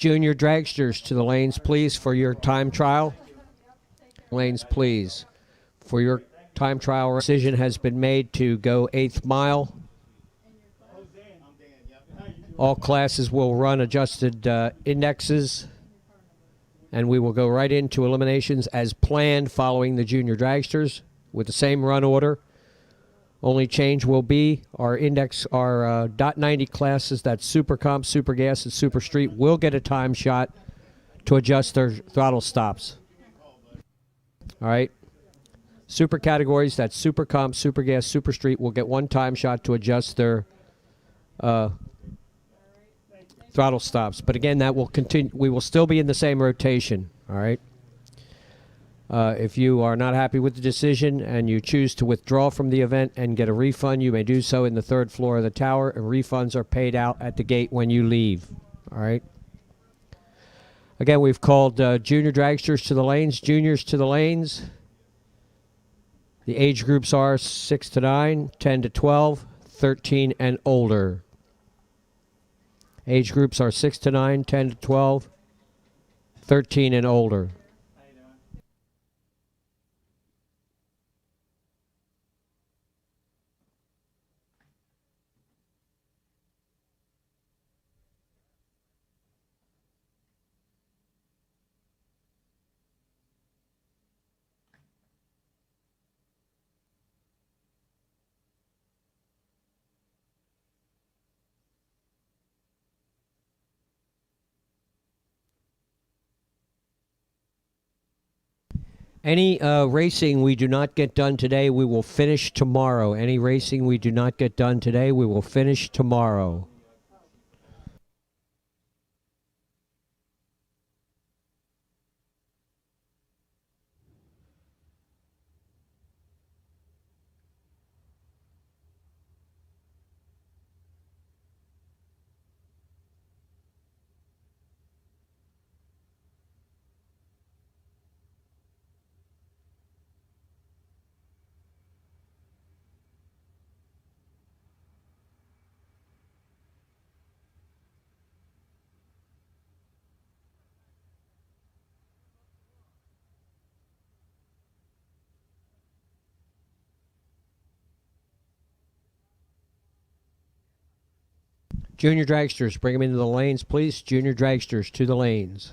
Junior dragsters to the lanes, please, for your time trial. Lanes, please. For your time trial, decision has been made to go 8th mile. All classes will run adjusted indexes, and we will go right into eliminations as planned following the junior dragsters with the same run order. Only change will be our index, our .90 classes, that's Super Comp, Super Gas, and Super Street, will get a time shot to adjust their throttle stops. All right. Super categories, that's Super Comp, Super Gas, Super Street, will get one time shot to adjust their throttle stops. But again, that will continue. We will still be in the same rotation. All right. If you are not happy with the decision and you choose to withdraw from the event and get a refund, you may do so in the 3rd floor of the tower, and refunds are paid out at the gate when you leave. All right. Again, we've called junior dragsters to the lanes, juniors to the lanes. The age groups are 6 to 9, 10 to 12, 13 and older. Age groups are 6 to 9, 10 to 12, 13 and older. Any racing we do not get done today, we will finish tomorrow. Any racing we do not get done today, we will finish tomorrow. Junior dragsters, bring them into the lanes, please. Junior dragsters to the lanes.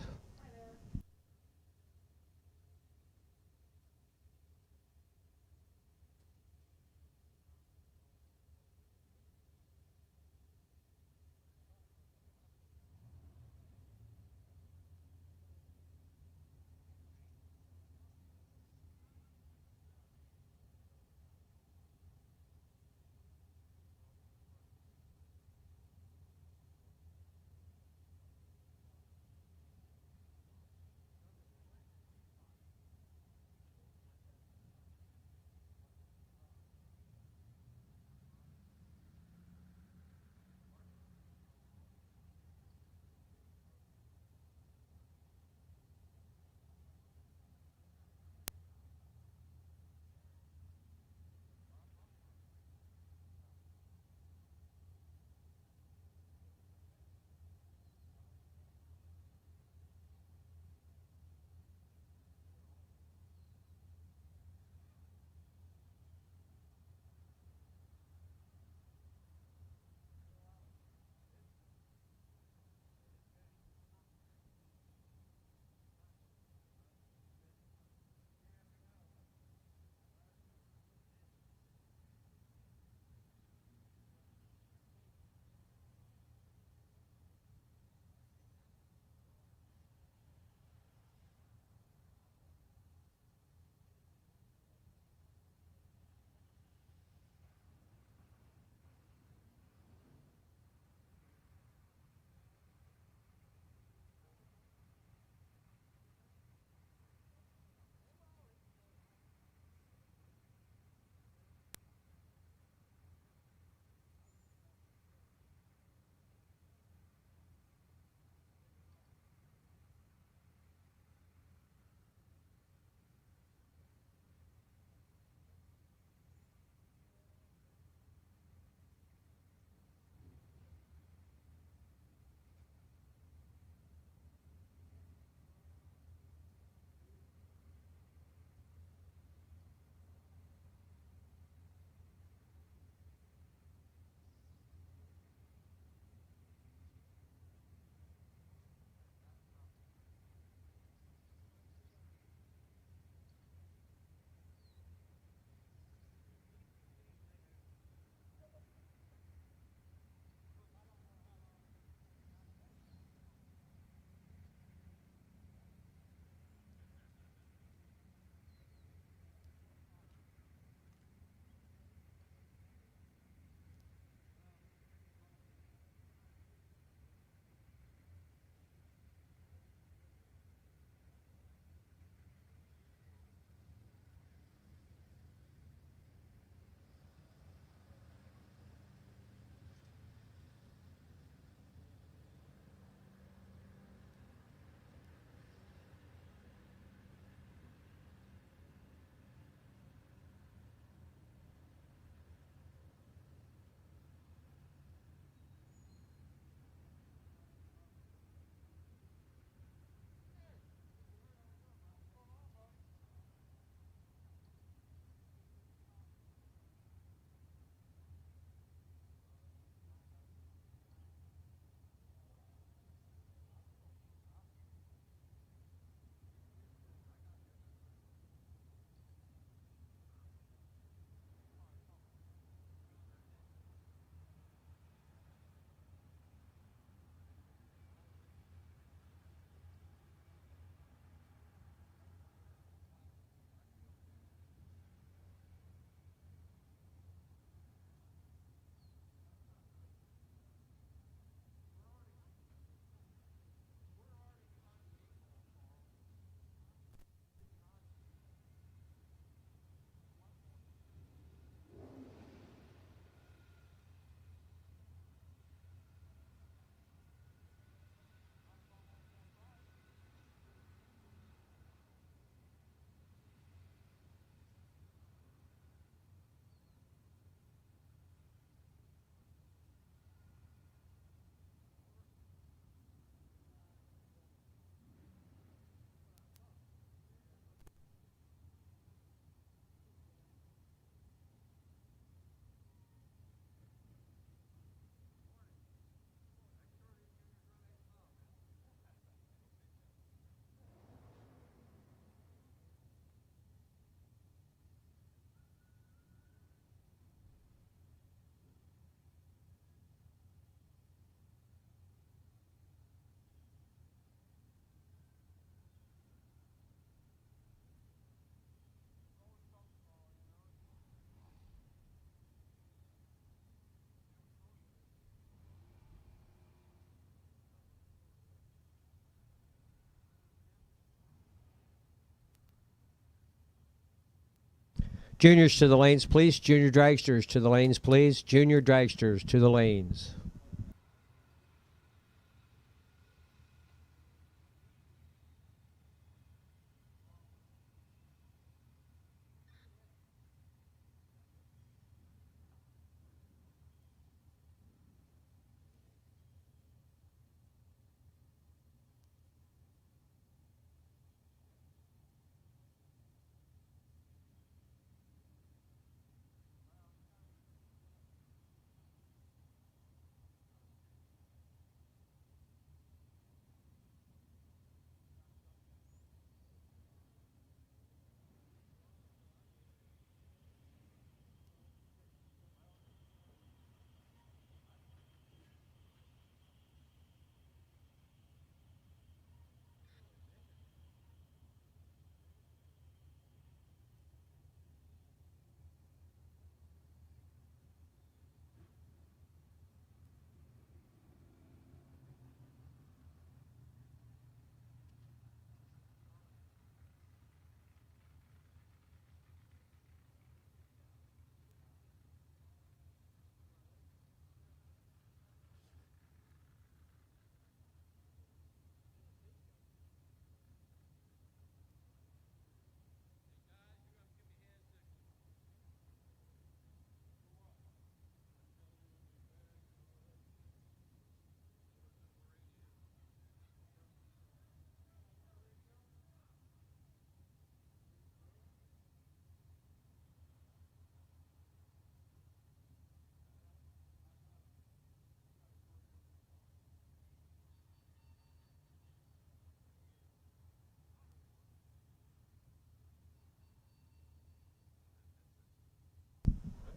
Juniors to the lanes, please. Junior dragsters to the lanes, please. Junior dragsters to the lanes.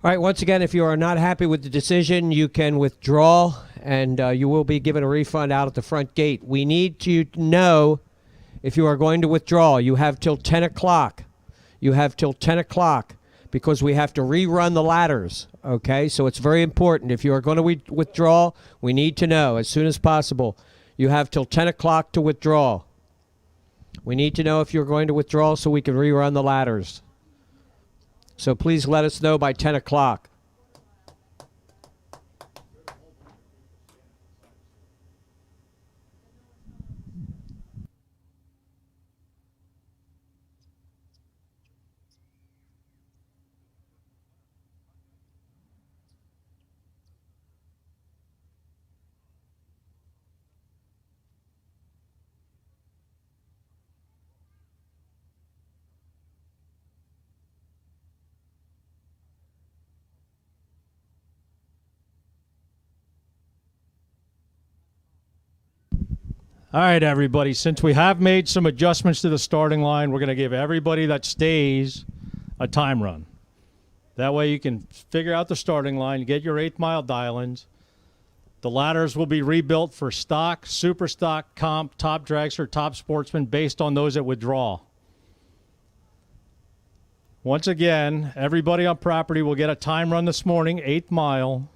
All right, once again, if you are not happy with the decision, you can withdraw, and you will be given a refund out at the front gate. We need to know if you are going to withdraw. You have till 10 o'clock. You have till 10 o'clock because we have to rerun the ladders, okay? So it's very important. If you are going to withdraw, we need to know as soon as possible. You have till 10 o'clock to withdraw. We need to know if you're going to withdraw so we can rerun the ladders. So please let us know by 10 o'clock. All right, everybody, since we have made some adjustments to the starting line, we're going to give everybody that stays a time run. That way you can figure out the starting line, get your 8-mile dial-ins. The ladders will be rebuilt for stock, super stock, comp, top dragster, top sportsman based on those that withdraw. Once again, everybody on property will get a time run this morning, 8 mile.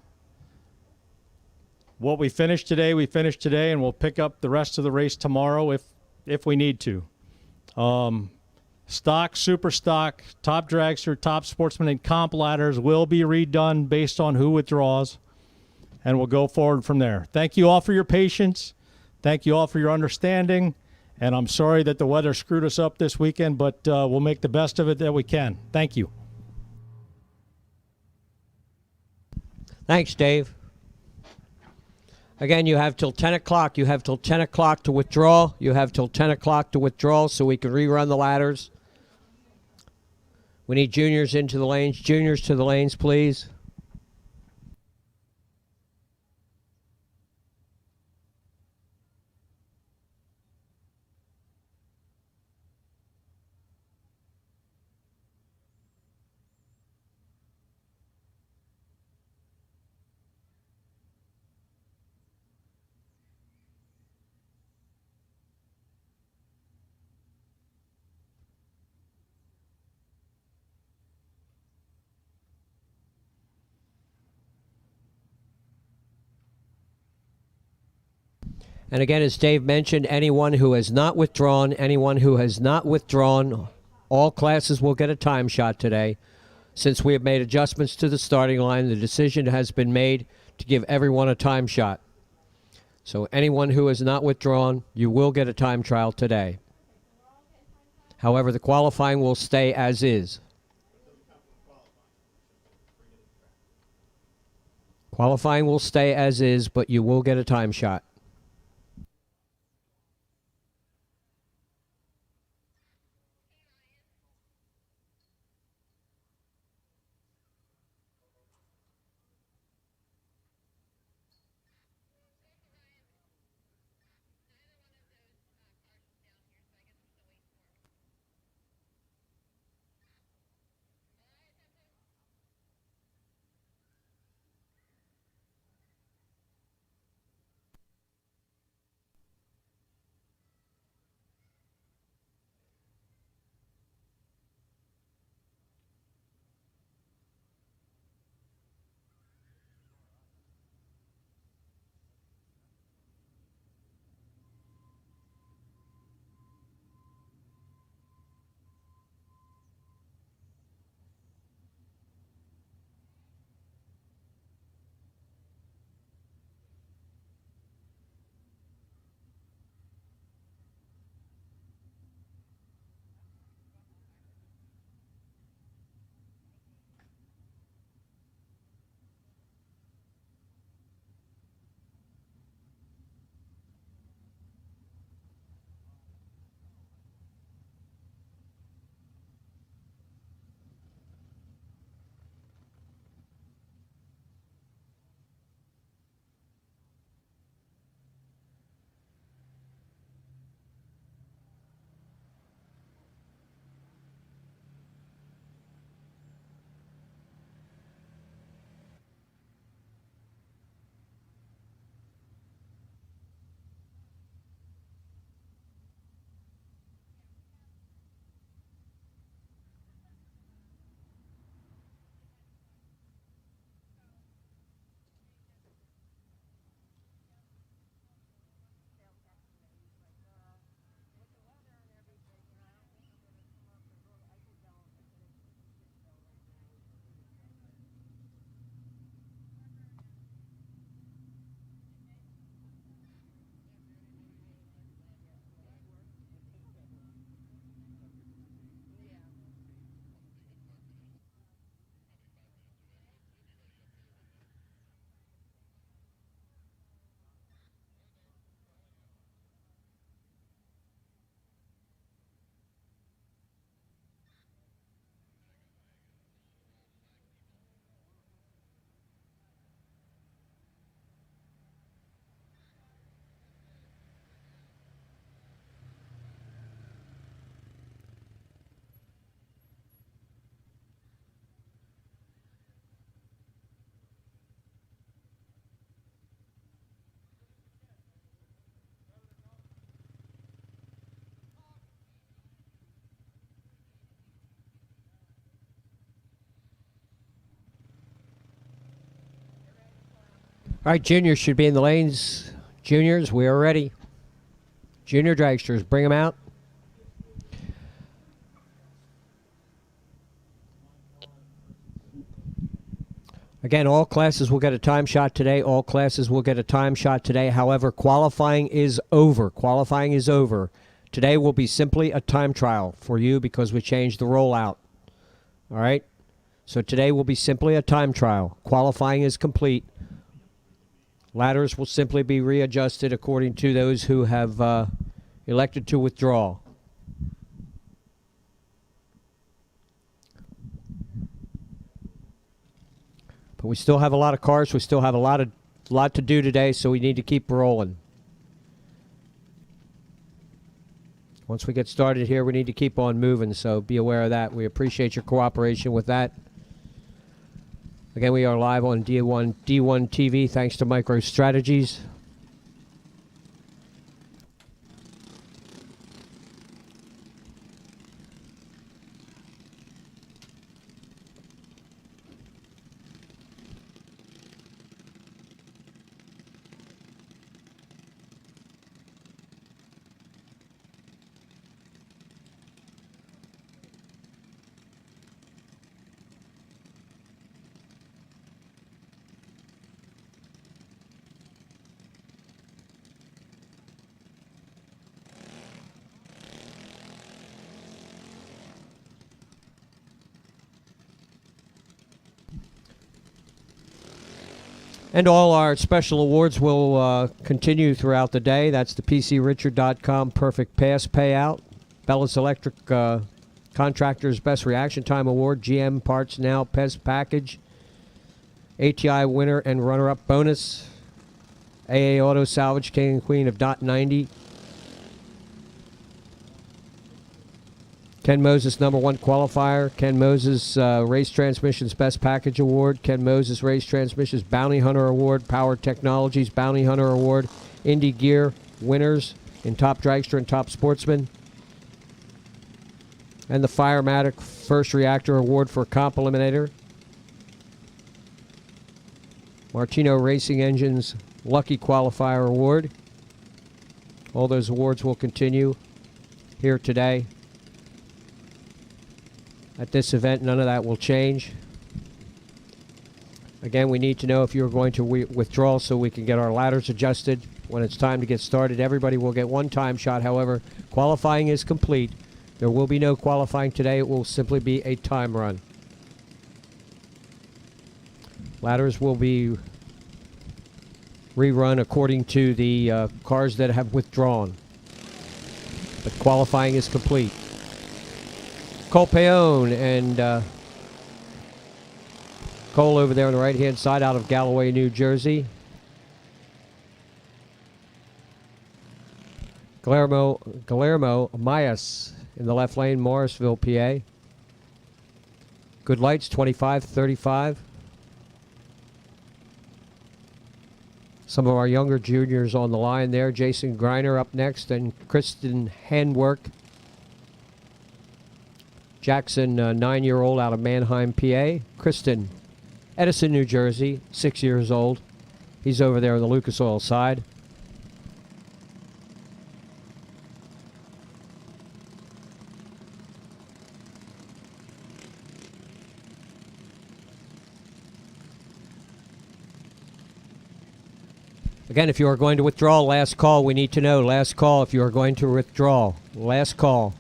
What we finished today, and we'll pick up the rest of the race tomorrow if we need to. Stock, super stock, top dragster, top sportsman, and comp ladders will be redone based on who withdraws, and we'll go forward from there. Thank you all for your patience. Thank you all for your understanding, and I'm sorry that the weather screwed us up this weekend, but we'll make the best of it that we can. Thank you. Thanks, Dave. Again, you have till 10 o'clock. You have till 10 o'clock to withdraw. You have till 10 o'clock to withdraw so we can rerun the ladders. We need juniors into the lanes. Juniors to the lanes, please. And again, as Dave mentioned, anyone who has not withdrawn, all classes will get a time shot today. Since we have made adjustments to the starting line, the decision has been made to give everyone a time shot. So anyone who has not withdrawn, you will get a time trial today. However, the qualifying will stay as is. Qualifying will stay as is, but you will get a time shot. All right, juniors should be in the lanes. Juniors, we are ready. Junior dragsters, bring them out. Again, all classes will get a time shot today. All classes will get a time shot today. However, qualifying is over. Qualifying is over. Today will be simply a time trial for you because we changed the rollout. All right? So today will be simply a time trial. Qualifying is complete. Ladders will simply be readjusted according to those who have elected to withdraw. But we still have a lot of cars. We still have a lot to do today, so we need to keep rolling. Once we get started here, we need to keep on moving, so be aware of that. We appreciate your cooperation with that. Again, we are live on D1TV thanks to MicroStrategies. And all our special awards will continue throughout the day. That's the PCRichard.com Perfect Pass Payout, Bellis Electric Contractors Best Reaction Time Award, GM Parts Now Pest Package, ATI winner and runner-up bonus, AA Auto Salvage King and Queen of .90, Ken Moses #1 qualifier, Ken Moses Race Transmissions Best Package Award, Ken Moses Race Transmissions Bounty Hunter Award, Power Technologies Bounty Hunter Award, Indy Gear winners in Top Dragster and Top Sportsman, and the Firematic First Reactor Award for Comp Eliminator, Martino Racing Engines Lucky Qualifier Award. All those awards will continue here today. At this event, none of that will change. Again, we need to know if you're going to withdraw so we can get our ladders adjusted. When it's time to get started, everybody will get one time shot. However, qualifying is complete. There will be no qualifying today. It will simply be a time run. Ladders will be rerun according to the cars that have withdrawn. But qualifying is complete. Cole Paone and Cole over there on the right-hand side out of Galloway, New Jersey. Guillermo Mayas in the left lane, Morrisville, PA. Good lights, 25-35. Some of our younger juniors on the line there. Jason Greiner up next, and Kristen Handwork. Jackson, 9-year-old out of Mannheim, PA. Kristen, Edison, New Jersey, 6 years old. He's over there on the Lucas Oil side. Again, if you are going to withdraw, last call, we need to know. Last call if you are going to withdraw. Last call.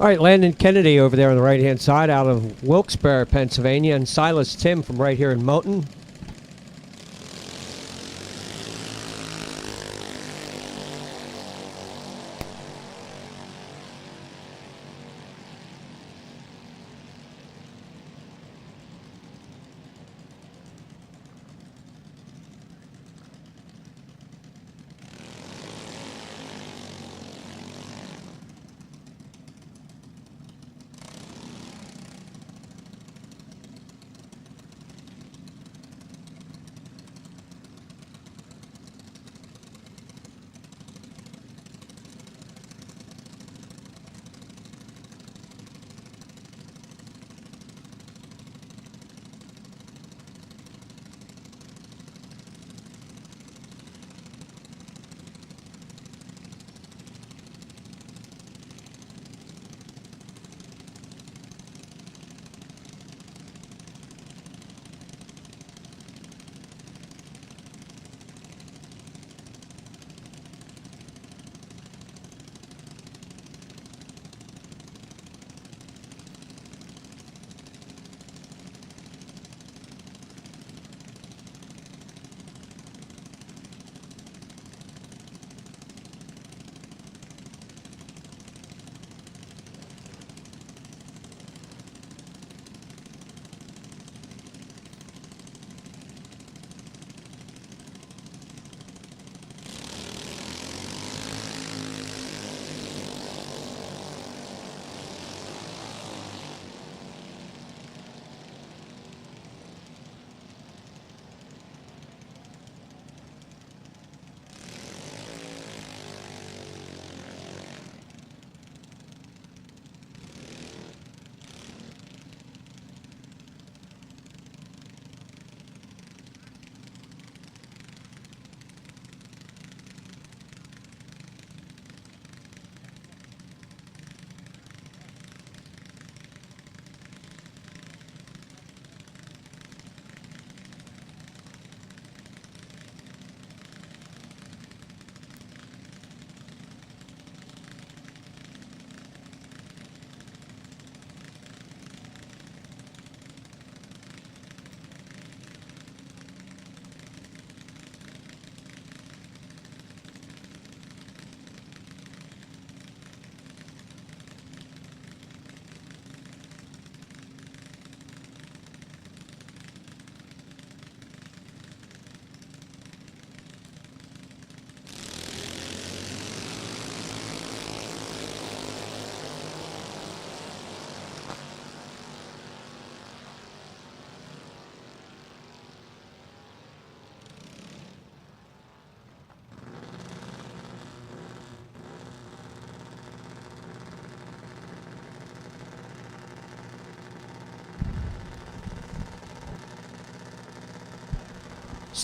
All right, Landon Kennedy over there on the right-hand side out of Wilkes-Barre, Pennsylvania, and Silas Tim from right here in Moulton.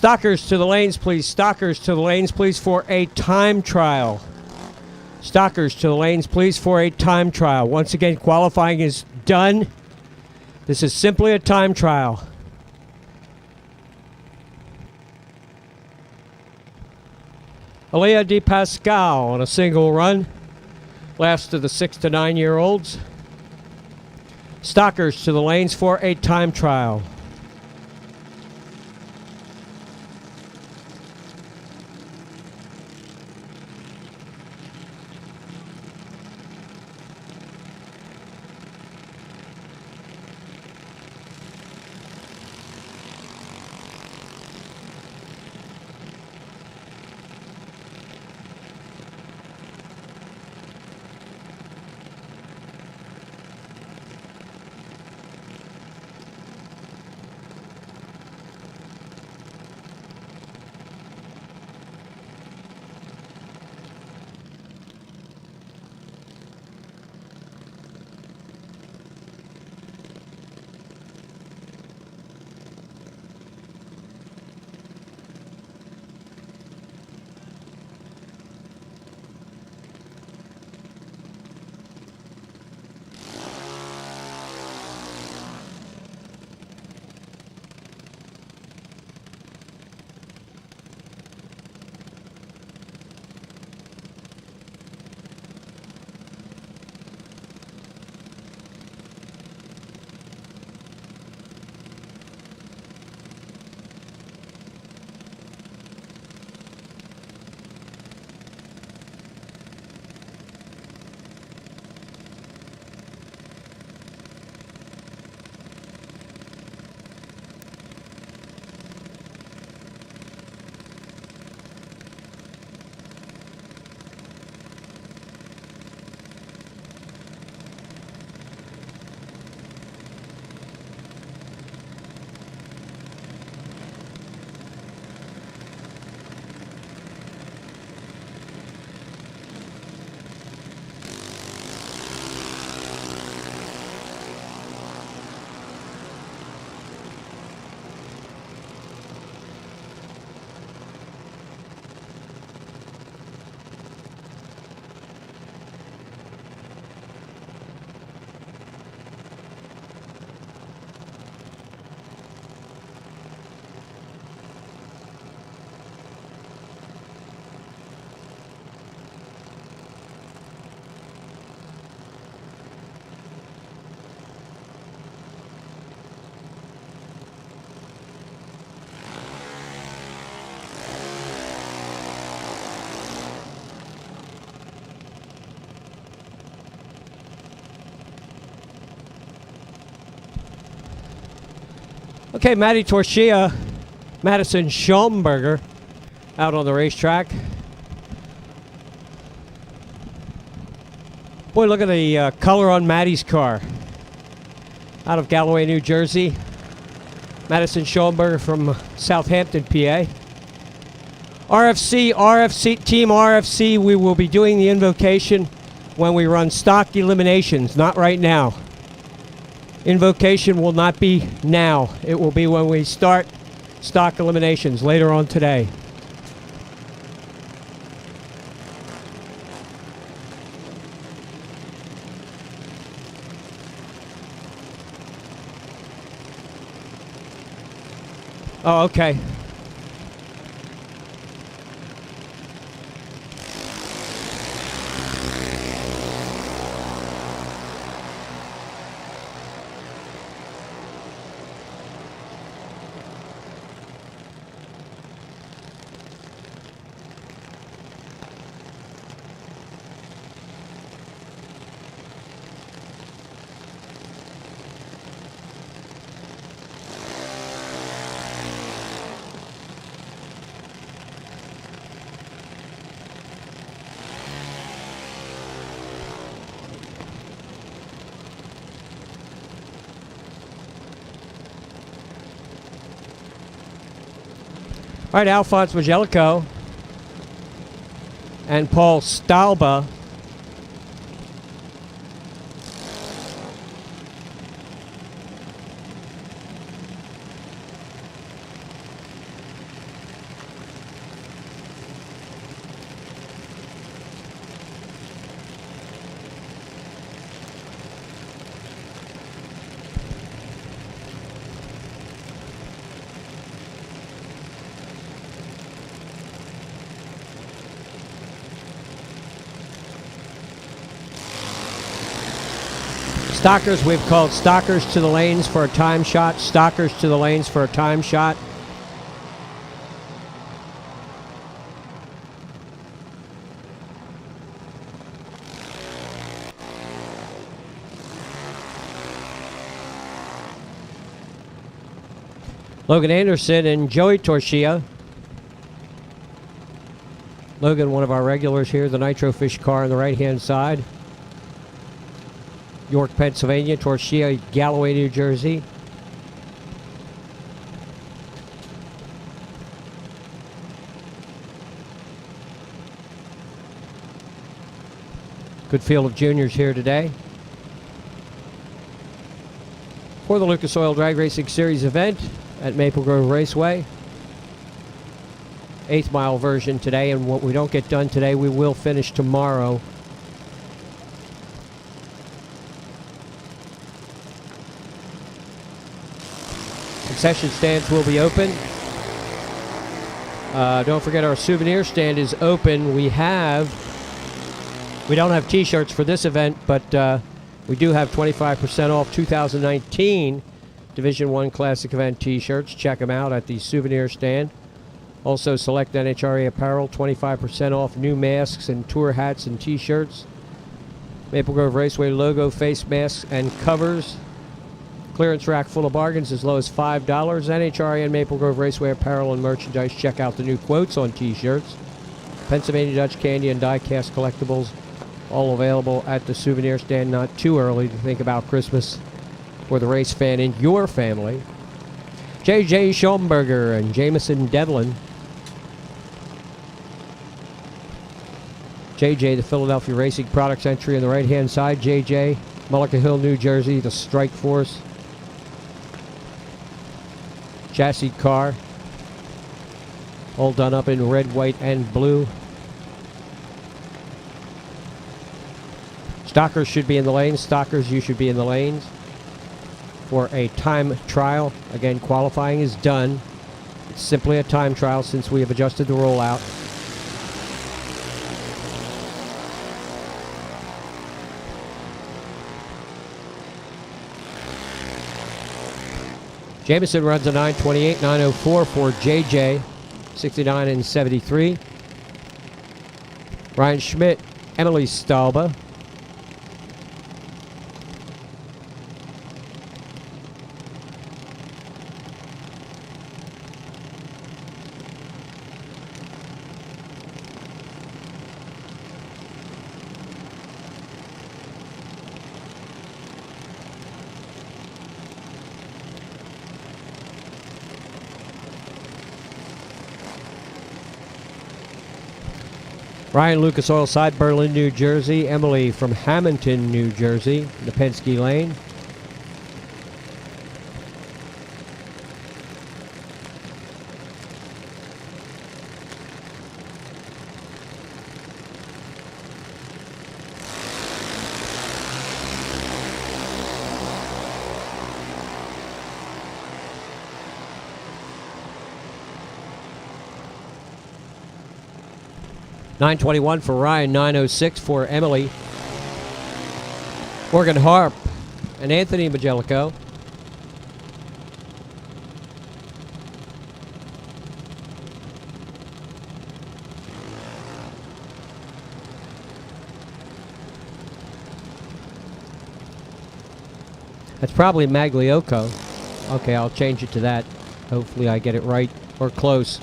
Stockers to the lanes, please. Stockers to the lanes, please, for a time trial. Stockers to the lanes, please, for a time trial. Once again, qualifying is done. This is simply a time trial. Aaliyah De Pascal on a single run. Last to the 6 to 9 year olds. Stockers to the lanes for a time trial. Okay, Matty Torchia, Madison Schaumburger out on the racetrack. Boy, look at the color on Matty's car. Out of Galloway, New Jersey. Madison Schaumburger from Southampton, PA. RFC, Team RFC, we will be doing the invocation when we run stock eliminations, not right now. Invocation will not be now. It will be when we start stock eliminations later on today. Oh, okay. All right, Alphonse Magelico and Paul Stalba. Stockers, we've called stockers to the lanes for a time shot. Stockers to the lanes for a time shot. Logan Anderson and Joey Torchia. Logan, one of our regulars here, the Nitro Fish car on the right-hand side. York, Pennsylvania. Torchia, Galloway, New Jersey. Good field of juniors here today for the Lucas Oil Drag Racing Series event at Maple Grove Raceway. 8th mile version today, and what we don't get done today, we will finish tomorrow. Concession stands will be open. Don't forget our souvenir stand is open. We don't have t-shirts for this event, but we do have 25% off 2019 Division I Classic Event t-shirts. Check them out at the souvenir stand. Also select NHRA apparel, 25% off new masks and tour hats and t-shirts. Maple Grove Raceway logo, face masks, and covers. Clearance rack full of bargains as low as $5. NHRA and Maple Grove Raceway apparel and merchandise. Check out the new quotes on t-shirts. Pennsylvania Dutch candy and die-cast collectibles, all available at the souvenir stand. Not too early to think about Christmas for the race fan in your family. J.J. Schaumburger and Jamison Devlin. J.J., the Philadelphia Racing Products entry on the right-hand side. J.J., Mullica Hill, New Jersey, the Strike Force chassis car, all done up in red, white, and blue. Stockers should be in the lanes. Stockers, you should be in the lanes for a time trial. Again, qualifying is done. It's simply a time trial since we have adjusted the rollout. Jameson runs a 9:28, 9:04 for JJ, 69 and 73. Ryan Schmidt, Emily Stalba. Ryan Lucas Oilside, Berlin, New Jersey. Emily from Hamilton, New Jersey, in the Penske lane. .921 for Ryan, 906 for Emily. Morgan Harp and Anthony Majelico. That's probably Magliocco. Okay, I'll change it to that. Hopefully I get it right or close.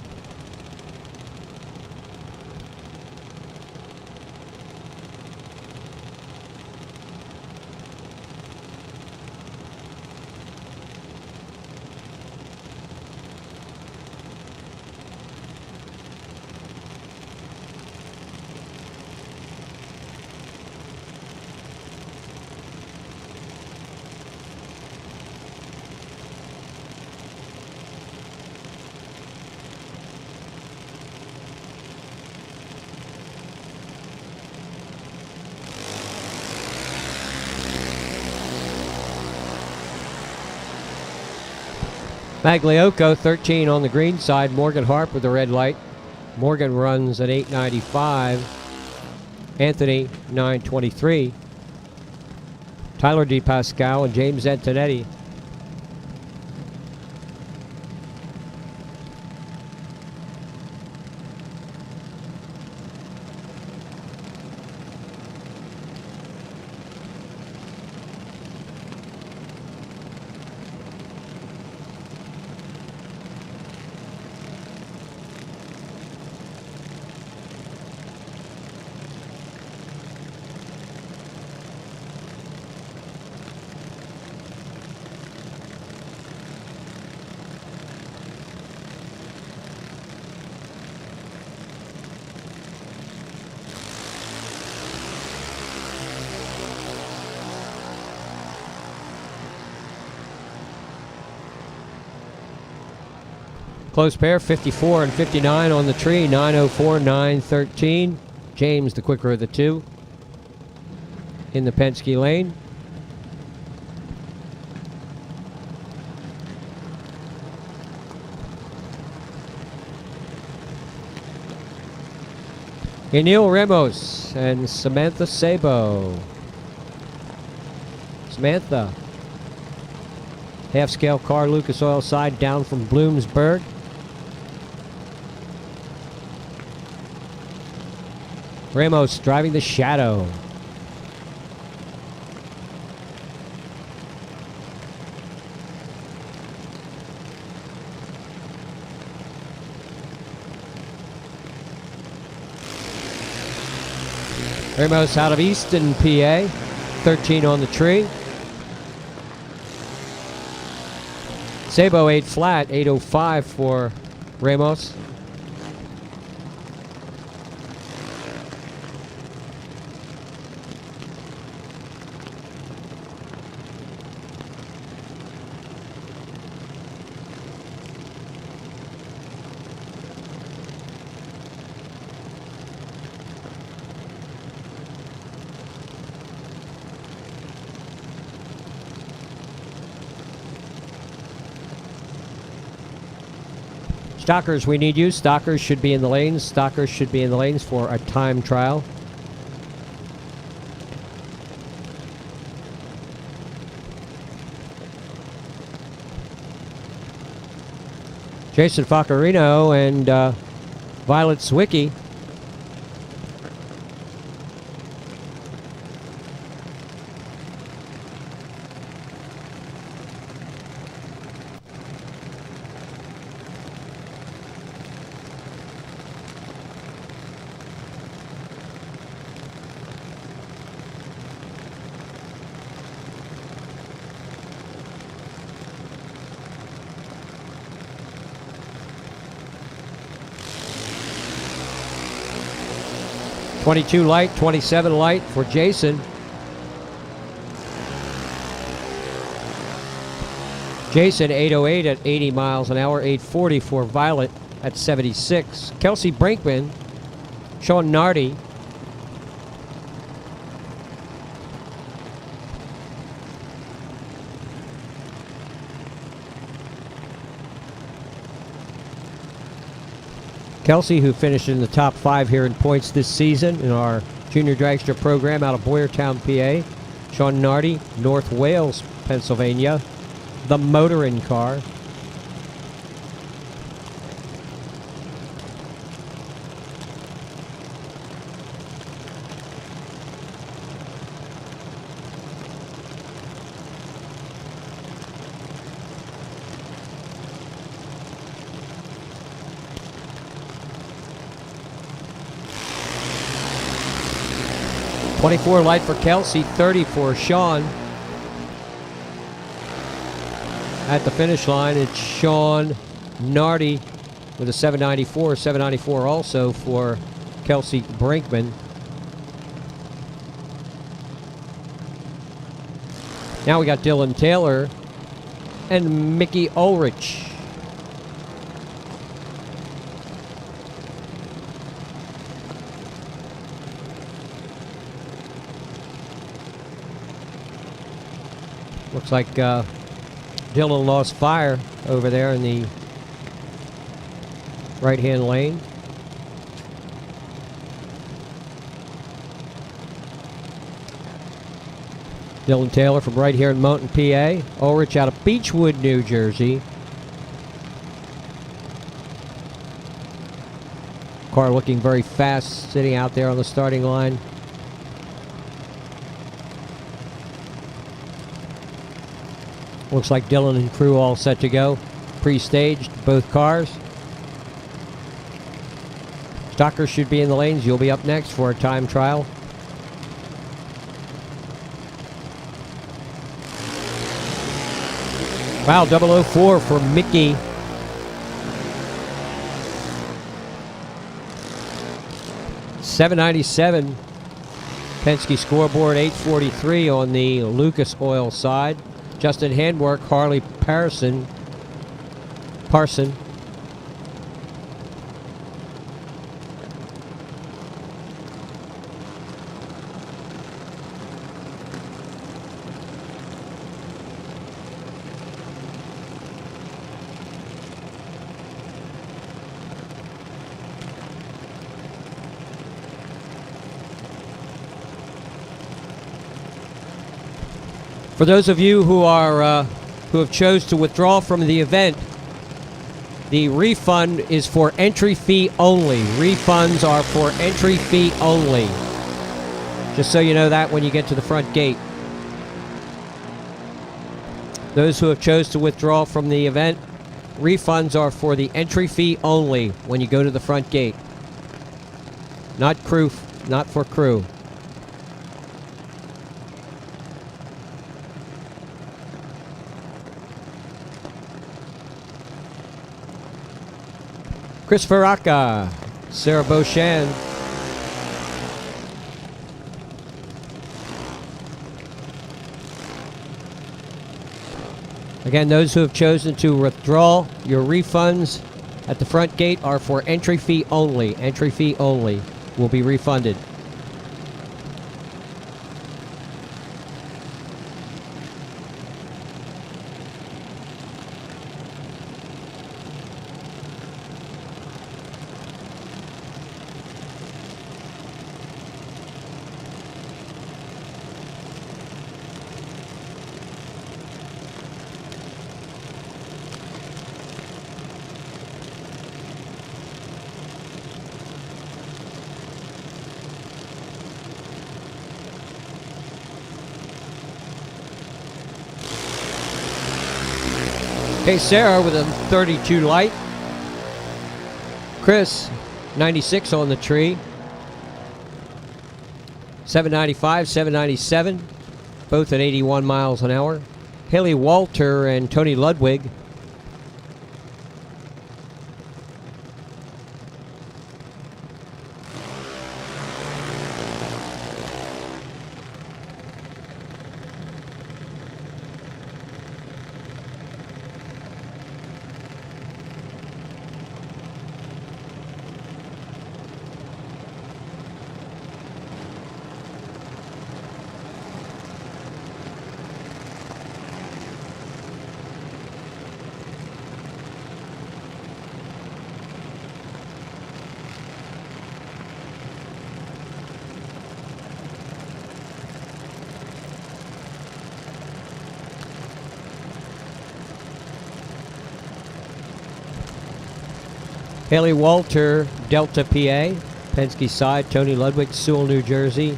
Magliocco, 13 on the green side. Morgan Harp with the red light. Morgan runs at 895. Anthony, 923. Tyler DePascal and James Antonetti. Close pair, 54 and 59 on the tree, 904, 913. James, the quicker of the two, in the Penske lane. Emil Ramos and Samantha Sabo. Samantha. Half-scale car, Lucas Oil side, down from Bloomsburg. Ramos driving the Shadow. Ramos out of Easton, PA. 13 on the tree. Sabo 8 flat, 805 for Ramos. Stockers, we need you. Stockers should be in the lanes. Stockers should be in the lanes for a time trial. Jason Faccarino and Violet Zwicky. 22 light, 27 light for Jason. Jason, 808 at 80 miles an hour, 840 for Violet at 76. Kelsey Brinkman, Sean Nardi. Kelsey, who finished in the top 5 here in points this season in our Junior Dragster program out of Boyertown, PA. Sean Nardi, North Wales, Pennsylvania. The motoring car. .24 light for Kelsey, 30 for Sean. At the finish line, it's Sean Nardi with a 794. 794 also for Kelsey Brinkman. Now we got Dylan Taylor and Mickey Ulrich. Looks like Dylan lost fire over there in the right-hand lane. Dylan Taylor from right here in Mountain, PA. Ulrich out of Beechwood, New Jersey. Car looking very fast, sitting out there on the starting line. Looks like Dylan and crew all set to go. Pre-staged, both cars. Stockers should be in the lanes. You'll be up next for a time trial. Wow, 004 for Mickey. .797 Penske scoreboard, 843 on the Lucas Oil side. Justin Handwork, Harley Parson. For those of you who have chose to withdraw from the event, the refund is for entry fee only. Refunds are for entry fee only. Just so you know that when you get to the front gate. Those who have chose to withdraw from the event, refunds are for the entry fee only when you go to the front gate. Not crew, not for crew. Chris Faraka, Sarah Beauchamp. Again, those who have chosen to withdraw, your refunds at the front gate are for entry fee only. Entry fee only will be refunded. Okay, Sarah with a 32 light. Chris, 96 on the tree. 795, 797, both at 81 miles an hour. Haley Walter and Tony Ludwig. Haley Walter, Delta, PA. Penske side, Tony Ludwig, Sewell, New Jersey.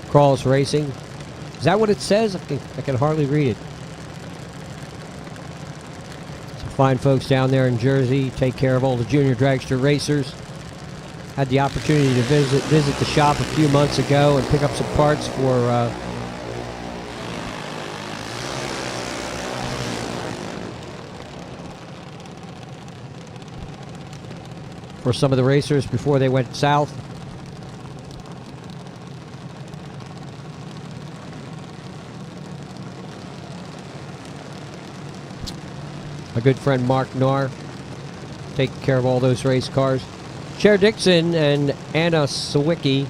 Crawls Racing. Is that what it says? I can hardly read it. Some fine folks down there in Jersey take care of all the junior dragster racers. Had the opportunity to visit the shop a few months ago and pick up some parts for some of the racers before they went south. My good friend Mark Knar taking care of all those race cars. Cher Dixon and Anna Sawicki.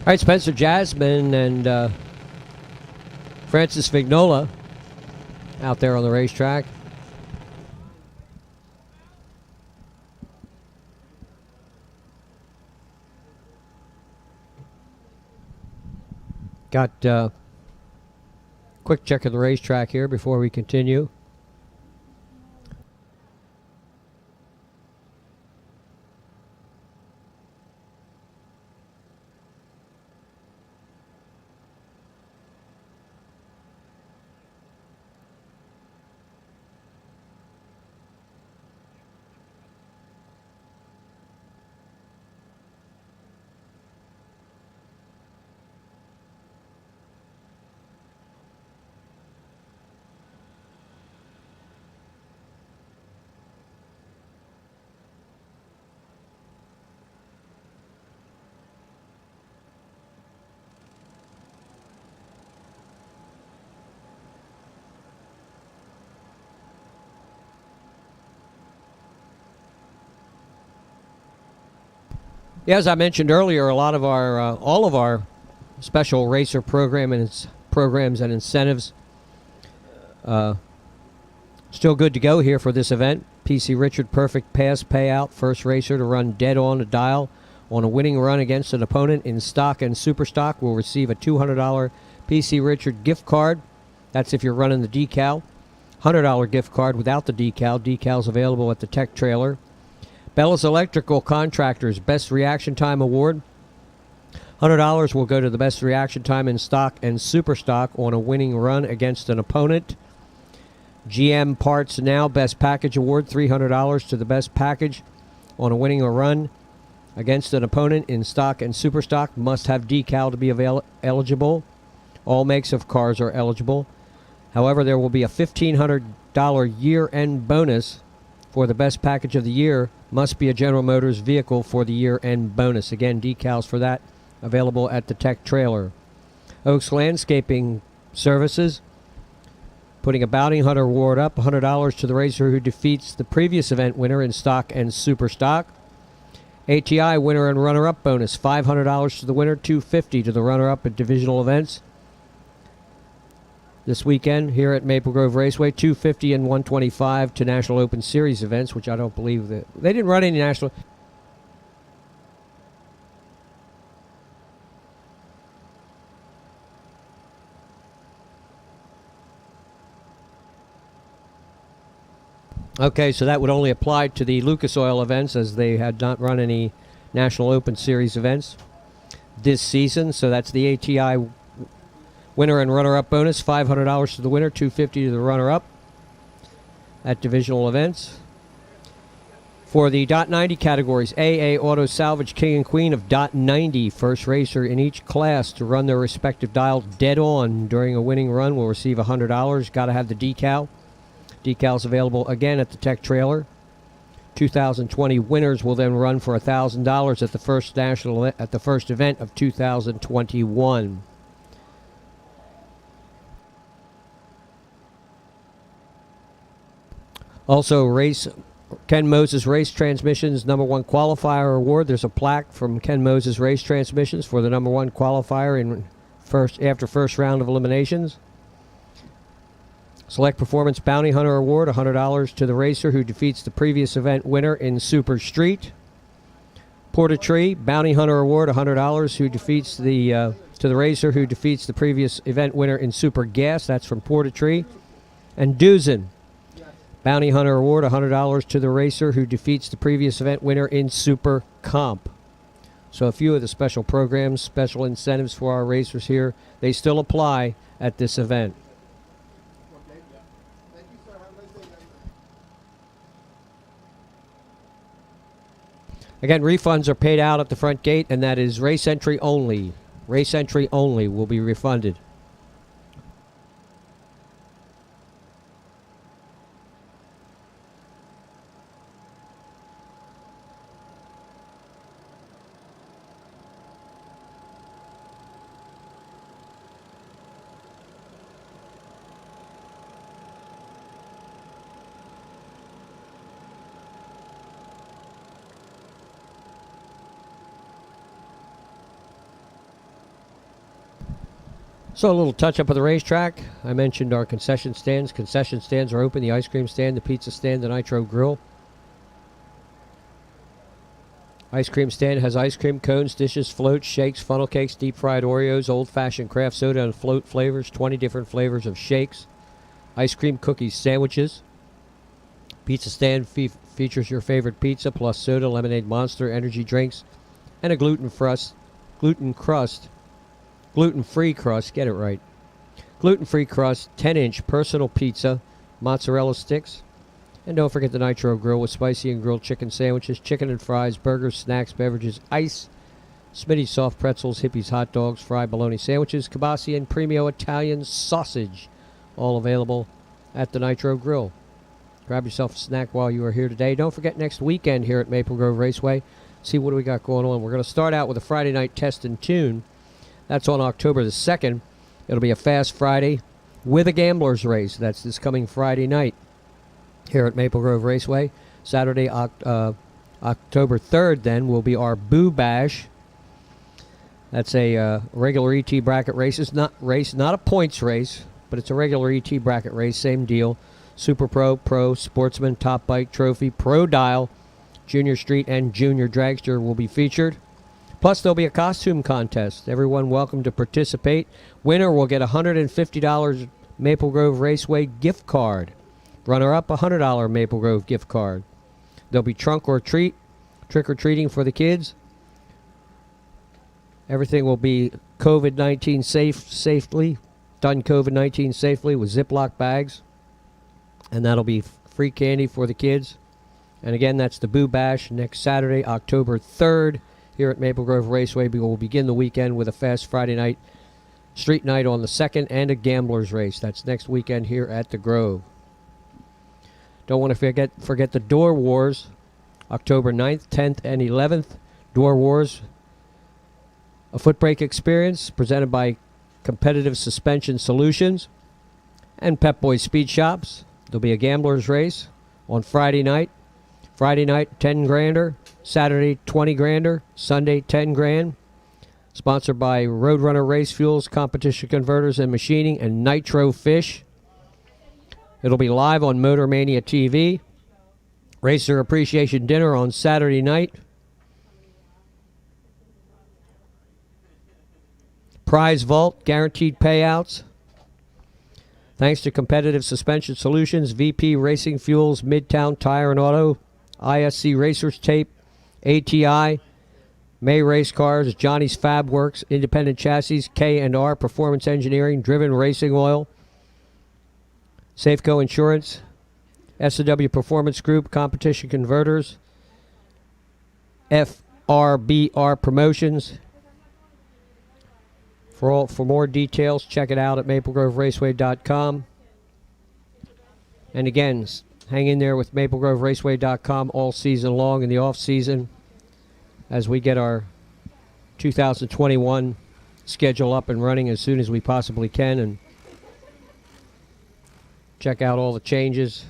All right, Spencer Jasmine and Francis Vignola out there on the racetrack. Got a quick check of the racetrack here before we continue. Yeah, as I mentioned earlier, a lot of our, all of our special racer programs and incentives still good to go here for this event. PC Richard Perfect Pass Payout, first racer to run dead on a dial on a winning run against an opponent in stock and super stock will receive a $200 PC Richard gift card. That's if you're running the decal. $100 gift card without the decal. Decals available at the tech trailer. Bella's Electrical Contractors Best Reaction Time Award. $100 will go to the best reaction time in stock and super stock on a winning run against an opponent. GM Parts Now Best Package Award, $300 to the best package on a winning run against an opponent in stock and super stock. Must have decal to be eligible. All makes of cars are eligible. However, there will be a $1,500 year-end bonus for the best package of the year. Must be a General Motors vehicle for the year-end bonus. Again, decals for that available at the tech trailer. Oaks Landscaping Services putting a Bounty Hunter award up, $100 to the racer who defeats the previous event winner in stock and super stock. ATI winner and runner-up bonus, $500 to the winner, $250 to the runner-up at divisional events. This weekend here at Maple Grove Raceway, $250 and $125 to National Open Series events, which I don't believe that they didn't run any national. Okay, so that would only apply to the Lucas Oil events, as they had not run any National Open Series events this season. So that's the ATI winner and runner-up bonus, $500 to the winner, $250 to the runner-up at divisional events. For the .90 categories, AA Auto Salvage King and Queen of .90, first racer in each class to run their respective dial dead on during a winning run will receive $100. Got to have the decal. Decals available again at the Tech Trailer. 2020 winners will then run for $1,000 at the first event of 2021. Also, Ken Moses Race Transmissions #1 qualifier award. There's a plaque from Ken Moses Race Transmissions for the #1 qualifier after first round of eliminations. Select Performance Bounty Hunter Award, $100 to the racer who defeats the previous event winner in Super Street. Portatree Bounty Hunter Award, $100 who defeats to the racer who defeats the previous event winner in Super Gas. That's from Portatree. And Duzin Bounty Hunter Award, $100 to the racer who defeats the previous event winner in Super Comp. So a few of the special programs, special incentives for our racers here, they still apply at this event. Again, refunds are paid out at the front gate, and that is race entry only. Race entry only will be refunded. So a little touch-up of the racetrack. I mentioned our concession stands. Concession stands are open. The ice cream stand, the pizza stand, the Nitro Grill. Ice cream stand has ice cream, cones, dishes, floats, shakes, funnel cakes, deep-fried Oreos, old-fashioned craft soda, and float flavors, 20 different flavors of shakes. Ice cream, cookies, sandwiches. Pizza stand features your favorite pizza, plus soda, lemonade, Monster, energy drinks, and a gluten-free crust, get it right. Gluten-free crust, 10-inch personal pizza, mozzarella sticks. And don't forget the Nitro Grill with spicy and grilled chicken sandwiches, chicken and fries, burgers, snacks, beverages, ice, Smitty's soft pretzels, Hippies hot dogs, fried bologna sandwiches, kibasi and premio Italian sausage. All available at the Nitro Grill. Grab yourself a snack while you are here today. Don't forget next weekend here at Maple Grove Raceway. See what we got going on. We're going to start out with a Friday night test and tune. That's on October the 2nd. It'll be a Fast Friday with a gambler's race. That's this coming Friday night here at Maple Grove Raceway. Saturday, October 3rd, then, will be our Boo Bash. That's a regular ET bracket race. Not a points race, but it's a regular ET bracket race. Same deal. Super Pro, Pro, Sportsman, Top Bike, Trophy, Pro Dial, Junior Street, and Junior Dragster will be featured. Plus, there'll be a costume contest. Everyone welcome to participate. Winner will get a $150 Maple Grove Raceway gift card. Runner-up, a $100 Maple Grove gift card. There'll be trick or treating for the kids. Everything will be COVID-19 safely, done COVID-19 safely with Ziploc bags. And that'll be free candy for the kids. And again, that's the Boo Bash next Saturday, October 3rd. Here at Maple Grove Raceway. We will begin the weekend with a Fast Friday night, street night on the 2nd, and a gambler's race. That's next weekend here at the Grove. Don't want to forget the Door Wars, October 9th, 10th, and 11th. Door Wars, a foot brake experience presented by Competitive Suspension Solutions and Pep Boys Speed Shops. There'll be a gambler's race on Friday night. Friday night, 10 grander. Saturday 20 grander, Sunday 10 grand. Sponsored by Roadrunner Race Fuels, Competition Converters and Machining, and Nitro Fish. It'll be live on Motor Mania TV. Racer Appreciation Dinner on Saturday night. Prize Vault, guaranteed payouts. Thanks to Competitive Suspension Solutions, VP Racing Fuels, Midtown Tire and Auto, ISC Racers Tape, ATI, May Race Cars, Johnny's Fab Works, Independent Chassis, K&R Performance Engineering, Driven Racing Oil, Safeco Insurance, SW Performance Group, Competition Converters, FRBR Promotions. For more details, check it out at maplegroveraceway.com. And again, hang in there with maplegroveraceway.com all season long in the off season as we get our 2021 schedule up and running as soon as we possibly can, and check out all the changes,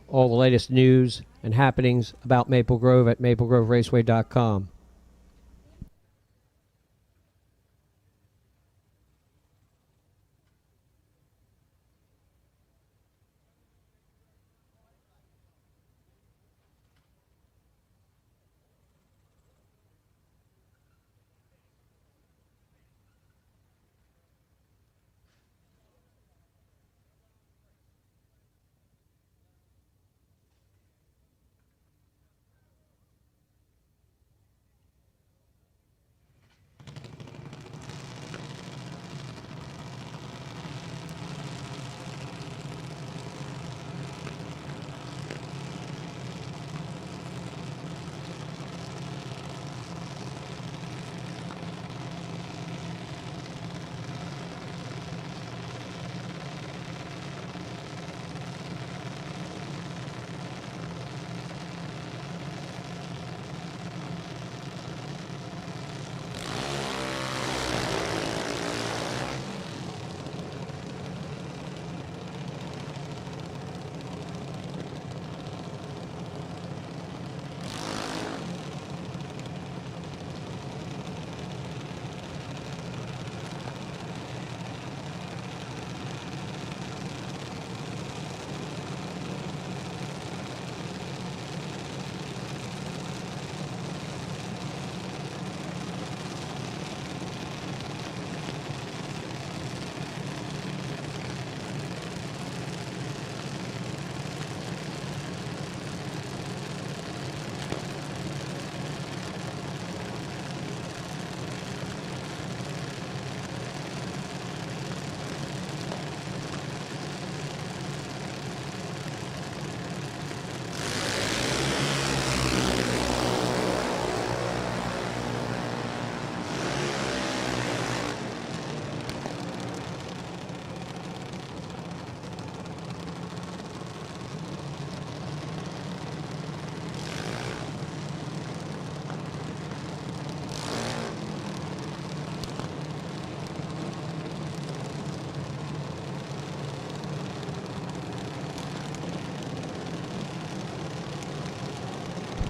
all the latest news and happenings about Maple Grove at maplegroveraceway.com.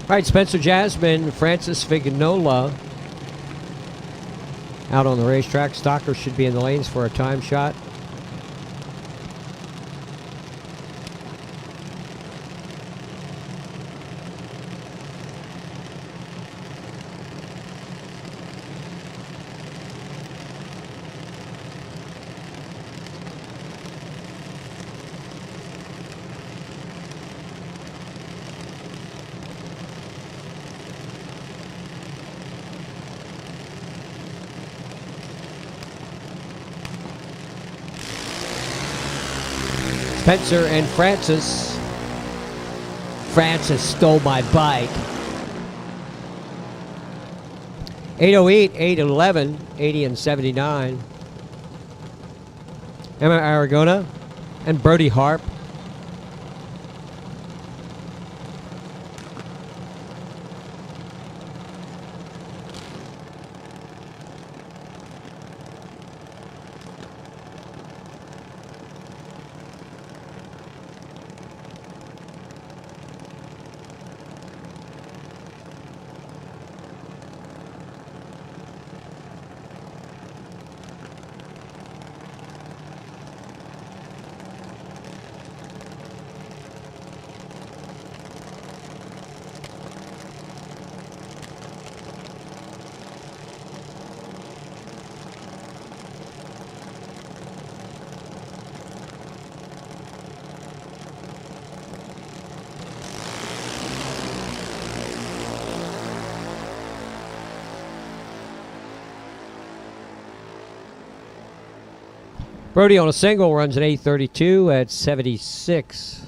All right, Spencer Jasmine, Francis Vignola out on the racetrack. Stocker should be in the lanes for a time shot. Spencer and Francis. Francis stole my bike. 808, 811, 80 and 79. Emma Aragona and Brody Harp. Brody on a single runs an 8:32 at 76.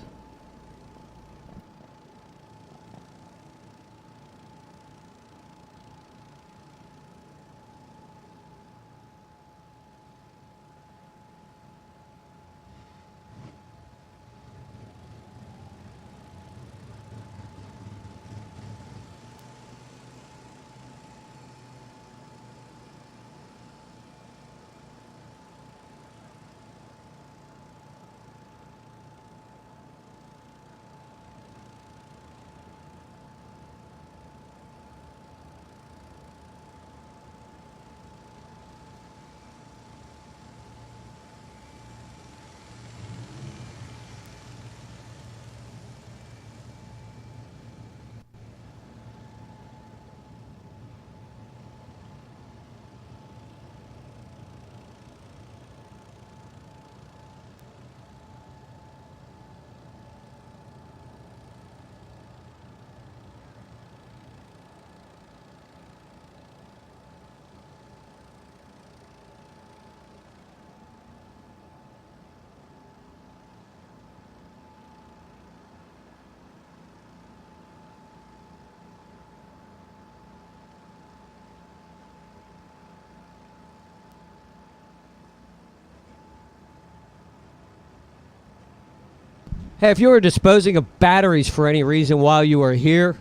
Hey, if you were disposing of batteries for any reason while you are here,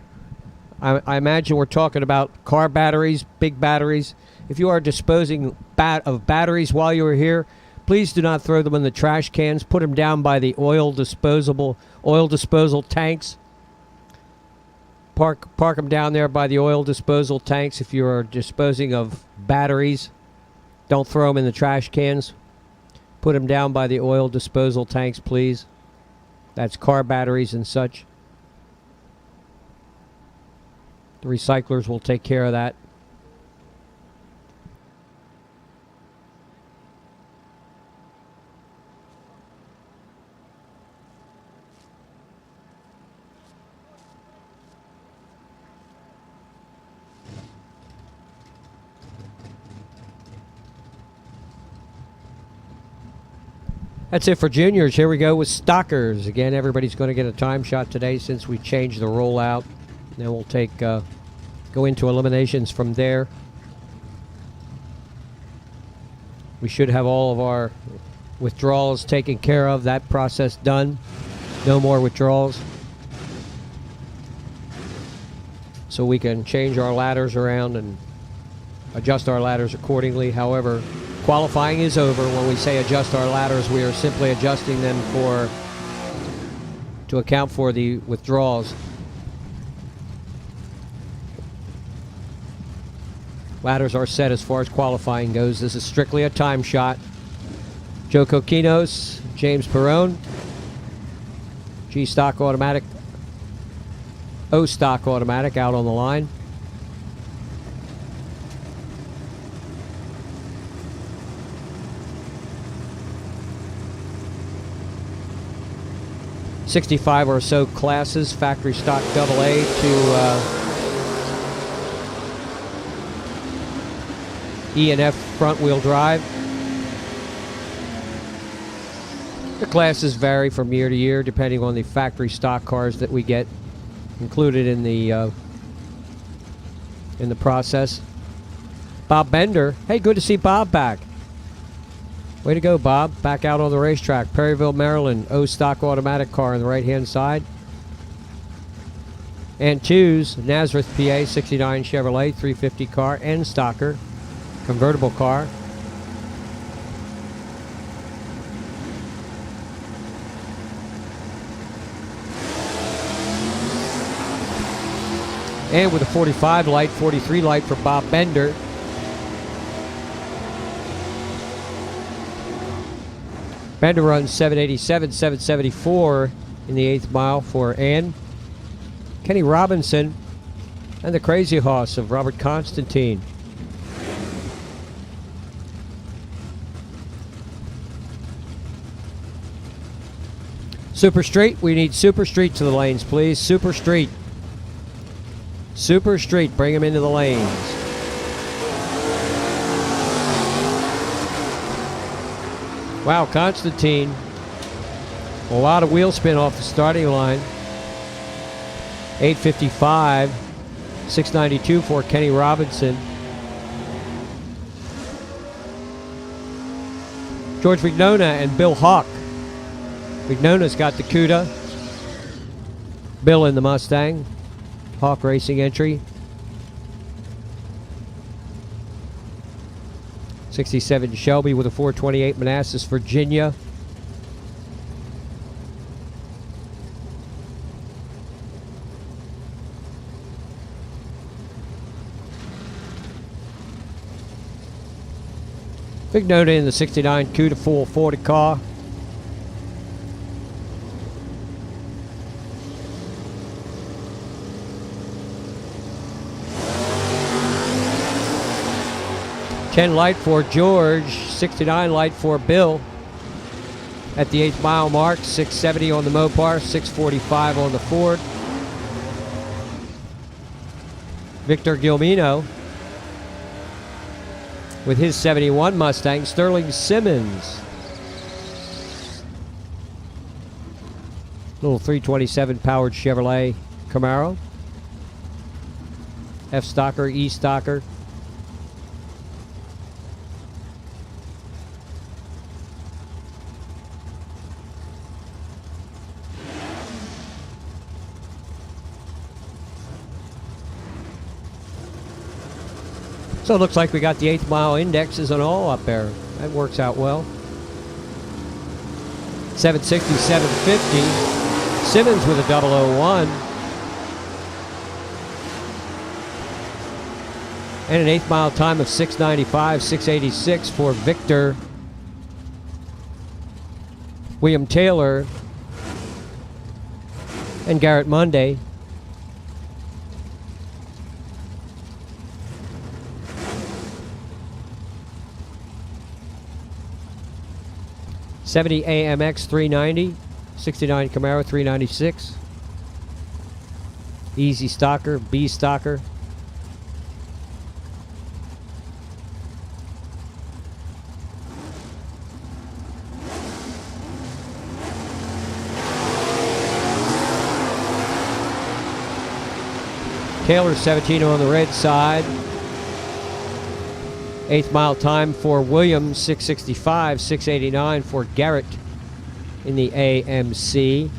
I imagine we're talking about car batteries, big batteries. If you are disposing of batteries while you are here, please do not throw them in the trash cans. Put them down by the oil disposal tanks. Park them down there by the oil disposal tanks. If you are disposing of batteries, don't throw them in the trash cans. Put them down by the oil disposal tanks, please. That's car batteries and such. The recyclers will take care of that. That's it for juniors. Here we go with stockers. Again, everybody's going to get a time shot today since we changed the rollout. Then we'll go into eliminations from there. We should have all of our withdrawals taken care of. That process done. No more withdrawals. So we can change our ladders around and adjust our ladders accordingly. However, qualifying is over. When we say adjust our ladders, we are simply adjusting them to account for the withdrawals. Ladders are set as far as qualifying goes. This is strictly a time shot. Joe Coquinos, James Perrone, G stock automatic, O stock automatic out on the line. .65 or so classes, factory stock AA to E and F front wheel drive. The classes vary from year to year depending on the factory stock cars that we get included in the process. Bob Bender, hey, good to see Bob back. Way to go, Bob. Back out on the racetrack. Perryville, Maryland. O stock automatic car on the right-hand side. And twos, Nazareth, PA, 69 Chevrolet, 350 car, and stocker, convertible car. And with a 45 light, 43 light for Bob Bender. Bender runs 787, 774 in the 8th mile for Ann. Kenny Robinson and the Crazy Horse of Robert Constantine. Super Street, we need Super Street to the lanes, please. Super Street. Super Street, bring them into the lanes. Wow, Constantine. A lot of wheel spin off the starting line. 855, 692 for Kenny Robinson. George Vignona and Bill Hawk. Vignona's got the CUDA. Bill in the Mustang. Hawk Racing entry. 67 Shelby with a 428 Manassas, Virginia. Vignona in the 69 CUDA full 40 car. $10 light for George, 69 light for Bill. At the 8th mile mark, 670 on the Mopar, 645 on the Ford. Victor Gilmino with his 71 Mustang. Sterling Simmons. Little 327 powered Chevrolet Camaro. F-Stocker, E-Stocker. So it looks like we got the 8th mile indexes and all up there. That works out well. 760, 750. Simmons with a 001. And an 8th mile time of 695, 686 for Victor. William Taylor and Garrett Monday. '70 AMX 390, 69 Camaro 396. Easy Stocker, B Stocker. Taylor 17 on the red side. 8th mile time for Williams, 665, 689 for Garrett in the AMC.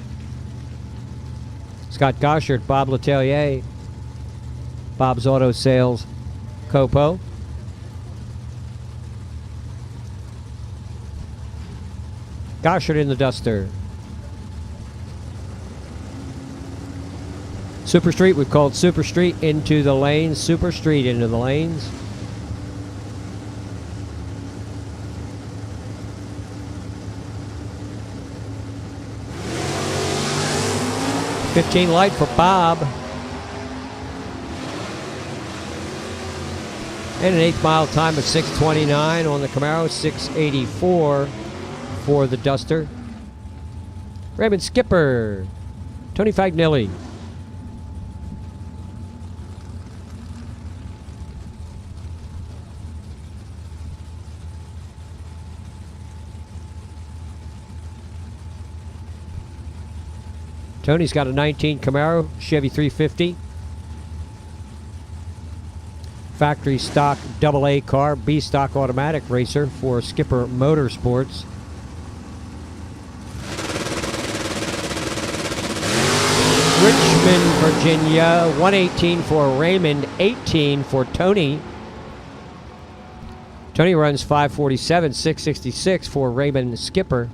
Scott Goshert, Bob Letelier, Bob's Auto Sales, Copo. Goshert in the Duster. Super Street, we've called Super Street into the lanes. Super Street into the lanes. $15 light for Bob. And an 8th mile time of 629 on the Camaro, 684 for the Duster. Raymond Skipper, Tony Fagnilli. Tony's got a 19 Camaro, Chevy 350. Factory stock AA car, B stock automatic racer for Skipper Motorsports. Richmond, Virginia, 118 for Raymond, 18 for Tony. Tony runs 547, 666 for Raymond Skipper.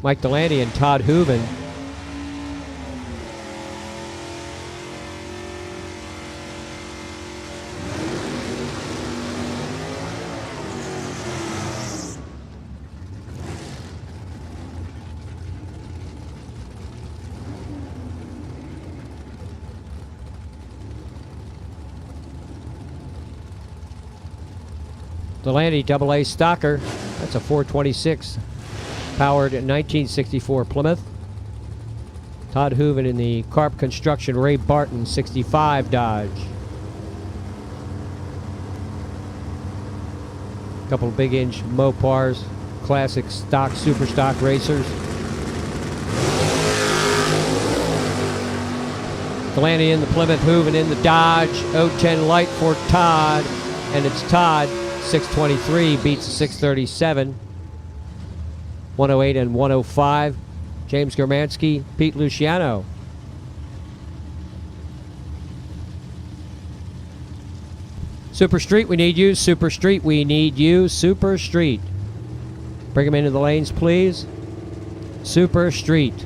Mike Delaney and Todd Hooven. Delaney AA Stocker. That's a 426. Powered in 1964 Plymouth. Todd Hooven in the Carp Construction Ray Barton 65 Dodge. Couple of big inch Mopars, classic stock, super stock racers. Delaney in the Plymouth, Hooven in the Dodge. 010 light for Todd, and it's Todd. 623 beats the 637. 108 and 105. James Germansky, Pete Luciano. Super Street, we need you. Super Street, we need you. Super Street. Bring them into the lanes, please. Super Street.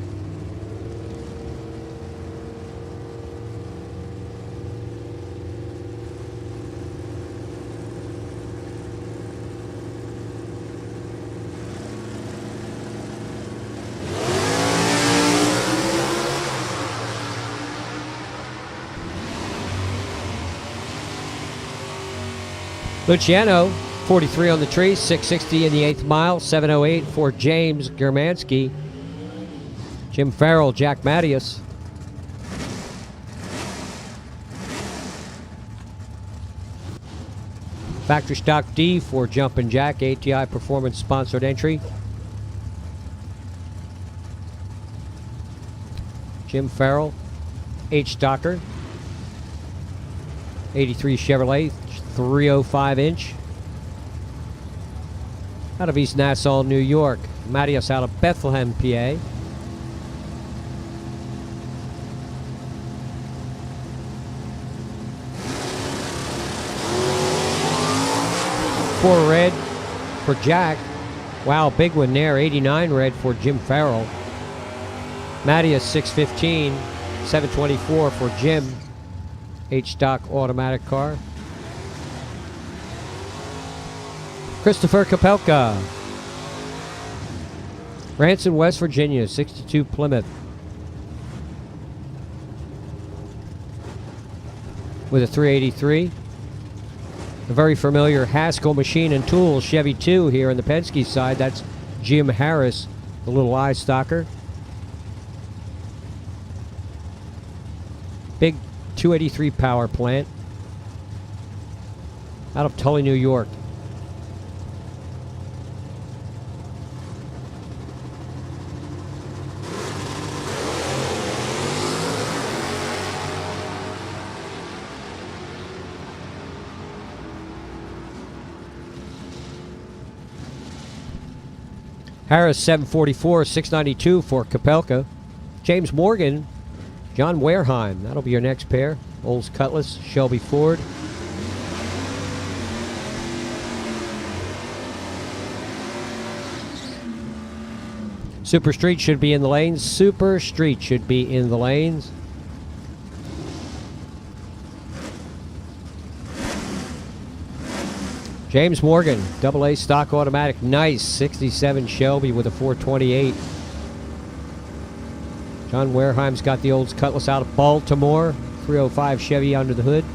Luciano, 43 on the tree, 660 in the 8th mile, 708 for James Germansky. Jim Farrell, Jack Mattias. Factory Stock D for Jumpin' Jack, ATI Performance sponsored entry. Jim Farrell, H Stocker. 83 Chevrolet, 305 inch. Out of East Nassau, New York. Mattias out of Bethlehem, PA. Four red for Jack. Wow, big one there. 89 red for Jim Farrell. Mattias 615, 724 for Jim. H stock automatic car. Christopher Kapelka. Ranson, West Virginia, 62 Plymouth. With a 383. A very familiar Haskell Machine and Tools Chevy 2 here on the Penske side. That's Jim Harris, the little eye stalker. Big 283 power plant. Out of Tully, New York. Harris 744, 692 for Kapelka. James Morgan, John Wareheim. That'll be your next pair. Olds Cutlass, Shelby Ford. Super Street should be in the lanes. Super Street should be in the lanes. James Morgan, AA stock automatic, nice, 67 Shelby with a 428. John Wareheim's got the Olds Cutlass out of Baltimore, 305 Chevy under the hood.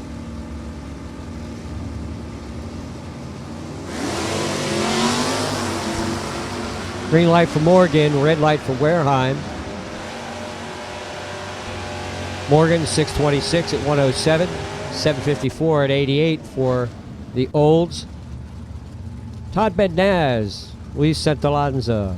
Green light for Morgan, red light for Wareheim. Morgan 626 at 107, 754 at 88 for the Olds. Todd Bednaz, Luis Santalanza.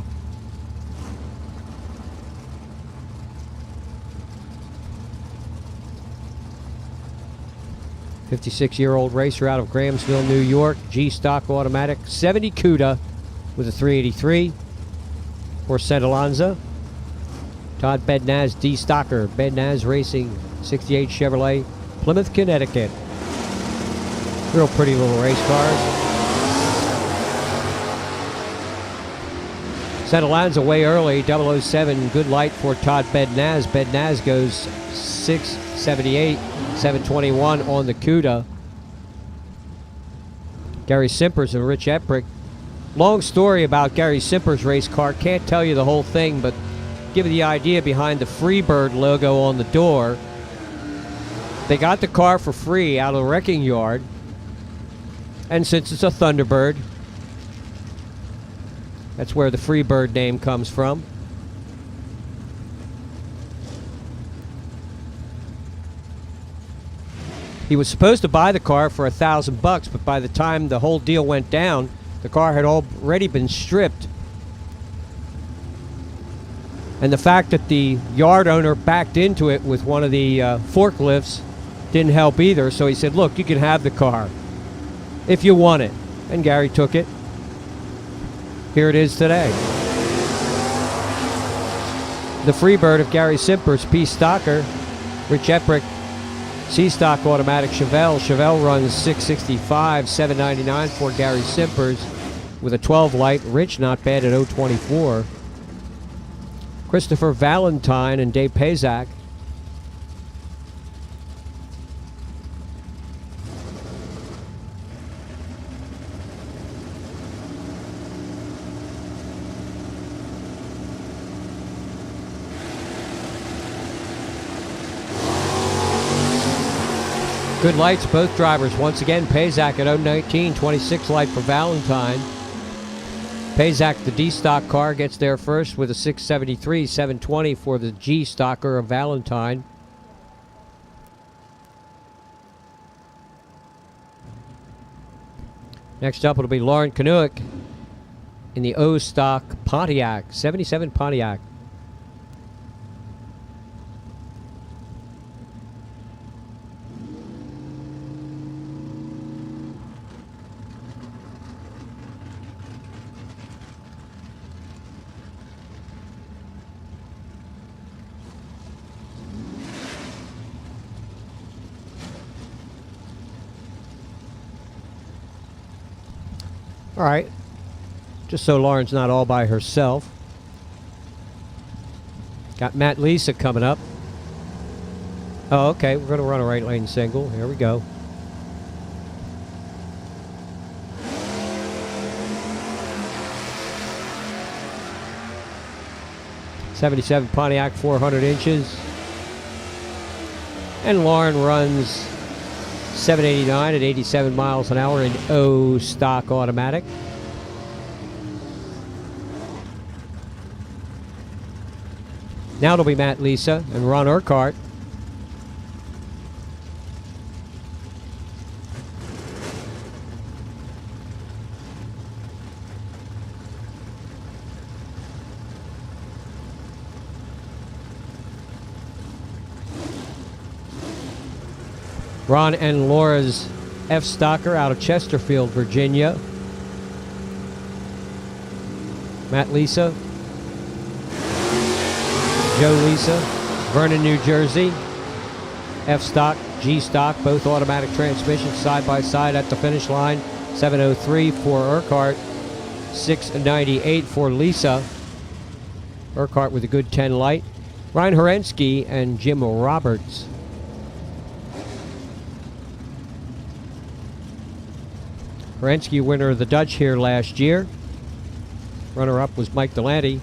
'56-year-old racer out of Grahamsville, New York. G stock automatic, 70 CUDA with a 383 for Santalanza. Todd Bednaz, D stocker, Bednaz Racing, 68 Chevrolet, Plymouth, Connecticut. Real pretty little race cars. Santalanza way early, 007, good light for Todd Bednaz. Bednaz goes 678, 721 on the CUDA. Gary Simpers and Rich Eprick. Long story about Gary Simpers' race car. Can't tell you the whole thing, but give you the idea behind the Freebird logo on the door. They got the car for free out of the wrecking yard. And since it's a Thunderbird, that's where the Freebird name comes from. He was supposed to buy the car for $1,000, but by the time the whole deal went down, The car had already been stripped. And the fact that the yard owner backed into it with one of the forklifts didn't help either. So he said, look, you can have the car if you want it. And Gary took it. Here it is today. The Freebird of Gary Simpers, P. Stocker, Rich Eprick, C-Stock automatic Chevelle. Chevelle runs 665, 799 for Gary Simpers with a 12 light. Rich not bad at 024. Christopher Valentine and Dave Pazak. Good lights, both drivers. Once again, Pazak at 019, 26 light for Valentine. Pazak, the D-Stock car, gets there first with a 673, 720 for the G-Stocker of Valentine. Next up, it'll be Lauren Kanuick in the O-Stock Pontiac, 77 Pontiac. All right, just so Lauren's not all by herself. Got Matt Lisa coming up. Oh, okay, we're going to run a right lane single. Here we go. '77 Pontiac, 400 inches. And Lauren runs 789 at 87 miles an hour in O stock automatic. Now it'll be Matt Lisa and Ron Urquhart. Ron and Laura's F. Stocker out of Chesterfield, Virginia. Matt Lisa. Joe Lisa. Vernon, New Jersey. F. Stock, G. Stock, both automatic transmissions side by side at the finish line. 703 for Urquhart. 698 for Lisa. Urquhart with a good 10 light. Ryan Horensky and Jim Roberts. Horensky, winner of the Dutch here last year. Runner-up was Mike Delanty.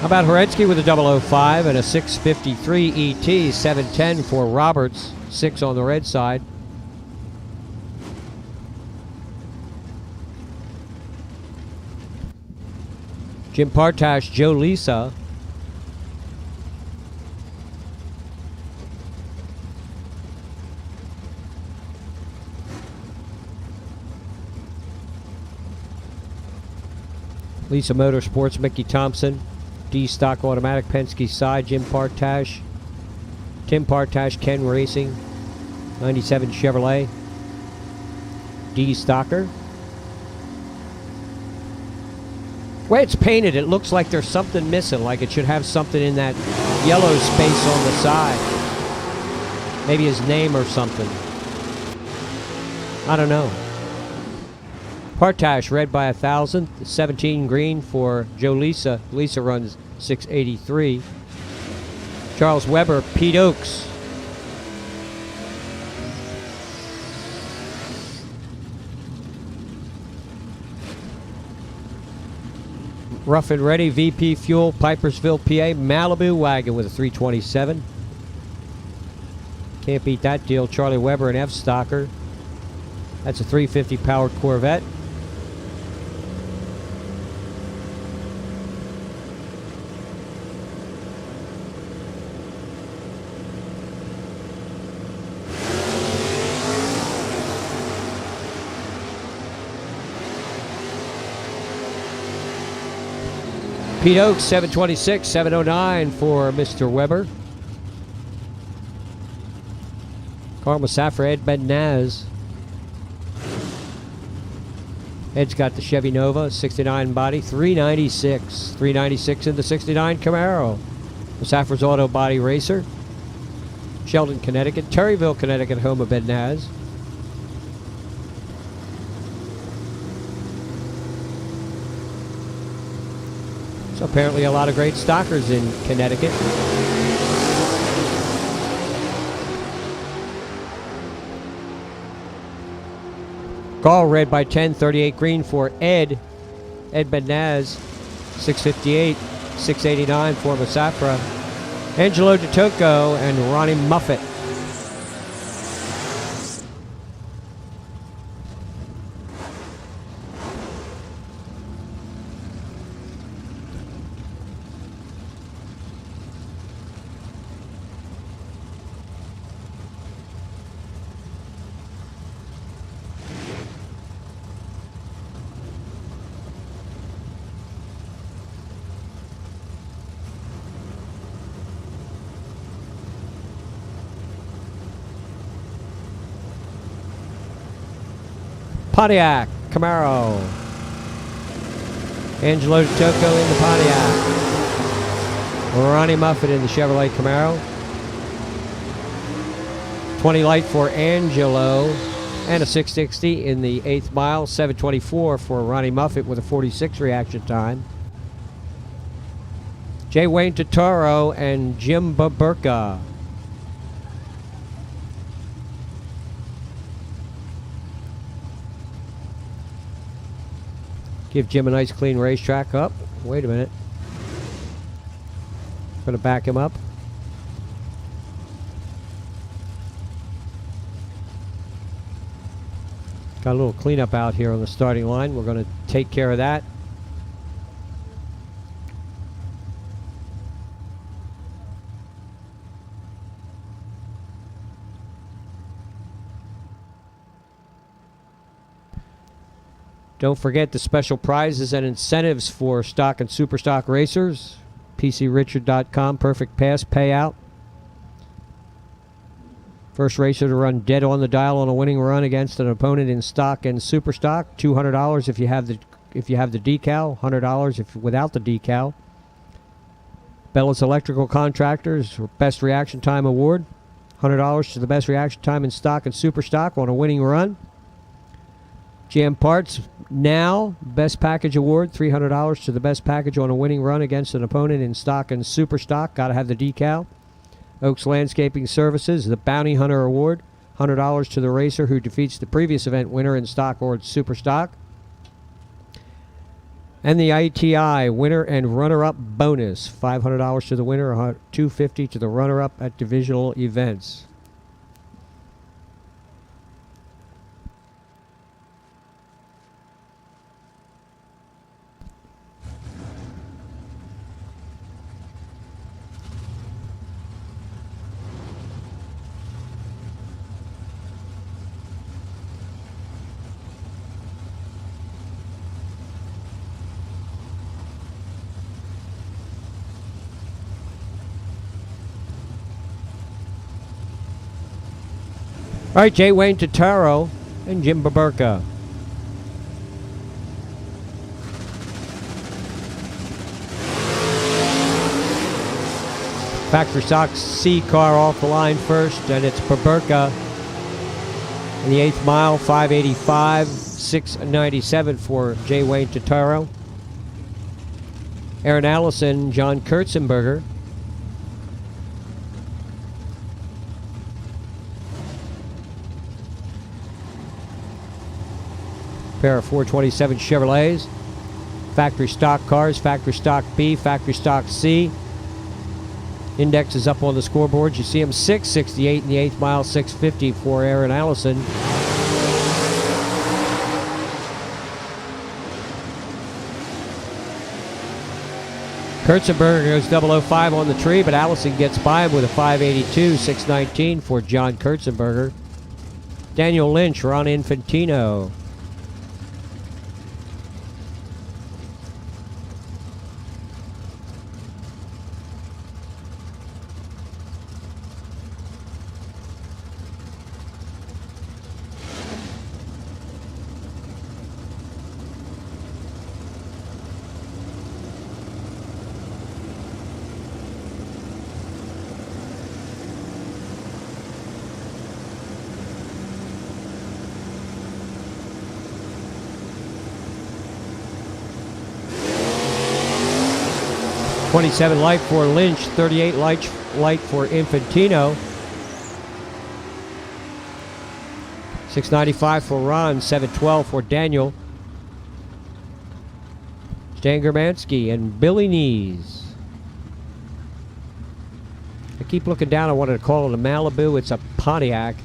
How about Horensky with a 005 and a 653 ET, 710 for Roberts, 6 on the red side. Jim Partash, Joe Lisa. Lisa Motorsports, Mickey Thompson. D Stock Automatic, Penske side, Jim Partash. Tim Partash, Ken Racing. 97 Chevrolet. D Stocker. The way it's painted, it looks like there's something missing, like it should have something in that yellow space on the side. Maybe his name or something. I don't know. Partash, red by 1,000. 17 green for Joe Lisa. Lisa runs 683. Charles Weber, Pete Oakes. Rough and Ready VP Fuel, Pipersville, PA, Malibu wagon with a 327. Can't beat that deal. Charlie Weber, an F-Stocker. That's a 350 powered Corvette. Pete Oaks, 726, 709 for Mr. Weber. Carl Musafir, Ed Bednaz. Ed's got the Chevy Nova, 69 body, 396. 396 in the 69 Camaro. Musafir's Auto Body Racer. Sheldon, Connecticut. Terryville, Connecticut, home of Bednaz. So apparently a lot of great stockers in Connecticut. Gall, red by 10, 38 green for Ed. Ed Bednaz, 658, 689 for Musafra. Angelo DeToco and Ronnie Muffett. Pontiac Camaro. Angelo DeToco in the Pontiac. Ronnie Muffett in the Chevrolet Camaro. 20 light for Angelo. And a 660 in the 8th mile. 724 for Ronnie Muffett with a 46 reaction time. J. Wayne Totoro and Jim Baburka. Give Jim a nice clean racetrack up. Wait a minute. Going to back him up. Got a little cleanup out here on the starting line. We're going to take care of that. Don't forget the special prizes and incentives for stock and super stock racers. PCRichard.com, perfect pass payout. First racer to run dead on the dial on a winning run against an opponent in stock and super stock. $200 if you have the decal. $100 if without the decal. Bella's Electrical Contractors, best reaction time award. $100 to the best reaction time in stock and super stock on a winning run. GM Parts Now, best package award, $300 to the best package on a winning run against an opponent in stock and super stock. Got to have the decal. Oaks Landscaping Services, the Bounty Hunter Award, $100 to the racer who defeats the previous event winner in stock or super stock. And the ITI winner and runner-up bonus, $500 to the winner, $250 to the runner-up at divisional events. All right, J. Wayne Totaro and Jim Baburka. Factory stock C car off the line first, and it's Baburka in the 8th mile, 585, 697 for J. Wayne Totaro. Aaron Allison, John Kurtzenberger. Pair of 427 Chevrolets. Factory stock cars, factory stock B, factory stock C. Index is up on the scoreboard. You see them 668 in the 8th mile, 650 for Aaron Allison. Kurtzenberger goes 005 on the tree, but Allison gets by him with a 582, 619 for John Kurtzenberger. Daniel Lynch, Ron Infantino. $27 light for Lynch, $38 light for Infantino. $6.95 for Ron, $7.12 for Daniel. Stan Germansky and Billy Knees. I keep looking down. I wanted to call it a Malibu. It's a Pontiac.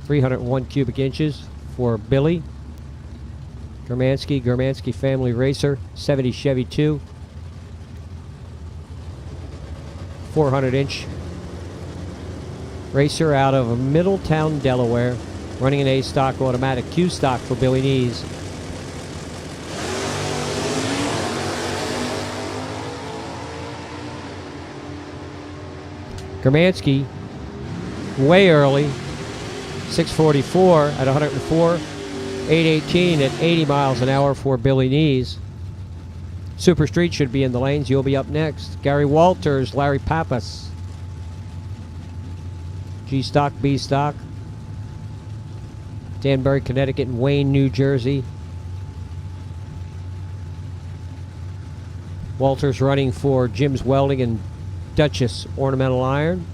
301 cubic inches for Billy. Germansky Family Racer, 70 Chevy 2. 400-inch racer out of Middletown, Delaware, running an A-stock automatic Q-stock for Billy Knees. Germansky, way early, 644 at 104, 818 at 80 miles an hour for Billy Knees. Super Street should be in the lanes. You'll be up next. Gary Walters, Larry Pappas. G-Stock, B-Stock. Danbury, Connecticut, and Wayne, New Jersey. Walters running for Jim's Welding and Duchess Ornamental Iron.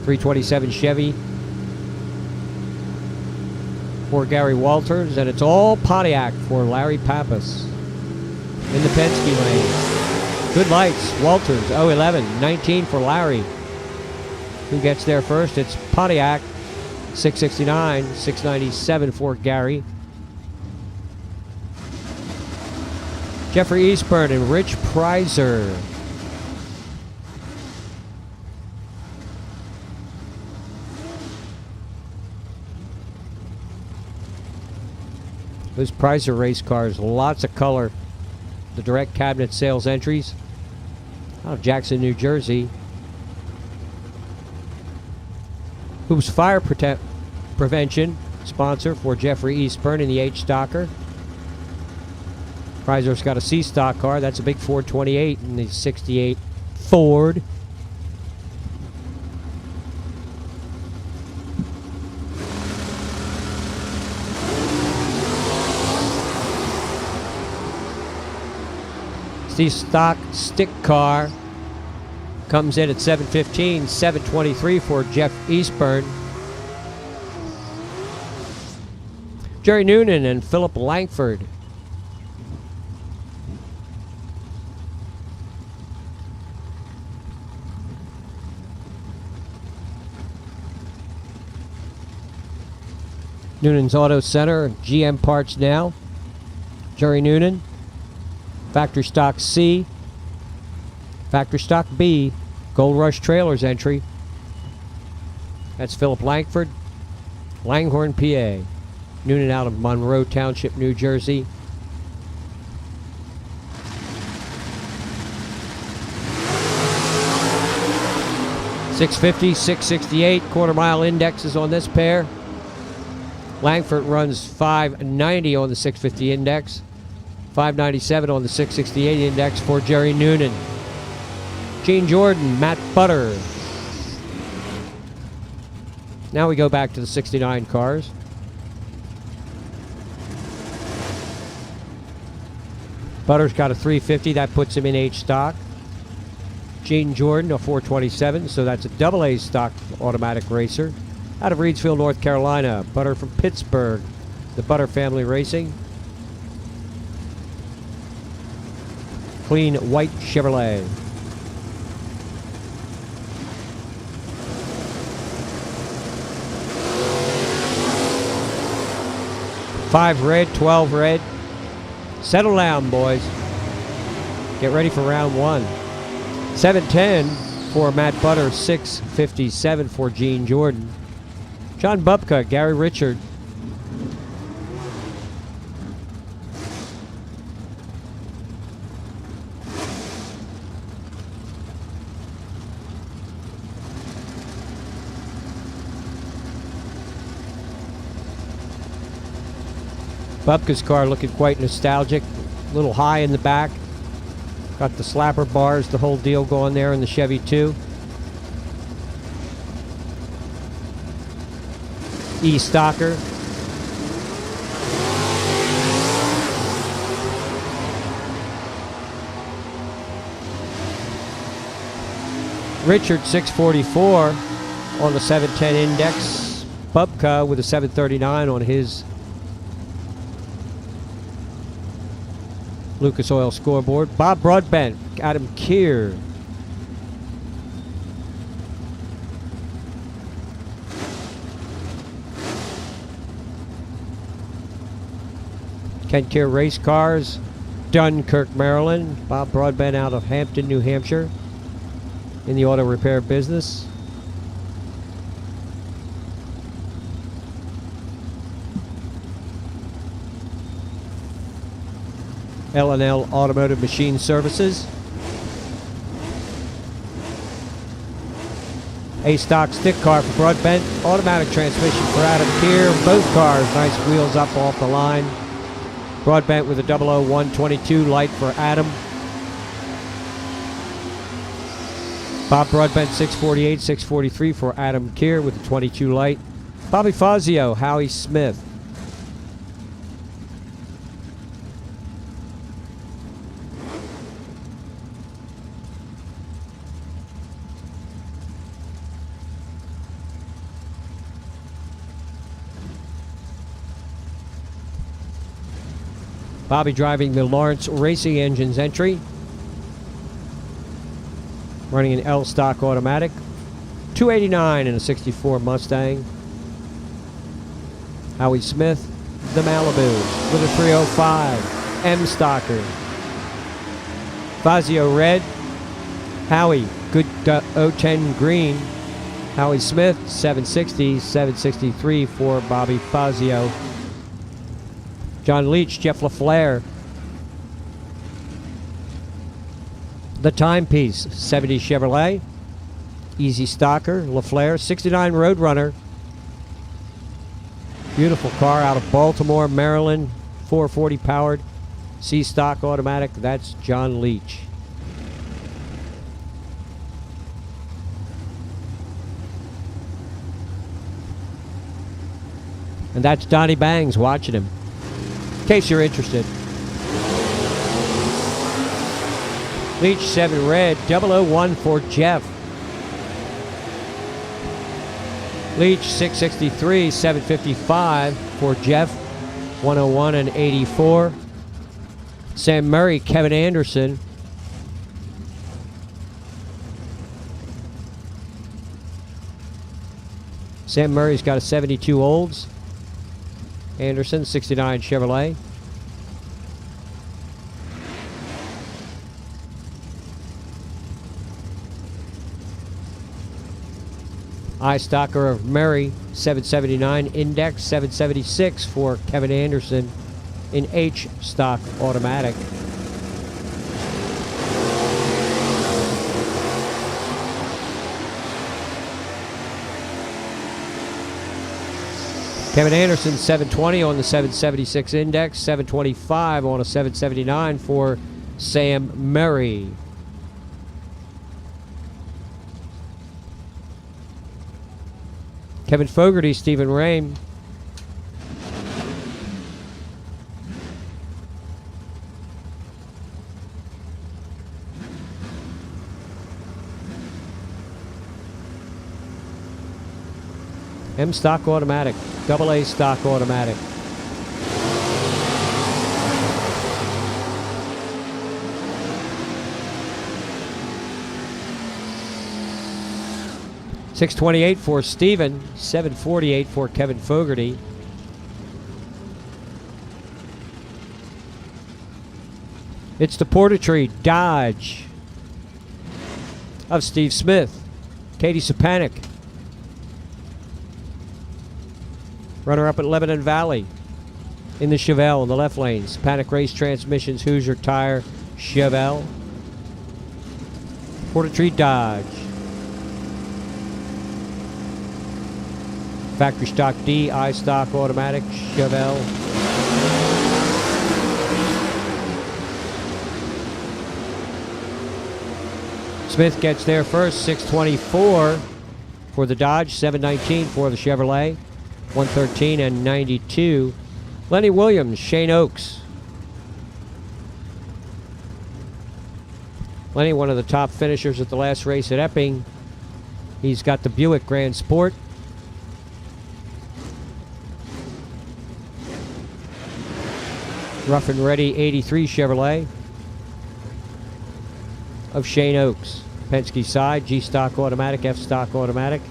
.327 Chevy for Gary Walters, and it's all Pontiac for Larry Pappas in the Penske lane. Good lights. Walters 011, 19 for Larry. Who gets there first? It's Pontiac, 669, 697 for Gary. Jeffrey Eastburn and Rich Prizer. Those Prizer race cars, lots of color. The direct cabinet sales entries out of Jackson, New Jersey. Hoops Fire Prevention, sponsor for Jeffrey Eastburn in the H-Stocker. Prizer's got a C-Stock car. That's a big Ford 28 in the 68 Ford. C-Stock stick car comes in at 715, 723 for Jeff Eastburn. Jerry Noonan and Philip Langford. Noonan's Auto Center, GM Parts Now. Jerry Noonan. Factory Stock C. Factory Stock B. Gold Rush Trailers entry. That's Philip Langford. Langhorne, PA. Noonan out of Monroe Township, New Jersey. .650, 668 quarter mile indexes on this pair. Langford runs 590 on the 650 index. 597 on the 668 index for Jerry Noonan. Gene Jordan, Matt Butter. Now we go back to the 69 cars. Butter's got a 350. That puts him in H-Stock. Gene Jordan, a 427. So that's a AA stock automatic racer. Out of Reidsville, North Carolina, Butter from Pittsburgh, the Butter Family Racing. Clean white Chevrolet. Five red, 12 red. Settle down, boys. Get ready for round one. 710 for Matt Butter, 657 for Gene Jordan. John Bubka, Gary Richard. Bubka's car looking quite nostalgic, a little high in the back. Got the slapper bars, the whole deal going there in the Chevy 2. E-Stocker. Richard 644 on the 710 index. Bubka with a 739 on his Lucas Oil scoreboard. Bob Broadbent, Adam Keir. Ken Keir Race Cars, Dunkirk, Maryland. Bob Broadbent out of Hampton, New Hampshire, in the auto repair business. L&L Automotive Machine Services. A stock stick car for Broadbent. Automatic transmission for Adam Keir. Both cars, nice wheels up off the line. Broadbent with a 00122 light for Adam. Bob Broadbent 648, 643 for Adam Keir with a 22 light. Bobby Fazio, Howie Smith. Bobby driving the Lawrence Racing Engines entry. Running an L stock automatic. 289 in a 64 Mustang. Howie Smith, the Malibu with a 305 M Stocker. Fazio red. Howie, good 010 green. Howie Smith, 760, 763 for Bobby Fazio. John Leach, Jeff LaFleur. The Timepiece, 70 Chevrolet. Easy Stocker, LaFleur, 69 Roadrunner. Beautiful car out of Baltimore, Maryland. 440 powered. C-Stock automatic. That's John Leach. And that's Donnie Bangs watching him, in case you're interested. Leach 7 red, 001 for Jeff. Leach 663, 755 for Jeff. 101 and 84. Sam Murray, Kevin Anderson. Sam Murray's got a 72 Olds. Anderson, 69 Chevrolet. iStocker of Murray, 779 Index, 776 for Kevin Anderson in H stock automatic. Kevin Anderson, 720 on the 776 Index, 725 on a 779 for Sam Murray. Kevin Fogarty, Stephen Rame. M stock automatic, AA stock automatic. $628 for Steven, $748 for Kevin Fogarty. It's the Portatree Dodge of Steve Smith. Katie Sapanic. Runner-up at Lebanon Valley in the Chevelle in the left lane. Sapanic Race Transmissions, Hoosier Tire, Chevelle. Portatree Dodge. Factory stock D, I stock automatic, Chevelle. Smith gets there first, $624 for the Dodge, $719 for the Chevrolet, $113 and $92. Lenny Williams, Shane Oaks. Lenny, one of the top finishers at the last race at Epping. He's got the Buick Grand Sport. Rough and Ready 83 Chevrolet of Shane Oaks. Penske side, G stock automatic, F stock automatic.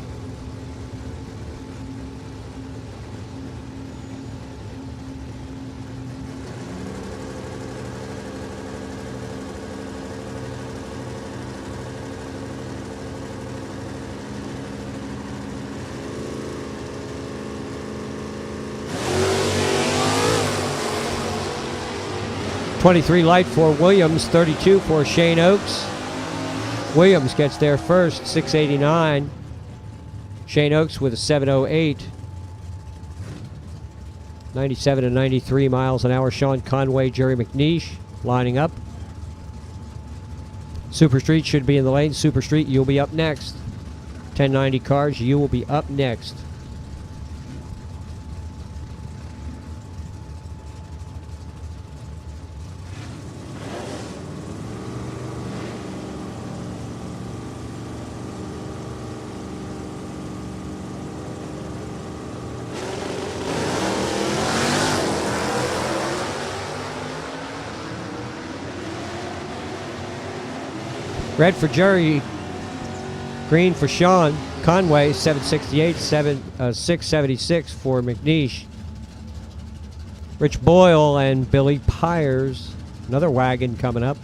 $23 light for Williams, $32 for Shane Oaks. Williams gets there first, $689. Shane Oaks with a $708. 97 and 93 miles an hour. Sean Conway, Jerry McNeish lining up. Super Street should be in the lane. Super Street, you'll be up next. 1090 cars, you will be up next. Red for Jerry, green for Sean Conway, 768, 676 for McNeish. Rich Boyle and Billy Pyers, another wagon coming up.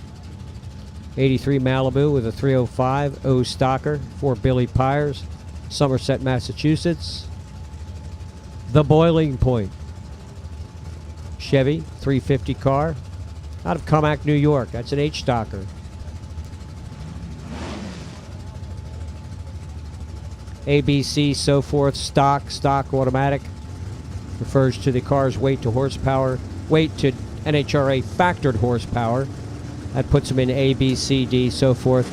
83 Malibu with a 305 O Stocker for Billy Pyers, Somerset, Massachusetts. The Boiling Point Chevy 350 car out of Comac, New York. That's an H Stocker. ABC, so forth, stock automatic. Refers to the car's weight to horsepower, weight to NHRA factored horsepower. That puts them in A, B, C, D, so forth.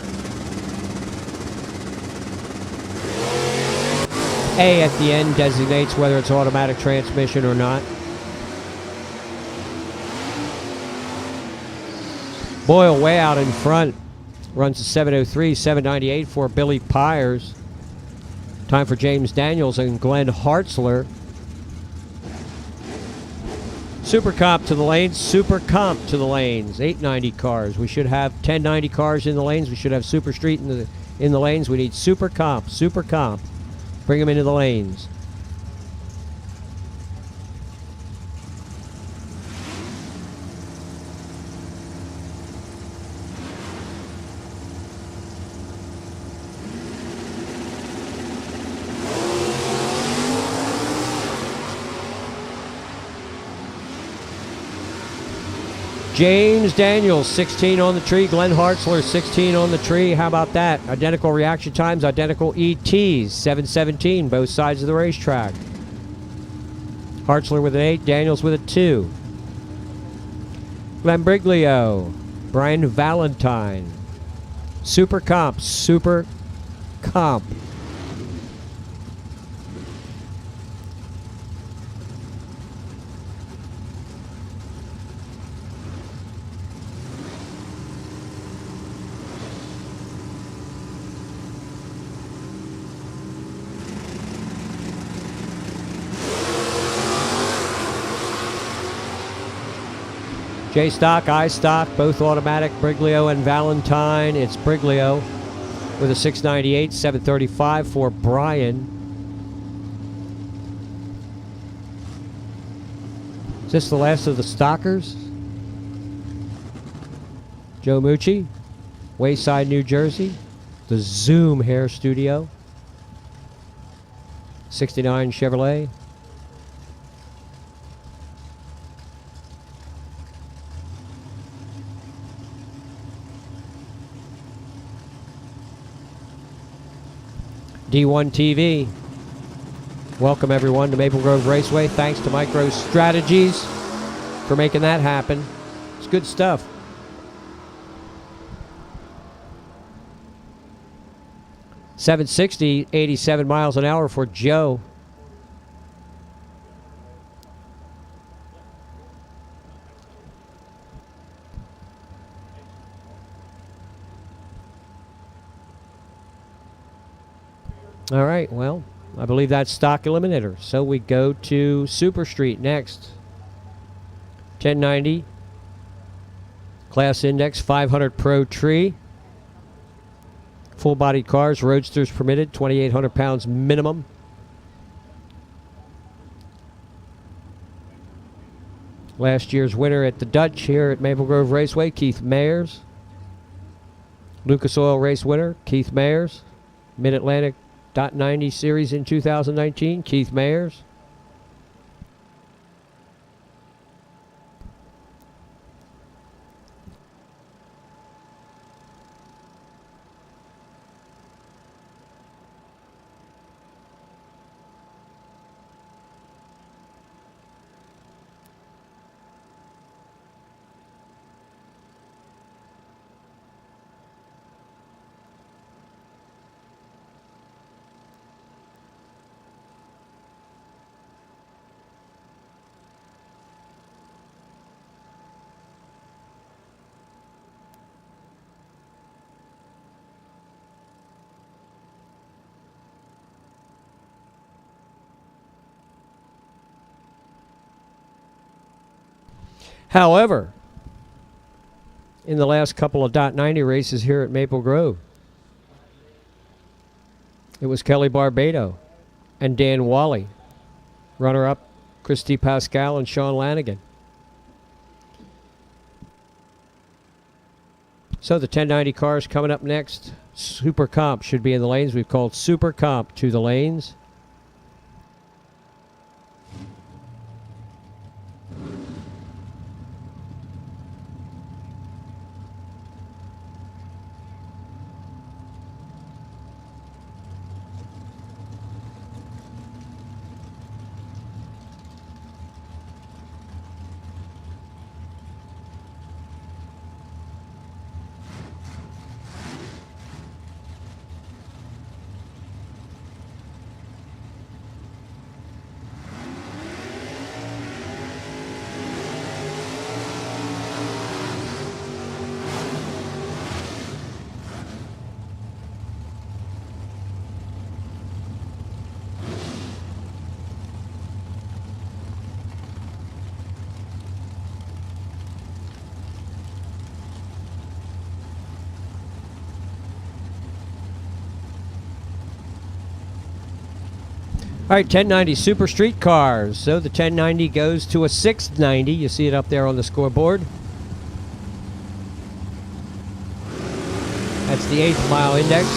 A at the end designates whether it's automatic transmission or not. Boyle way out in front. Runs a 703, 798 for Billy Pyers. Time for James Daniels and Glenn Hartzler. Super Comp to the lanes, Super Comp to the lanes. 890 cars. We should have 1090 cars in the lanes. We should have Super Street in the lanes. We need Super Comp, Super Comp. Bring them into the lanes. James Daniels, 16 on the tree. Glenn Hartzler, 16 on the tree. How about that? Identical reaction times, identical ETs. 717, both sides of the racetrack. Hartzler with an 8, Daniels with a 2. Glenn Briglio, Brian Valentine. Super Comp, Super Comp. J stock, I stock, both automatic, Briglio and Valentine. It's Briglio with a 698, 735 for Brian. Is this the last of the stockers? Joe Mucci, Wayside, New Jersey. The Zoom Hair Studio. 69 Chevrolet. D1TV. Welcome everyone to Maple Grove Raceway. Thanks to MicroStrategies for making that happen. It's good stuff. .760, 87 miles an hour for Joe. All right, well, I believe that's stock eliminator. So we go to Super Street next. 1090. Class Index 500 Pro Tree. Full-bodied cars, roadsters permitted, 2,800 pounds minimum. Last year's winner at the Dutch here at Maple Grove Raceway, Keith Mayers. Lucas Oil Race winner, Keith Mayers. Mid-Atlantic .90 Series in 2019, Keith Mayers. However, in the last couple of .90 races here at Maple Grove, it was Kelly Barbado and Dan Wally. Runner-up, Christy Pascal and Sean Lanigan. So the 1090 cars coming up next. Super Comp should be in the lanes. We've called Super Comp to the lanes. All right, 1090 Super Street cars. So the 1090 goes to a 690. You see it up there on the scoreboard. That's the 8th mile index.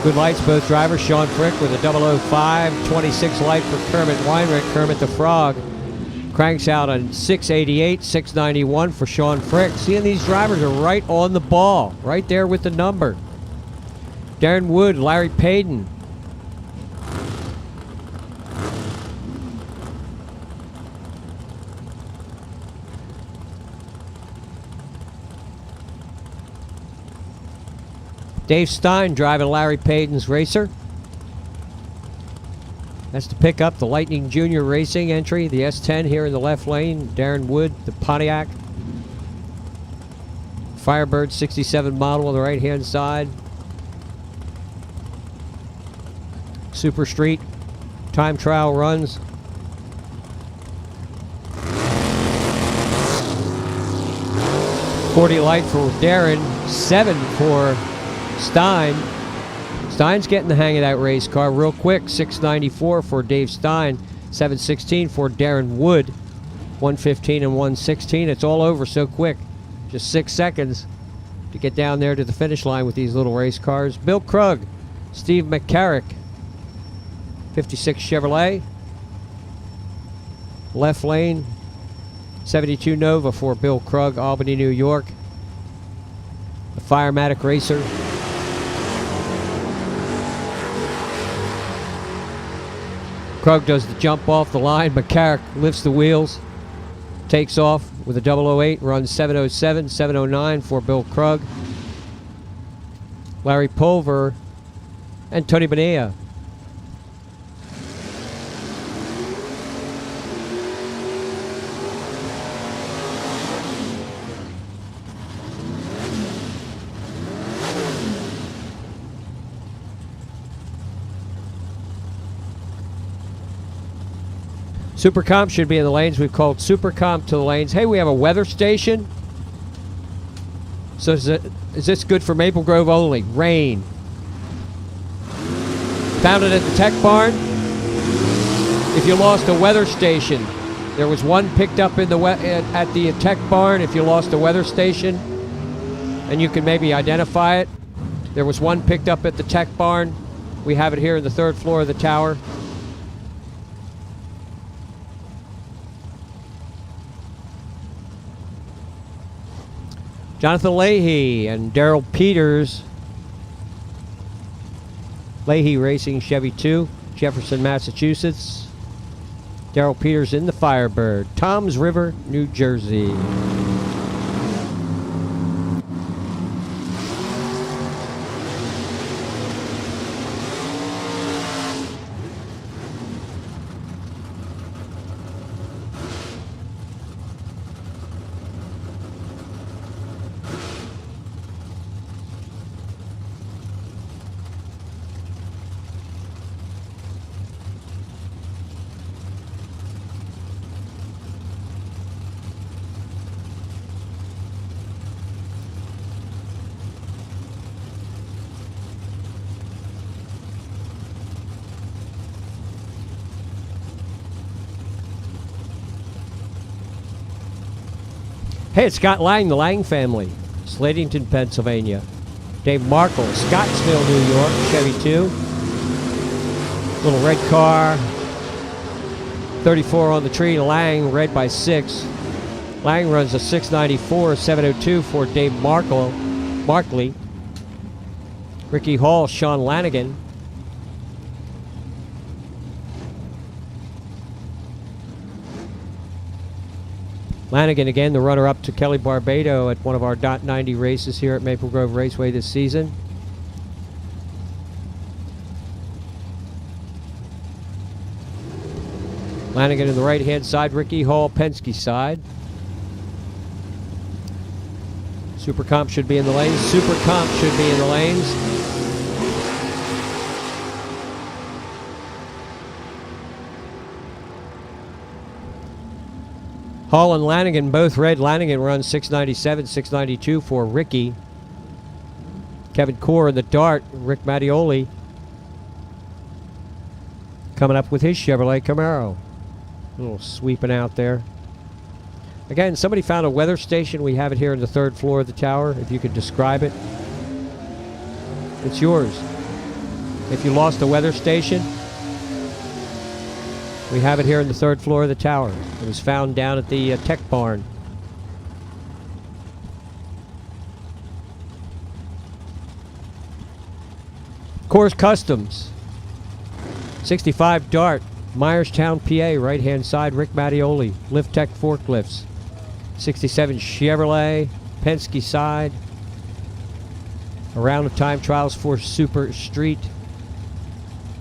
Good lights, both drivers. Sean Frick with a 005, 26 light for Kermit Weinrich. Kermit the Frog cranks out on 688, 691 for Sean Frick. Seeing these drivers are right on the ball, right there with the number. Darren Wood, Larry Payton. Dave Stein driving Larry Payton's racer. That's to pick up the Lightning Junior Racing entry, the S10 here in the left lane. Darren Wood, the Pontiac. Firebird 67 model on the right-hand side. Super Street time trial runs. 40 light for Darren, 7 for Stein. Stein's getting the hang of that race car real quick. 694 for Dave Stein, 716 for Darren Wood, 115 and 116. It's all over so quick. Just 6 seconds to get down there to the finish line with these little race cars. Bill Krug, Steve McCarrick, 56 Chevrolet. Left lane, 72 Nova for Bill Krug, Albany, New York. The Firematic Racer. Krug does the jump off the line. McCarrick lifts the wheels, takes off with a 008, runs 707, 709 for Bill Krug. Larry Pulver and Tony Bonilla. Super Comp should be in the lanes. We've called Super Comp to the lanes. Hey, we have a weather station. So is this good for Maple Grove only? Rain. Found it at the Tech Barn. If you lost a weather station, there was one picked up in the at the Tech Barn. If you lost a weather station, and you can maybe identify it, there was one picked up at the Tech Barn. We have it here in the 3rd floor of the tower. Jonathan Leahy and Daryl Peters. Leahy Racing Chevy 2, Jefferson, Massachusetts. Daryl Peters in the Firebird, Toms River, New Jersey. Hey, it's Scott Lang, the Lang family, Slatington, Pennsylvania. Dave Markle, Scottsville, New York, Chevy 2. Little red car. 34 on the tree, Lang, red by 6. Lang runs a 694, 702 for Dave Markley. Ricky Hall, Sean Lanigan. Lanigan again, the runner-up to Kelly Barbado at one of our .90 races here at Maple Grove Raceway this season. Lanigan in the right-hand side, Ricky Hall, Penske side. Super Comp should be in the lanes. Super Comp should be in the lanes. Hall and Lanigan both red. Lanigan runs 697, 692 for Ricky. Kevin Core in the Dart, Rick Mattioli coming up with his Chevrolet Camaro. A little sweeping out there. Again, somebody found a weather station. We have it here in the 3rd floor of the tower. If you could describe it, it's yours. If you lost a weather station, we have it here in the 3rd floor of the tower. It was found down at the Tech Barn. Coors Customs. 65 Dart, Myerstown, PA, right-hand side, Rick Mattioli. Lift Tech Forklifts. 67 Chevrolet, Penske side. A round of time trials for Super Street.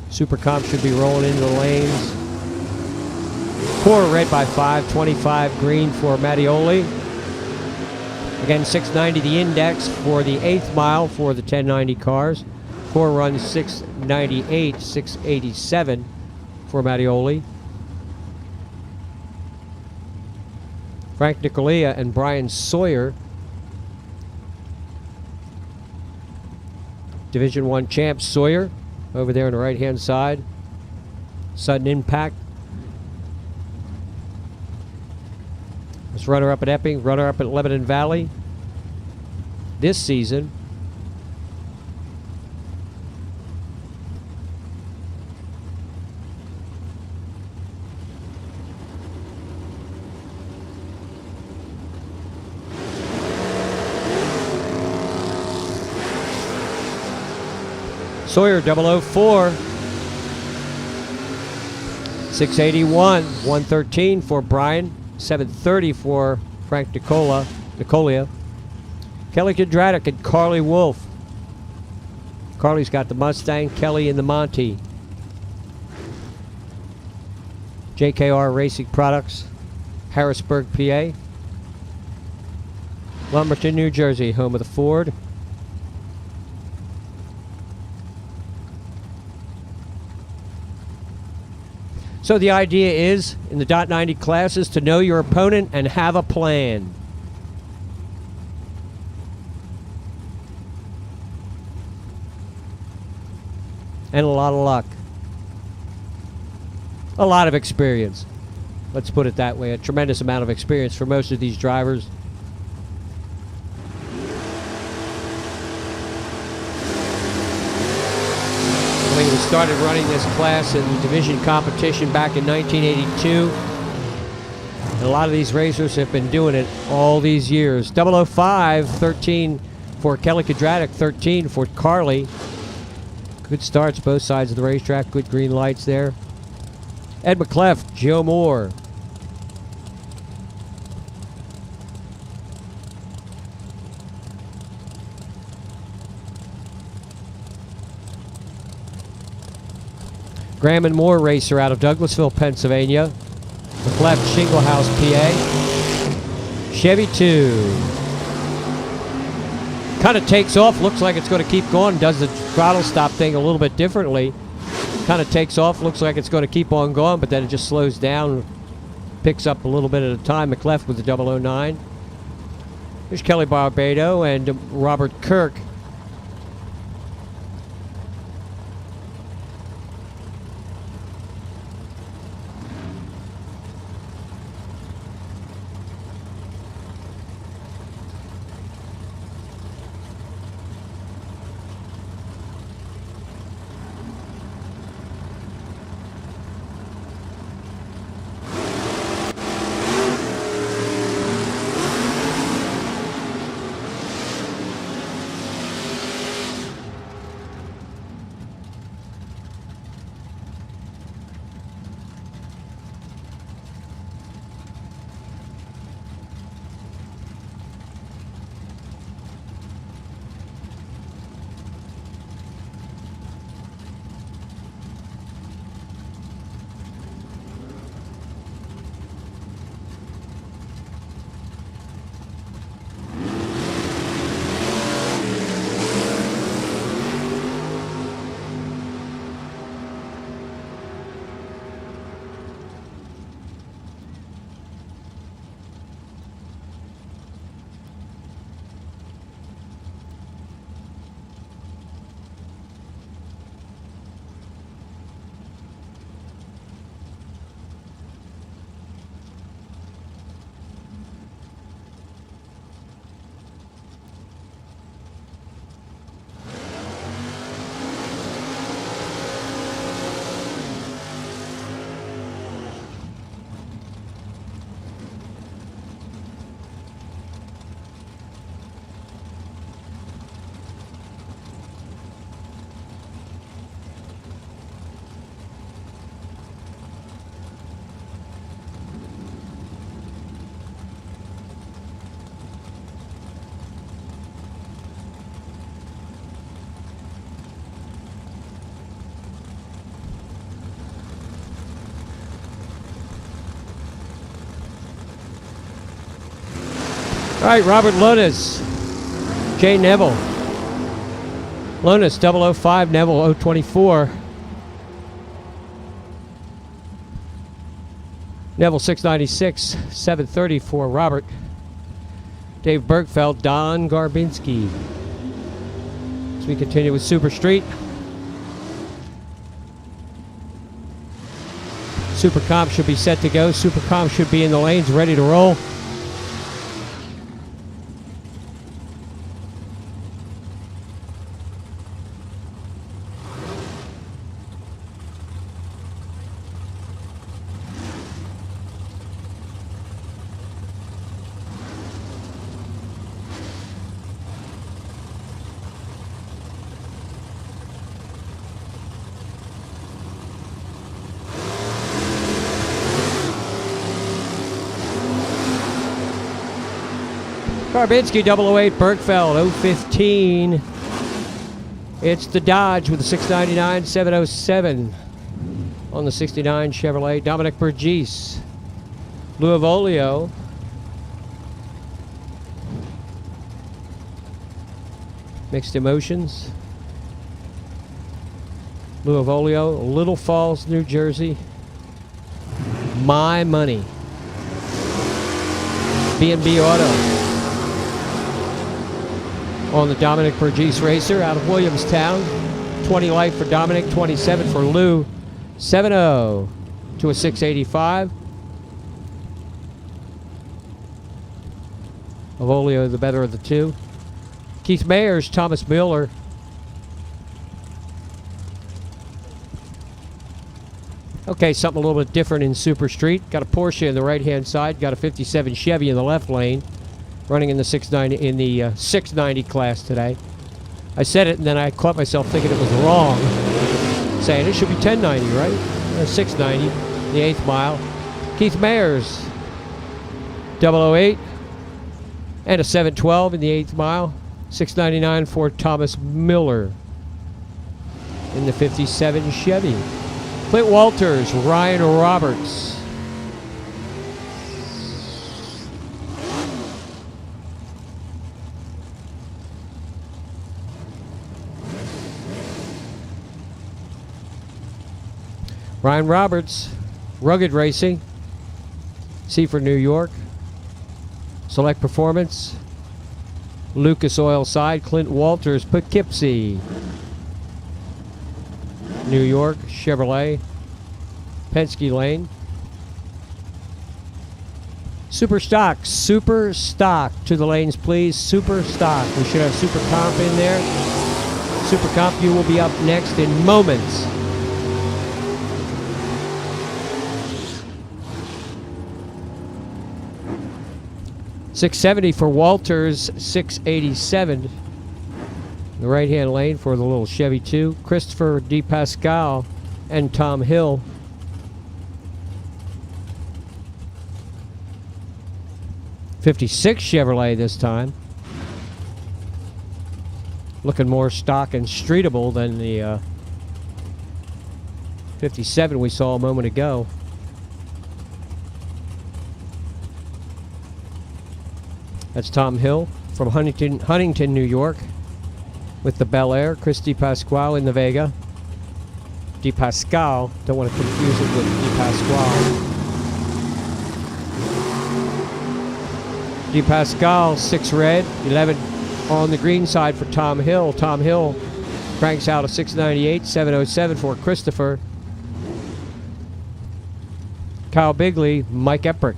Super Comp should be rolling into the lanes. Core red by 5, 25 green for Mattioli. Again, 690 the index for the 8th mile for the 1090 cars. Core runs 698, 687 for Mattioli. Frank Nicolia and Brian Sawyer Division 1 champ Sawyer over there on the right-hand side. Sudden Impact. Was runner-up at Epping, runner-up at Lebanon Valley this season. Sawyer 004. 681, 113 for Brian, 730 for Frank Nicolia. Kelly Kondratic and Carly Wolf. Carly's got the Mustang, Kelly in the Monty. JKR Racing Products, Harrisburg, PA. Lumberton, New Jersey, home of the Ford. So the idea is, in the .90 classes, to know your opponent and have a plan. And a lot of luck. A lot of experience. Let's put it that way. A tremendous amount of experience for most of these drivers. We started running this class in division competition back in 1982. And a lot of these racers have been doing it all these years. 005, 13 for Kelly Kondratic, 13 for Carly. Good starts both sides of the racetrack. Good green lights there. Ed McCleft, Joe Moore. Graham and Moore racer out of Douglasville, Pennsylvania. McCleft, Shinglehouse, PA. Chevy 2. Kind of takes off, looks like it's going to keep going. Does the throttle stop thing a little bit differently. Kind of takes off, looks like it's going to keep on going, but then it just slows down, picks up a little bit at a time. McCleft with the 009. Here's Kelly Barbado and Robert Kirk. All right, Robert Lonas, Jay Neville. Lonas 005, Neville 024. Neville 696, 730 for Robert. Dave Bergfeld, Don Garbinski. as we continue with Super Street. Super Comp should be set to go. Super Comp should be in the lanes, ready to roll. Karbinski 008, Bergfeld 015. It's the Dodge with the 699 707 on the 69 Chevrolet. Dominic Burgess, Luavolio, Mixed Emotions, Luavolio, Little Falls, New Jersey. My Money, B&B Auto on the Dominic Burgess Racer out of Williamstown. 20 life for Dominic, 27 for Lou. 7-0 to a 685. Avolio the better of the two. Keith Mayers, Thomas Miller. Okay, something a little bit different in Super Street. Got a Porsche in the right-hand side. Got a 57 Chevy in the left lane. Running in the 690 class today. I said it and then I caught myself thinking it was wrong, saying it should be 1090, right? 690, the 8th mile. Keith Mayers, 008, and a 712 in the 8th mile. 699 for Thomas Miller in the 57 Chevy. Clint Walters, Ryan Roberts. Ryan Roberts, Rugged Racing, Seaford, New York. Select Performance, Lucas Oil Side, Clint Walters, Poughkeepsie, New York, Chevrolet, Penske Lane. Super Stock to the lanes, please. Super Stock. We should have Super Comp in there. Super Comp, you will be up next in moments. $670 for Walters, $687. The right-hand lane for the little Chevy 2. Christopher DePascal and Tom Hill. '56 Chevrolet this time. Looking more stock and streetable than the 57 we saw a moment ago. That's Tom Hill from Huntington, New York, with the Bel Air. Chris DePasquale in the Vega. DePascal, don't want to confuse it with DePasquale. DePascal, 6 red, 11 on the green side for Tom Hill. Tom Hill cranks out a 698, 707 for Christopher. Kyle Bigley, Mike Epprick.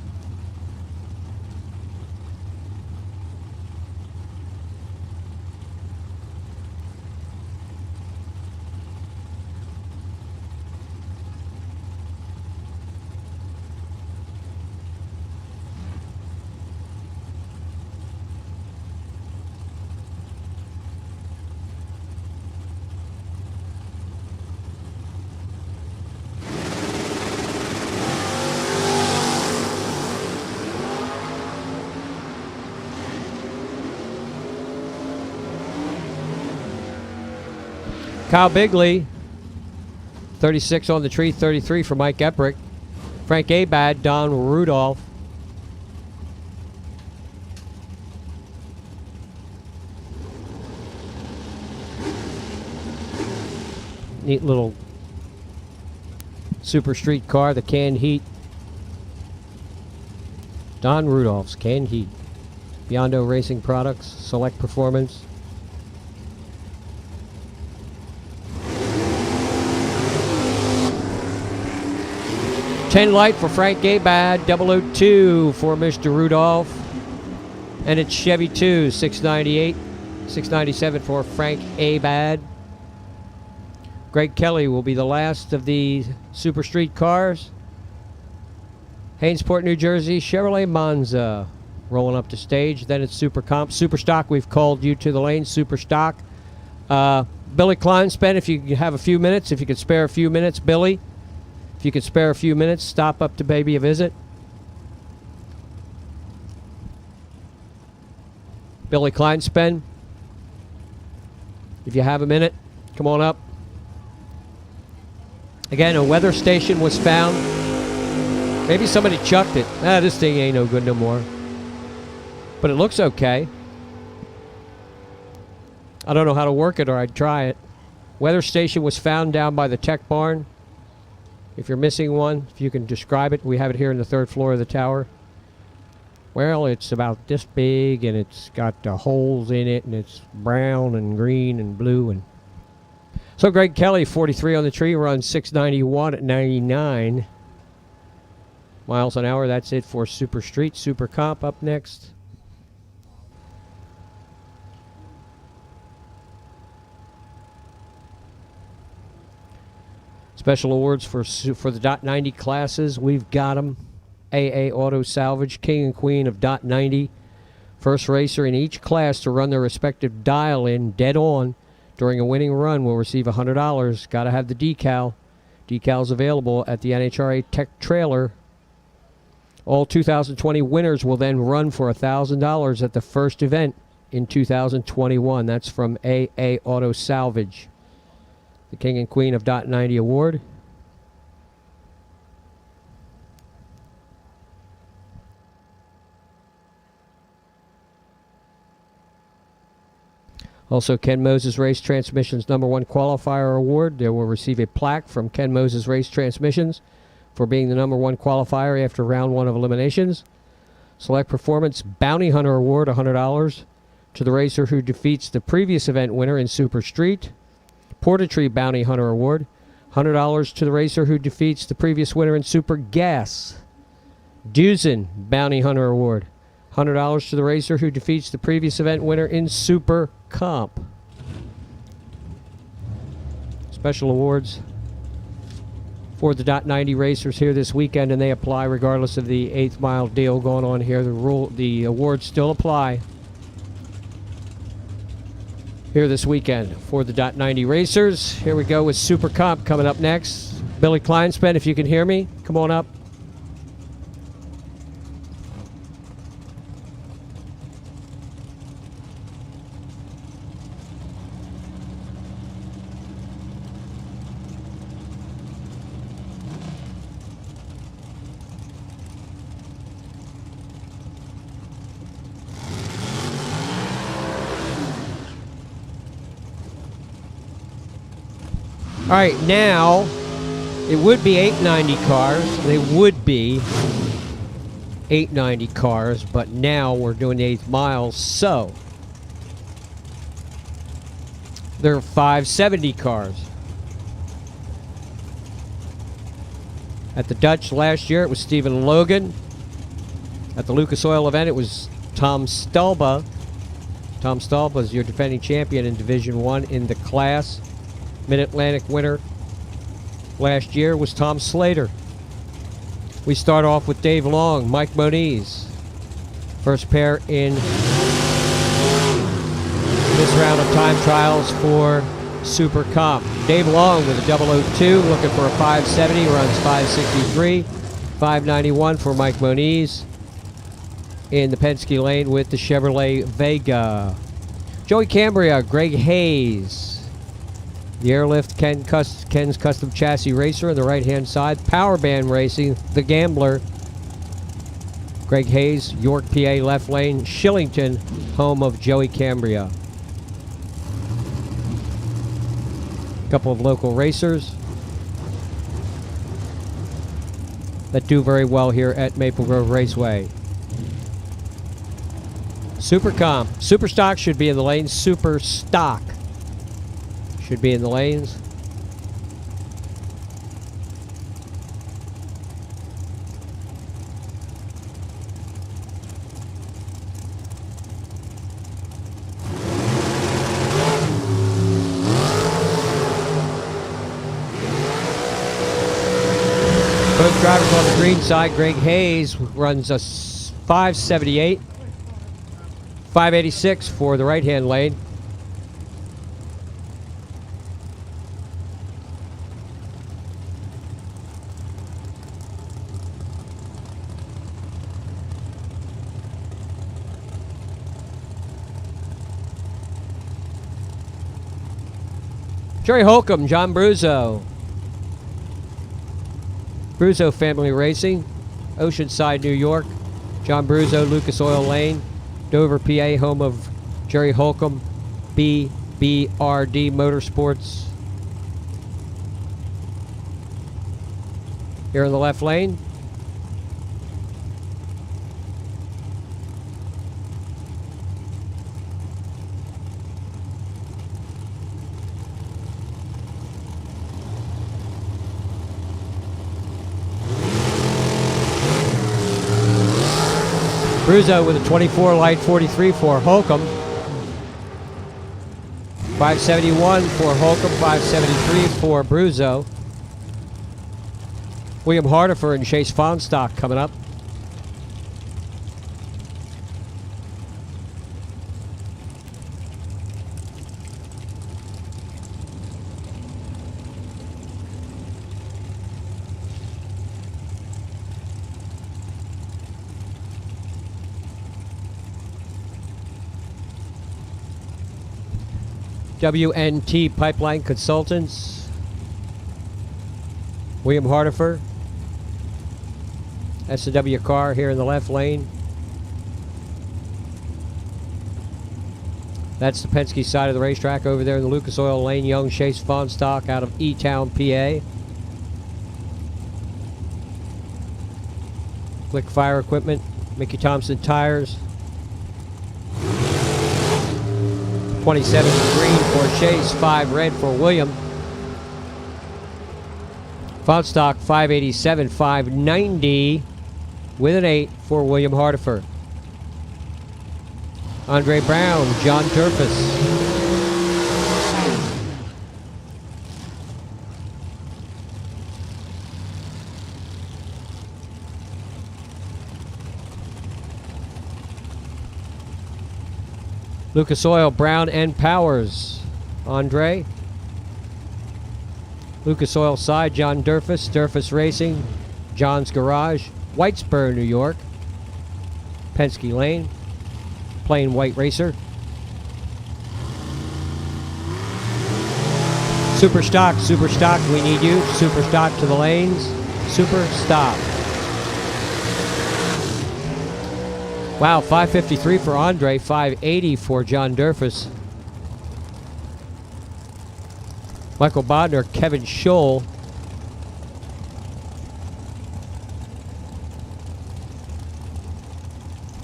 Kyle Bigley, 36 on the tree, 33 for Mike Epprick. Frank Abad, Don Rudolph. Neat little Super Street car, the canned heat. Don Rudolph's canned heat. Biondo Racing Products, Select Performance. 10 light for Frank Abad, 002 for Mr. Rudolph. And it's Chevy 2, 698, 697 for Frank Abad. Greg Kelly will be the last of the Super Street cars. Hainesport, New Jersey, Chevrolet Monza rolling up the stage. Then it's Super Comp. Super Stock, we've called you to the lane. Super Stock. Billy Kleinspan, if you have a few minutes, if you could spare a few minutes, Billy. If you could spare a few minutes, stop up to Baby a visit. Billy Kleinspan, if you have a minute, come on up. Again, a weather station was found. Maybe somebody chucked it. This thing ain't no good no more. But it looks okay. I don't know how to work it, or I'd try it. Weather station was found down by the tech barn. If you're missing one, if you can describe it, we have it here in the 3rd floor of the tower. Well, it's about this big, and it's got holes in it, and it's brown and green and blue. And so Greg Kelly, 43 on the tree, runs 691 at 99 miles an hour. That's it for Super Street. Super Comp up next. Special awards for the .90 classes. We've got them. AA Auto Salvage, King and Queen of .90. First racer in each class to run their respective dial-in dead on during a winning run will receive $100. Got to have the decal. Decals available at the NHRA Tech Trailer. All 2020 winners will then run for $1,000 at the first event in 2021. That's from AA Auto Salvage. The King and Queen of .90 award. Also, Ken Moses Race Transmissions #1 Qualifier Award. They will receive a plaque from Ken Moses Race Transmissions for being the #1 qualifier after round 1 of eliminations. Select Performance Bounty Hunter Award, $100 to the racer who defeats the previous event winner in Super Street. Portatree Bounty Hunter Award, $100 to the racer who defeats the previous winner in Super Gas. Duzen Bounty Hunter Award, $100 to the racer who defeats the previous event winner in Super Comp. Special awards for the .90 racers here this weekend, and they apply regardless of the 8th mile deal going on here. The awards still apply here this weekend for the .90 racers. Here we go with Super Comp coming up next. Billy Kleinspan, if you can hear me, come on up. All right, now it would be 890 cars. They would be 890 cars, but now we're doing the 8th mile, so they're 570 cars. At the Dutch last year, it was Stephen Logan. At the Lucas Oil event, it was Tom Stalba. Tom Stalba is your defending champion in Division 1 in the class. Mid-Atlantic winner last year was Tom Slater. We start off with Dave Long, Mike Moniz. First pair in this round of time trials for Super Comp. Dave Long with a 002, looking for a 570, runs 563. 591 for Mike Moniz in the Penske lane with the Chevrolet Vega. Joey Cambria, Greg Hayes. The Airlift Ken's Custom Chassis Racer on the right-hand side. Power Band Racing, The Gambler. Greg Hayes, York, PA, left lane. Shillington, home of Joey Cambria. A couple of local racers that do very well here at Maple Grove Raceway. Super Comp. Super Stock should be in the lanes. Super Stock should be in the lanes. drivers on the green side. Greg Hayes runs a 578. 586 for the right-hand lane. Jerry Holcomb, John Bruzzo. Bruzzo Family Racing, Oceanside, New York. John Bruzzo, Lucas Oil Lane, Dover, PA, home of Jerry Holcomb, BBRD Motorsports. Here in the left lane. Bruzzo with a 24 light 43 for Holcomb. 571 for Holcomb, 573 for Bruzzo. William Hardifer and Chase Fonstock coming up. WNT Pipeline Consultants, William Hardifer, S&W car here in the left lane. That's the Penske side of the racetrack. Over there in the Lucas Oil Lane, young Chase Fonstock out of E-Town, PA. Glick Fire Equipment, Mickey Thompson Tires. 27 green for Chase, 5 red for William. Fonstock 587, 590 with an 8 for William Hardifer. Andre Brown, John Durfus. Lucas Oil, Brown and Powers. Andre. Lucas Oil side, John Durfus. Durfus Racing, John's Garage. Whitesboro, New York. Penske Lane. Plain White Racer. Super Stock, we need you. Super Stock to the lanes. Super Stop. Wow, 553 for Andre, 580 for John Durfus. Michael Bodner, Kevin Scholl.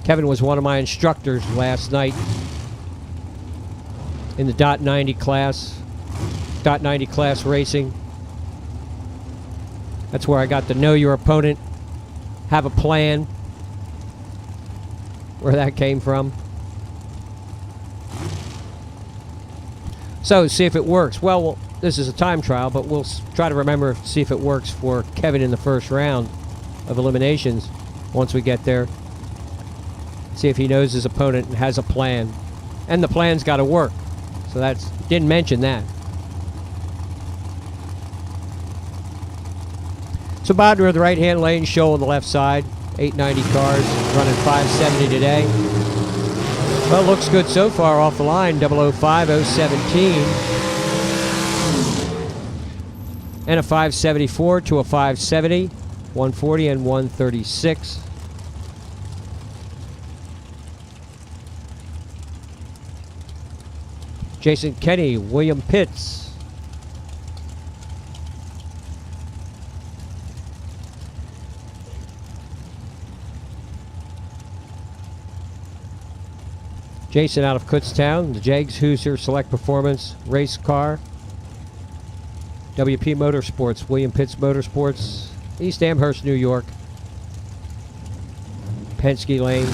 Kevin was one of my instructors last night in the .90 class. .90 class racing. That's where I got to know your opponent, have a plan. Where that came from. So, see if it works. Well, this is a time trial, but we'll try to remember, see if it works for Kevin in the first round of eliminations once we get there. See if he knows his opponent and has a plan. And the plan's got to work. So that's, didn't mention that. So Bodner in the right-hand lane, Scholl on the left side. 890 cars, running 570 today. Well, looks good so far off the line. 005, 017. And a 574 to a 570. 140 and 136. Jason Kenny, William Pitts. Jason out of Kutztown, the Jags Hoosier Select Performance Race Car. WP Motorsports, William Pitts Motorsports, East Amherst, New York. Penske Lane.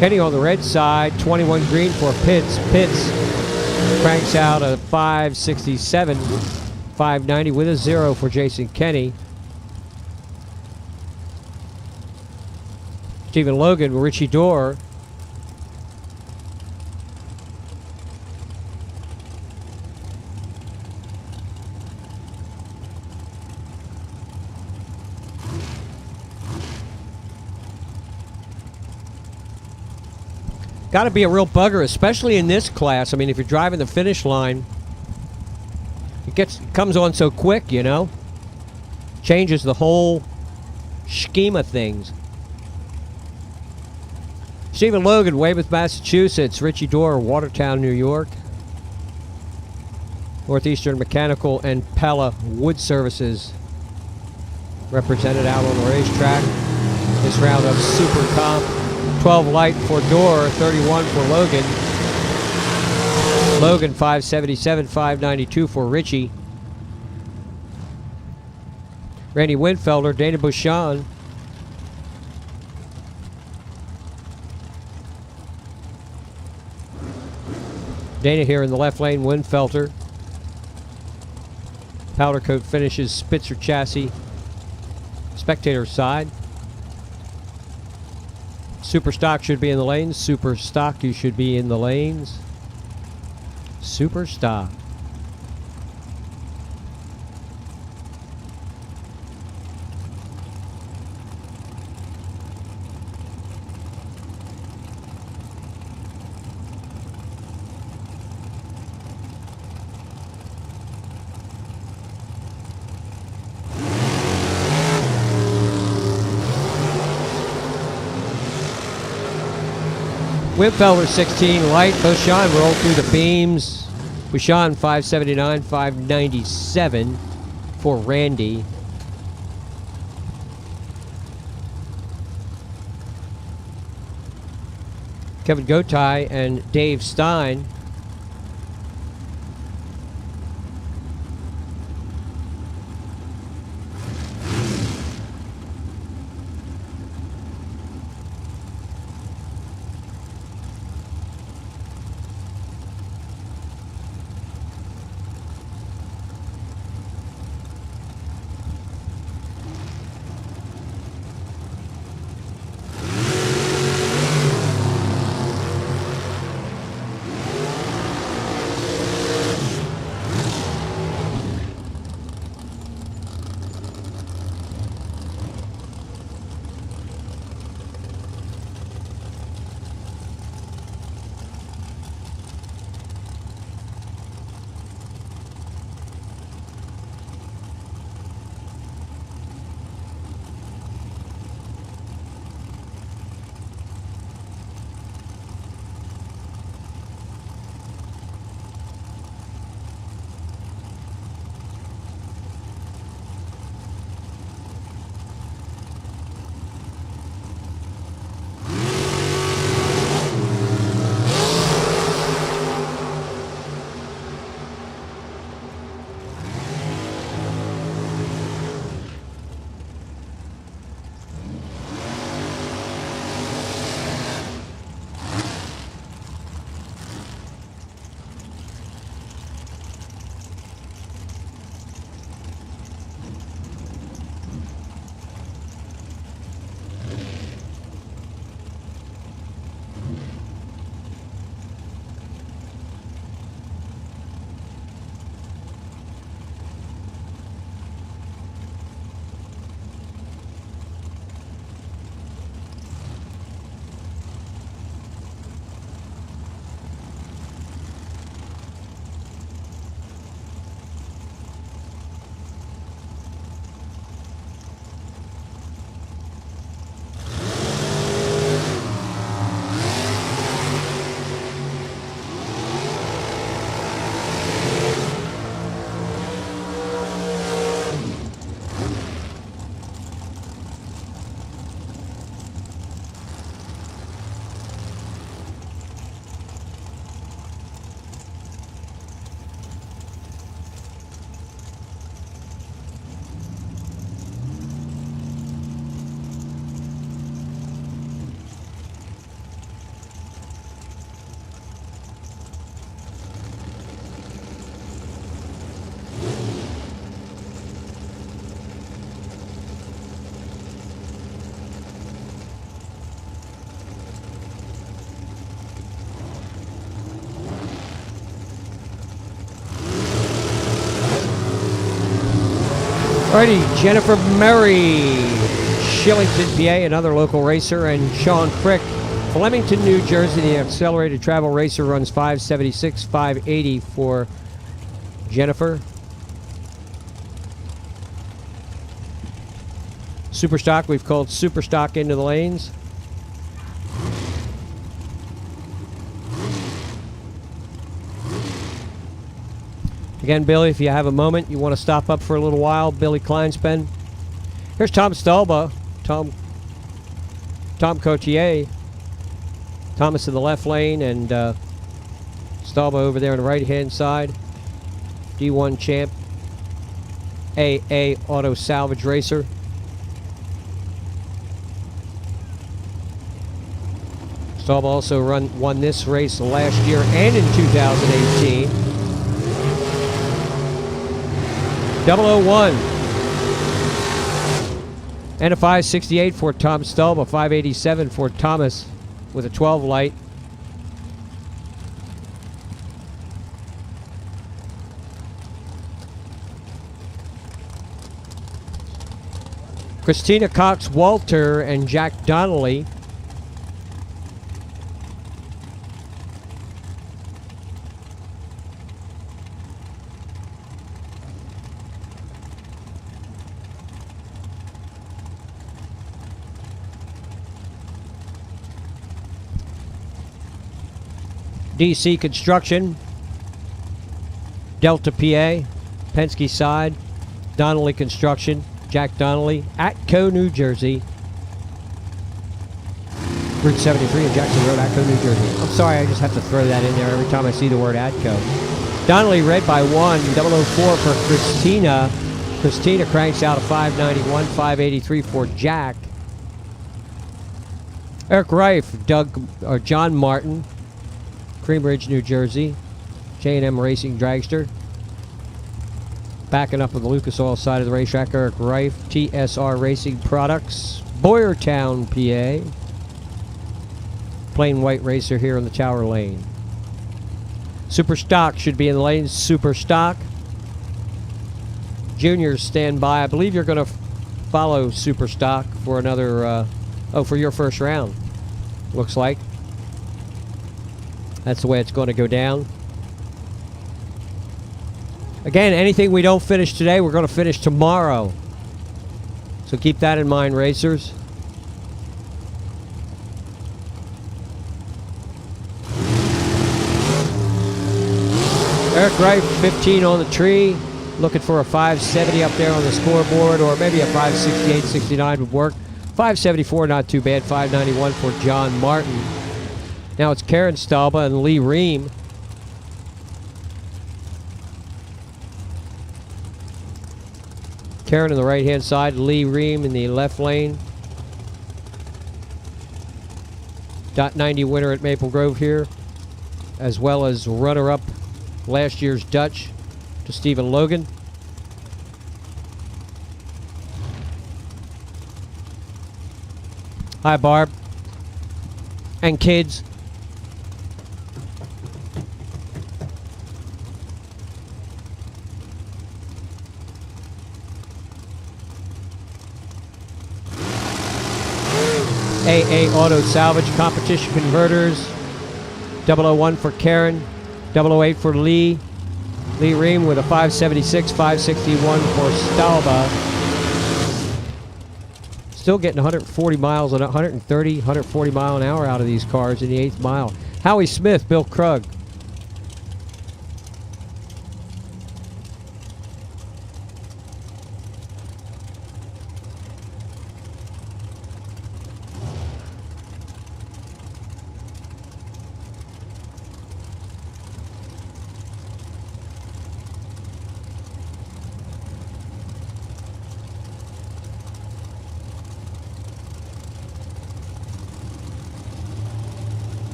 Kenny on the red side, 21 green for Pitts. Pitts cranks out a 567, 590 with a 0 for Jason Kenny. Stephen Logan, Richie Dorr. Got to be a real bugger, especially in this class. I mean, if you're driving the finish line, it comes on so quick, you know? Changes the whole scheme of things. Stephen Logan, Weymouth, Massachusetts. Richie Dorr, Watertown, New York. Northeastern Mechanical and Pella Wood Services represented out on the racetrack. This round of Super Comp. 12 light for Dorr, 31 for Logan. Logan 577, 592 for Richie. Randy Winfelder, Dana Bouchon. Dana here in the left lane, Winfelter. Powder coat finishes Spitzer chassis. Spectator side. Super stock should be in the lanes. Super stock, you should be in the lanes. Super stock. Winfelder 16 light. Bouchon rolled through the beams. Bouchon 579, 597 for Randy. Kevin Gotay and Dave Stein. Alrighty, Jennifer Murray, Shillington, PA, another local racer, and Sean Frick, Flemington, New Jersey. The accelerated travel racer runs 576, 580 for Jennifer. Super stock, we've called super stock into the lanes. Again, Billy, if you have a moment, you want to stop up for a little while, Billy Kleinspen. Here's Tom Stalba, Tom Cotier. Thomas in the left lane, and Stalba over there on the right-hand side. D1 champ, AA Auto Salvage Racer. Stalba also won this race last year and in 2018. 001. And a 568 for Tom Stalba, 587 for Thomas with a 12 light. Christina Cox Walter and Jack Donnelly. DC Construction, Delta PA, Penske side, Donnelly Construction, Jack Donnelly, Atco, New Jersey. Route 73 in Jackson Road, Atco, New Jersey. I'm sorry, I just have to throw that in there every time I see the word Atco. Donnelly red by 1, 004 for Christina. Christina cranks out a 591, 583 for Jack. Eric Reif, John Martin, Cream Ridge, New Jersey. J&M Racing Dragster. Backing up on the Lucas Oil side of the racetrack, Eric Reif, TSR Racing Products, Boyertown, PA. Plain white racer here in the Tower Lane. Super Stock should be in the lanes. Super Stock. Juniors stand by. I believe you're going to follow Super Stock for another, for your first round. Looks like. That's the way it's going to go down. Again, anything we don't finish today, we're going to finish tomorrow. So keep that in mind, racers. Eric Wright, 15 on the tree. Looking for a 570 up there on the scoreboard, or maybe a 568, 69 would work. 574, not too bad. 591 for John Martin. Now it's Karen Stalba and Lee Ream. Karen on the right-hand side, Lee Ream in the left lane. .90 winner at Maple Grove here, as well as runner-up last year's Dutch to Stephen Logan. Hi, Barb. And kids. AA Auto Salvage Competition Converters. 001 for Karen. 008 for Lee. Lee Ream with a 576, 561 for Stalba. Still getting 140 miles and 130, 140 mile an hour out of these cars in the 8th mile. Howie Smith, Bill Krug.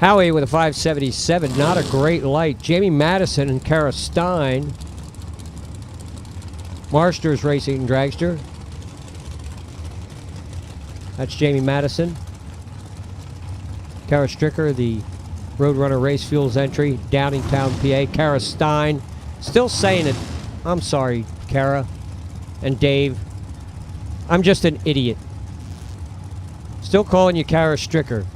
Howie with a 577, not a great light. Jamie Madison and Kara Stein. Marsters Racing Dragster. That's Jamie Madison. Kara Stricker, the Roadrunner Race Fuels entry, Downingtown, PA. Kara Stein, still saying it. I'm sorry, Kara and Dave. I'm just an idiot. Still calling you Kara Stricker.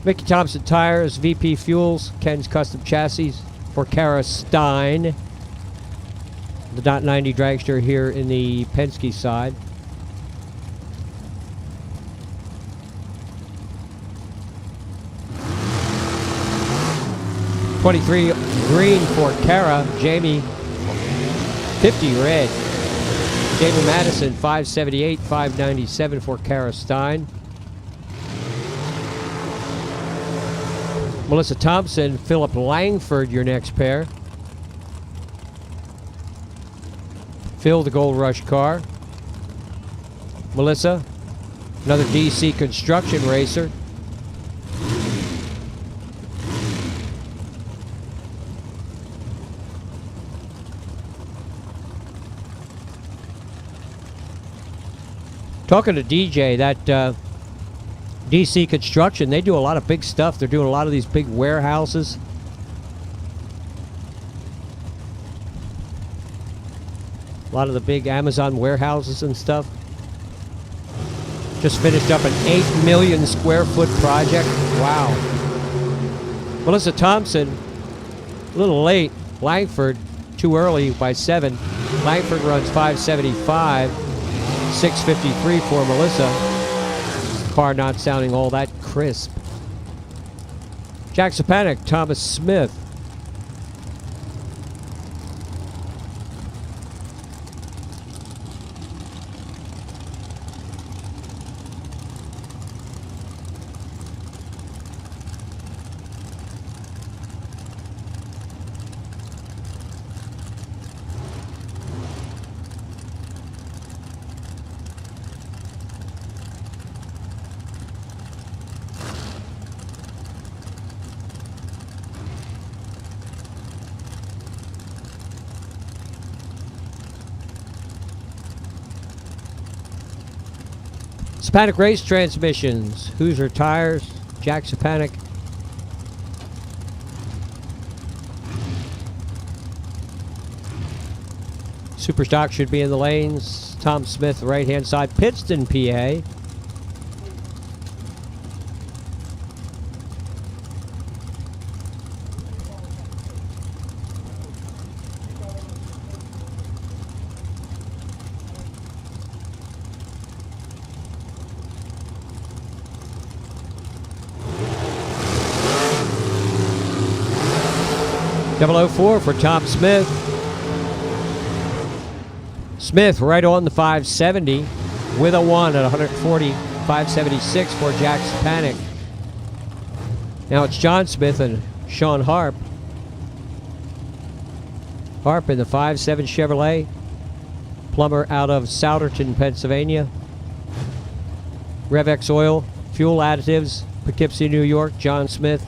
Mickey Thompson Tires, VP Fuels, Ken's Custom Chassis for Kara Stein. The .90 dragster here in the Penske side. $23 green for Kara. Jamie, 50 red. Jamie Madison, 578, 597 for Kara Stein. Melissa Thompson, Philip Langford, your next pair. Phil, the Gold Rush car. Melissa, another DC construction racer. Talking to DJ, that DC Construction, they do a lot of big stuff. They're doing a lot of these big warehouses. A lot of the big Amazon warehouses and stuff. Just finished up an 8 million square foot project. Wow. Melissa Thompson, a little late. Langford, too early by 7. Langford runs 575. 653 for Melissa. Car not sounding all that crisp. Jack Sapanic, Thomas Smith. Sapanic Race Transmissions, Hoosier Tires, Jack Sapanic. Superstock should be in the lanes. Tom Smith, right hand side. Pittston, PA. .004 for Tom Smith. Smith right on the 570 with a 1 at 140. 576 for Jack Sapanic. Now it's John Smith and Sean Harp. Harp in the 5.7 Chevrolet. Plumber out of Souderton, Pennsylvania. RevX Oil, Fuel Additives, Poughkeepsie, New York, John Smith.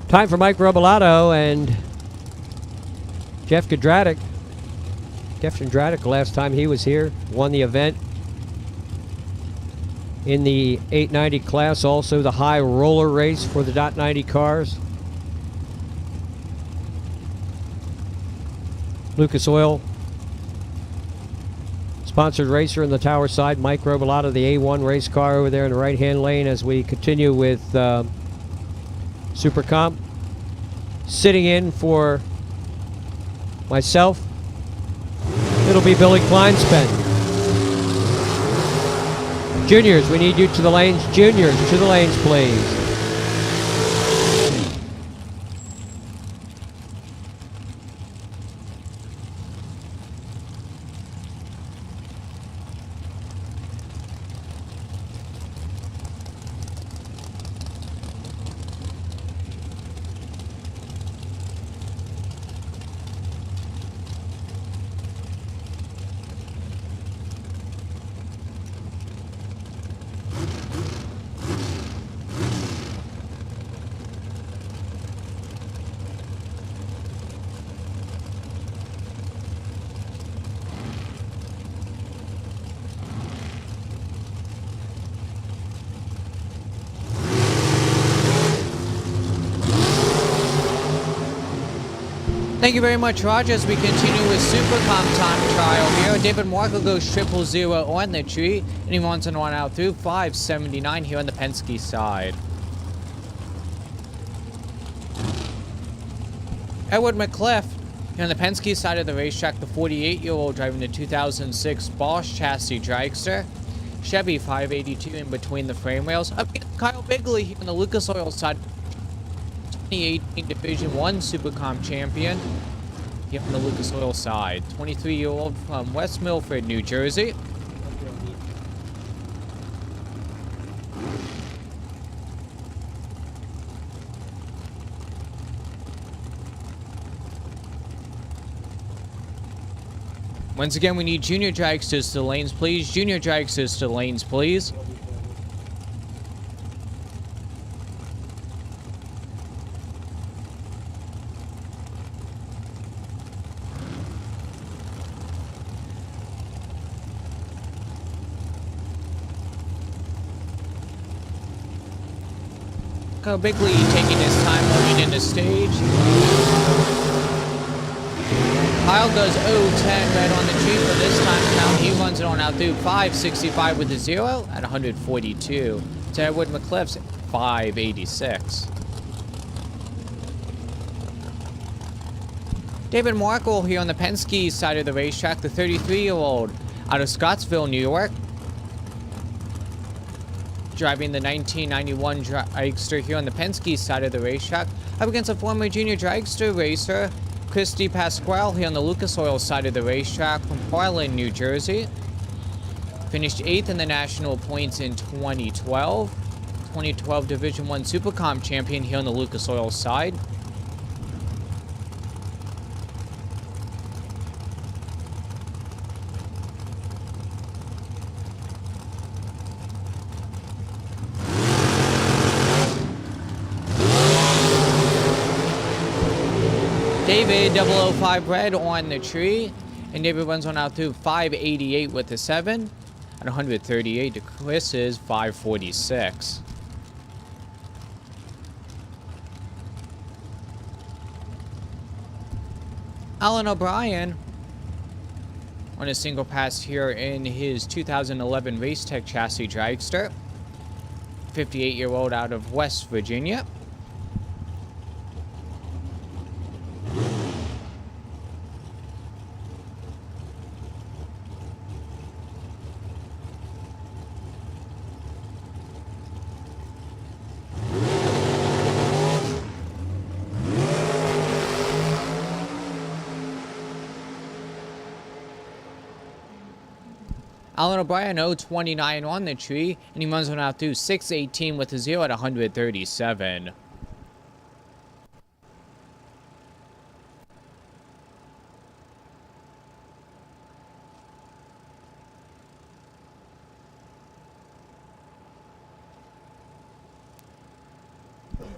Time for Mike Robolato and Jeff Gadratic. Jeff Gadratic, last time he was here, won the event in the 890 class, also the high roller race for the .90 cars. Lucas Oil, sponsored racer in the tower side. Mike Robolato, the A1 race car over there in the right-hand lane as we continue with Super Comp. Sitting in for myself, it'll be Billy Kleinspen. Juniors, we need you to the lanes. Juniors, to the lanes, please. Thank you very much, Roger. As we continue with Supercom time trial here, David Markle goes 000 on the tree, and he wants to run out through 579 here on the Penske side. Edward McCliff here on the Penske side of the racetrack, the 48-year-old driving the 2006 Bosch chassis dragster. Chevy 582 in between the frame rails. Up against Kyle Bigley here on the Lucas Oil side. 2018 Division 1 Supercom champion here on the Lucas Oil side. 23-year-old from West Milford, New Jersey. Once again, we need junior dragsters to the lanes, please. Junior dragsters to the lanes, please. Kyle Bigley taking his time moving into stage. Kyle does 0-10 red on the tree for this time count. He runs it on out through 565 with a 0 at 142. To Edward McCliff's 586. David Markle here on the Penske side of the racetrack, the 33-year-old out of Scottsville, New York. Driving the 1991 dragster here on the Penske side of the racetrack, up against a former junior dragster racer, Christy Pasquale here on the Lucas Oil side of the racetrack from Harlan, New Jersey. Finished 8th in the national points in 2012. 2012 Division 1 Supercom champion here on the Lucas Oil side. David 005 red on the tree, and David runs on out through 588 with a 7 at 138 to Chris's 546. Alan O'Brien on a single pass here in his 2011 Racetech chassis dragster, 58-year-old out of West Virginia. Alan O'Brien 029 on the tree, and he runs on out through 618 with a 0 at 137.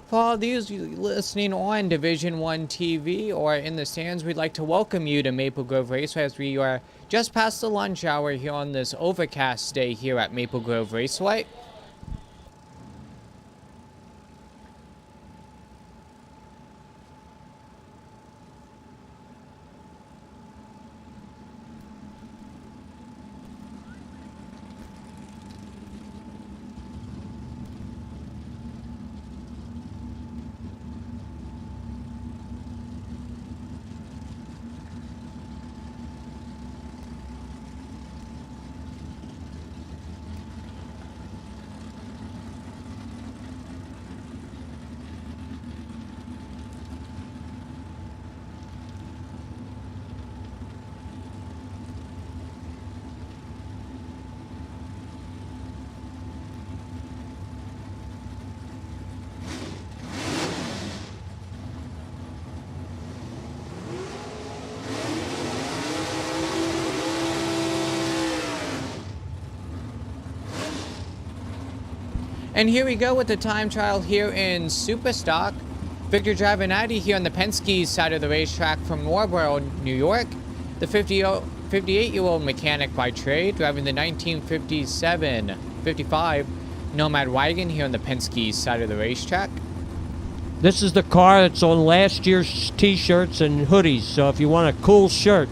For all these listening on Division 1 TV or in the stands, we'd like to welcome you to Maple Grove Raceway as we are just past the lunch hour here on this overcast day here at Maple Grove Raceway. And here we go with the time trial here in Superstock. Victor Giovannitti here on the Penske side of the racetrack from Marlboro, New York. The 58-year-old mechanic by trade, driving the 1955 Nomad wagon here on the Penske side of the racetrack. This is the car that's on last year's t-shirts and hoodies, so if you want a cool shirt,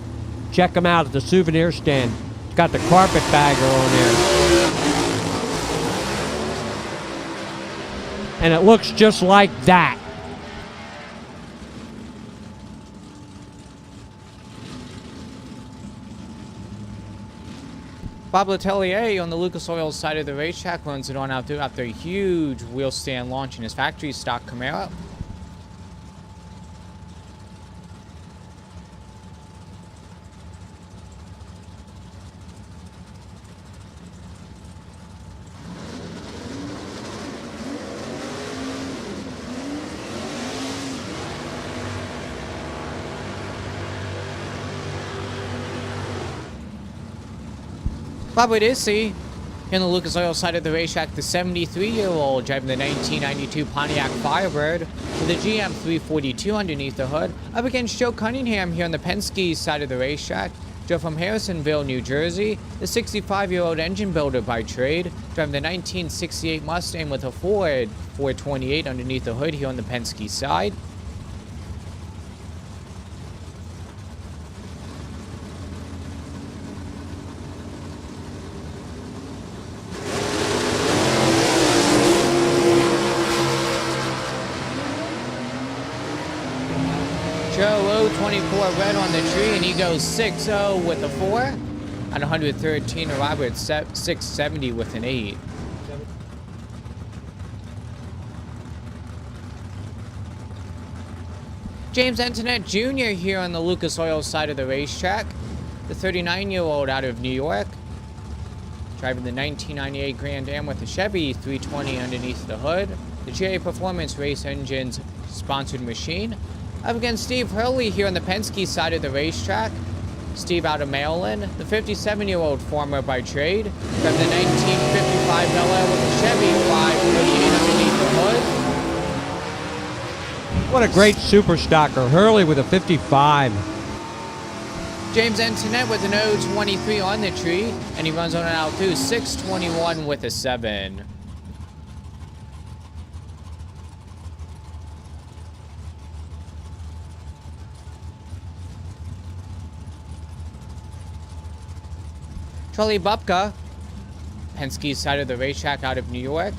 check them out at the souvenir stand. It's got the carpetbagger on there. And it looks just like that. Bob Letelier on the Lucas Oil side of the racetrack runs it on out there after a huge wheel stand launch in his factory stock Camaro. Bob Wedisi in the Lucas Oil side of the racetrack, the 73-year-old driving the 1992 Pontiac Firebird with a GM 342 underneath the hood, up against Joe Cunningham here on the Penske side of the racetrack. Joe from Harrisonville, New Jersey, the 65-year-old engine builder by trade, driving the 1968 Mustang with a Ford 428 underneath the hood here on the Penske side. Joe 024 red on the tree, and he goes 6-0 with a 4 at 113. Robert 670 with an 8. James Antoinette Jr. here on the Lucas Oil side of the racetrack, the 39-year-old out of New York, driving the 1998 Grand Am with a Chevy 320 underneath the hood, the GA Performance Race Engines sponsored machine. Up against Steve Hurley here on the Penske side of the racetrack. Steve out of Maryland, the 57-year-old farmer by trade, from the 1955 Bel Air with a Chevy 548 underneath the hood. What a great super stocker. Hurley with a 55. James Antoinette with an 023 on the tree, and he runs on an out through 621 with a 7. Charlie Bupka, Penske side of the racetrack out of New York.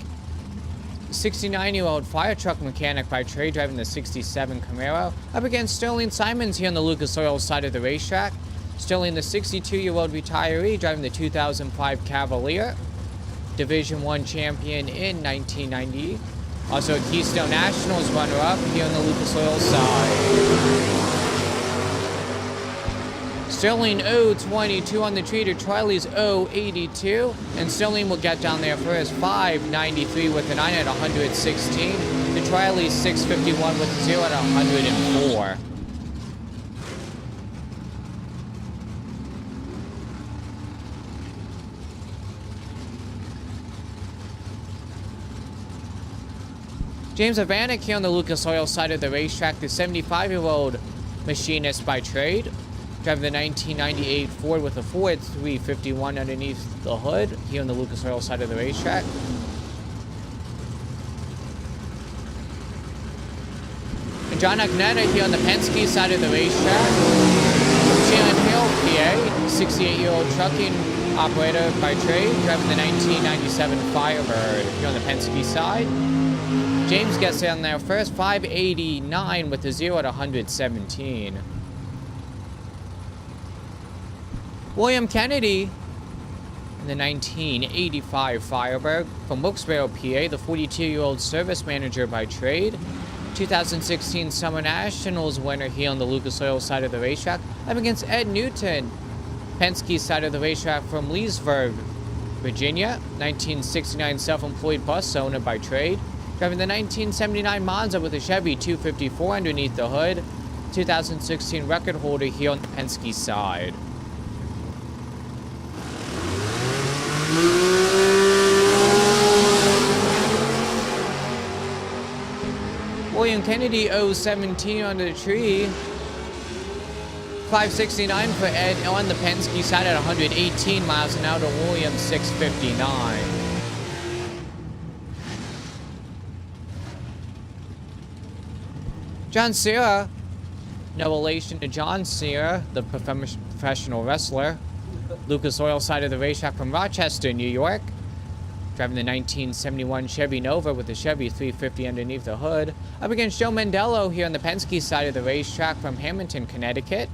69-year-old fire truck mechanic by trade, driving the 67 Camaro. Up against Sterling Simons here on the Lucas Oil side of the racetrack. Sterling, the 62-year-old retiree, driving the 2005 Cavalier. Division I champion in 1990. Also a Keystone Nationals runner-up here on the Lucas Oil side. Sterling 022 on the tree to Triley's 082, and Sterling will get down there first, 593 with a 9 at 116, to Triley's 651 with a 0 at 104. James Avanek here on the Lucas Oil side of the racetrack, the 75-year-old machinist by trade, driving the 1998 Ford with a Ford 351 underneath the hood here on the Lucas Oil side of the racetrack. And John Agnetta here on the Penske side of the racetrack. From Sharon Hill, PA, 68-year-old trucking operator by trade, driving the 1997 Firebird here on the Penske side. James gets down there first, 589 with a 0 at 117. William Kennedy in the 1985 Firebird from Wilkes-Barre, PA, the 42-year-old service manager by trade. 2016 Summer Nationals winner here on the Lucas Oil side of the racetrack. Up against Ed Newton, Penske side of the racetrack from Leesburg, Virginia. 1969 self-employed bus owner by trade. Driving the 1979 Monza with a Chevy 254 underneath the hood. 2016 record holder here on the Penske side. William Kennedy 017 under the tree. 569 for Ed on the Penske side at 118 miles an hour to Williams 659. John Cena, no relation to John Cena, the professional wrestler. Lucas Oil side of the racetrack from Rochester, New York. Driving the 1971 Chevy Nova with the Chevy 350 underneath the hood. Up against Joe Mandello here on the Penske side of the racetrack from Hamilton, Connecticut.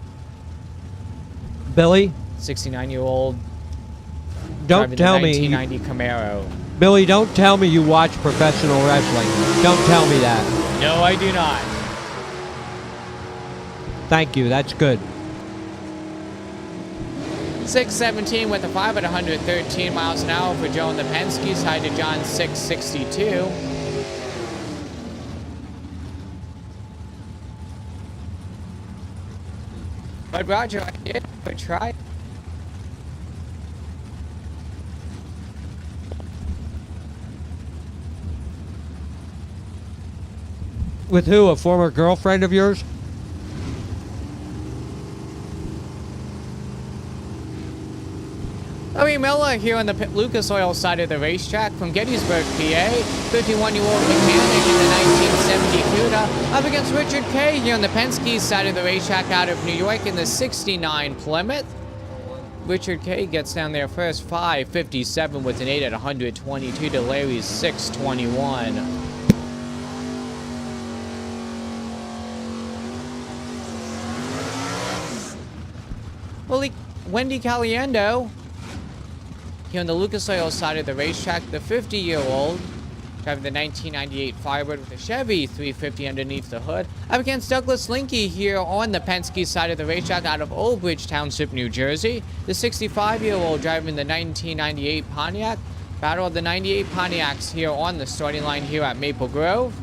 Billy, 69-year-old. don't tell me. 1990 Camaro. Billy, don't tell me you watch professional wrestling. Don't tell me that. No, I do not. Thank you. That's good. 617 with a 5 at 113 miles an hour for Joe on the Penske side to John 662. But Roger, I did but try. With who? A former girlfriend of yours? Larry Miller here on the Lucas Oil side of the racetrack from Gettysburg, PA. 51-year-old mechanic in the 1970 Cuda. Up against Richard Kay here on the Penske side of the racetrack out of New York in the 69 Plymouth. Richard Kay gets down there first, 5:57 with an 8 at 122 to Larry's 6:21. Wendy Caliendo here on the Lucas Oil side of the racetrack, the 50-year-old driving the 1998 Firebird with a Chevy 350 underneath the hood. Up against Douglas Linky here on the Penske side of the racetrack out of Old Bridge Township, New Jersey. The 65-year-old driving the 1998 Pontiac. Battle of the 98 Pontiacs here on the starting line here at Maple Grove.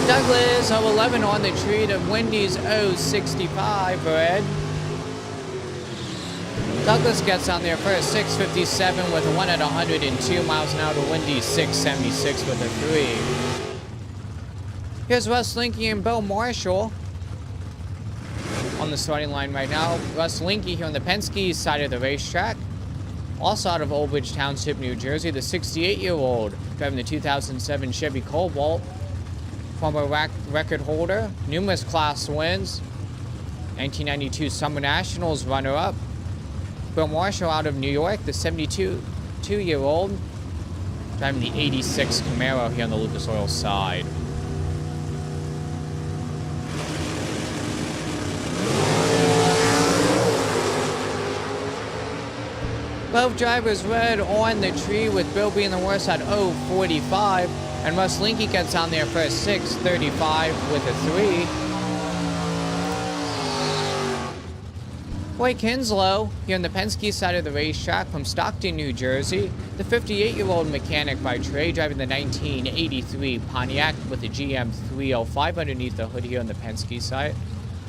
Douglas 011 on the tree to Wendy's 065 for Ed. Douglas gets on there first, 6:57 with a 1 at 102 miles an hour to Wendy's 6:76 with a 3. Here's Russ Linky and Bill Marshall on the starting line right now. Russ Linky here on the Penske side of the racetrack. Also out of Old Bridge Township, New Jersey, the 68-year-old driving the 2007 Chevy Cobalt. Former record holder, numerous class wins, 1992 Summer Nationals runner-up. Bill Marshall out of New York, the 72-year-old, driving the 86 Camaro here on the Lucas Oil side. Both drivers red on the tree with Bill being the worst at 0:45. And Russ Linky gets on there for a 6:35 with a 3. Blake Hinslow here on the Penske side of the racetrack from Stockton, New Jersey. The 58-year-old mechanic by trade driving the 1983 Pontiac with a GM 305 underneath the hood here on the Penske side.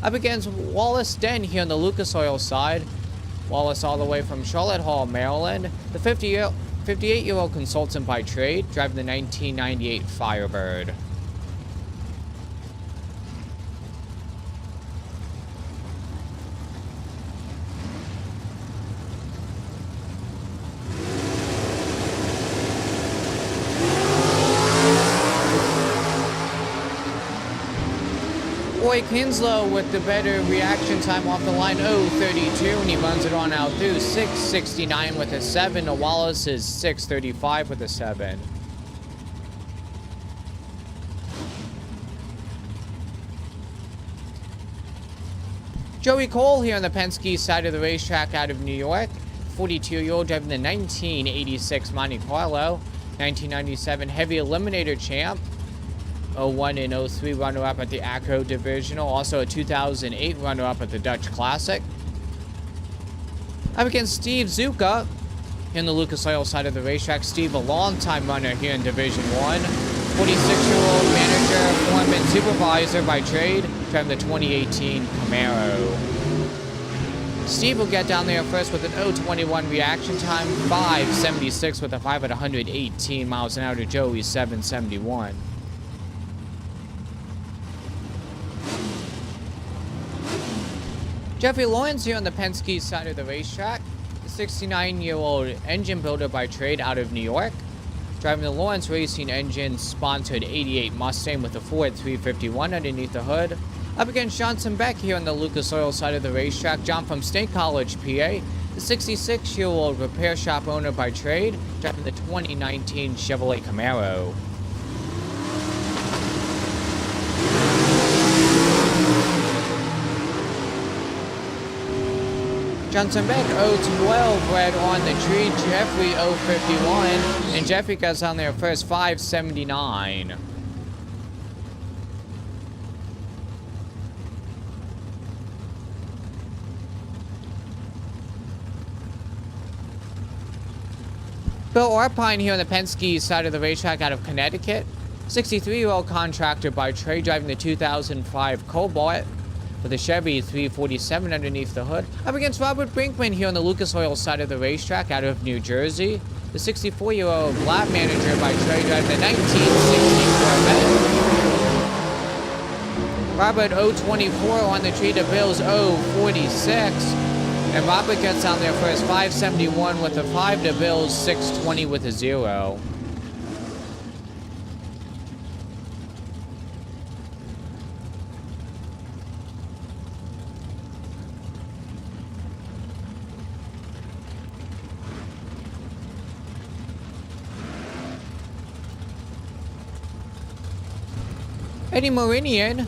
Up against Wallace Den here on the Lucas Oil side. Wallace all the way from Charlotte Hall, Maryland. The 58-year-old consultant by trade, driving the 1998 Firebird. Blake Hinslow with the better reaction time off the line, 0:32, and he runs it on out through 6:69 with a 7. To Wallace's 6:35 with a 7. Joey Cole here on the Penske side of the racetrack out of New York. 42-year-old driving the 1986 Monte Carlo, 1997 Heavy Eliminator champ. 01 and 03 runner-up at the Acro Divisional. Also a 2008 runner-up at the Dutch Classic. Up against Steve Zuka in the Lucas Oil side of the racetrack. Steve, a long-time runner here in Division 1. 46-year-old manager, foreman, supervisor by trade, driving the 2018 Camaro. Steve will get down there first with an 0:21 reaction time, 5:76 with a 5 at 118 miles an hour to Joey 7:71. Jeffrey Lawrence here on the Penske side of the racetrack, the 69-year-old engine builder by trade out of New York, driving the Lawrence Racing Engine sponsored 88 Mustang with a Ford 351 underneath the hood. Up against Johnson Beck here on the Lucas Oil side of the racetrack. John from State College, PA, the 66-year-old repair shop owner by trade, driving the 2019 Chevrolet Camaro. Johnson Beck 012 red on the tree, Jeffrey 051, and Jeffrey gets on there first 579. Bill Orpine here on the Penske side of the racetrack out of Connecticut. 63-year-old contractor by trade, driving the 2005 Cobalt with a Chevy 347 underneath the hood. Up against Robert Brinkman here on the Lucas Oil side of the racetrack out of New Jersey. The 64-year-old lab manager by trade, driving the 1960 Corvette. Robert 024 on the tree to Bill's 046. And Robert gets on there first, 571 with a 5 to Bill's 620 with a 0. Eddie Marinian,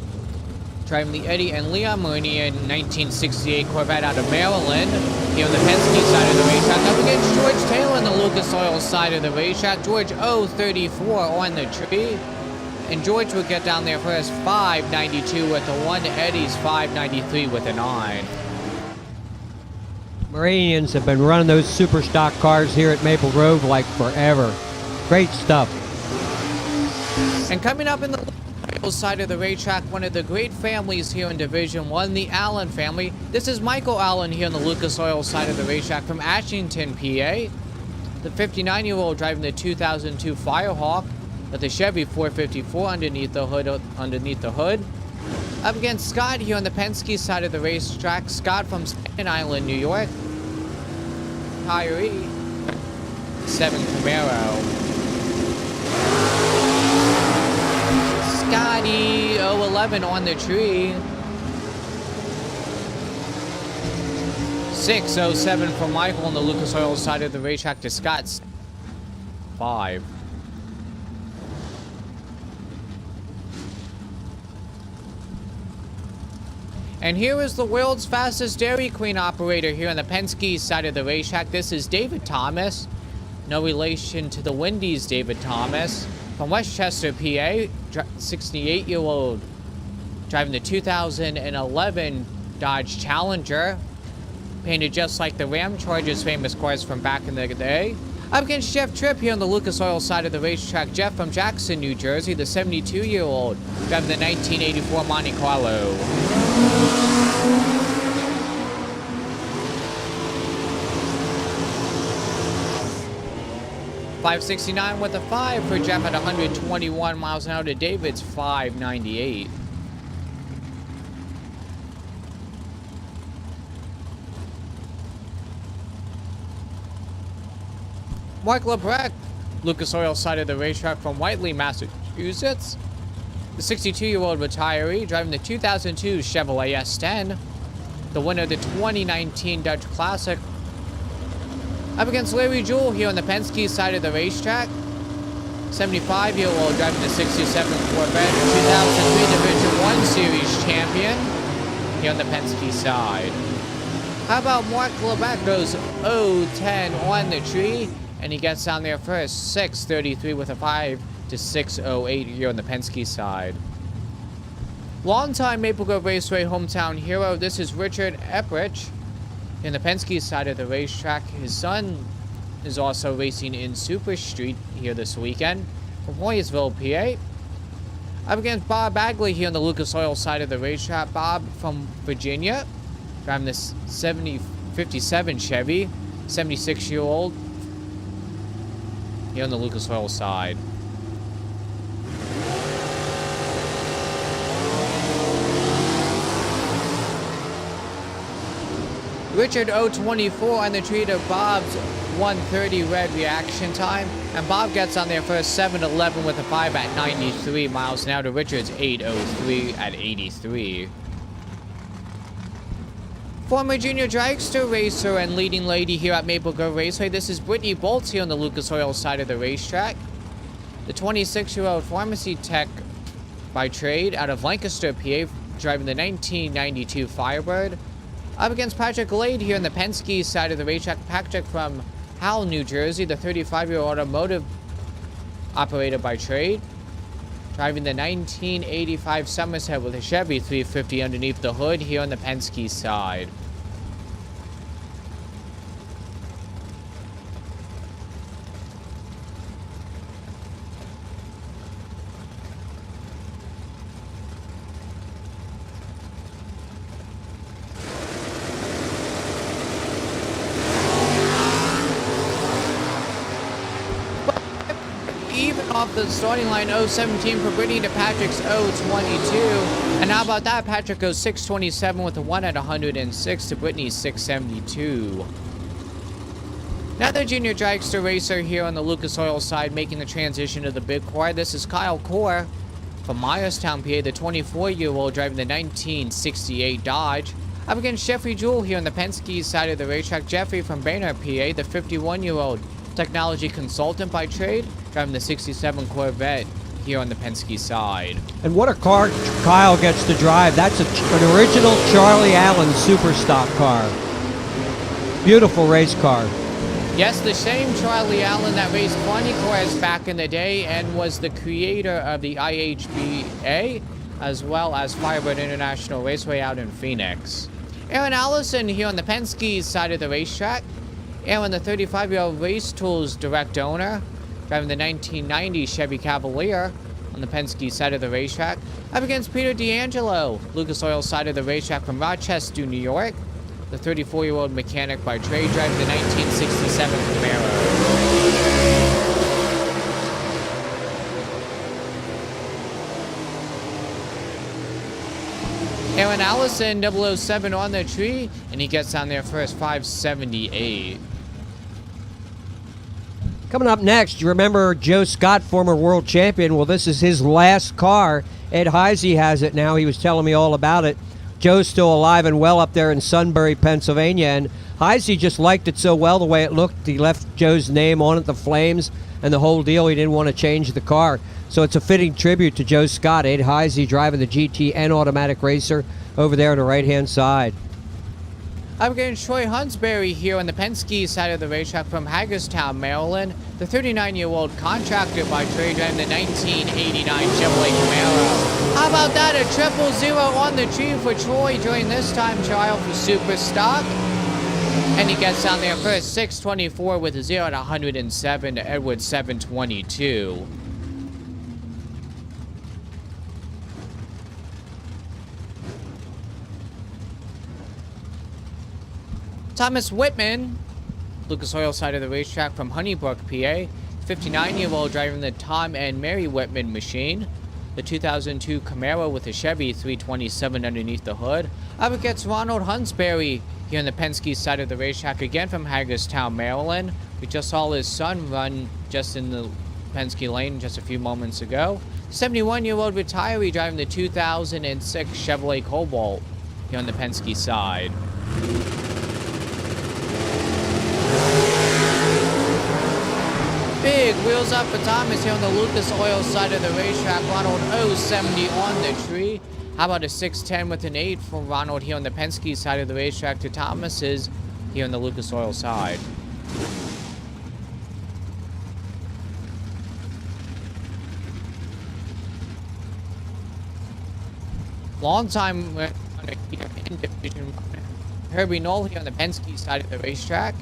driving the Eddie and Leon Marinian 1968 Corvette out of Maryland, here on the Penske side of the racetrack. Up against George Taylor on the Lucas Oil side of the racetrack. George 034 on the tree. And George will get down there first, 592 with a 1. Eddie's 593 with a 9. Marinians have been running those super stock cars here at Maple Grove like forever. Great stuff. And coming up in the side of the racetrack, one of the great families here in Division 1, the Allen family. This is Michael Allen here on the Lucas Oil side of the racetrack from Ashington, PA. The 59-year-old driving the 2002 Firehawk with the Chevy 454 underneath the hood. Up against Scott here on the Penske side of the racetrack. Scott from Staten Island, New York. Tyree 7 Camaro. Scotty 011 on the tree. 607 from Michael on the Lucas Oil side of the racetrack to Scott's 5. And here is the world's fastest Dairy Queen operator here on the Penske side of the racetrack. This is David Thomas. No relation to the Wendy's David Thomas. From Westchester, PA, 68-year-old, driving the 2011 Dodge Challenger, painted just like the Ram Charger's famous cars from back in the day. Up against Jeff Tripp here on the Lucas Oil side of the racetrack. Jeff from Jackson, New Jersey, the 72-year-old, driving the 1984 Monte Carlo. 569 with a 5 for Jeff at 121 miles an hour to David's 598. Mark Lebrecht, Lucas Oil side of the racetrack from Whiteley, Massachusetts. The 62-year-old retiree driving the 2002 Chevrolet S10. The winner of the 2019 Dodge Classic. Up against Larry Jewell here on the Penske side of the racetrack. 75-year-old driving the 67 Corvette, 2003 Division 1 Series champion here on the Penske side. How about Mark Lebeck goes 0-10 on the tree, and he gets down there first, 633 with a 5 to 608 here on the Penske side. Longtime Maple Grove Raceway hometown hero, this is Richard Epprich. In the Penske side of the racetrack, his son is also racing in Super Street here this weekend from Hoyersville, PA. Up against Bob Bagley here on the Lucas Oil side of the racetrack. Bob from Virginia, driving this 57 Chevy, 76-year-old here on the Lucas Oil side. Richard O24 on the tree to Bob's 130 red reaction time, and Bob gets on there first 7-11 with a 5 at 93 miles an hour to Richard's 803 at 83. Former junior dragster racer and leading lady here at Maple Grove Raceway, this is Brittany Bolts here on the Lucas Oil side of the racetrack. The 26-year-old pharmacy tech by trade out of Lancaster, PA, driving the 1992 Firebird. Up against Patrick Glade here on the Penske side of the racetrack. Patrick from Howell, New Jersey, the 35-year-old automotive operator by trade. Driving the 1985 Somerset with a Chevy 350 underneath the hood here on the Penske side. Even off the starting line, 017 for Brittany to Patrick's 022. And how about that? Patrick goes 627 with a 1 at 106 to Brittany's 672. Another junior dragster racer here on the Lucas Oil side making the transition to the big quad. This is Kyle Core from Myerstown, PA, the 24-year-old driving the 1968 Dodge. Up against Jeffrey Jewell here on the Penske side of the racetrack. Jeffrey from Baynard, PA, the 51-year-old technology consultant by trade, driving the 67 Corvette here on the Penske side. And what a car Kyle gets to drive. That's an original Charlie Allen super stock car. Beautiful race car. Yes, the same Charlie Allen that raced funny cars back in the day and was the creator of the IHBA, as well as Firebird International Raceway out in Phoenix. Aaron Allison here on the Penske side of the racetrack. Aaron, the 35-year-old Race Tools direct owner, driving the 1990 Chevy Cavalier on the Penske side of the racetrack. Up against Peter D'Angelo, Lucas Oil side of the racetrack from Rochester, New York. The 34-year-old mechanic by trade, driving the 1967 Camaro. Aaron Allison, 007 on the tree, and he gets on there first, 578. Coming up next, you remember Joe Scott, former world champion. Well, this is his last car. Ed Heisey has it now. He was telling me all about it. Joe's still alive and well up there in Sunbury, Pennsylvania, and Heisey just liked it so well the way it looked. He left Joe's name on it, the flames, and the whole deal. He didn't want to change the car. So it's a fitting tribute to Joe Scott. Ed Heisey driving the GTN automatic racer over there on the right-hand side. I'm getting Troy Hunsberry here on the Penske side of the racetrack from Hagerstown, Maryland. The 39-year-old contractor by trade, driving the 1989 Chevrolet Camaro. How about that? A 000 on the tree for Troy during this time trial for Super Stock. And he gets down there first, 624 with a 0 at 107 to Edward 722. Thomas Whitman, Lucas Oil side of the racetrack from Honeybrook, PA. 59-year-old driving the Tom and Mary Whitman machine. The 2002 Camaro with a Chevy 327 underneath the hood. Up against Ronald Hunsberry here on the Penske side of the racetrack, again from Hagerstown, Maryland. We just saw his son run just in the Penske lane just a few moments ago. 71-year-old retiree driving the 2006 Chevrolet Cobalt here on the Penske side. Big wheels up for Thomas here on the Lucas Oil side of the racetrack. Ronald 070 on the tree. How about a 610 with an 8 from Ronald here on the Penske side of the racetrack to Thomas's here on the Lucas Oil side. Long time in division. Herbie Knoll here on the Penske side of the racetrack.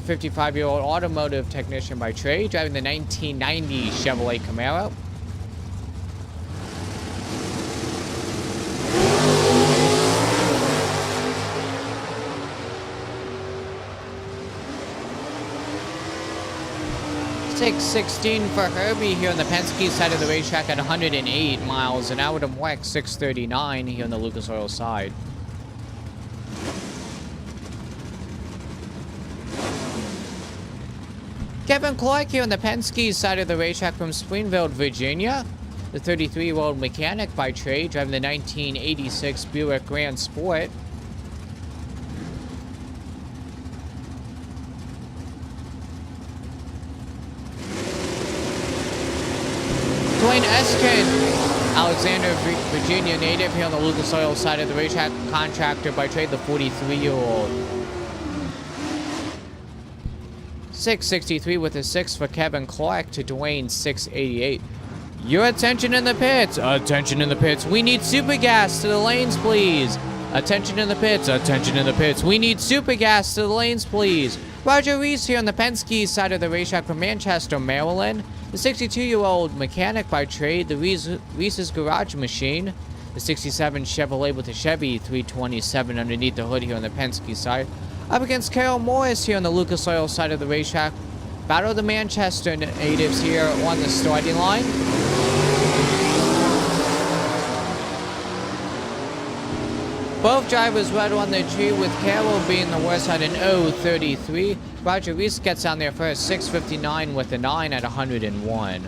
55-year-old automotive technician by trade, driving the 1990 Chevrolet Camaro. 616 for Herbie here on the Penske side of the racetrack at 108 miles an hour to Mwex 639 here on the Lucas Oil side. Kevin Clark here on the Penske side of the racetrack from Springfield, Virginia. The 33-year-old mechanic by trade, driving the 1986 Buick Grand Sport. Dwayne Eskin, Alexander, Virginia native here on the Lucas Oil side of the racetrack, contractor by trade, the 43-year-old. 663 with a 6 for Kevin Clark to Dwayne 688. Your attention in the pits. Attention in the pits. We need super gas to the lanes, please. Attention in the pits. Attention in the pits. We need super gas to the lanes, please. Roger Reese here on the Penske side of the racetrack from Manchester, Maryland. The 62-year-old mechanic by trade, the Reese's Garage Machine. The 67 Chevrolet with a Chevy 327 underneath the hood here on the Penske side. Up against Carol Morris here on the Lucas Oil side of the racetrack. Battle of the Manchester natives here on the starting line. Both drivers right on the tree, with Carol being the worst at an 0.33. Roger Reese gets on there first, 6.59 with a 9 at 101.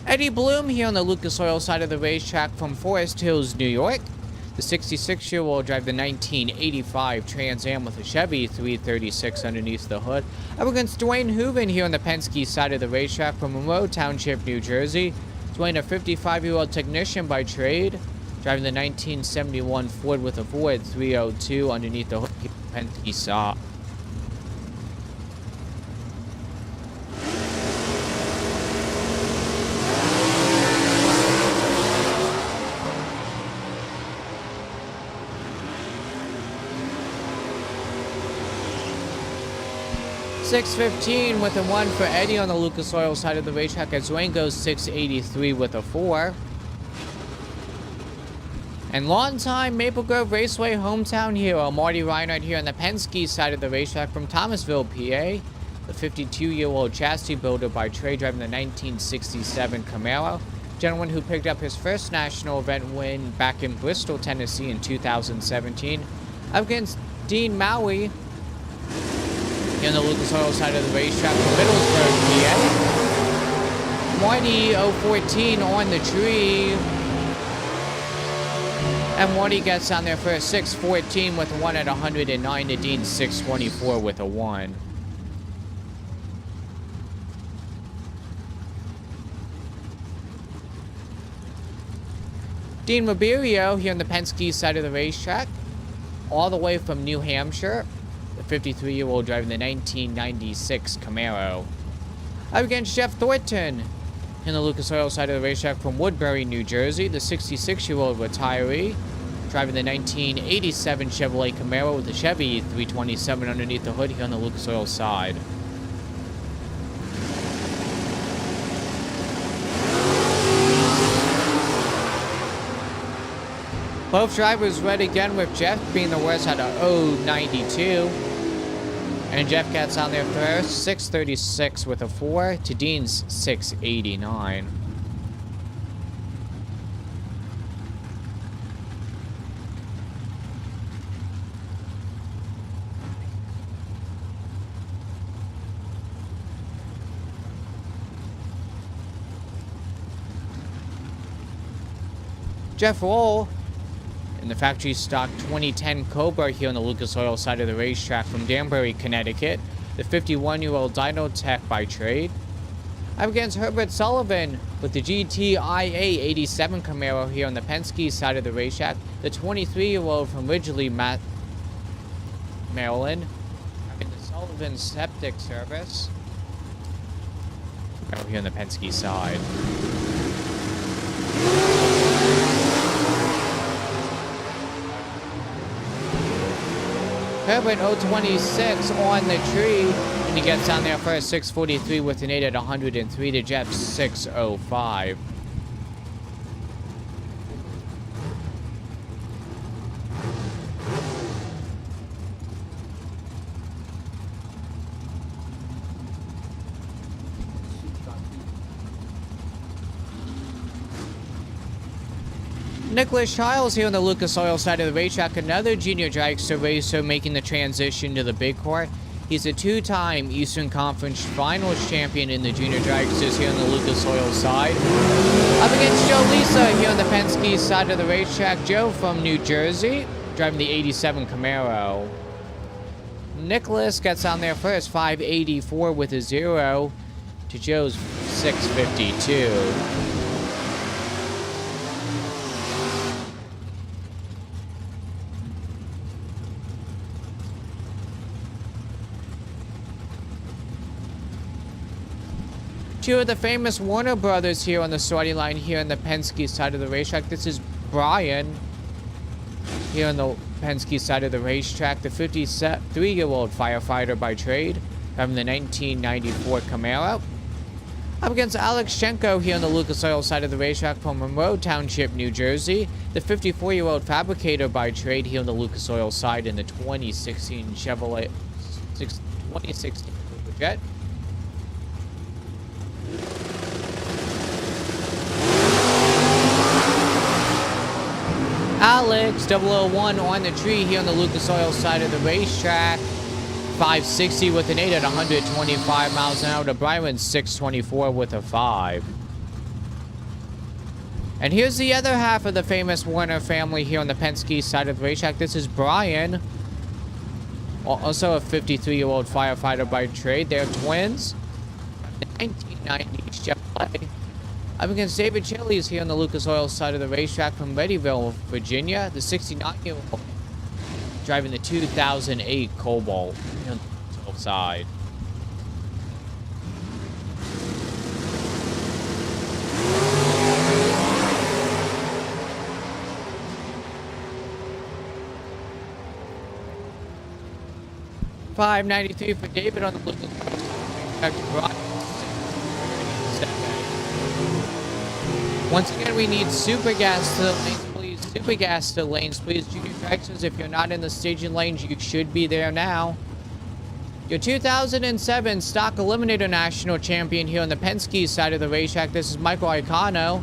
Eddie Bloom here on the Lucas Oil side of the racetrack from Forest Hills, New York. The 66-year-old drive the 1985 Trans Am with a Chevy 336 underneath the hood. Up against Dwayne Hooven here on the Penske side of the racetrack from Monroe Township, New Jersey. Dwayne, a 55-year-old technician by trade, driving the 1971 Ford with a Ford 302 underneath the hood. Penske side. .615 with a 1 for Eddie on the Lucas Oil side of the racetrack as Dwayne goes 683 with a 4. And longtime Maple Grove Raceway hometown hero Marty Reinhardt here on the Penske side of the racetrack from Thomasville, PA. The 52-year-old chassis builder by trade, driving the 1967 Camaro. Gentleman who picked up his first national event win back in Bristol, Tennessee in 2017. Up against Dean Maui in the Lucas Oil side of the racetrack from Middlesbrough, PA. Marty 014 on the tree. And Marty gets on there for a 614 with a 1 at 109 to Dean 624 with a 1. Dean Ribeiro here on the Penske side of the racetrack, all the way from New Hampshire. The 53-year-old driving the 1996 Camaro. Up against Jeff Thornton in the Lucas Oil side of the racetrack from Woodbury, New Jersey. The 66-year-old retiree driving the 1987 Chevrolet Camaro with a Chevy 327 underneath the hood here on the Lucas Oil side. Both drivers red again, with Jeff being the worst at a 0.92. And Jeff gets on there first, 636 with a 4 to Dean's 689. Jeff Roll in the factory stock 2010 Cobra here on the Lucas Oil side of the racetrack from Danbury, Connecticut. The 51-year-old Dyno Tech by trade. Up against Herbert Sullivan with the GTIA 87 Camaro here on the Penske side of the racetrack. The 23-year-old from Ridgely, Maryland. In the Sullivan Septic Service. Over here on the Penske side. Herbert 026 on the tree, and he gets down there for a 643 with an 8 at 103 to Jeff 605. Nicholas Childs here on the Lucas Oil side of the racetrack, another junior dragster racer making the transition to the big court. He's a two-time Eastern Conference Finals champion in the junior dragsters here on the Lucas Oil side. Up against Joe Lisa here on the Penske side of the racetrack. Joe from New Jersey, driving the 87 Camaro. Nicholas gets on there first, 584 with a 0 to Joe's 652. Two of the famous Warner brothers here on the starting line here on the Penske side of the racetrack. This is Brian here on the Penske side of the racetrack, the 53-year-old firefighter by trade, having the 1994 Camaro. Up against Alex Schenko here on the Lucas Oil side of the racetrack from Monroe Township, New Jersey, the 54-year-old fabricator by trade here on the Lucas Oil side in the 2016 Chevrolet 2016 Jet. Alex 001 on the tree here on the Lucas Oil side of the racetrack. 560 with an 8 at 125 miles an hour to Brian, 624 with a 5. And here's the other half of the famous Warner family here on the Penske side of the racetrack. This is Brian, also a 53-year-old firefighter by trade. They're twins. 1990 Chevrolet. Up against David Chili's here on the Lucas Oil side of the racetrack from Readyville, Virginia. The 69-year-old driving the 2008 Cobalt on the Lucas Oil side. $593 for David on the Lucas Oil racetrack. Once again, we need super gas to the lanes, please. Super gas to the lanes, please. Junior dragsters, if you're not in the staging lanes, you should be there now. Your 2007 Stock Eliminator National Champion here on the Penske side of the racetrack. This is Michael Icano,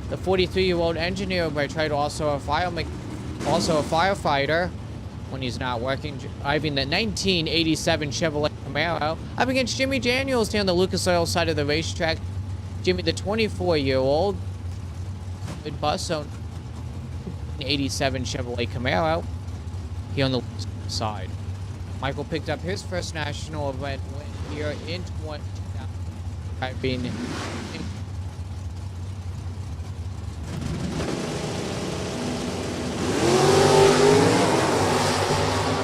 the 43-year-old engineer by trade, also a firefighter when he's not working, driving the 1987 Chevrolet Camaro. Up against Jimmy Daniels here on the Lucas Oil side of the racetrack. Jimmy, the 24-year-old, good bus, so 87 Chevrolet Camaro here on the side. Michael picked up his first national event win here in 2000.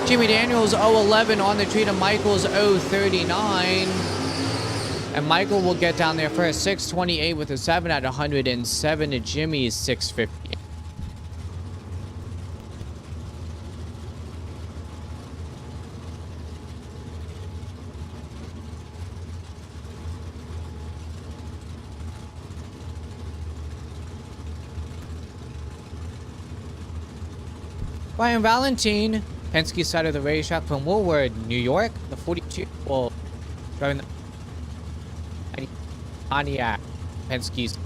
Jimmy Daniels 011 on the tree to Michael's 039. And Michael will get down there first, 628 with a 7 at 107 to Jimmy's 650. Brian Valentine, Penske side of the racetrack from Woolward, New York, the 42-year-old driving the Pontiac, Penske's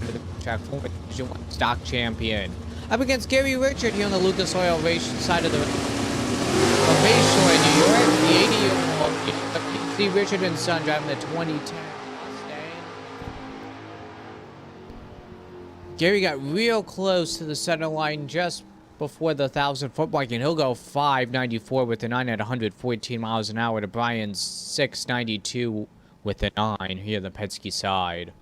track former Division 1 stock champion. Up against Gary Richard here on the Lucas Oil race side of the from Bayshore, New York, the 80-year-old P.C. Richard and Son driving the 2010 Mustang. Gary got real close to the center line just before the 1,000-foot mark, and he'll go 594 with a 9 at 114 miles an hour to Brian's 692 with a 9 here on the Penske side.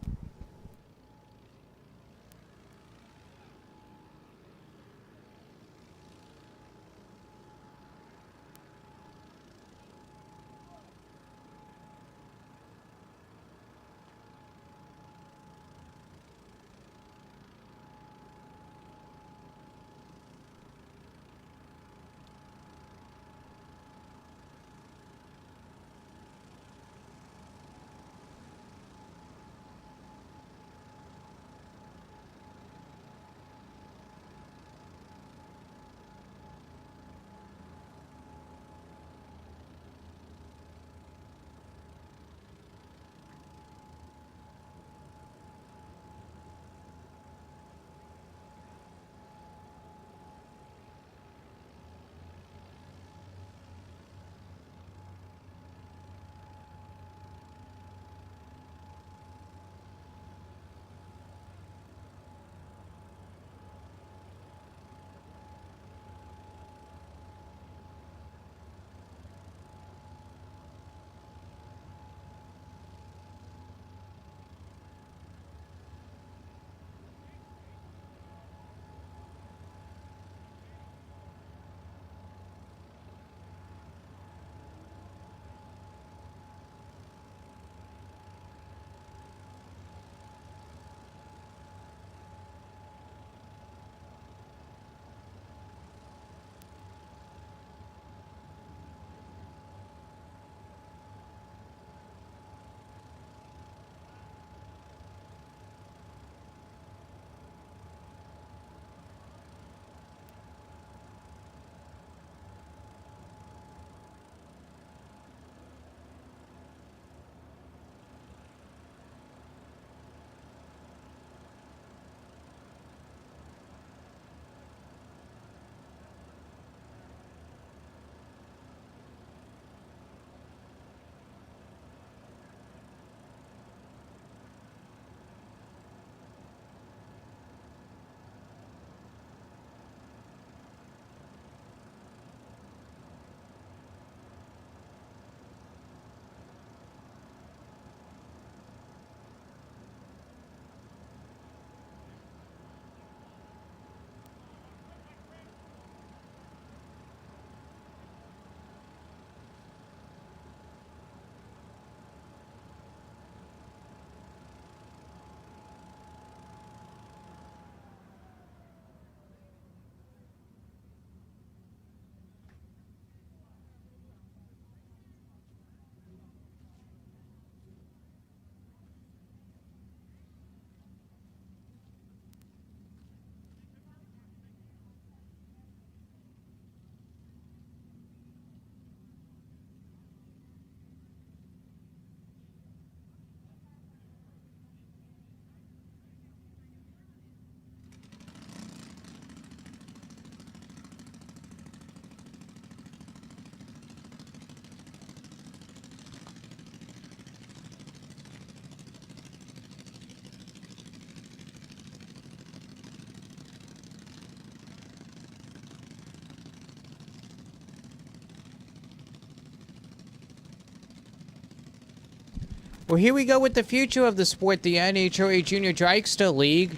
Well, here we go with the future of the sport, the NHRA Junior Dragster League.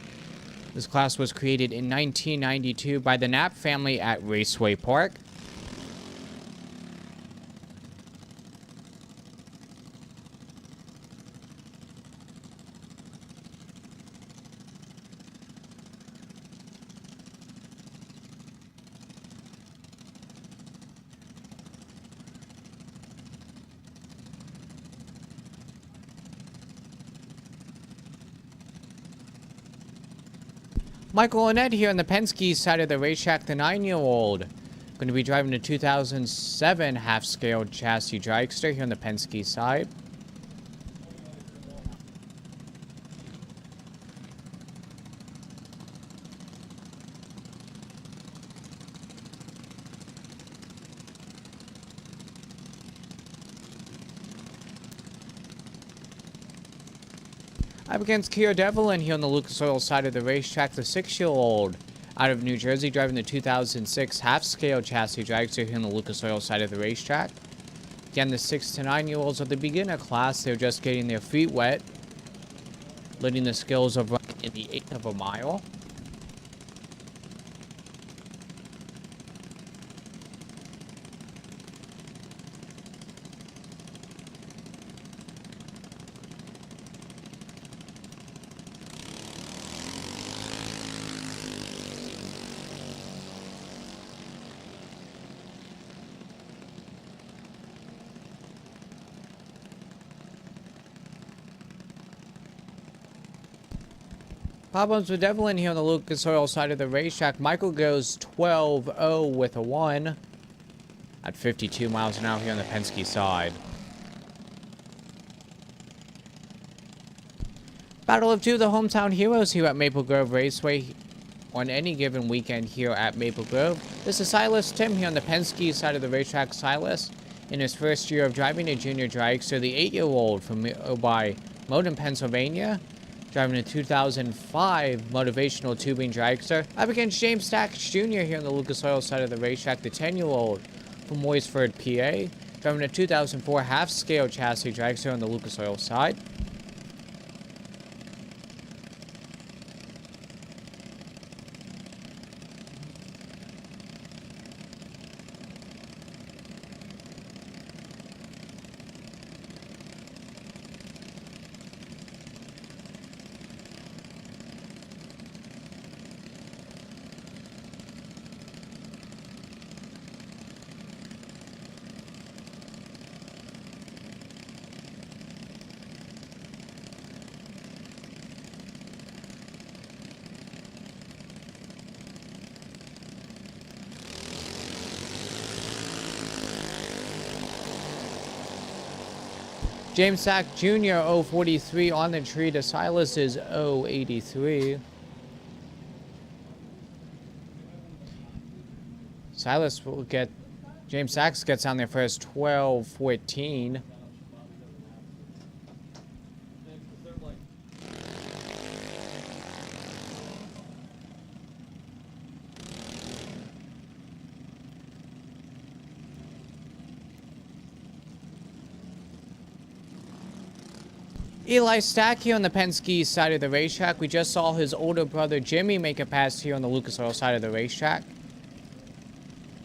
This class was created in 1992 by the Knapp family at Raceway Park. Michael Annette here on the Penske side of the racetrack, the 9-year-old. Going to be driving the 2007 half-scale chassis dragster here on the Penske side. Up against Keir Devlin here on the Lucas Oil side of the racetrack, the 6-year-old out of New Jersey, driving the 2006 half-scale chassis dragster here on the Lucas Oil side of the racetrack. Again, the 6 to 9-year-olds of the beginner class, they're just getting their feet wet, learning the skills of running in the 1/8 of a mile. Problems with Devlin here on the Lucas Oil side of the racetrack. Michael goes 12-0 with a 1 at 52 miles an hour here on the Penske side. Battle of two of the hometown heroes here at Maple Grove Raceway on any given weekend here at Maple Grove. This is Silas Tim here on the Penske side of the racetrack. Silas, in his first year of driving a junior dragster, the 8-year-old from by Moden, Pennsylvania, driving a 2005 motivational tubing dragster. Up against James Stacks Jr. here on the Lucas Oil side of the racetrack, the 10-year-old from Moysford, PA, driving a 2004 half-scale chassis dragster on the Lucas Oil side. James Sack Jr. 043 on the tree to Silas is 083. Silas will get, James Sachs gets on there first 12-14. Eli Stack here on the Penske side of the racetrack. We just saw his older brother Jimmy make a pass here on the Lucas Oil side of the racetrack.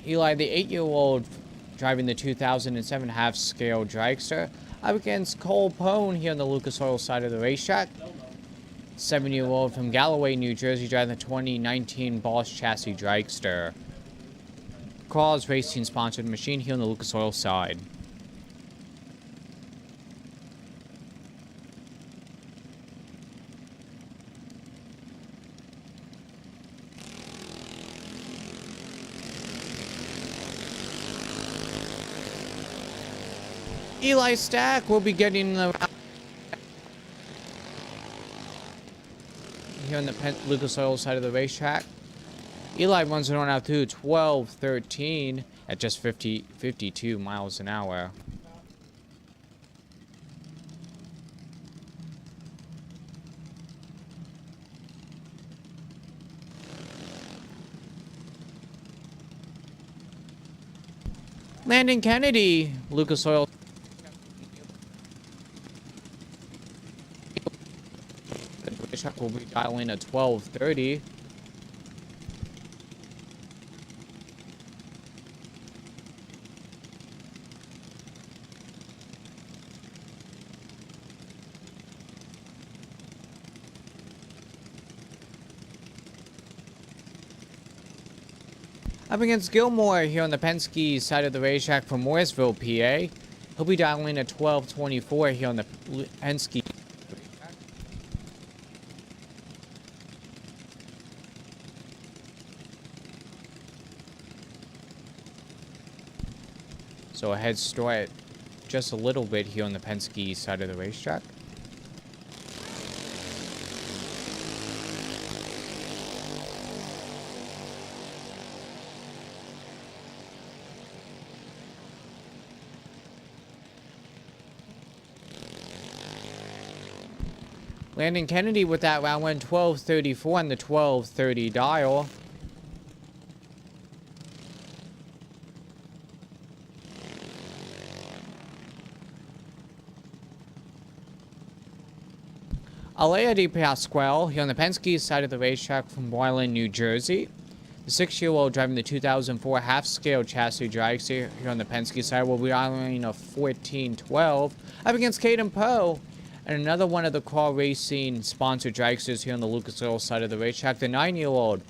Eli, the 8-year-old, driving the 2007 half-scale dragster, up against Cole Pone here on the Lucas Oil side of the racetrack. 7-year-old from Galloway, New Jersey, driving the 2019 Bosch chassis dragster. Crawls Racing sponsored machine here on the Lucas Oil side. Eli Stack will be getting the here on the Lucas Oil side of the racetrack. Eli runs it on out through 12-13 at just 52 miles an hour. Landon Kennedy, Lucas Oil. racetrack, we'll be dialing a 1230. Up against Gilmore here on the Penske side of the racetrack from Morrisville, PA. He'll be dialing a 1224 here on the Penske. So a head start just a little bit here on the Penske side of the racetrack. Landon Kennedy with that round 1 1234 on the 1230 dial. Alea de Pasquale here on the Penske side of the racetrack from Boylan, New Jersey. The 6-year-old driving the 2004 half-scale chassis dragster here on the Penske side will be idling a 1412 up against Caden Poe. And another one of the Car Racing sponsored dragsters here on the Lucas Oil side of the racetrack, the 9-year-old.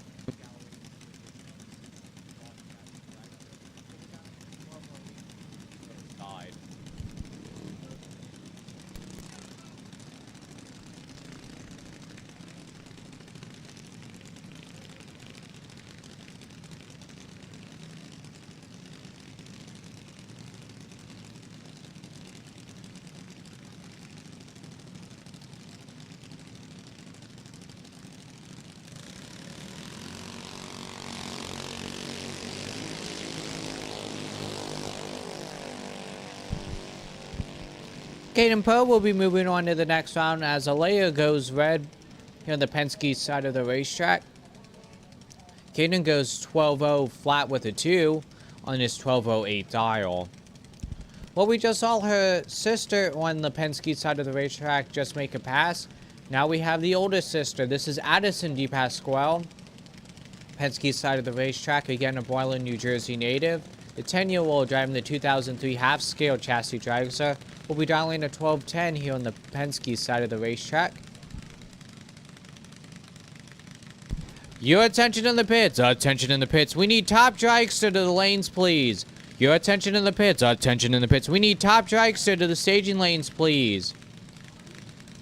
Caden Poe will be moving on to the next round as Alea goes red here on the Penske side of the racetrack. Caden goes 12-0 flat with a 2 on his 1208 dial. Well, we just saw her sister on the Penske side of the racetrack just make a pass. Now we have the oldest sister. This is Addison DePasquale. Penske side of the racetrack, again a Boylan, New Jersey native. The 10-year-old driving the 2003 half-scale chassis dragster will be dialing a 1210 here on the Penske side of the racetrack. Your attention in the pits. Attention in the pits. We need top dragster to the lanes, please. Your attention in the pits. Attention in the pits. We need top dragster to the staging lanes, please.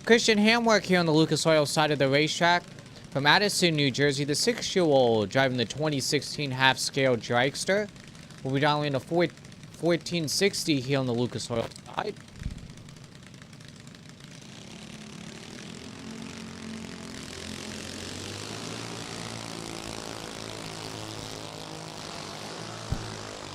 Christian Hamwork here on the Lucas Oil side of the racetrack. From Addison, New Jersey, the 6-year-old driving the 2016 half-scale dragster will be dialing a 1460 here on the Lucas Oil side.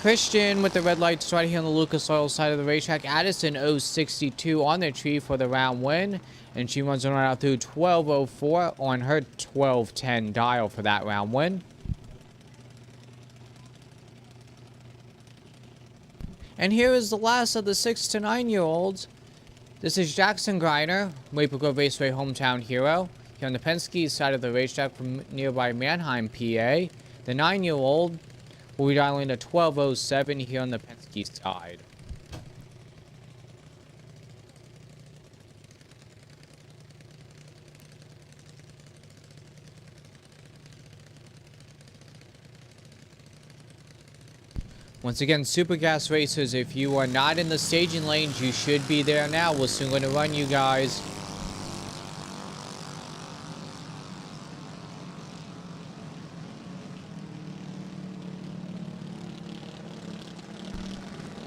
Christian with the red lights right here on the Lucas Oil side of the racetrack. Addison 062 on the tree for the round win. And she runs on out through 1204 on her 1210 dial for that round win. And here is the last of the 6 to 9-year-olds. This is Jackson Greiner, Maple Grove Raceway hometown hero, here on the Penske side of the racetrack from nearby Manheim, PA. The 9-year-old will be dialing a 1207 here on the Penske side. Once again, Super Gas Racers, if you are not in the staging lanes, you should be there now. We're soon going to run you guys.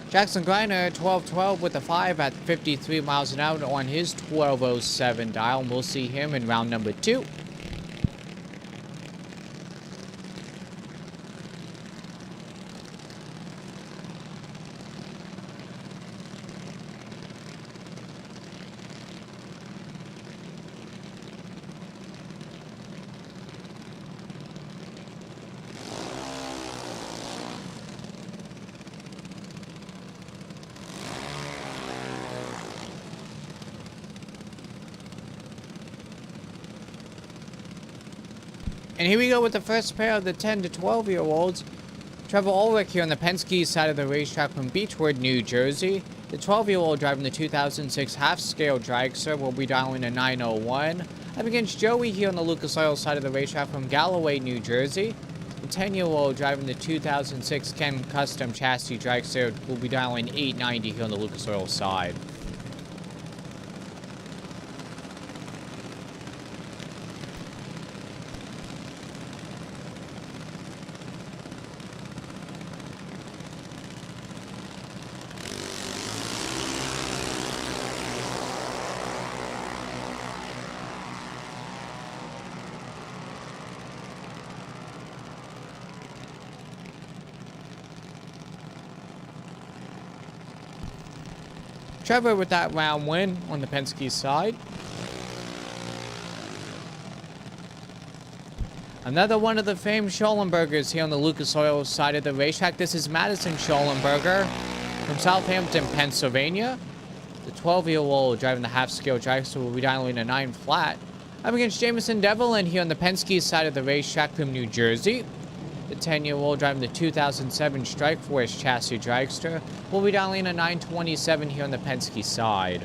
Jackson Greiner, 1212 with a 5 at 53 miles an hour on his 1207 dial. And we'll see him in round number 2. And here we go with the first pair of the 10 to 12-year-olds. Trevor Ulrich here on the Penske side of the racetrack from Beechwood, New Jersey. The 12-year-old driving the 2006 half-scale dragster will be dialing a 901. Up against Joey here on the Lucas Oil side of the racetrack from Galloway, New Jersey. The 10-year-old driving the 2006 Ken Custom chassis dragster will be dialing 890 here on the Lucas Oil side. Trevor with that round win on the Penske side. Another one of the famed Schollenbergers here on the Lucas Oil side of the racetrack. This is Madison Schollenberger from Southampton, Pennsylvania. The 12-year-old driving the half-scale dragster will be dialing a 9 flat. Up against Jameson Devlin here on the Penske side of the racetrack from New Jersey. The 10-year-old driving the 2007 Strikeforce chassis dragster will be dialing a 927 here on the Penske side.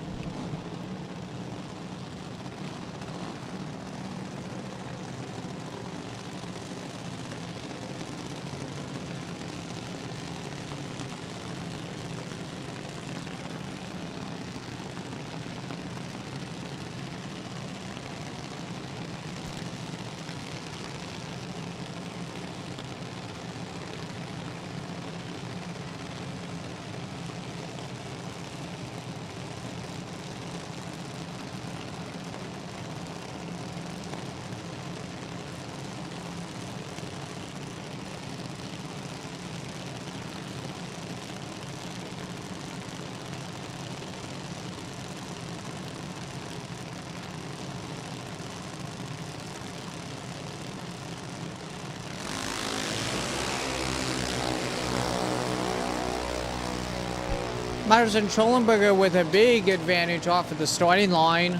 Madison Schollenberger with a big advantage off of the starting line.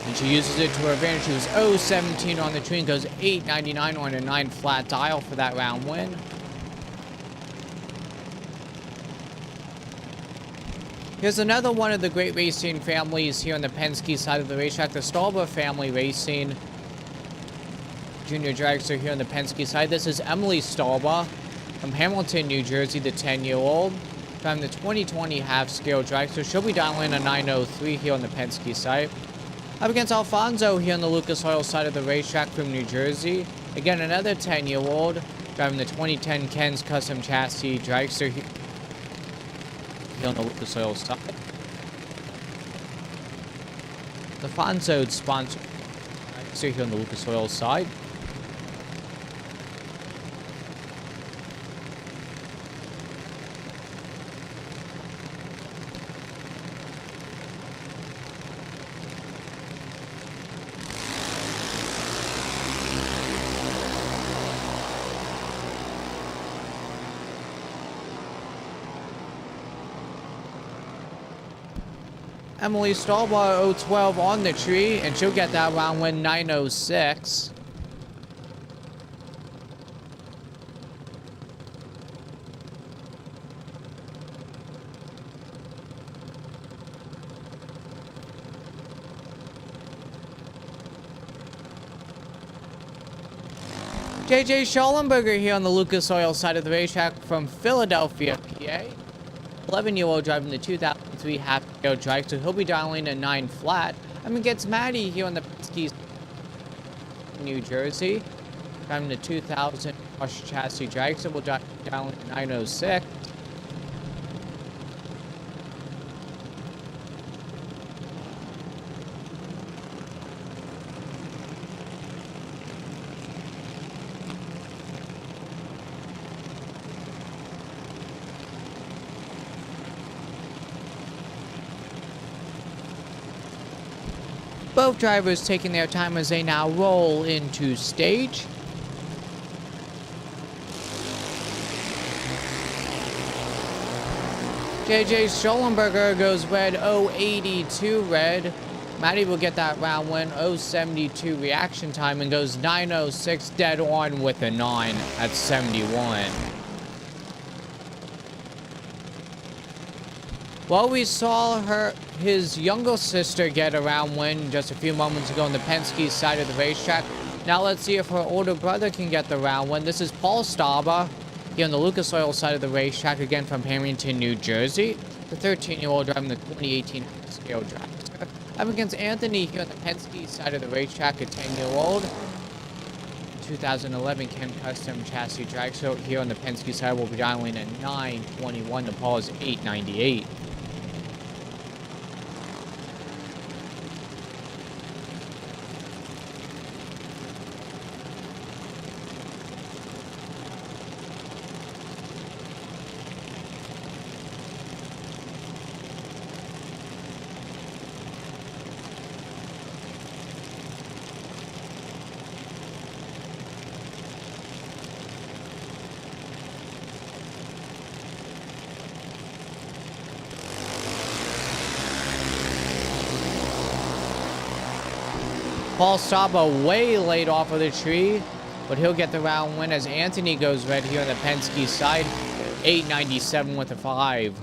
And she uses it to her advantage. She was 0-17 on the tree and goes 8.99 on a 9 flat dial for that round win. Here's another one of the great racing families here on the Penske side of the racetrack, the Stauber family racing. Junior dragster here on the Penske side. This is Emily Stauber from Hamilton, New Jersey, the 10-year-old. Driving the 2020 half-scale dragster. She'll be dialing a 903 here on the Penske side. Up against Alfonso here on the Lucas Oil side of the racetrack from New Jersey. Again, another 10-year-old driving the 2010 Ken's Custom Chassis dragster here on the Lucas Oil side. Alfonso sponsored dragster here on the Lucas Oil side. Emily Stauber 012 on the tree, and she'll get that round win 906. JJ Schollenberger here on the Lucas Oil side of the racetrack from Philadelphia, PA. 11-year-old driving the 2003 half-scale dragster. He'll be dialing a 9 flat. Against Maddie here on the Penske, New Jersey. Driving the 2000 Porsche chassis dragster. Will dial a 906. Both drivers taking their time as they now roll into stage. JJ Schollenberger goes red 082 red. Maddie will get that round win, 0.72 reaction time, and goes 9.06 dead on with a 9 at 71. Well, we saw his younger sister get a round win just a few moments ago on the Penske side of the racetrack. Now let's see if her older brother can get the round win. This is Paul Stauber here on the Lucas Oil side of the racetrack, again from Hamilton, New Jersey. The 13-year-old driving the 2018 scale dragster. Up against Anthony here on the Penske side of the racetrack, a 10-year-old. 2011 Ken Custom chassis dragster here on the Penske side will be dialing a 921. The Paul is 898. Paul Stauber way late off of the tree, but he'll get the round win as Anthony goes red here on the Penske side. 897 with a 5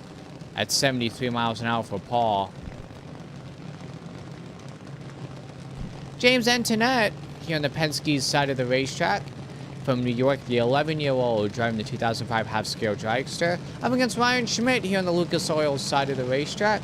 at 73 miles an hour for Paul. James Antoinette here on the Penske side of the racetrack. From New York, the 11-year-old driving the 2005 half-scale dragster. Up against Ryan Schmidt here on the Lucas Oil side of the racetrack.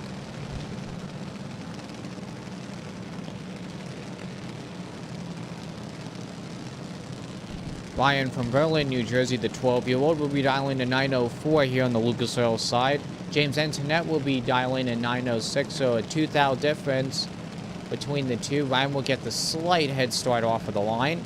Ryan from Berlin, New Jersey, the 12-year-old, will be dialing a 904 here on the Lucas Oil side. James Antoinette will be dialing a 906, so a 2 thou difference between the two. Ryan will get the slight head start off of the line.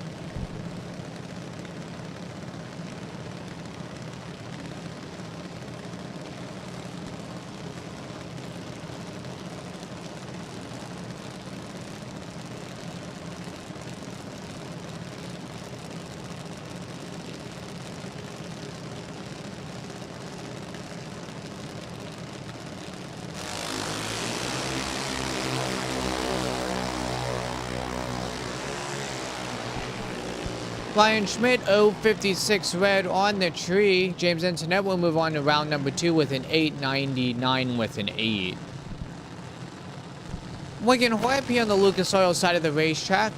Ryan Schmidt, 0.56 red on the tree. James Antoinette will move on to round number 2 with an 8.99 with an 8. Morgan Hoyp here on the Lucas Oil side of the racetrack.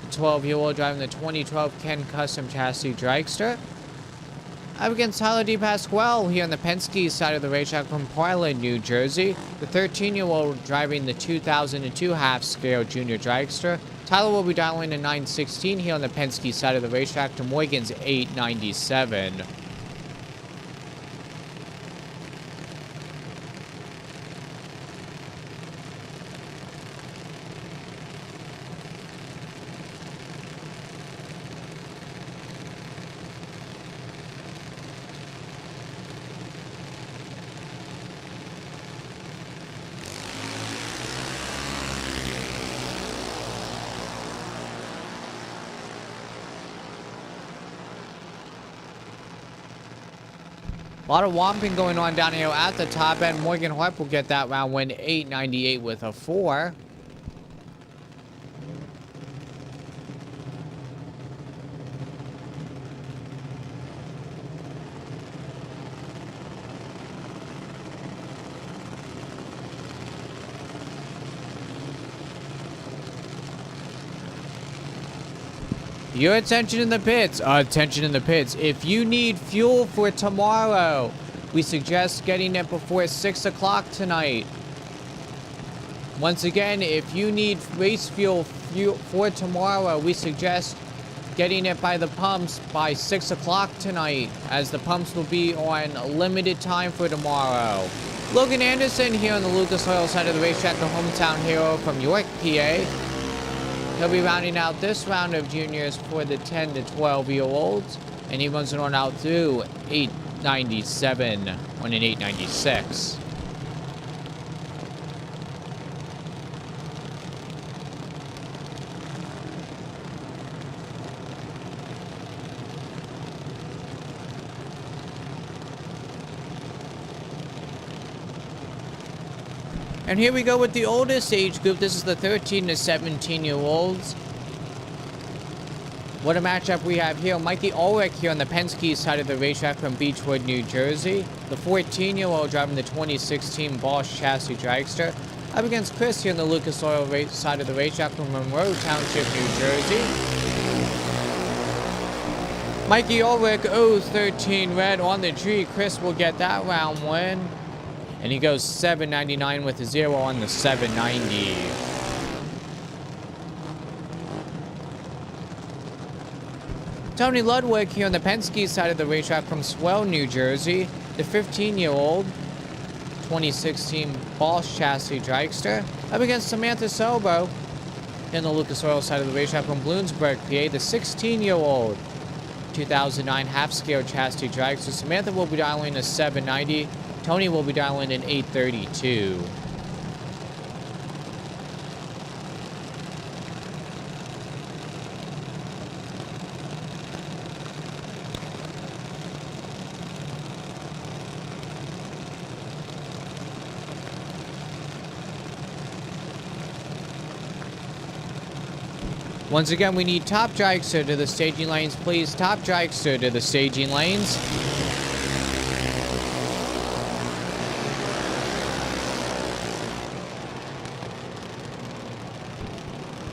The 12-year-old driving the 2012 Ken Custom chassis dragster. Up against Tyler DePasquale here on the Penske side of the racetrack from Portland, New Jersey. The 13-year-old driving the 2002 half-scale junior dragster. Tyler will be dialing a 916 here on the Penske side of the racetrack to Morgan's 897. A lot of whomping going on down here at the top end. Morgan Hoyp will get that round win, 898 with a 4. Your attention in the pits. Attention in the pits. If you need fuel for tomorrow, we suggest getting it before 6 o'clock tonight. Once again, if you need race fuel for tomorrow, we suggest getting it by the pumps by 6 o'clock tonight, as the pumps will be on limited time for tomorrow. Logan Anderson here on the Lucas Oil side of the racetrack, the hometown hero from York, PA. He'll be rounding out this round of juniors for the 10 to 12-year-olds, and he runs it on out through 897 on an 896. And here we go with the oldest age group. This is the 13 to 17-year-olds. What a matchup we have here. Mikey Ulrich here on the Penske side of the racetrack from Beechwood, New Jersey. The 14-year-old driving the 2016 Bosch Chassis Dragster. Up against Chris here on the Lucas Oil side of the racetrack from Monroe Township, New Jersey. Mikey Ulrich, 013 red on the tree. Chris will get that round win. And he goes 799 with a 0 on the 790. Tony Ludwig here on the Penske side of the racetrack from Swell, New Jersey. The 15-year-old 2016 Bosch Chassis Dragster. Up against Samantha Sobo in the Lucas Oil side of the racetrack from Bloomsburg, PA. The 16-year-old 2009 half-scale chassis dragster. Samantha will be dialing a 790. Tony will be dialing an 832. Once again, we need top dragster to the staging lanes, please. Top dragster to the staging lanes.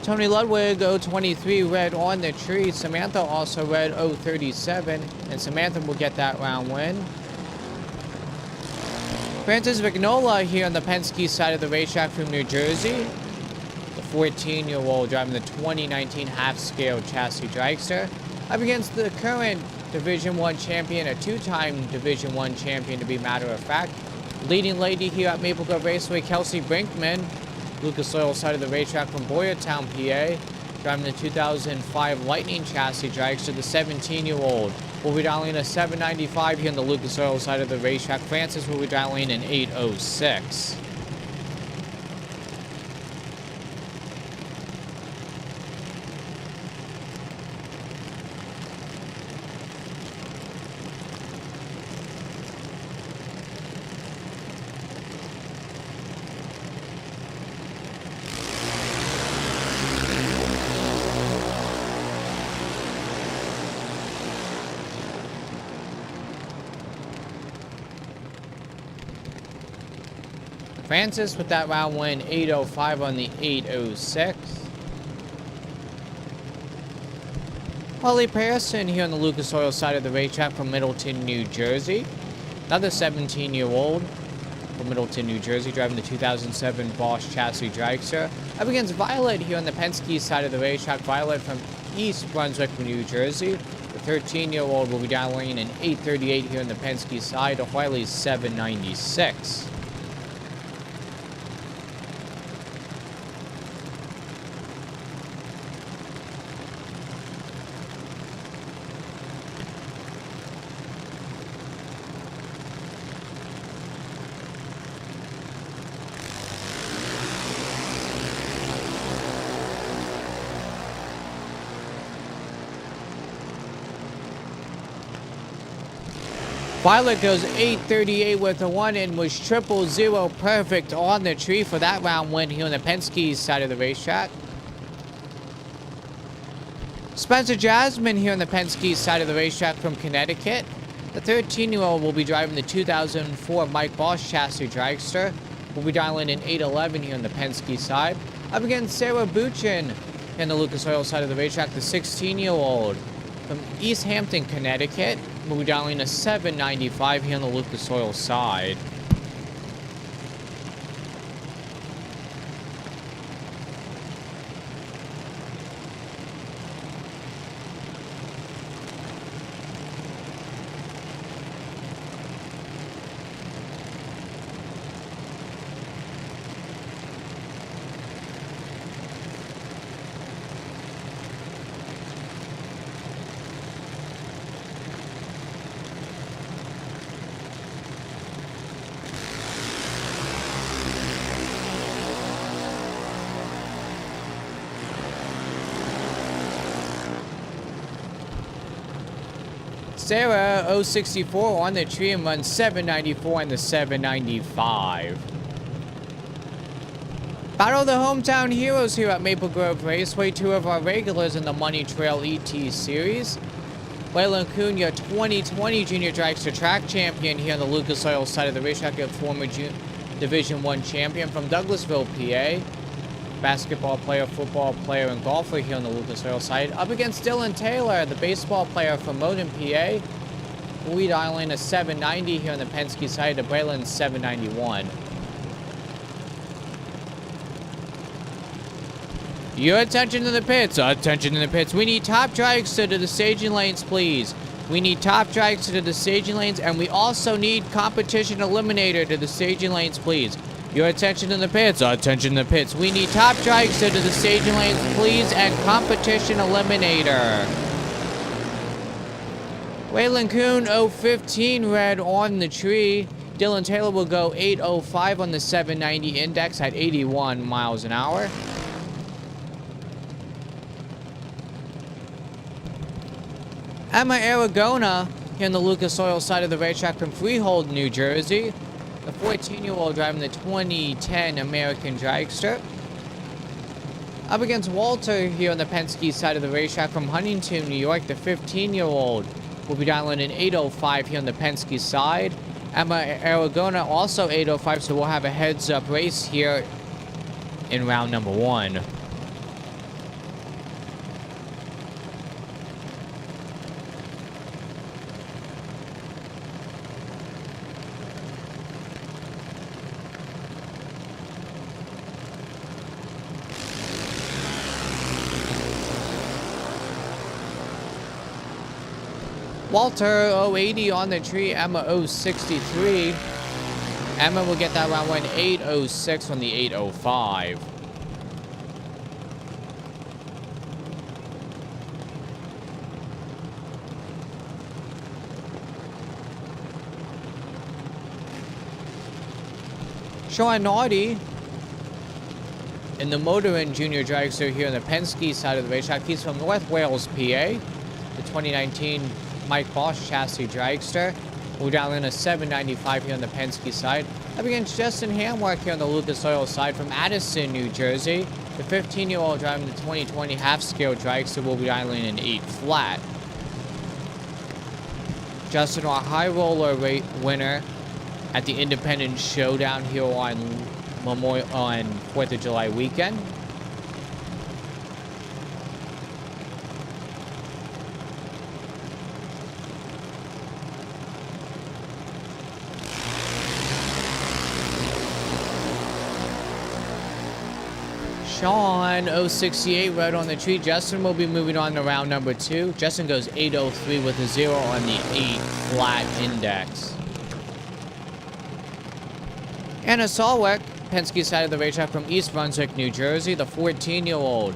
Tony Ludwig, 023 red on the tree. Samantha also red, 037. And Samantha will get that round win. Francis Vignola here on the Penske side of the racetrack from New Jersey. The 14-year-old driving the 2019 half-scale chassis dragster. Up against the current Division 1 champion, a two-time Division 1 champion to be matter of fact. Leading lady here at Maple Grove Raceway, Kelsey Brinkman. Lucas Oil side of the racetrack from Boyertown, PA. Driving the 2005 Lightning chassis dragster, the 17-year-old. Will be dialing a 795 here on the Lucas Oil side of the racetrack. Francis will be dialing an 806. Francis with that round win, 805 on the 806. Harley Pearson here on the Lucas Oil side of the racetrack from Middleton, New Jersey. Another 17-year-old from Middleton, New Jersey, driving the 2007 Bosch Chassis Dragster. Up against Violet here on the Penske side of the racetrack. Violet from East Brunswick, New Jersey. The 13-year-old will be dialing an 838 here on the Penske side. O'Reilly's 796. Violet goes 838 with a 1 and was 000 perfect on the tree for that round win here on the Penske side of the racetrack. Spencer Jasmine here on the Penske side of the racetrack from Connecticut. The 13-year-old will be driving the 2004 Mike Bosch Chassis Dragster. Will be dialing in 811 here on the Penske side. Up against Sarah Buchin in the Lucas Oil side of the racetrack, the 16-year-old from East Hampton, Connecticut. We'll be dialing a 795 here on the Lucas Oil side. Sarah, 064 on the tree and runs 794 and the 795. Battle of the Hometown Heroes here at Maple Grove Raceway. Two of our regulars in the Money Trail ET Series. Waylon Kuhn, your 2020 Junior Dragster Track Champion here on the Lucas Oil side of the racetrack, a former Division I champion from Douglasville, PA. Basketball player, football player, and golfer here on the Lucas Oil side. Up against Dylan Taylor, the baseball player from Moden, PA. We'll dialing a 790 here on the Penske side, to Braylon 791. Your attention to the pits. Attention to the pits. We need top dragster to the staging lanes, please. We need top dragster to the staging lanes, and we also need competition eliminator to the staging lanes, please. Your attention to the pits. Attention to the pits. We need top dragster to the staging lanes, please, and competition eliminator. Waylon Kuhn, 015 red on the tree. Dylan Taylor will go 805 on the 790 index at 81 miles an hour. Emma Aragona here on the Lucas Oil side of the racetrack from Freehold, New Jersey. The 14-year-old driving the 2010 American Dragster. Up against Walter here on the Penske side of the racetrack from Huntington, New York. The 15-year-old will be dialing an 805 here on the Penske side. Emma Aragona also 805, so we'll have a heads-up race here in round number 1. Walter 080 on the tree, Emma 063. Emma will get that round 1 806 on the 805. Sean Naughty in the Motorin Junior Dragster here on the Penske side of the racetrack. He's from North Wales, PA. The 2019 Mike Bosch chassis dragster. We'll dial in a 795 here on the Penske side. Up against Justin Hamwork here on the Lucas Oil side from Addison, New Jersey. The 15-year-old driving the 2020 half-scale dragster will be dialing an 8 flat. Justin, our high roller rate winner at the Independence Showdown here on 4th of July weekend. Sean 068 red on the tree. Justin will be moving on to round number 2. Justin goes 803 with a 0 on the 8 flat index. Anna Salwick, Penske side of the racetrack from East Brunswick, New Jersey. The 14-year-old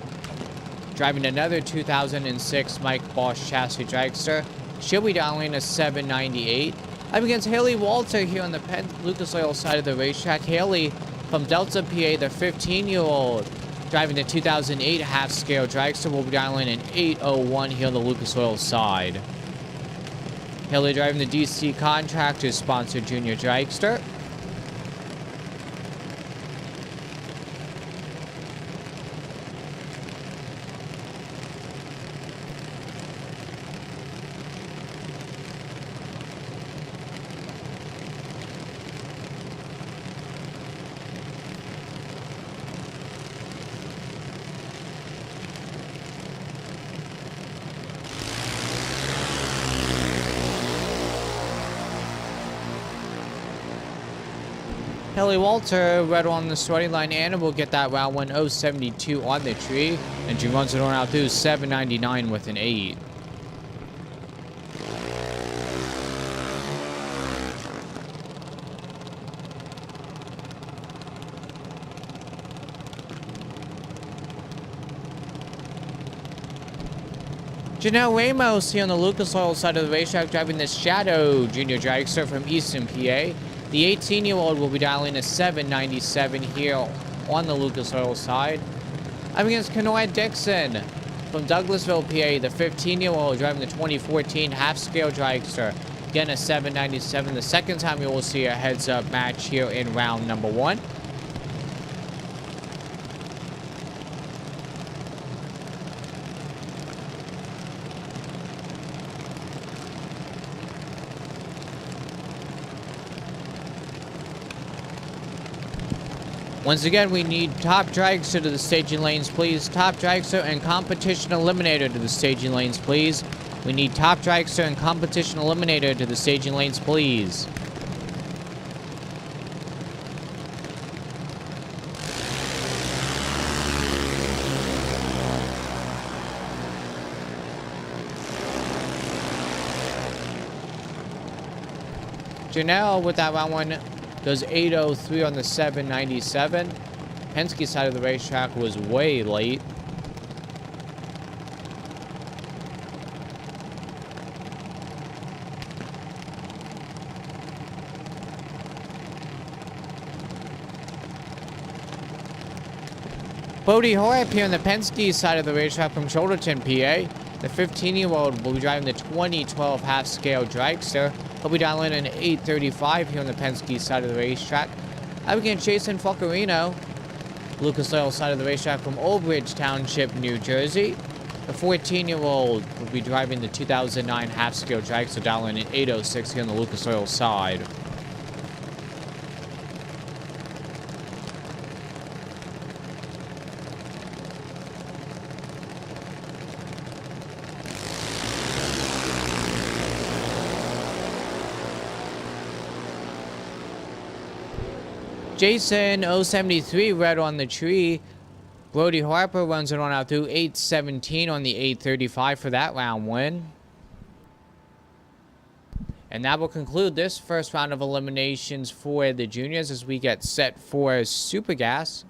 driving another 2006 Mike Bosch chassis dragster. She'll be dialing a 798. Up against Haley Walter here on the Lucas Oil side of the racetrack. Haley from Delta, PA, the 15-year-old driving the 2008 half-scale dragster, will be dialing an 801 here on the Lucas Oil side. Haley driving the DC Contractors sponsored Junior Dragster. Haley Walter, red on the starting line. Anna will get that round 1 072 on the tree. And she runs it on out through 799 with an 8. Janelle Ramos here on the Lucas Oil side of the racetrack driving the Shadow Junior Dragster from Easton, PA. The 18-year-old will be dialing a 797 here on the Lucas Oil side. I'm against Kanoa Dixon from Douglasville, PA. The 15-year-old driving the 2014 half-scale dragster. Again, a 797. The second time you will see a heads-up match here in round number 1. Once again, we need top dragster to the staging lanes, please. Top dragster and competition eliminator to the staging lanes, please. We need top dragster and competition eliminator to the staging lanes, please. Janelle with that round one does 8:03 on the 797. Penske side of the racetrack was way late. Bodie Hoy up here on the Penske side of the racetrack from Shoulderton, PA. The 15-year-old will be driving the 2012 half-scale dragster. He'll be dialing in 8:35 here on the Penske side of the racetrack. Up against Jason Fuccarino, Lucas Oil side of the racetrack from Old Bridge Township, New Jersey. The 14-year-old will be driving the 2009 half-scale dragster, dialing in 8:06 here on the Lucas Oil side. Jason 073 red on the tree. Brody Harper runs it on out through 8:17 on the 8:35 for that round win. And that will conclude this first round of eliminations for the juniors as we get set for Super Gas.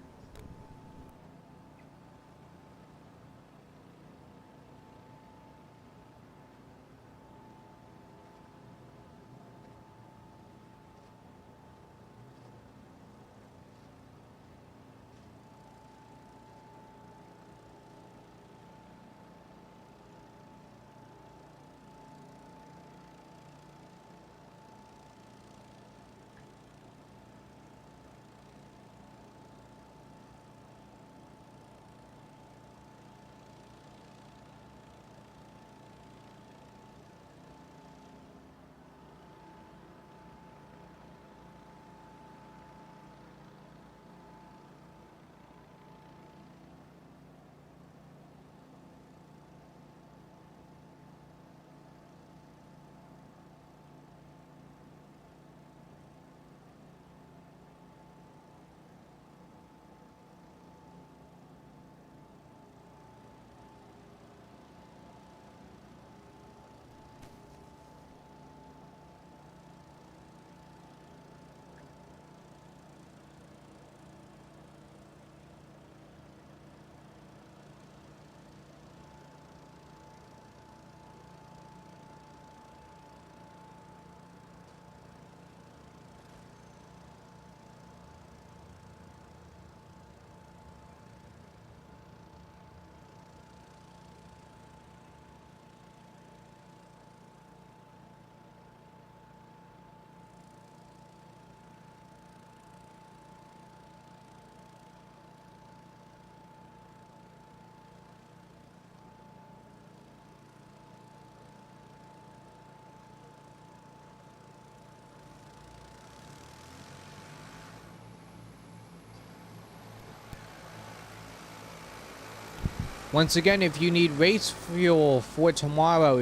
Once again, if you need race fuel for tomorrow,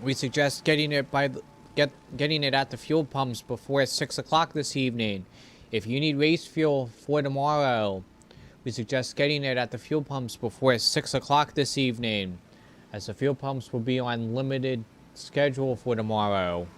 we suggest getting it getting it at the fuel pumps before 6 o'clock this evening. If you need race fuel for tomorrow, we suggest getting it at the fuel pumps before 6 o'clock this evening, as the fuel pumps will be on limited schedule for tomorrow.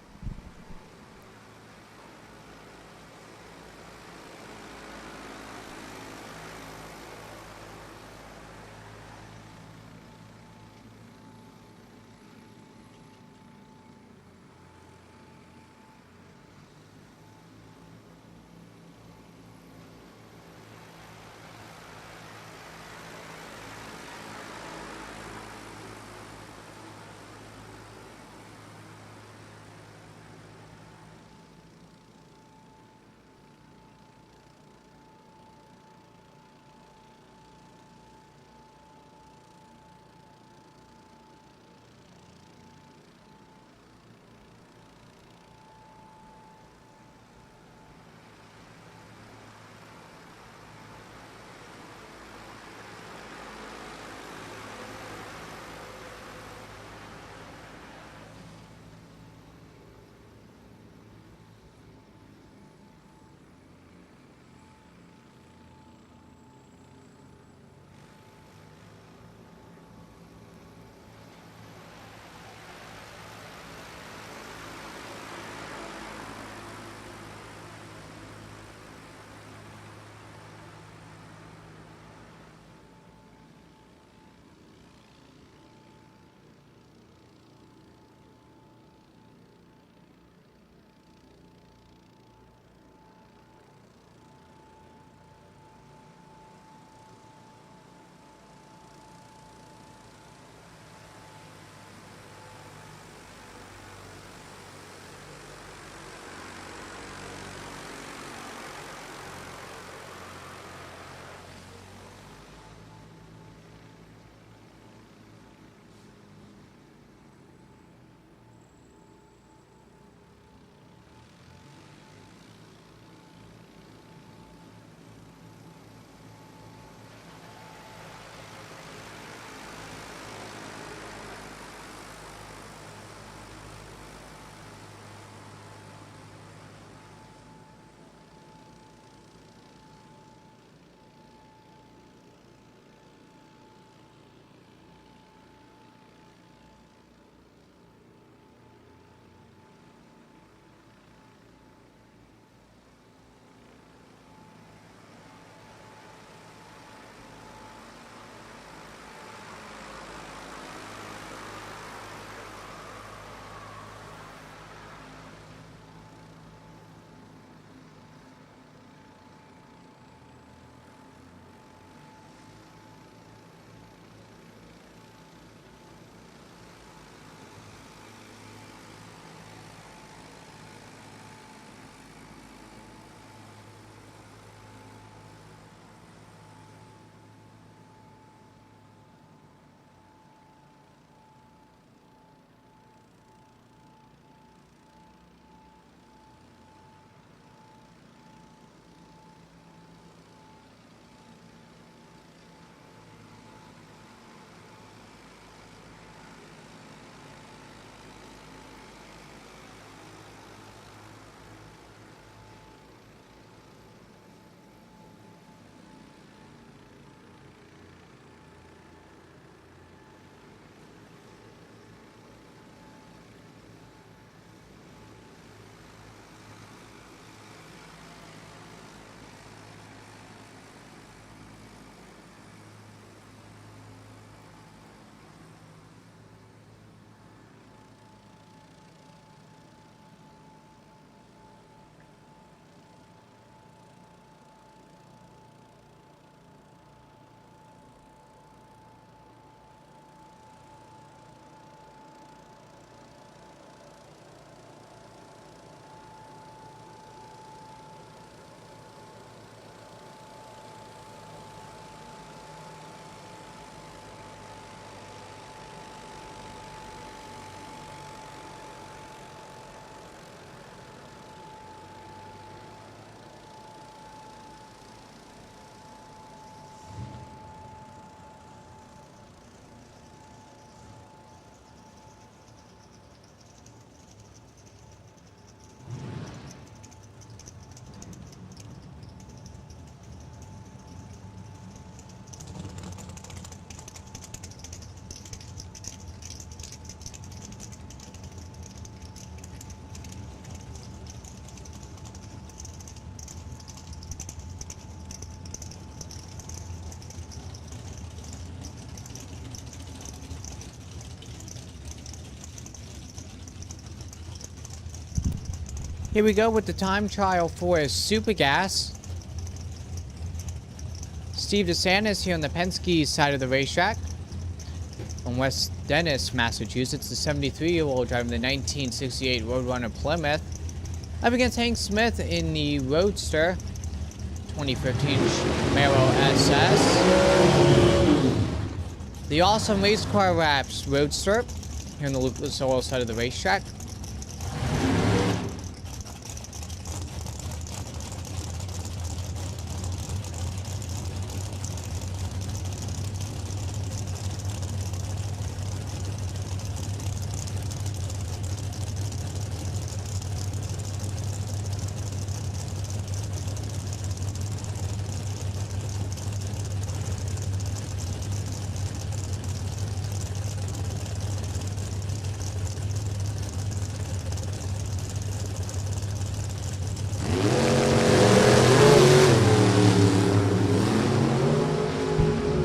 Here we go with the time trial for Super Gas. Steve DeSantis here on the Penske side of the racetrack. From West Dennis, Massachusetts, the 73-year-old driving the 1968 Roadrunner Plymouth. Up against Hank Smith in the Roadster 2015 Camaro SS. The awesome race car wraps Roadster here on the Lucas Oil side of the racetrack.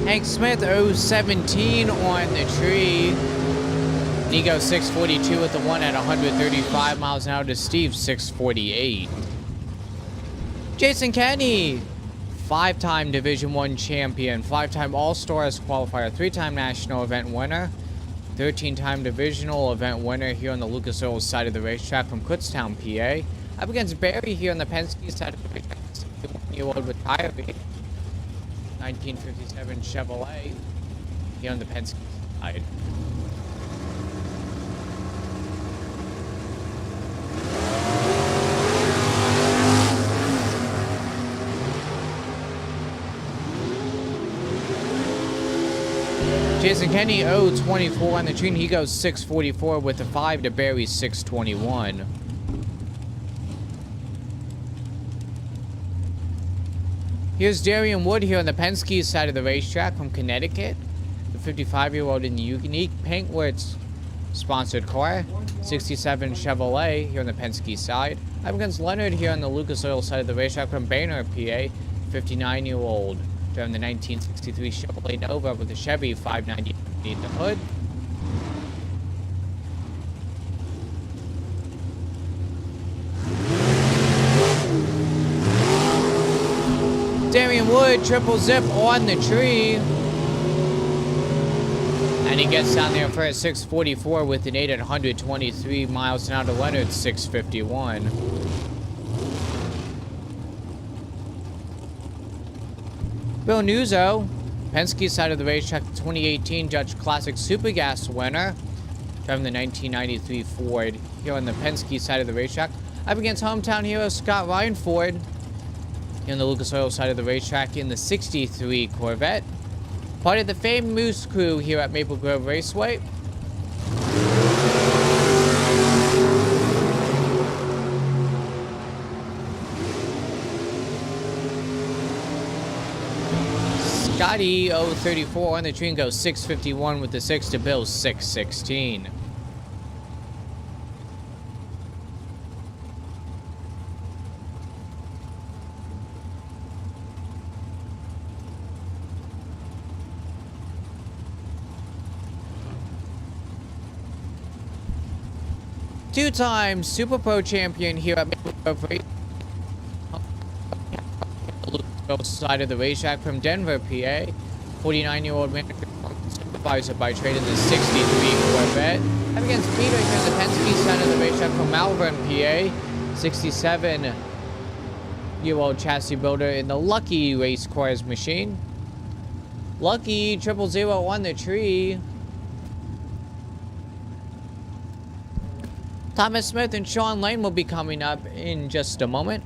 Hank Smith 017 on the tree. Nico 642 with the one at 135 miles an hour to Steve 648. Jason Kenny, 5-time Division I champion, 5-time All-Stars qualifier, 3-time national event winner, 13-time divisional event winner here on the Lucas Oil side of the racetrack from Kutztown, PA. Up against Barry here on the Penske side of the racetrack, 61-year-old retiree. 1957 Chevrolet here on the Penske side. Jason Kenny 024 on the tree. He goes 644 with the 5 to Barry 621. Here's Darian Wood here on the Penske side of the racetrack from Connecticut. The 55-year-old in the unique Paintworks sponsored car. 67 Chevrolet here on the Penske side. Up against Leonard here on the Lucas Oil side of the racetrack from Boehner, PA. 59-year-old driving the 1963 Chevrolet Nova with a Chevy 590 beneath the hood. Darian Wood, triple zip on the tree. And he gets down there for a 644 with an 8 at 123 miles an hour to Leonard, 651. Bill Nuzzo, Penske side of the racetrack, 2018 Judge Classic Super Gas winner. Driving the 1993 Ford here on the Penske side of the racetrack. Up against hometown hero Scott Ryan Ford. Here on the Lucas Oil side of the racetrack in the 63 Corvette. Part of the famed Moose crew here at Maple Grove Raceway. Scotty 034 on the tree and goes 651 with the 6 to Bill 616. Two-time Super Pro champion here at Maple Grove Raceway. Side of the racetrack from Denver, PA. 49-year-old manager supervisor by trade in the 63 Corvette. Up against Peter here on the Penske side of the racetrack from Malvern, PA. 67-year-old chassis builder in the Lucky Race Cars machine. Lucky 000 on the tree. Thomas Smith and Sean Lane will be coming up in just a moment.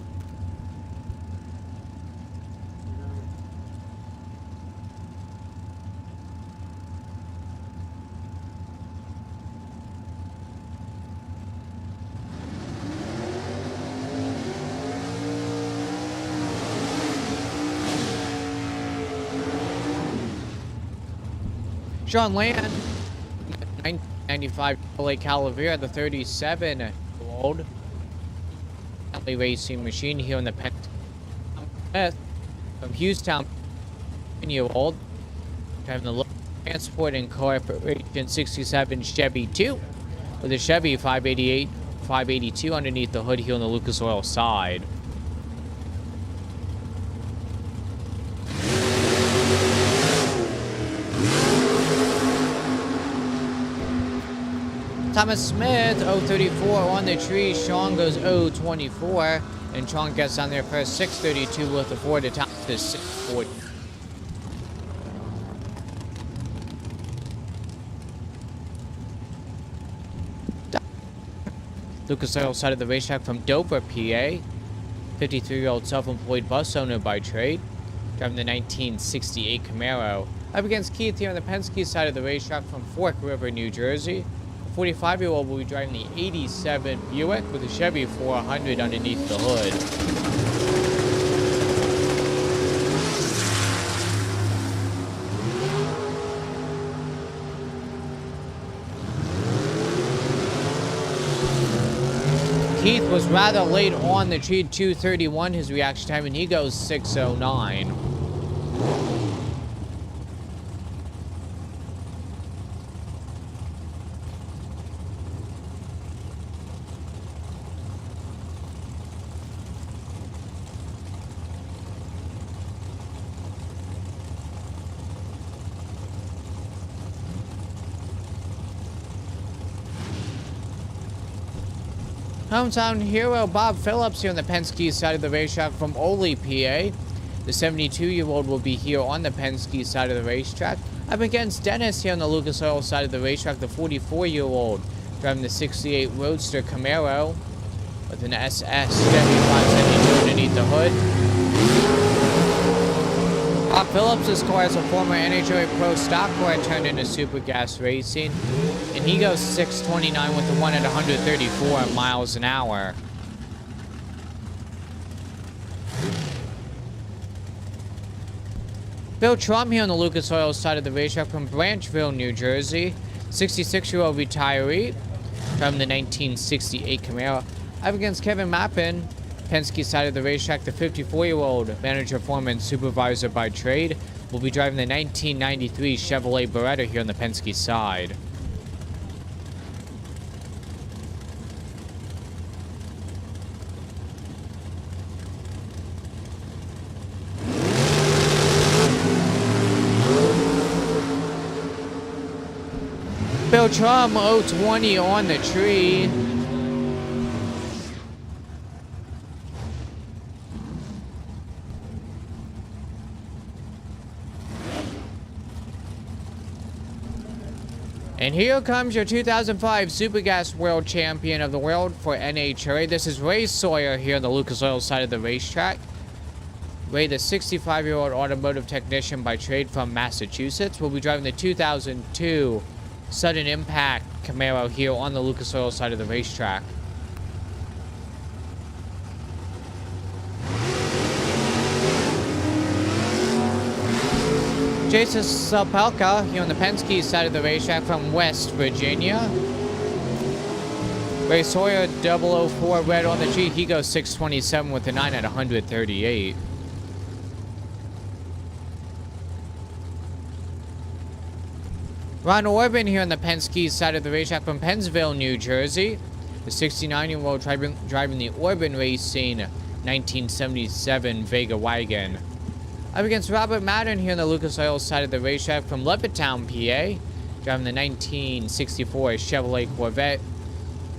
Sean Lane, 1995 Chevrolet Calavera, the 37-year-old racing machine here in the Penske. Smith from Houston, 10-year-old, driving the local transport and corporation 67 Chevy 2 with a Chevy 588 582 underneath the hood here on the Lucas Oil side. Thomas Smith, 034 on the tree. Sean goes 024. And Sean gets on there first, 632 with the 4 to top to 640. Lucas Oil side of the racetrack from Dover, PA. 53-year-old self-employed bus owner by trade. Driving the 1968 Camaro. Up against Keith here on the Penske side of the racetrack from Fork River, New Jersey. The 45-year-old will be driving the 87 Buick with a Chevy 400 underneath the hood. Keith was rather late on the tree, 231 his reaction time, and he goes 609. Hometown hero Bob Phillips here on the Penske side of the racetrack from Ole, PA. The 72-year-old will be here on the Penske side of the racetrack. Up against Dennis here on the Lucas Oil side of the racetrack, the 44-year-old driving the 68 Roadster Camaro with an SS Chevy 572 underneath the hood. Bob Phillips' car is a former NHRA Pro stock car turned into super gas racing, and he goes 629 with the one at 134 miles an hour. Bill Trump here on the Lucas Oil side of the racetrack from Branchville, New Jersey. 66-year-old retiree from the 1968 Camaro. Up against Kevin Mappin, Penske side of the racetrack, the 54-year-old manager, foreman, supervisor by trade, will be driving the 1993 Chevrolet Beretta here on the Penske side. Bill Trump, 020 on the tree. And here comes your 2005 Super Gas World Champion of the World for NHRA. This is Ray Sawyer here on the Lucas Oil side of the racetrack. Ray, the 65-year-old automotive technician by trade from Massachusetts, will be driving the 2002 Sudden Impact Camaro here on the Lucas Oil side of the racetrack. Jason Sapelka here on the Penske side of the racetrack from West Virginia. Ray Sawyer, 004 red on the tree. He goes 627 with the 9 at 138. Ron Orban here on the Penske side of the racetrack from Pennsville, New Jersey. The 69-year-old driving the Orban Racing 1977 Vega wagon. Up against Robert Madden here on the Lucas Oil side of the racetrack from Levittown, PA. Driving the 1964 Chevrolet Corvette.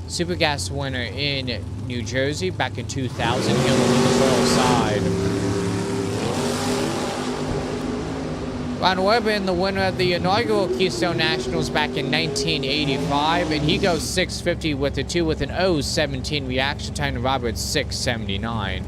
Super Gas winner in New Jersey back in 2000 here on the Lucas Oil side. Ron Orban, the winner of the inaugural Keystone Nationals back in 1985, and he goes 650 with the 2 with an 0.17 reaction time to Robert's 679.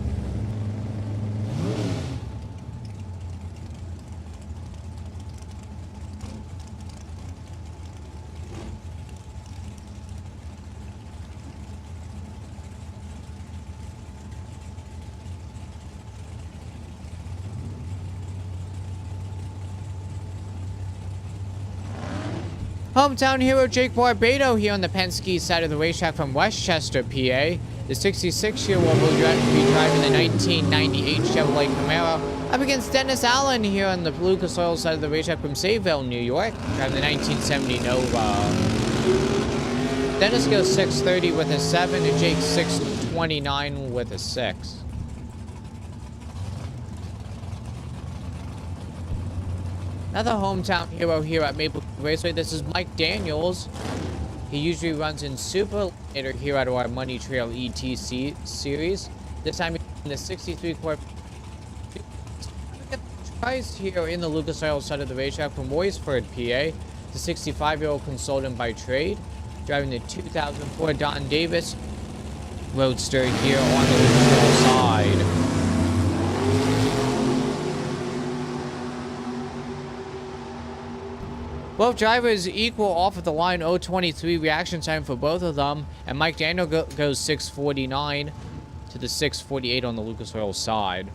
Hometown hero Jake Barbado here on the Penske side of the racetrack from Westchester, PA. The 66-year-old will be driving the 1998 Chevrolet Camaro. Up against Dennis Allen here on the Lucas Oil side of the racetrack from Sayville, New York. Driving the 1970 Nova. Dennis goes 630 with a 7, and Jake 629 with a 6. Another hometown hero here at Maple Raceway. This is Mike Daniels. He usually runs in Super later here at our Money Trail ETC series. This time in the 63 Corvette. Tries here in the Lucas Oil side of the racetrack from Royceford, PA. The 65-year-old consultant by trade, driving the 2004 Don Davis Roadster here on the Lucas Oil side. Both drivers equal off of the line 0.23 reaction time for both of them, and Mike Daniel goes 6:49 to the 6:48 on the Lucas Oil side.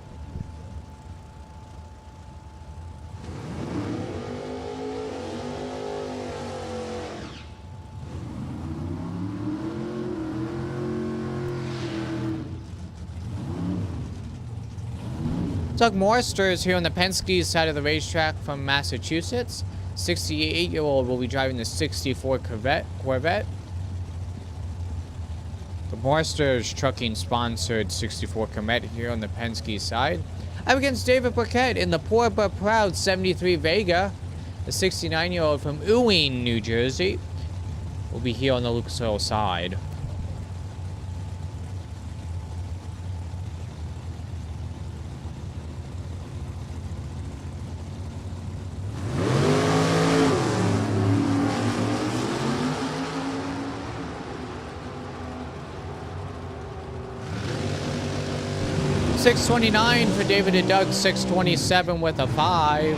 Doug Morster is here on the Penske side of the racetrack from Massachusetts. 68-year-old will be driving the 64 Corvette. The Morster's Trucking sponsored 64 Corvette here on the Penske side. Up against David Burkett in the poor but proud 73 Vega. The 69-year-old from Ewing, New Jersey, will be here on the Lucas Oil side. $6.29 for David and Doug, $6.27 with a 5.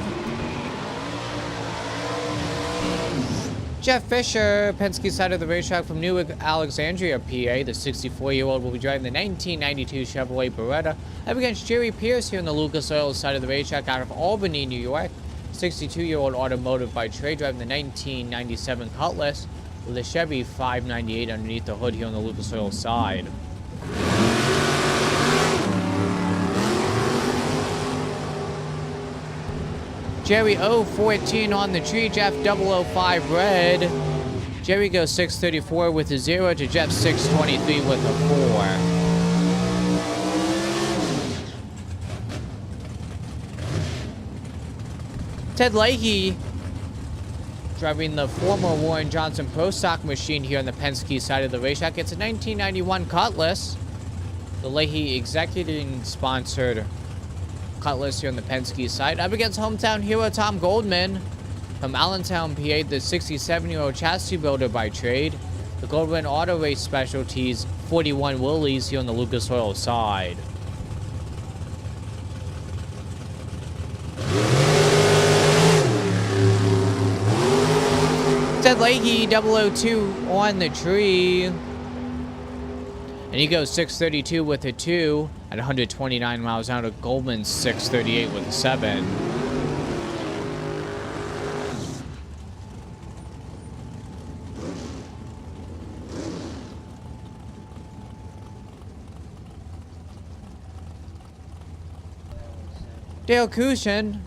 Jeff Fisher, Penske side of the racetrack from Newark, Alexandria, PA. The 64-year-old will be driving the 1992 Chevrolet Beretta. Up against Jerry Pierce here on the Lucas Oil side of the racetrack out of Albany, New York. 62-year-old automotive by trade, driving the 1997 Cutlass with a Chevy 598 underneath the hood here on the Lucas Oil side. Jerry 014 on the tree, Jeff 005 red. Jerry goes 634 with a 0 to Jeff 623 with a 4. Ted Leahy driving the former Warren Johnson Pro Stock machine here on the Penske side of the racetrack. It's a 1991 Cutlass. The Leahy executive sponsored Cutlass here on the Penske side. Up against hometown hero Tom Goldman from Allentown, PA, the 67-year-old chassis builder by trade. The Goldman Auto Race Specialties 41 Willys here on the Lucas Oil side. Ted Leahy 002 on the tree. And he goes 632 with a 2 at 129 miles an hour. Goldman's 638 with a 7. Dale Cushion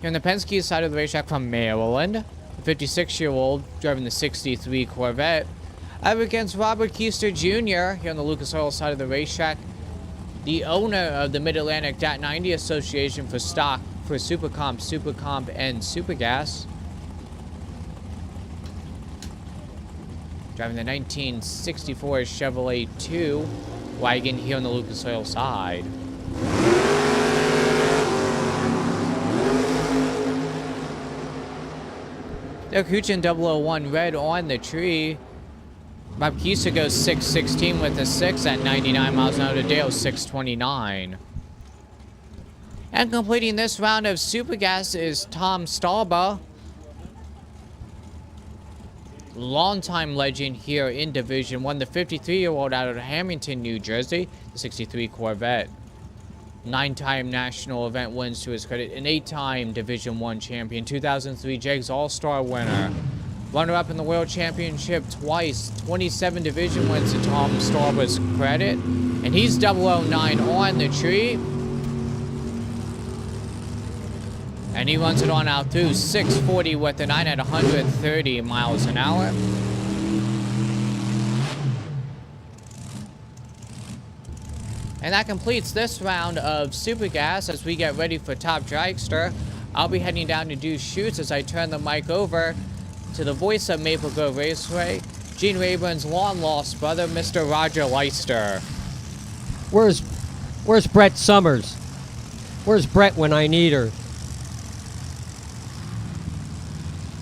here on the Penske side of the racetrack from Maryland. The 56-year-old driving the 63 Corvette. Up against Robert Keister Jr. here on the Lucas Oil side of the racetrack. The owner of the Mid-Atlantic D1TV Association for stock for Supercomp, and Supergas. Driving the 1964 Chevrolet 2 wagon here on the Lucas Oil side. Doug Huchin 001 red on the tree. Bob Keister goes 616 with a 6 at 99 miles an hour to Dale 629. And completing this round of Supergas is Tom Stahlba, longtime legend here in Division 1, the 53-year-old out of Hamilton, New Jersey, the 63 Corvette. 9-time national event wins to his credit, an 8-time Division 1 champion, 2003 JEGS All-Star winner. Runner-up in the World Championship twice, 27 division wins to Tom Stahlba's credit. And he's 009 on the tree. And he runs it on out through 640 with a 9 at 130 miles an hour. And that completes this round of Super Gas as we get ready for Top Dragster. I'll be heading down to do shoots as I turn the mic over to the voice of Maple Grove Raceway, Gene Rayburn's long-lost brother, Mr. Roger Leister. Where's Brett Summers? Where's Brett when I need her?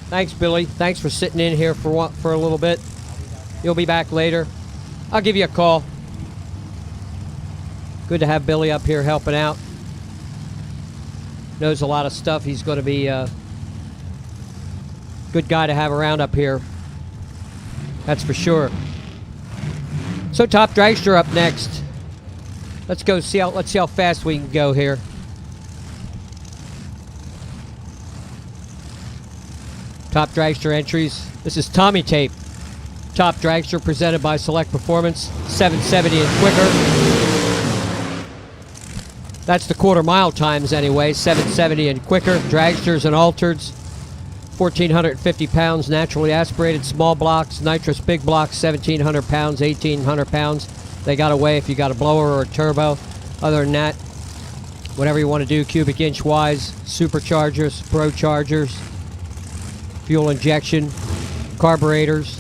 Thanks, Billy. Thanks for sitting in here for a little bit. You'll be back later. I'll give you a call. Good to have Billy up here helping out. Knows a lot of stuff. He's going to be a good guy to have around up here. That's for sure. So Top Dragster up next. Let's see how fast we can go here. Top Dragster entries. This is Tommy Tape. Top Dragster presented by Select Performance. 770 and quicker. That's the quarter mile times anyway. 770 and quicker. Dragsters and altereds. 1,450 pounds naturally aspirated small blocks. Nitrous big blocks 1,700 pounds, 1,800 pounds. They got away if you got a blower or a turbo. Other than that, whatever you want to do cubic inch wise. Superchargers, pro chargers, fuel injection, carburetors,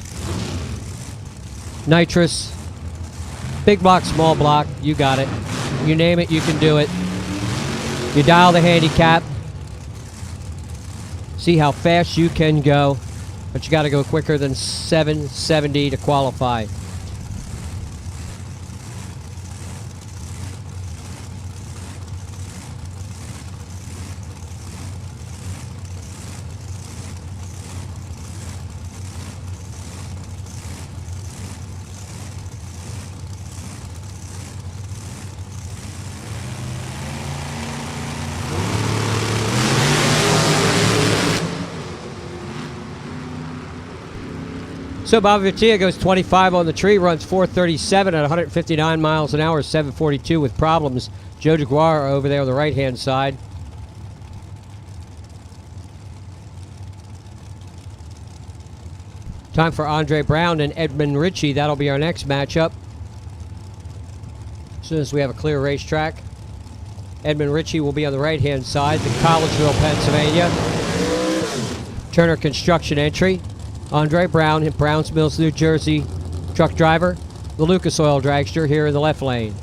nitrous, big block, small block, you got it. You name it, you can do it. You dial the handicap, see how fast you can go, but you got to go quicker than 770 to qualify. So Bob Vittia goes 25 on the tree, runs 437 at 159 miles an hour, 742 with problems. Joe DeGuara over there on the right-hand side. Time for Andre Brown and Edmund Ritchie. That'll be our next matchup. As soon as we have a clear racetrack. Edmund Ritchie will be on the right-hand side, the Collegeville, Pennsylvania. Turner Construction entry. Andre Brown in Browns Mills, New Jersey, truck driver. The Lucas Oil dragster here in the left lane.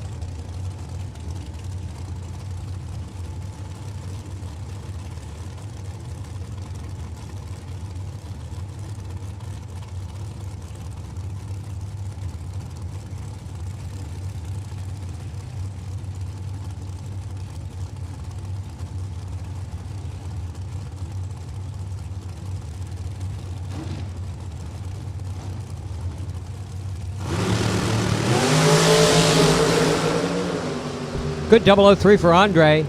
Good 003 for Andre.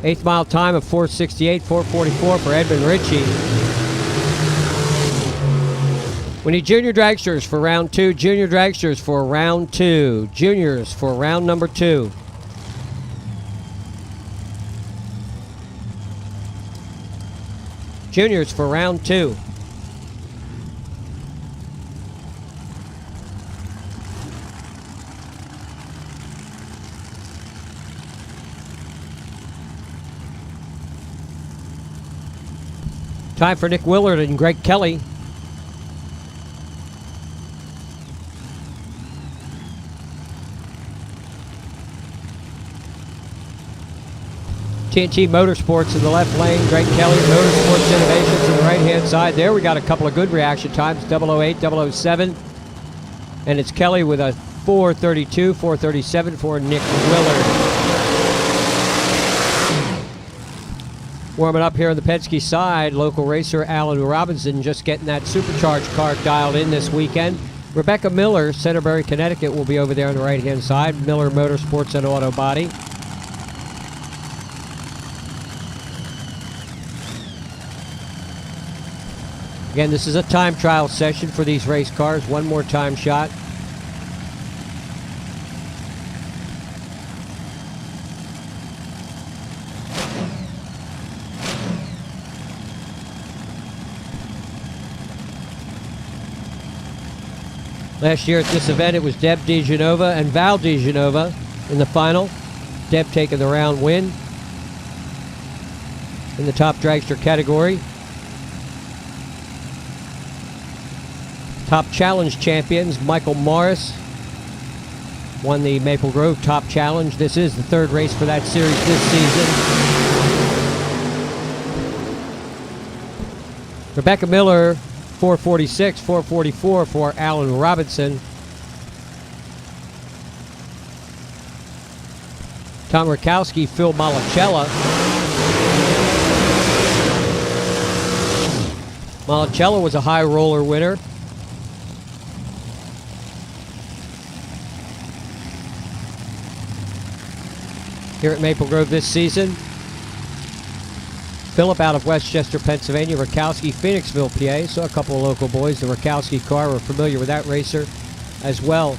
8th mile time of 468, 444 for Edmund Ritchie. We need junior dragsters for round 2. Junior dragsters for round 2. Juniors for round number 2. Juniors for round 2. Time for Nick Willard and Greg Kelly. TNT Motorsports in the left lane. Greg Kelly, Motorsports Innovations on the right-hand side. There we got a couple of good reaction times, 008, 007. And it's Kelly with a 432, 437 for Nick Willard. Warming up here on the Penske side, local racer Alan Robinson just getting that supercharged car dialed in this weekend. Rebecca Miller, Centerbury, Connecticut, will be over there on the right-hand side. Miller Motorsports and Auto Body. Again, this is a time trial session for these race cars. One more time shot. Last year at this event, it was Deb DiGenova and Val DiGenova in the final. Deb taking the round win in the top dragster category. Top Challenge champions, Michael Morris won the Maple Grove Top Challenge. This is the third race for that series this season. Rebecca Miller, 446, 444 for Alan Robinson. Tom Rakowski, Phil Malachella. Malachella was a high roller winner. Here at Maple Grove this season. Philip out of Westchester, Pennsylvania. Rakowski, Phoenixville, PA. So a couple of local boys. The Rakowski car, we're familiar with that racer as well.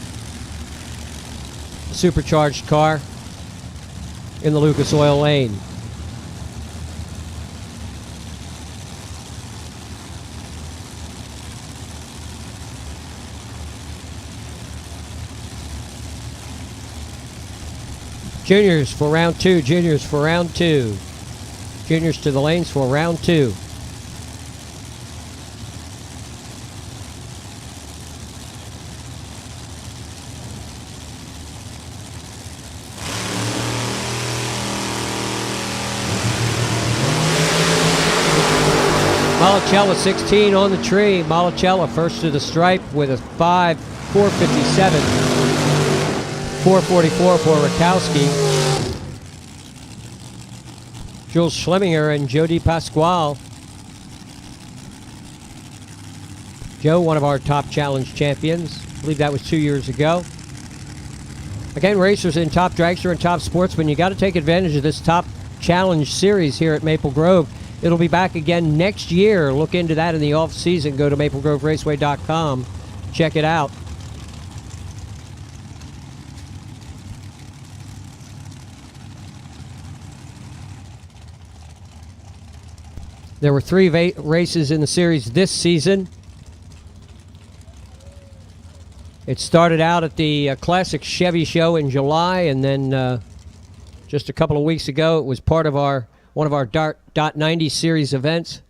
Supercharged car in the Lucas Oil Lane. Juniors for round two. Juniors for round two. Juniors to the lanes for round two. Malachella 16 on the tree. Malachella first to the stripe with a 457. 444 for Rakowski. Jules Schlemminger and Jody Pasquale. Joe, one of our top challenge champions. I believe that was 2 years ago. Again, racers in Top Dragster and Top Sportsman, you got to take advantage of this Top Challenge series here at Maple Grove. It'll be back again next year. Look into that in the off season. Go to maplegroveraceway.com. Check it out. There were 3 races in the series this season. It started out at the Classic Chevy Show in July, and then just a couple of weeks ago, it was part of one of our .90 series events.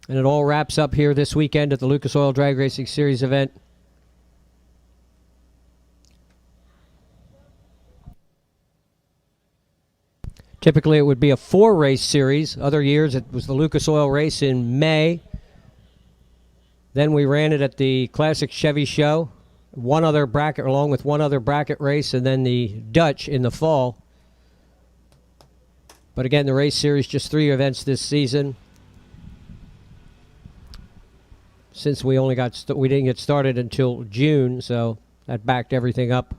And it all wraps up here this weekend at the Lucas Oil Drag Racing Series event. Typically, it would be a 4-race series. Other years, it was the Lucas Oil race in May. Then we ran it at the Classic Chevy Show, one other bracket, along with one other bracket race, and then the Dutch in the fall. But again, the race series, just 3 events this season. Since we didn't get started until June, so that backed everything up,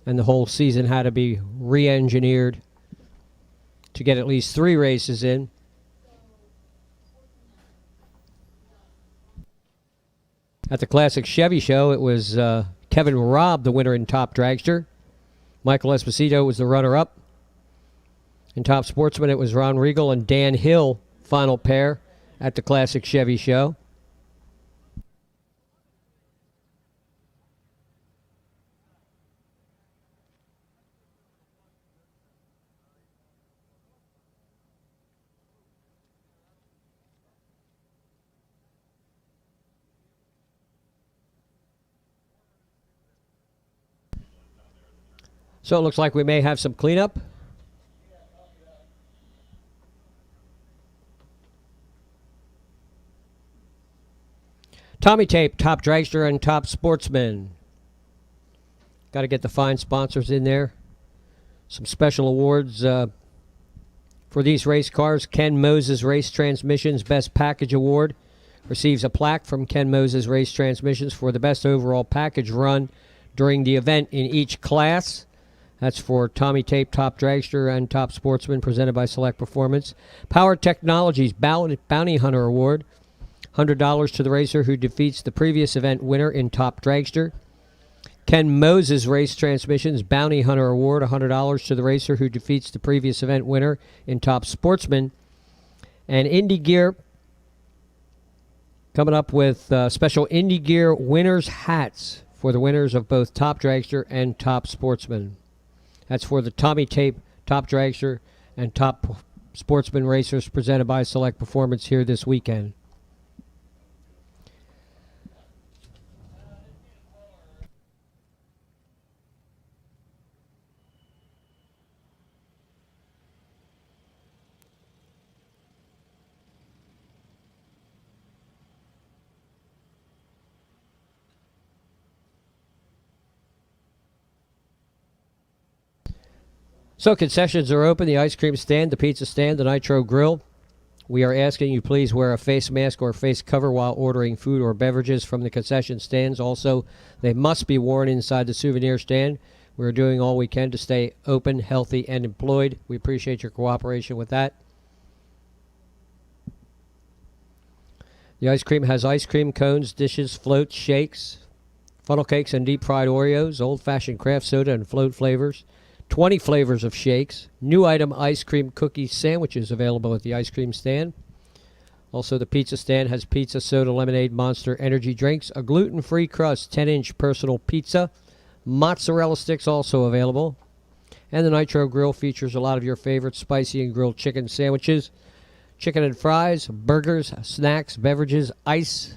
and the whole season had to be re-engineered to get at least 3 races in. At the Classic Chevy Show, it was Kevin Robb, the winner in Top Dragster. Michael Esposito was the runner-up. In Top Sportsman, it was Ron Regal and Dan Hill, final pair at the Classic Chevy Show. So it looks like we may have some cleanup. Tommy Tape, Top Dragster and Top Sportsman. Got to get the fine sponsors in there. Some special awards for these race cars. Ken Moses Race Transmissions Best Package Award receives a plaque from Ken Moses Race Transmissions for the best overall package run during the event in each class. That's for Tommy Tape, Top Dragster, and Top Sportsman, presented by Select Performance. Power Technologies Bounty Hunter Award, $100 to the racer who defeats the previous event winner in Top Dragster. Ken Moses Race Transmissions Bounty Hunter Award, $100 to the racer who defeats the previous event winner in Top Sportsman. And Indie Gear coming up with special Indie Gear winners hats for the winners of both Top Dragster and Top Sportsman. That's for the Tommy Tape Top Dragster and Top Sportsman Racers presented by Select Performance here this weekend. So concessions are open, the ice cream stand, the pizza stand, the Nitro Grill. We are asking you please wear a face mask or face cover while ordering food or beverages from the concession stands. Also, they must be worn inside the souvenir stand. We're doing all we can to stay open, healthy, and employed. We appreciate your cooperation with that. The ice cream has ice cream cones, dishes, floats, shakes, funnel cakes, and deep-fried Oreos, old-fashioned craft soda, and float flavors. 20 flavors of shakes. New item ice cream cookie sandwiches available at the ice cream stand. Also, the pizza stand has pizza, soda, lemonade, Monster energy drinks, a gluten-free crust 10-inch personal pizza, mozzarella sticks also available. And the Nitro Grill features a lot of your favorite spicy and grilled chicken sandwiches, chicken and fries, burgers, snacks, beverages, ice,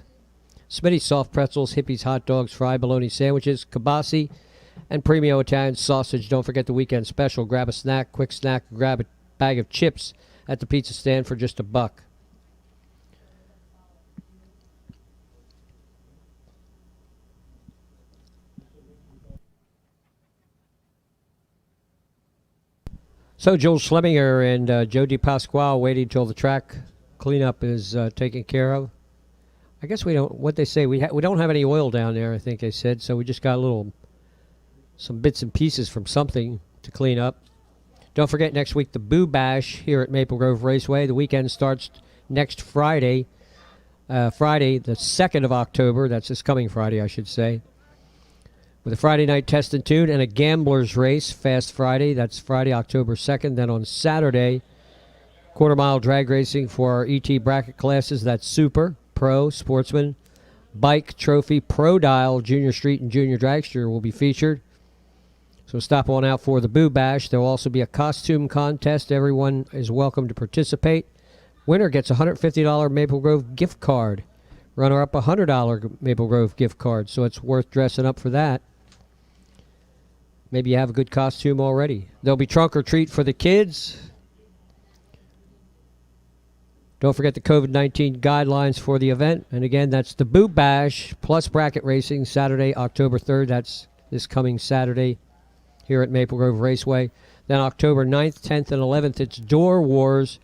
Smitty's soft pretzels, Hippies hot dogs, fried bologna sandwiches, kibasi, and Premio Italian sausage. Don't forget the weekend special. Grab a snack, quick snack, grab a bag of chips at the pizza stand for just $1. So Joel Schlemminger and Joe DePasquale waiting till the track cleanup is taken care of. I guess we don't, what they say, we don't have any oil down there, I think they said, so we just got some bits and pieces from something to clean up. Don't forget next week the Boo Bash here at Maple Grove Raceway. The weekend starts next Friday, Friday the 2nd of October. That's this coming Friday, I should say. With a Friday night test and tune and a gambler's race, Fast Friday. That's Friday, October 2nd. Then on Saturday, quarter-mile drag racing for our ET bracket classes. That's Super, Pro, Sportsman, Bike, Trophy, Pro Dial, Junior Street, and Junior Dragster will be featured. So stop on out for the Boo Bash. There will also be a costume contest. Everyone is welcome to participate. Winner gets a $150 Maple Grove gift card. Runner-up a $100 Maple Grove gift card. So it's worth dressing up for that. Maybe you have a good costume already. There'll be trunk or treat for the kids. Don't forget the COVID-19 guidelines for the event. And again, that's the Boo Bash plus bracket racing, Saturday, October 3rd. That's this coming Saturday here at Maple Grove Raceway. Then October 9th, 10th, and 11th, it's Door Wars,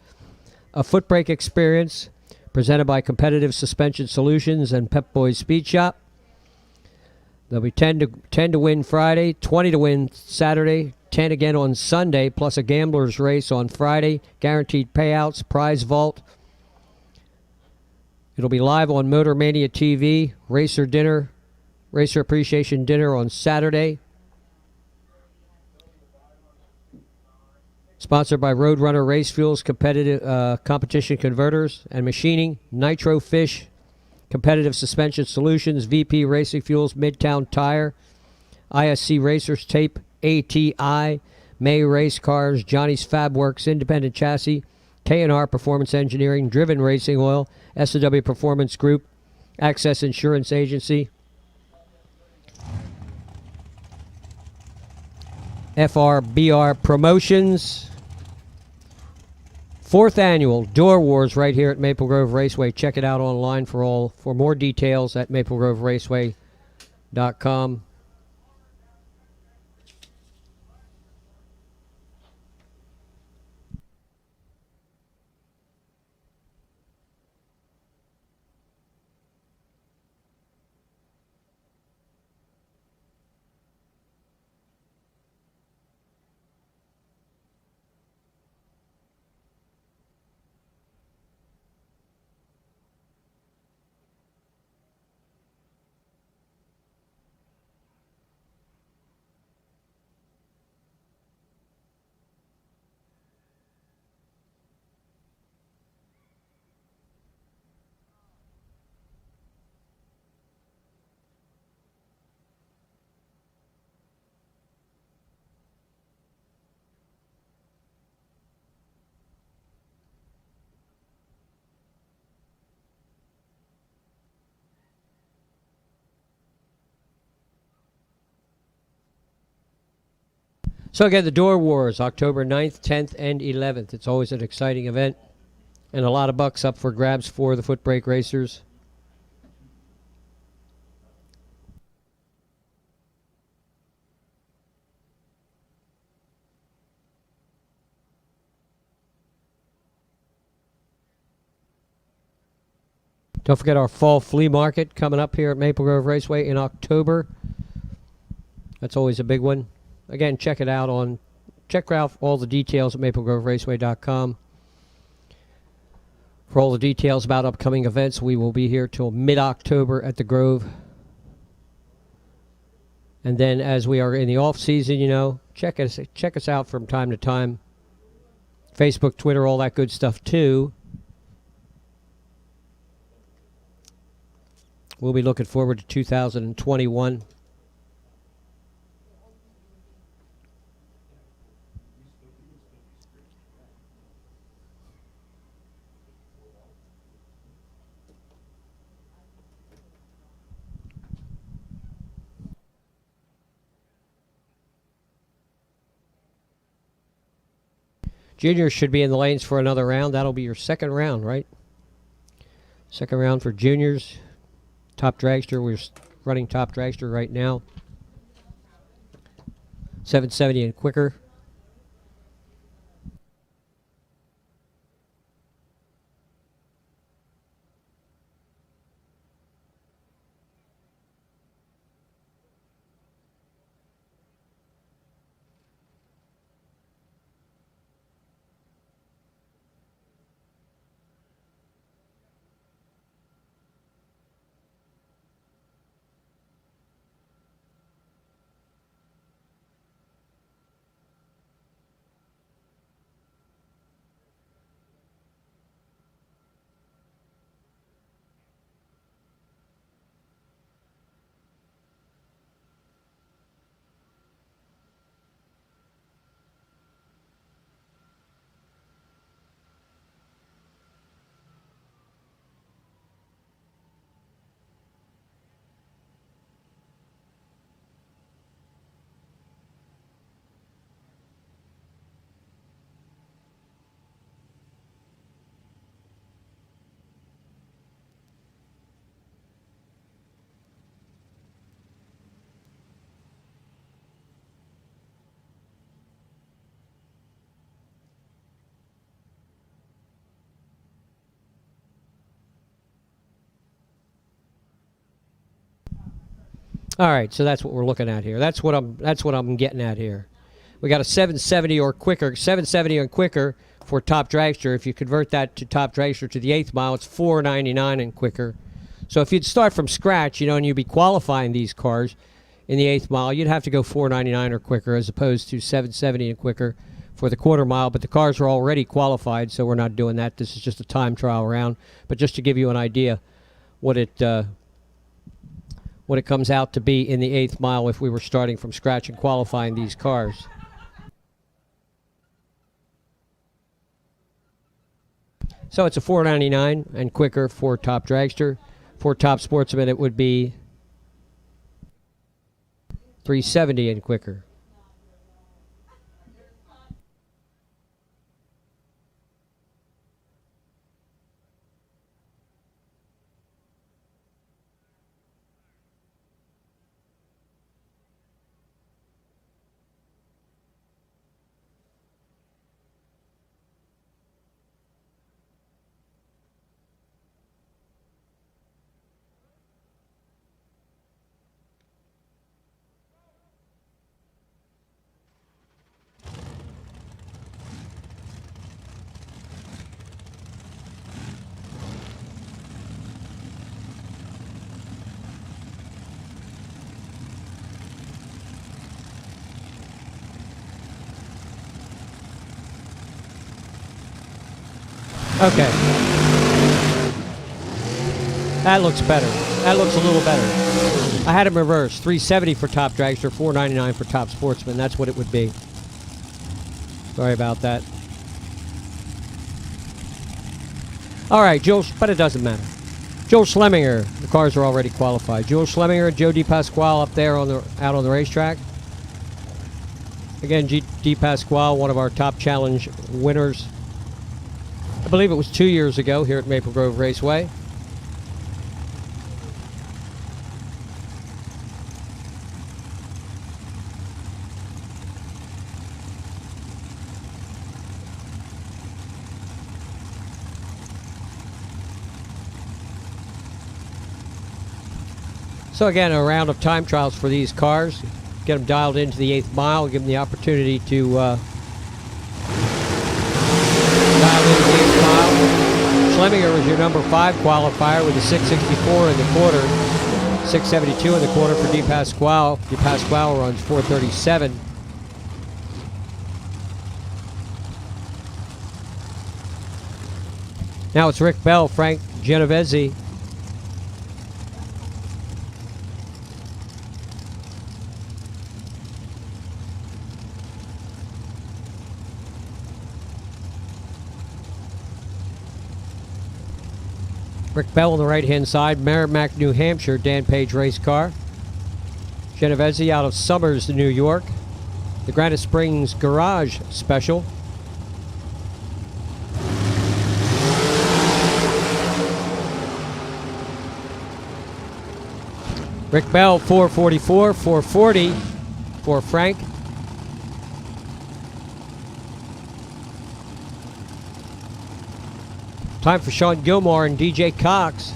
a foot brake experience presented by Competitive Suspension Solutions and Pep Boys Speed Shop. There'll be 10 to win Friday, 20 to win Saturday, 10 again on Sunday, plus a gambler's race on Friday, guaranteed payouts, prize vault. It'll be live on Motor Mania TV, Racer Appreciation Dinner on Saturday. Sponsored by Roadrunner Race Fuels, Competition Converters and Machining, Nitro Fish, Competitive Suspension Solutions, VP Racing Fuels, Midtown Tire, ISC Racers Tape, ATI, May Race Cars, Johnny's Fab Works, Independent Chassis, K&R Performance Engineering, Driven Racing Oil, SW Performance Group, Access Insurance Agency, FRBR Promotions. 4th annual Door Wars right here at Maple Grove Raceway. Check it out online for more details at maplegroveraceway.com. So again, the Door Wars, October 9th, 10th, and 11th. It's always an exciting event. And a lot of bucks up for grabs for the foot brake racers. Don't forget our fall flea market coming up here at Maple Grove Raceway in October. That's always a big one. Again, check out all the details at maplegroveraceway.com. For all the details about upcoming events, we will be here till mid-October at the Grove. And then as we are in the off season, you know, check us out from time to time. Facebook, Twitter, all that good stuff too. We'll be looking forward to 2021. Juniors should be in the lanes for another round. That'll be your second round, right? Second round for juniors. Top dragster. We're running top dragster right now. 770 and quicker. All right, so that's what we're looking at here. That's what I'm getting at here. We got a 770 or quicker, 770 and quicker for top dragster. If you convert that to top dragster to the 8th mile, it's 499 and quicker. So if you'd start from scratch, you know, and you'd be qualifying these cars in the 8th mile, you'd have to go 499 or quicker as opposed to 770 and quicker for the quarter mile. But the cars are already qualified, so we're not doing that. This is just a time trial round. But just to give you an idea what it comes out to be in the 8th mile if we were starting from scratch and qualifying these cars. So it's a 499 and quicker for top dragster. For top sportsman, it would be 370 and quicker. Okay. That looks better. That looks a little better. I had it reversed. 370 for top dragster, 499 for top sportsman. That's what it would be. Sorry about that. All right, Joe, but it doesn't matter. Joe Schlemminger. The cars are already qualified. Joe Schlemminger and Joe DePasquale up there out on the racetrack. Again, D. Pasquale, one of our top challenge winners. I believe it was 2 years ago here at Maple Grove Raceway. So again, a round of time trials for these cars. Get them dialed into the 8th mile, give them the opportunity to dial into the 8th mile. Schlemminger was your number 5 qualifier with a 664 in the quarter, 672 in the quarter for D. Pasquale. D. Pasquale runs 437. Now it's Rick Bell, Frank Genovese. Rick Bell on the right-hand side, Merrimack, New Hampshire, Dan Page race car. Genovese out of Summers, New York. The Granite Springs Garage Special. Rick Bell, 444, 440 for Frank. Time for Sean Gilmore and DJ Cox.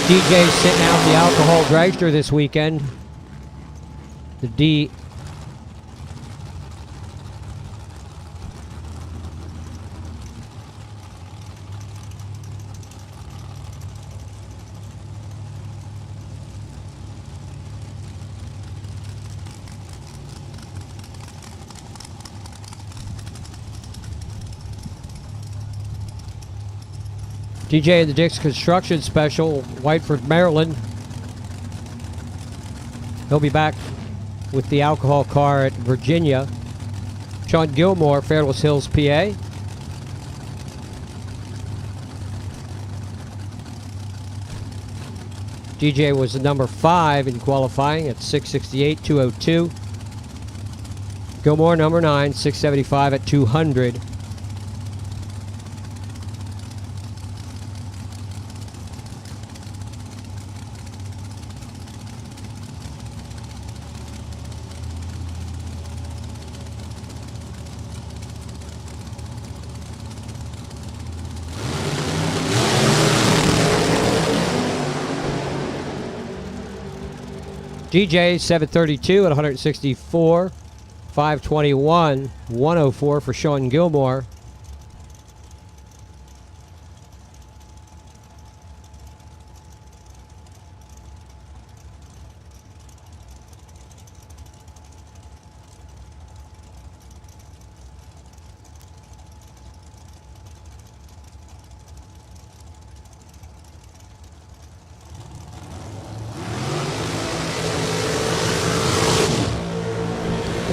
DJ's sitting out the alcohol dragster this weekend. The D. DJ and the Dix Construction Special, Whiteford, Maryland. He'll be back with the alcohol car at Virginia. Sean Gilmore, Fairless Hills, PA. DJ was the number 5 in qualifying at 668, 202. Gilmore, number 9, 675 at 200. DJ 732 at 164, 521, 104 for Sean Gilmore.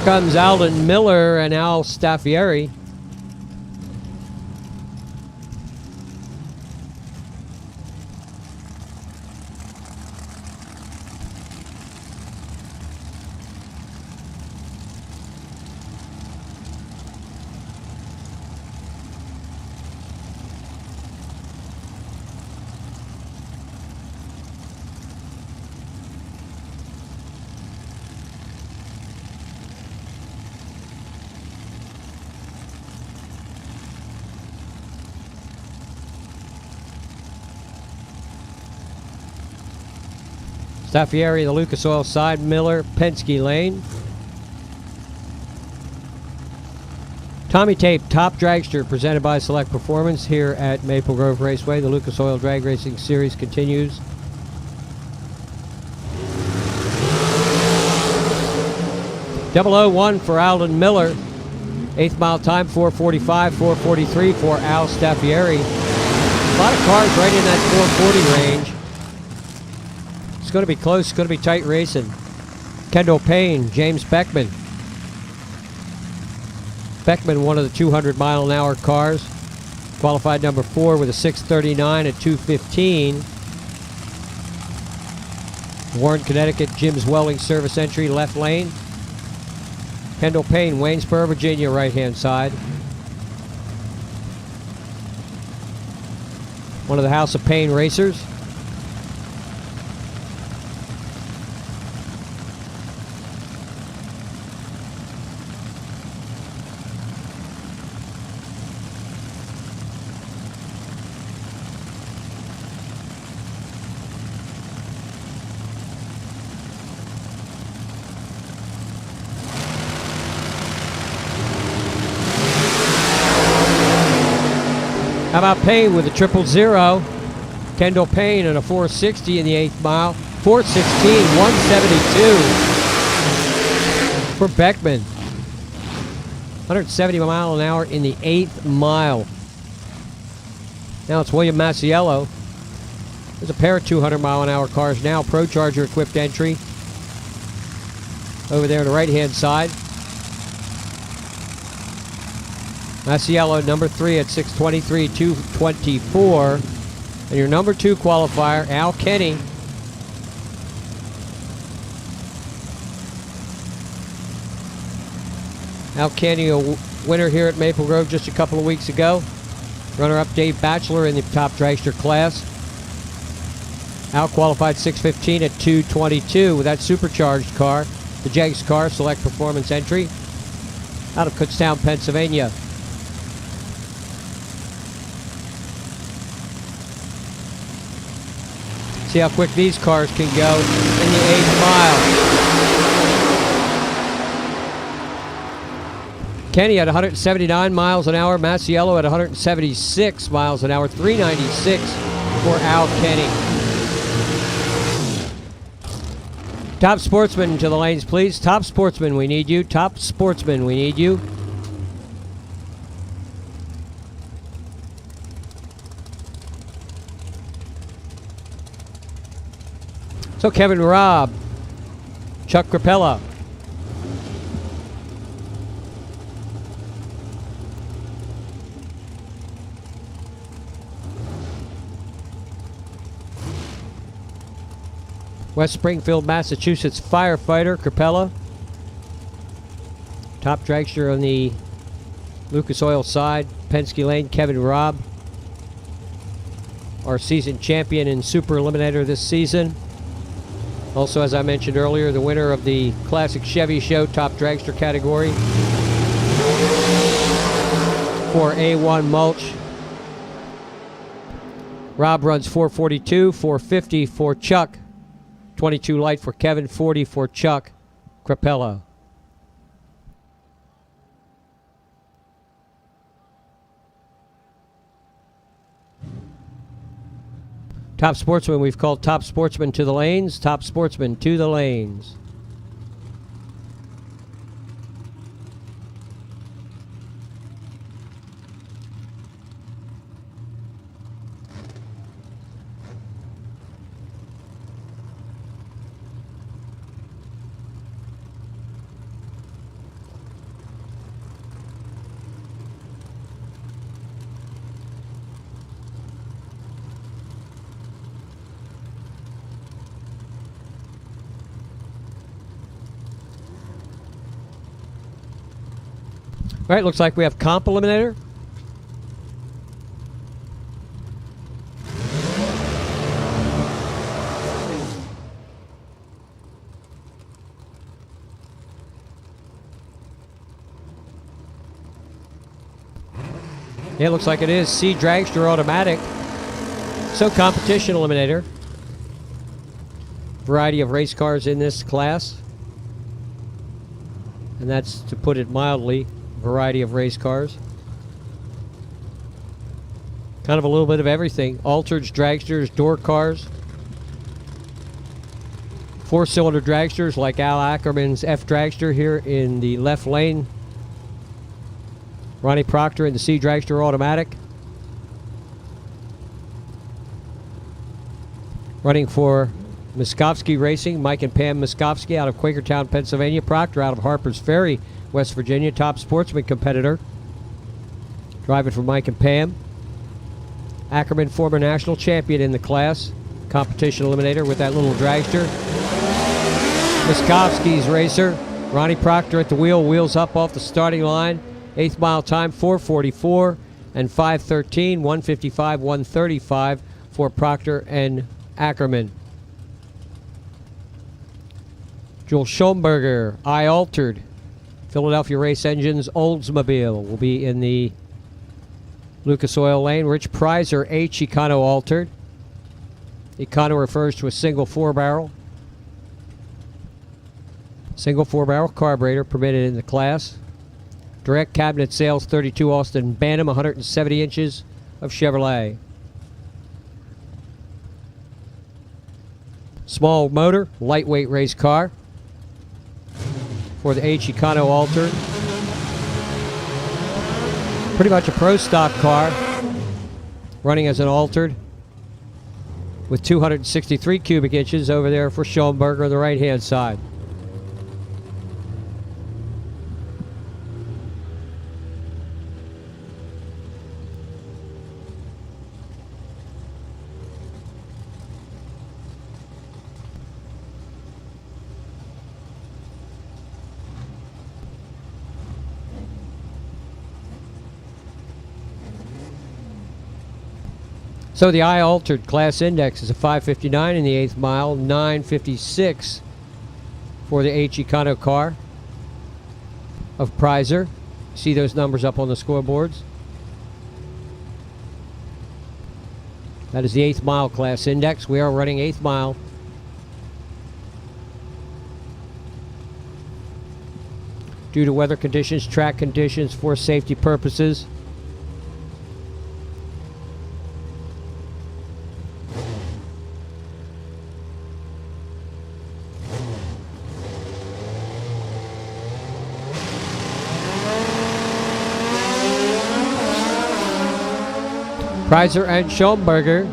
Comes Alden Miller and Al Staffieri. Staffieri, the Lucas Oil side, Miller, Penske Lane. Tommy Tape, Top Dragster, presented by Select Performance here at Maple Grove Raceway. The Lucas Oil Drag Racing Series continues. .001 for Alden Miller. 8th mile time, 4:45, 4:43 for Al Staffieri. A lot of cars right in that 440 range. It's going to be close. It's going to be tight racing. Kendall Payne, James Beckman. Beckman, one of the 200-mile-an-hour cars. Qualified number 4 with a 6:39 at 2:15. Warren, Connecticut, Jim's Welding Service entry, left lane. Kendall Payne, Waynesboro, Virginia, right-hand side. One of the House of Payne racers. How about Payne with a 000? Kendall Payne and a 460 in the 8th mile. 416, 172 for Beckman. 170 mile an hour in the 8th mile. Now it's William Masiello. There's a pair of 200 mile an hour cars now. Pro Charger equipped entry. Over there on the right-hand side. Masiello, number 3 at 6:23, 2:24. And your number 2 qualifier, Al Kenny. Al Kenny, a winner here at Maple Grove just a couple of weeks ago. Runner-up Dave Batchelor in the top dragster class. Al qualified 6:15 at 2:22 with that supercharged car. The Jags car, select performance entry. Out of Kutztown, Pennsylvania. See how quick these cars can go in the 8th mile. Kenny at 179 miles an hour. Masiello at 176 miles an hour. 396 for Al Kenny. Top sportsman to the lanes, please. Top sportsman, we need you. Top sportsman, we need you. So Kevin Robb, Chuck Crapella. West Springfield, Massachusetts firefighter, Crapella. Top dragster on the Lucas Oil side, Penske Lane, Kevin Robb. Our season champion in Super Eliminator this season. Also, as I mentioned earlier, the winner of the Classic Chevy Show Top Dragster category for A1 Mulch. Rob runs 442, 450 for Chuck, 22 light for Kevin, 40 for Chuck Crapella. Top sportsman, we've called top sportsman to the lanes. Top sportsman to the lanes. All right, looks like we have comp eliminator. Yeah, it looks like it is C Dragster automatic. So competition eliminator. Variety of race cars in this class. And that's, to put it mildly, variety of race cars. Kind of a little bit of everything. Altered dragsters, door cars. 4-cylinder dragsters like Al Ackerman's F Dragster here in the left lane. Ronnie Proctor in the C Dragster automatic. Running for Miskovsky Racing, Mike and Pam Miskovsky out of Quakertown, Pennsylvania. Proctor out of Harper's Ferry, West Virginia, top sportsman competitor. Driving for Mike and Pam. Ackerman, former national champion in the class. Competition eliminator with that little dragster. Miskovsky's racer. Ronnie Proctor at the wheel. Wheels up off the starting line. 8th mile time, 4:44 and 5:13. 1:55, 1:35 for Proctor and Ackerman. Joel Schoenberger, I Altered. Philadelphia Race Engines Oldsmobile will be in the Lucas Oil Lane. Rich Prizer, H Econo Altered. Econo refers to a single 4-barrel. Single 4-barrel carburetor permitted in the class. Direct cabinet sales, 32 Austin Bantam, 170 inches of Chevrolet. Small motor, lightweight race car for the H Econo Altered. Pretty much a pro stock car, running as an Altered with 263 cubic inches over there for Schoenberger on the right-hand side. So the I Altered class index is a 5:59 in the 8th mile, 9:56 for the H Econo car of Prizer. See those numbers up on the scoreboards? That is the 8th mile class index. We are running 8th mile. Due to weather conditions, track conditions, for safety purposes. Prizer and Schoenberger.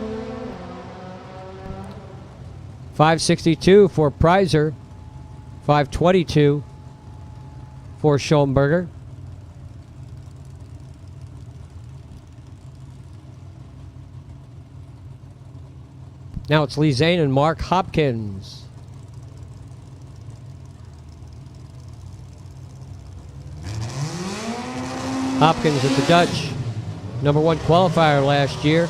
5:62 for Prizer. 5:22 for Schoenberger. Now it's Lee Zane and Mark Hopkins. Hopkins at the Dutch. #1 qualifier last year.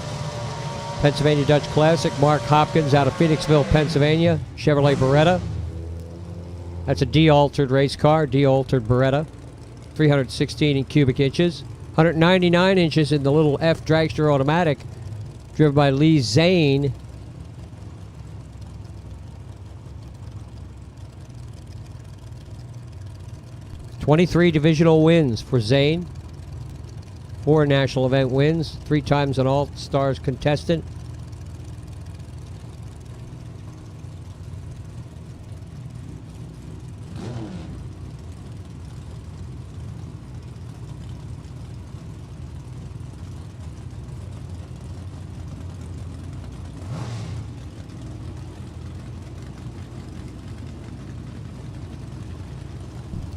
Pennsylvania Dutch Classic. Mark Hopkins out of Phoenixville, Pennsylvania. Chevrolet Beretta. That's a de-altered race car. De-altered Beretta. 316 in cubic inches. 199 inches in the little F dragster automatic. Driven by Lee Zane. '23 divisional wins for Zane. 4 national event wins, 3 times an All-Stars contestant.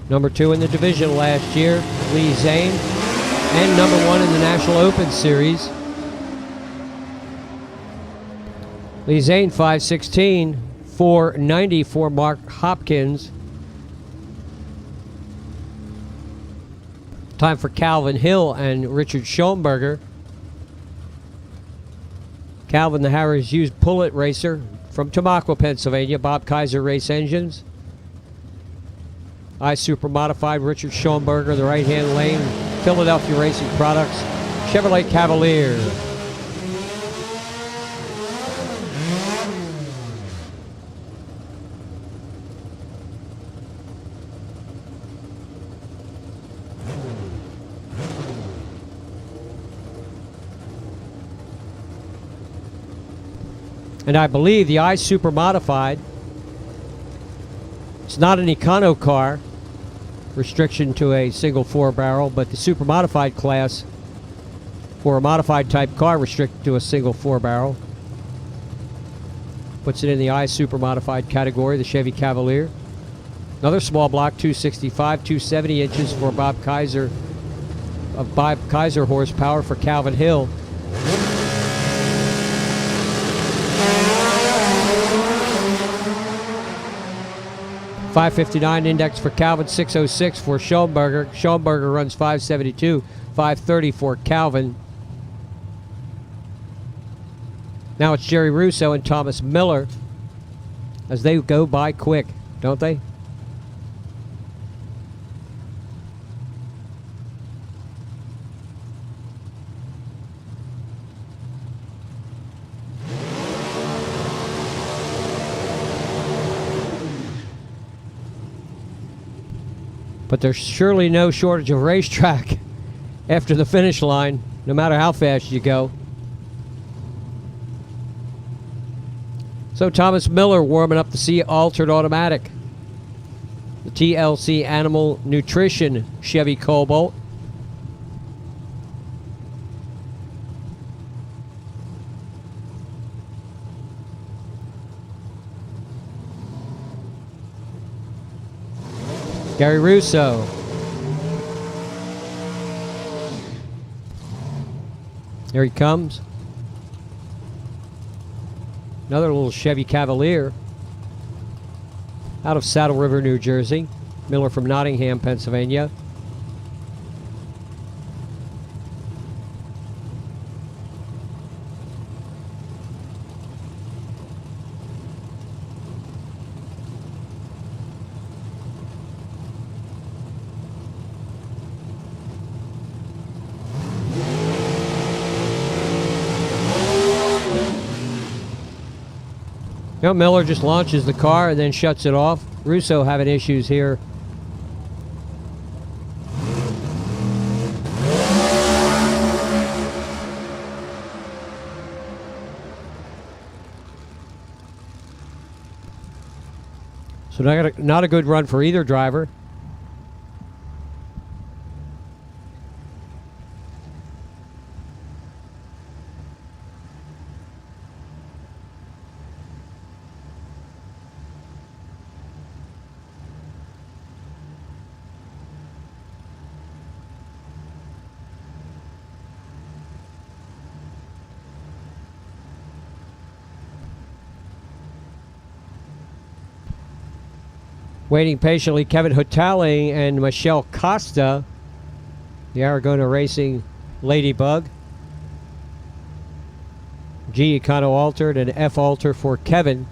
#2 in the division last year, Lee Zane. And #1 in the National Open Series. Lee Zane, 5:16, 4:90 for Mark Hopkins. Time for Calvin Hill and Richard Schoenberger. Calvin, the Harris used Pullet racer from Tamaqua, Pennsylvania. Bob Kaiser Race Engines. I Super Modified, Richard Schoenberger, the right-hand lane. Philadelphia Racing Products, Chevrolet Cavalier. And I believe the I Super Modified, it's not an Econo car, restriction to a single 4-barrel, but the Super Modified class for a modified type car restricted to a single 4-barrel. Puts it in the I Super Modified category, the Chevy Cavalier. Another small block, 265, 270 inches for Bob Kaiser, of Bob Kaiser horsepower for Calvin Hill. 559 index for Calvin, 606 for Schoenberger. Schoenberger runs 572, 530 for Calvin. Now it's Jerry Russo and Thomas Miller as they go by quick, don't they? But there's surely no shortage of racetrack after the finish line, no matter how fast you go. So Thomas Miller warming up the C-altered automatic. The TLC Animal Nutrition Chevy Cobalt. Gary Russo. Here he comes. Another little Chevy Cavalier out of Saddle River, New Jersey. Miller from Nottingham, Pennsylvania. You know, Miller just launches the car and then shuts it off. Russo having issues here. So not a good run for either driver. Waiting patiently, Kevin Hotale and Michelle Costa, the Aragona Racing Ladybug. G Econo altered and F alter for Kevin.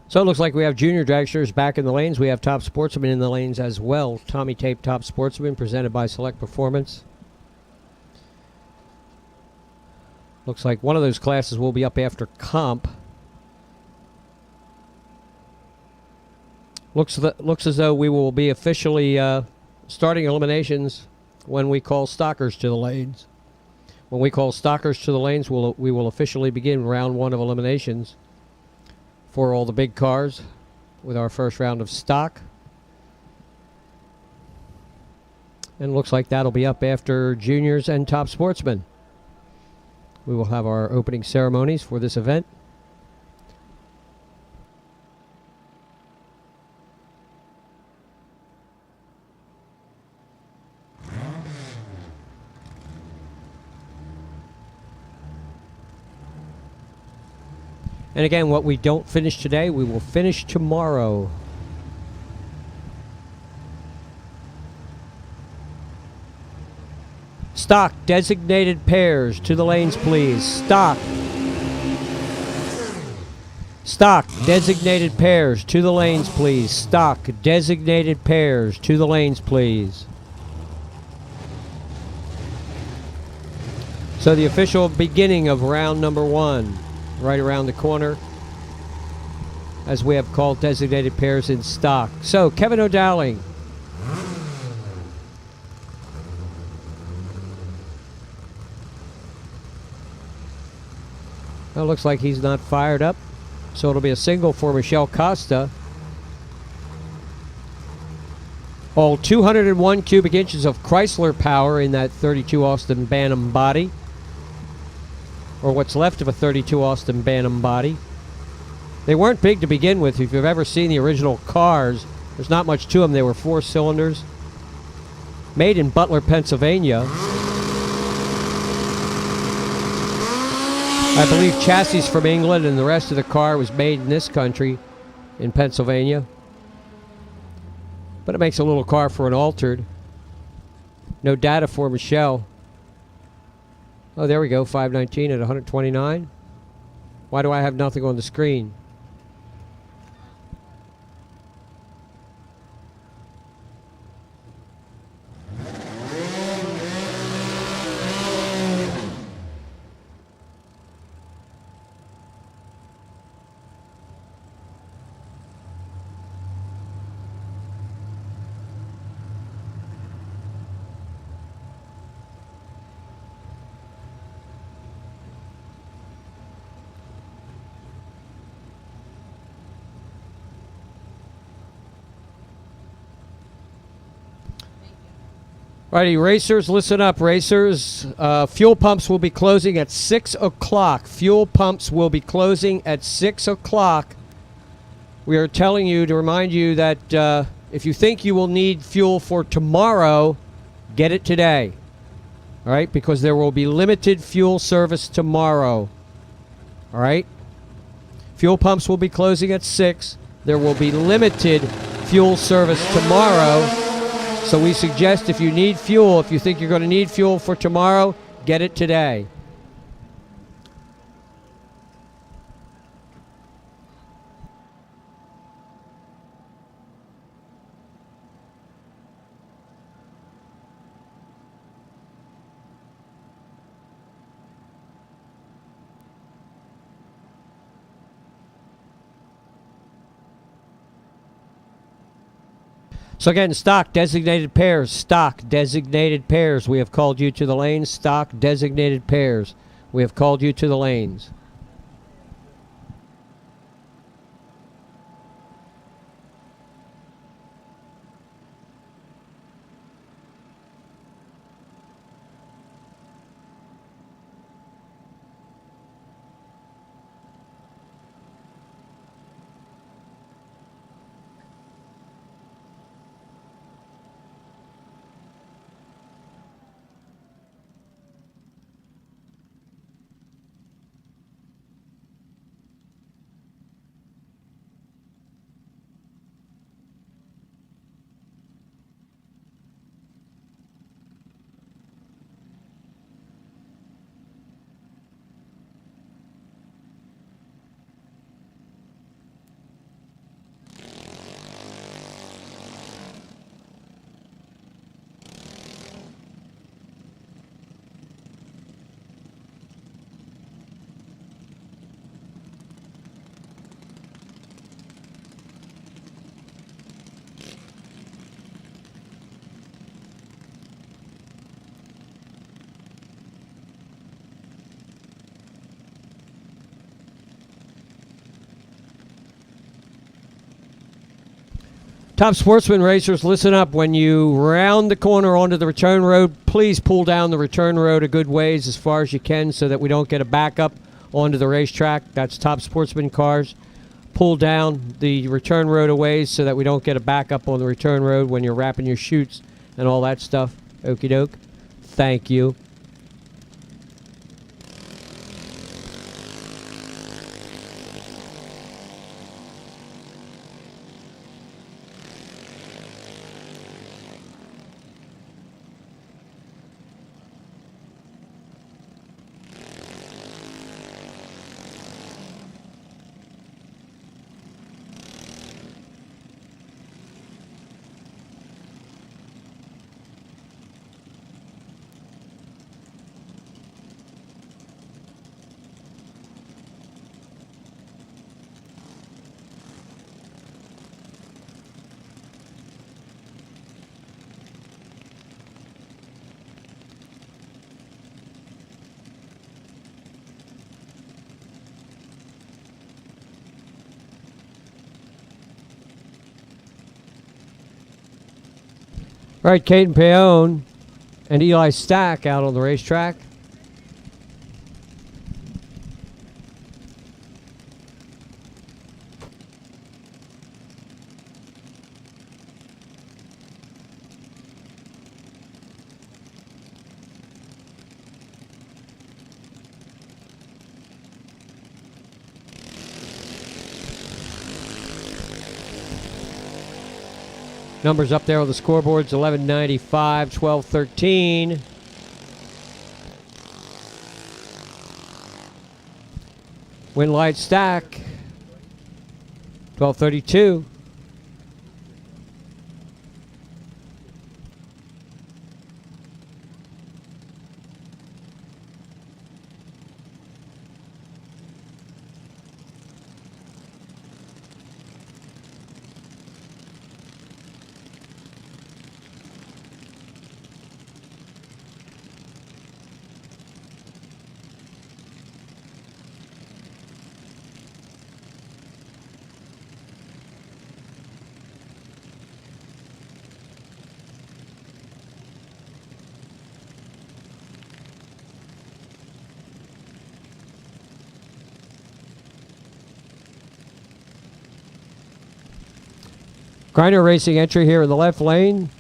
So it looks like we have junior dragsters back in the lanes. We have Top Sportsman in the lanes as well. Tommy Tape Top Sportsman presented by Select Performance. Looks like one of those classes will be up after comp. Looks as though we will be officially starting eliminations when we call stockers to the lanes. When we call stockers to the lanes, we will officially begin round one of eliminations for all the big cars with our first round of stock. And looks like that'll be up after juniors and Top Sportsmen. We will have our opening ceremonies for this event. And again, what we don't finish today, we will finish tomorrow. Stop. Stock, designated pairs to the lanes, please. Stock. Stock, designated pairs to the lanes, please. Stock, designated pairs to the lanes, please. So the official beginning of round number 1, right around the corner, as we have called designated pairs in stock. So, Kevin O'Dowling. Well, looks like he's not fired up. So it'll be a single for Michelle Costa. All 201 cubic inches of Chrysler power in that 32 Austin Bantam body. Or what's left of a 32 Austin Bantam body. They weren't big to begin with. If you've ever seen the original cars, there's not much to them. They were 4 cylinders. Made in Butler, Pennsylvania. I believe chassis from England, and the rest of the car was made in this country, in Pennsylvania. But it makes a little car for an altered. No data for Michelle. Oh, there we go, 519 at 129. Why do I have nothing on the screen? Righty, racers, listen up, racers. Fuel pumps will be closing at 6 o'clock. Fuel pumps will be closing at 6 o'clock. We are telling you to remind you that if you think you will need fuel for tomorrow, get it today. All right, because there will be limited fuel service tomorrow. All right? Fuel pumps will be closing at 6. There will be limited fuel service tomorrow. So we suggest if you need fuel, if you think you're going to need fuel for tomorrow, get it today. So again, stock, designated pairs, stock, designated pairs. We have called you to the lanes. Stock, designated pairs. We have called you to the lanes. Top sportsman racers, listen up. When you round the corner onto the return road, please pull down the return road a good ways as far as you can so that we don't get a backup onto the racetrack. That's top sportsman cars. Pull down the return road a ways so that we don't get a backup on the return road when you're wrapping your chutes and all that stuff. Okie doke. Thank you. All right, Caden Paone and Eli Stack out on the racetrack. Numbers up there on the scoreboards, 1195, 1213. Win light Stack, 1232. Griner Racing entry here in the left lane.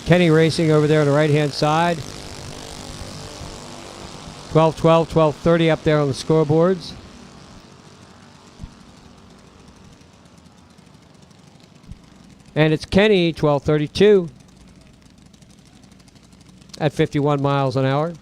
Kenny Racing over there on the right-hand side. 12-12, 12-30 up there on the scoreboards. And it's Kenny, 12:32 at 51 miles an hour.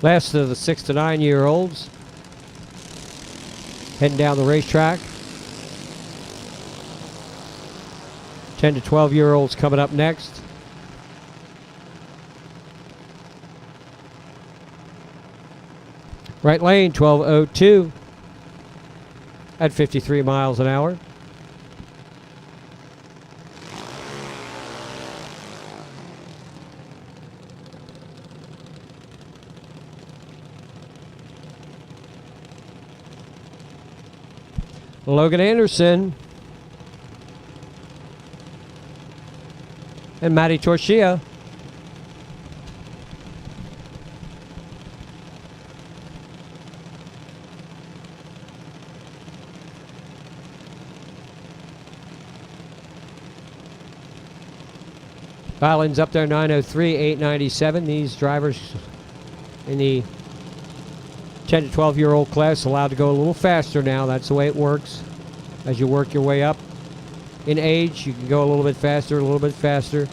Last of the 6 to 9 year olds heading down the racetrack. 10 to 12 year olds coming up next. Right lane, 12:02 at 53 miles an hour. Logan Anderson and Matty Torchia. Dial-ins up there, 903, 897. These drivers in the 10 to 12 year old class allowed to go a little faster now. That's the way it works. As you work your way up in age, you can go a little bit faster, a little bit faster.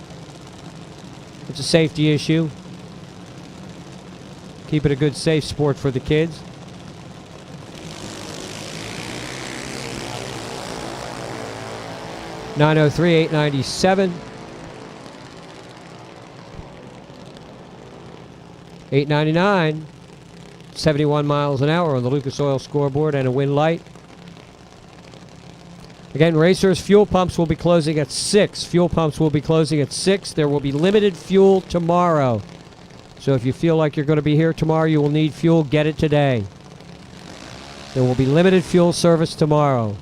It's a safety issue. Keep it a good, safe sport for the kids. .903, 897. 899. 71 miles an hour on the Lucas Oil scoreboard and a win light. Again, racers, fuel pumps will be closing at 6. Fuel pumps will be closing at 6. There will be limited fuel tomorrow. So if you feel like you're going to be here tomorrow, you will need fuel, get it today. There will be limited fuel service tomorrow.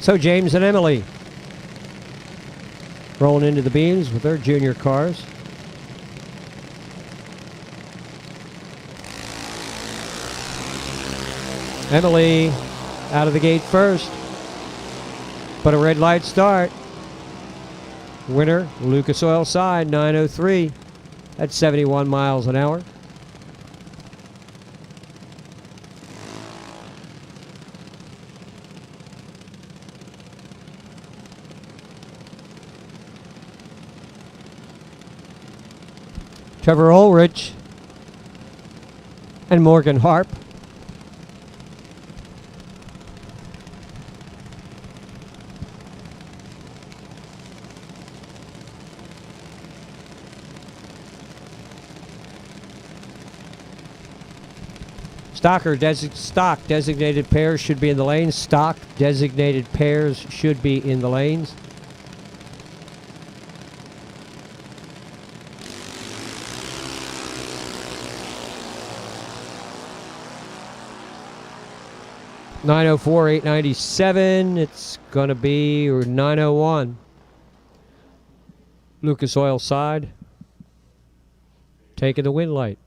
So James and Emily rolling into the beams with their junior cars. Emily out of the gate first, but a red light start. Winner, Lucas Oil Side, 903 at 71 miles an hour. Trevor Ulrich and Morgan Harp. Stock designated pairs should be in the lanes. Stock designated pairs should be in the lanes. .904, 897. It's going to be 901. Lucas Oil Side taking the win light.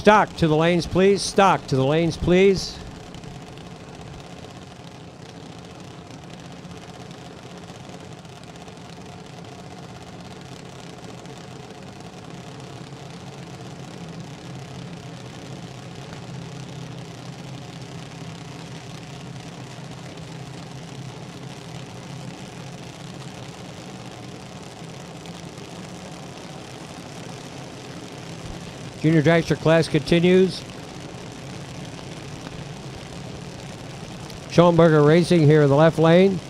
Stock to the lanes, please. Stock to the lanes, please. Junior dragster class continues. Schoenberger Racing here in the left lane.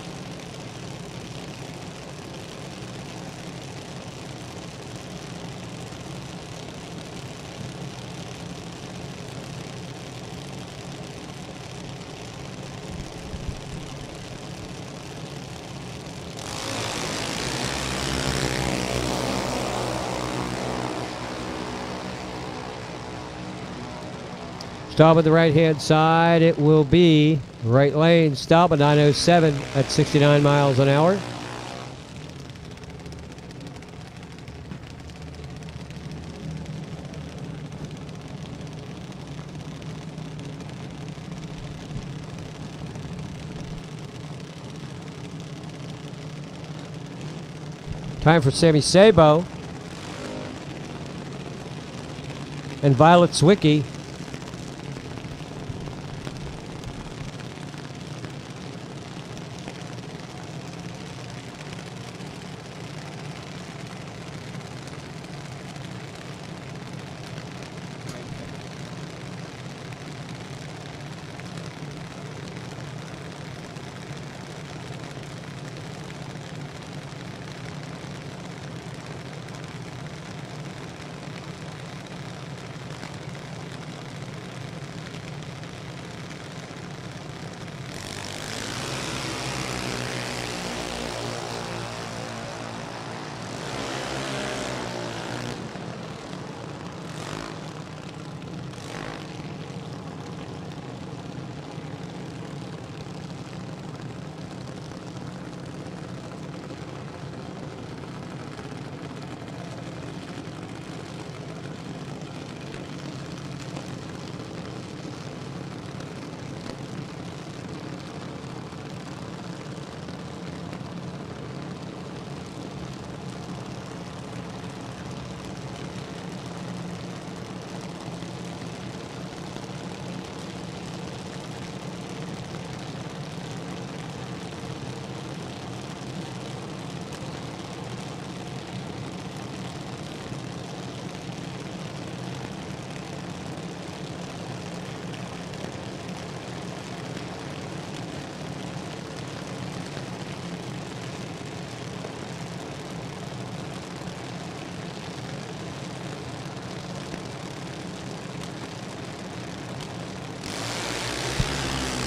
Stop at the right-hand side. It will be right lane. Stop at 907 at 69 miles an hour. Time for Sammy Sabo and Violet Zwicky.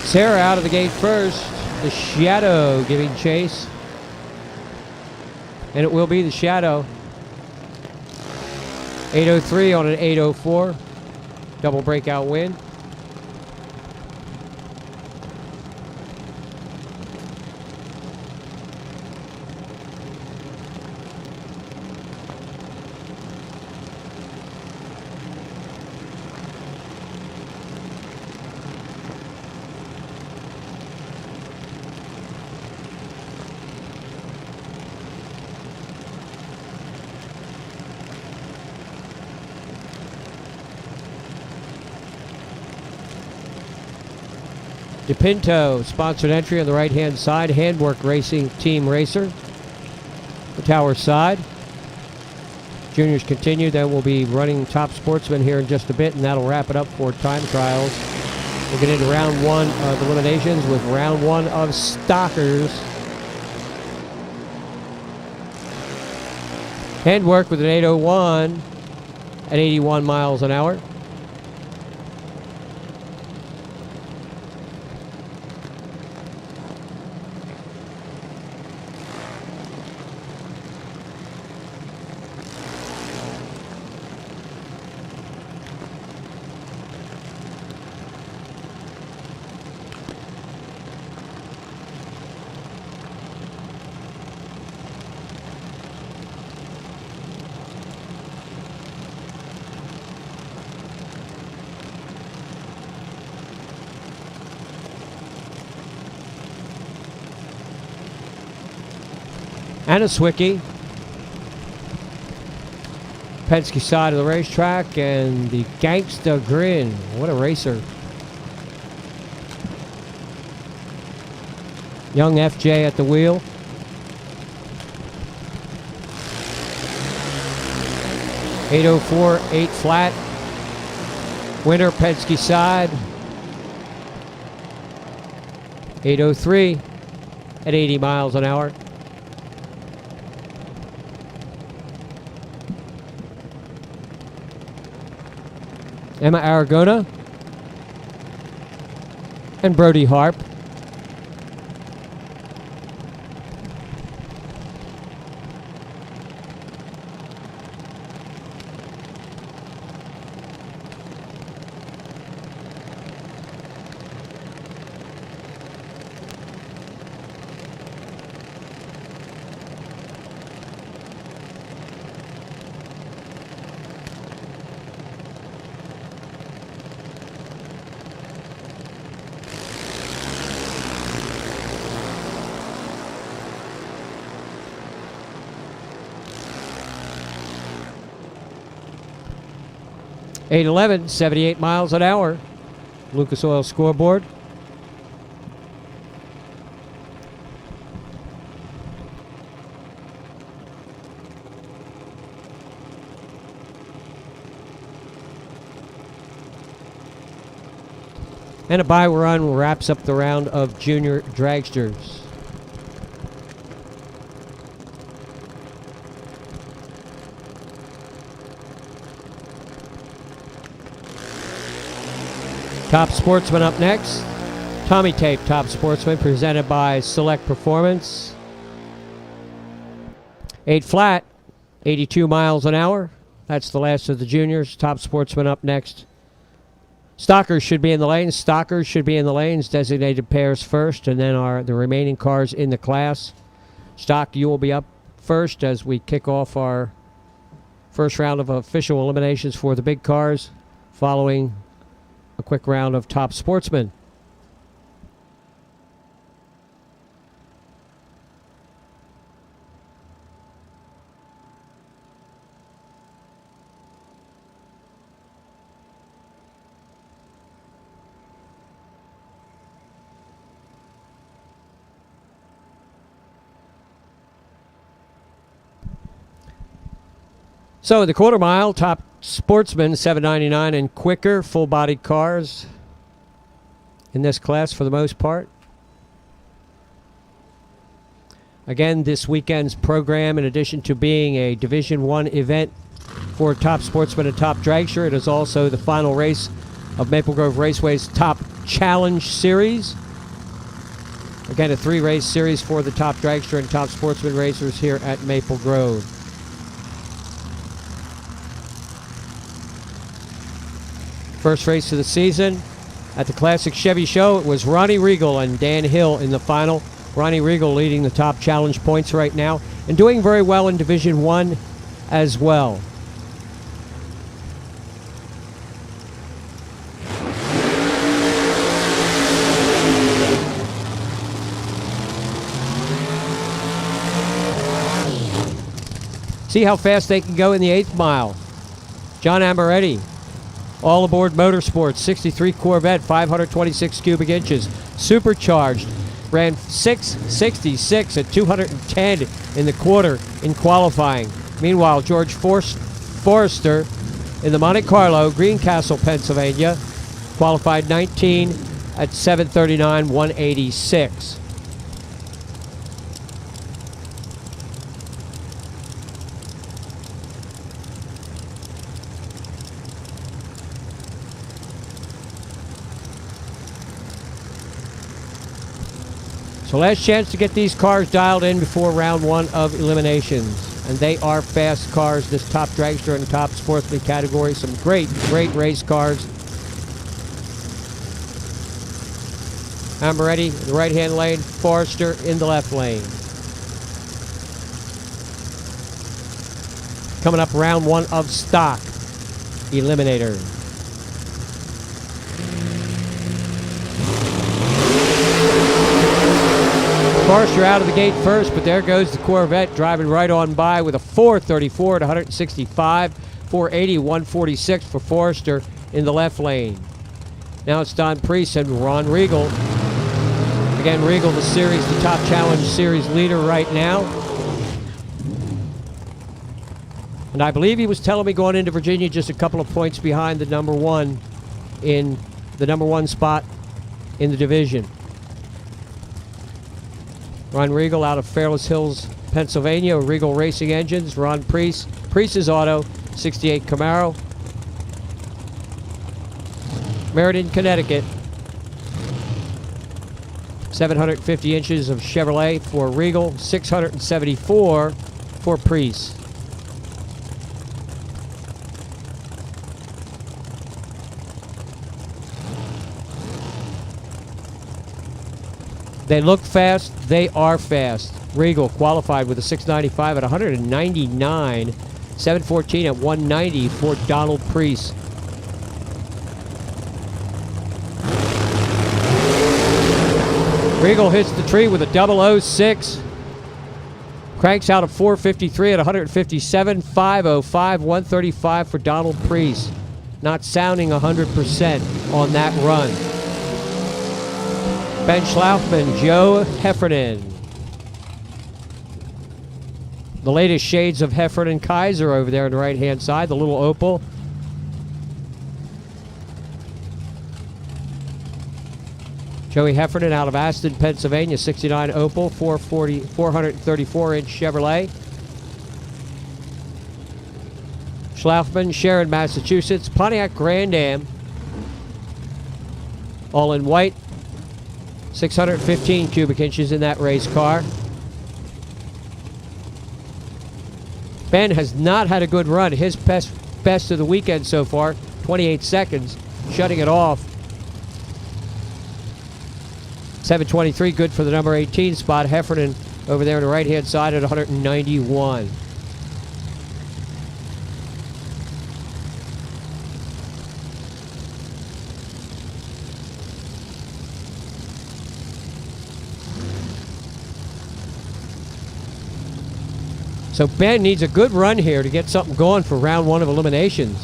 Sarah out of the gate first. The Shadow giving chase. And it will be the Shadow. 803 on an 804. Double breakout win. DePinto, sponsored entry on the right-hand side. Handwork Racing Team Racer. The tower side. Juniors continue. Then we'll be running Top Sportsman here in just a bit, and that'll wrap it up for time trials. We'll get into round one of eliminations with round one of Stockers. Handwork with an 801 at 81 miles an hour. Anaswicki, Penske side of the racetrack, and the Gangsta Grin. What a racer. Young FJ at the wheel. .804, 8 flat. Winner, Penske side. 803 at 80 miles an hour. Emma Aragona and Brody Harp. .811, 78 miles an hour. Lucas Oil scoreboard. And a bye run wraps up the round of junior dragsters. Top Sportsman up next. Tommy Tape Top Sportsman presented by Select Performance. 8 flat, 82 miles an hour. That's the last of the juniors. Top Sportsman up next. Stockers should be in the lanes. Stockers should be in the lanes. Designated pairs first, and then the remaining cars in the class. Stock, you will be up first as we kick off our first round of official eliminations for the big cars, following a quick round of Top Sportsman. So the quarter mile, Top Sportsman, $7.99 and quicker, full-bodied cars in this class for the most part. Again, this weekend's program, in addition to being a Division I event for Top Sportsman and Top Dragster, it is also the final race of Maple Grove Raceway's Top Challenge Series. Again, a 3-race series for the top dragster and top sportsman racers here at Maple Grove. First race of the season at the Classic Chevy Show. It was Ronnie Regal and Dan Hill in the final. Ronnie Regal leading the top challenge points right now and doing very well in Division 1 as well. See how fast they can go in the 8th mile. John Amoretti, All Aboard Motorsports, 63 Corvette, 526 cubic inches, supercharged, ran 6:66 at 210 in the quarter in qualifying. Meanwhile, George Forrester in the Monte Carlo, Greencastle, Pennsylvania, qualified 19 at 7:39, 186. So last chance to get these cars dialed in before round 1 of eliminations. And they are fast cars, this top dragster and top sportsman category. Some great race cars. Amoretti in the right-hand lane, Forrester in the left lane. Coming up round 1 of stock eliminator. Forrester out of the gate first, but there goes the Corvette driving right on by with a 434 at 165, 480, 146 for Forrester in the left lane. Now it's Don Priest and Ron Regal. Again, Regal, the top challenge series leader right now. And I believe he was telling me going into Virginia just a couple of points behind the number 1 in the number 1 spot in the division. Ron Regal out of Fairless Hills, Pennsylvania, Regal Racing Engines. Ron Priest, Priest's Auto, 68 Camaro. Meriden, Connecticut. 750 inches of Chevrolet for Regal, 674 for Priest. They look fast. They are fast. Regal qualified with a 695 at 199. 714 at 190 for Donald Priest. Regal hits the tree with a 006. Cranks out a 453 at 157. 505, 135 for Donald Priest. Not sounding 100% on that run. Ben Schlaufman, Joe Heffernan. The latest shades of Heffernan Kaiser over there on the right-hand side, the little Opel. Joey Heffernan out of Aston, Pennsylvania, 69 Opel, 434-inch Chevrolet. Schlaufman, Sharon, Massachusetts, Pontiac Grand Am, all in white. 615 cubic inches in that race car. Ben has not had a good run. His best of the weekend so far, 28 seconds, shutting it off. 723, good for the number 18 spot. Heffernan over there on the right-hand side at 191. So Ben needs a good run here to get something going for round 1 of eliminations.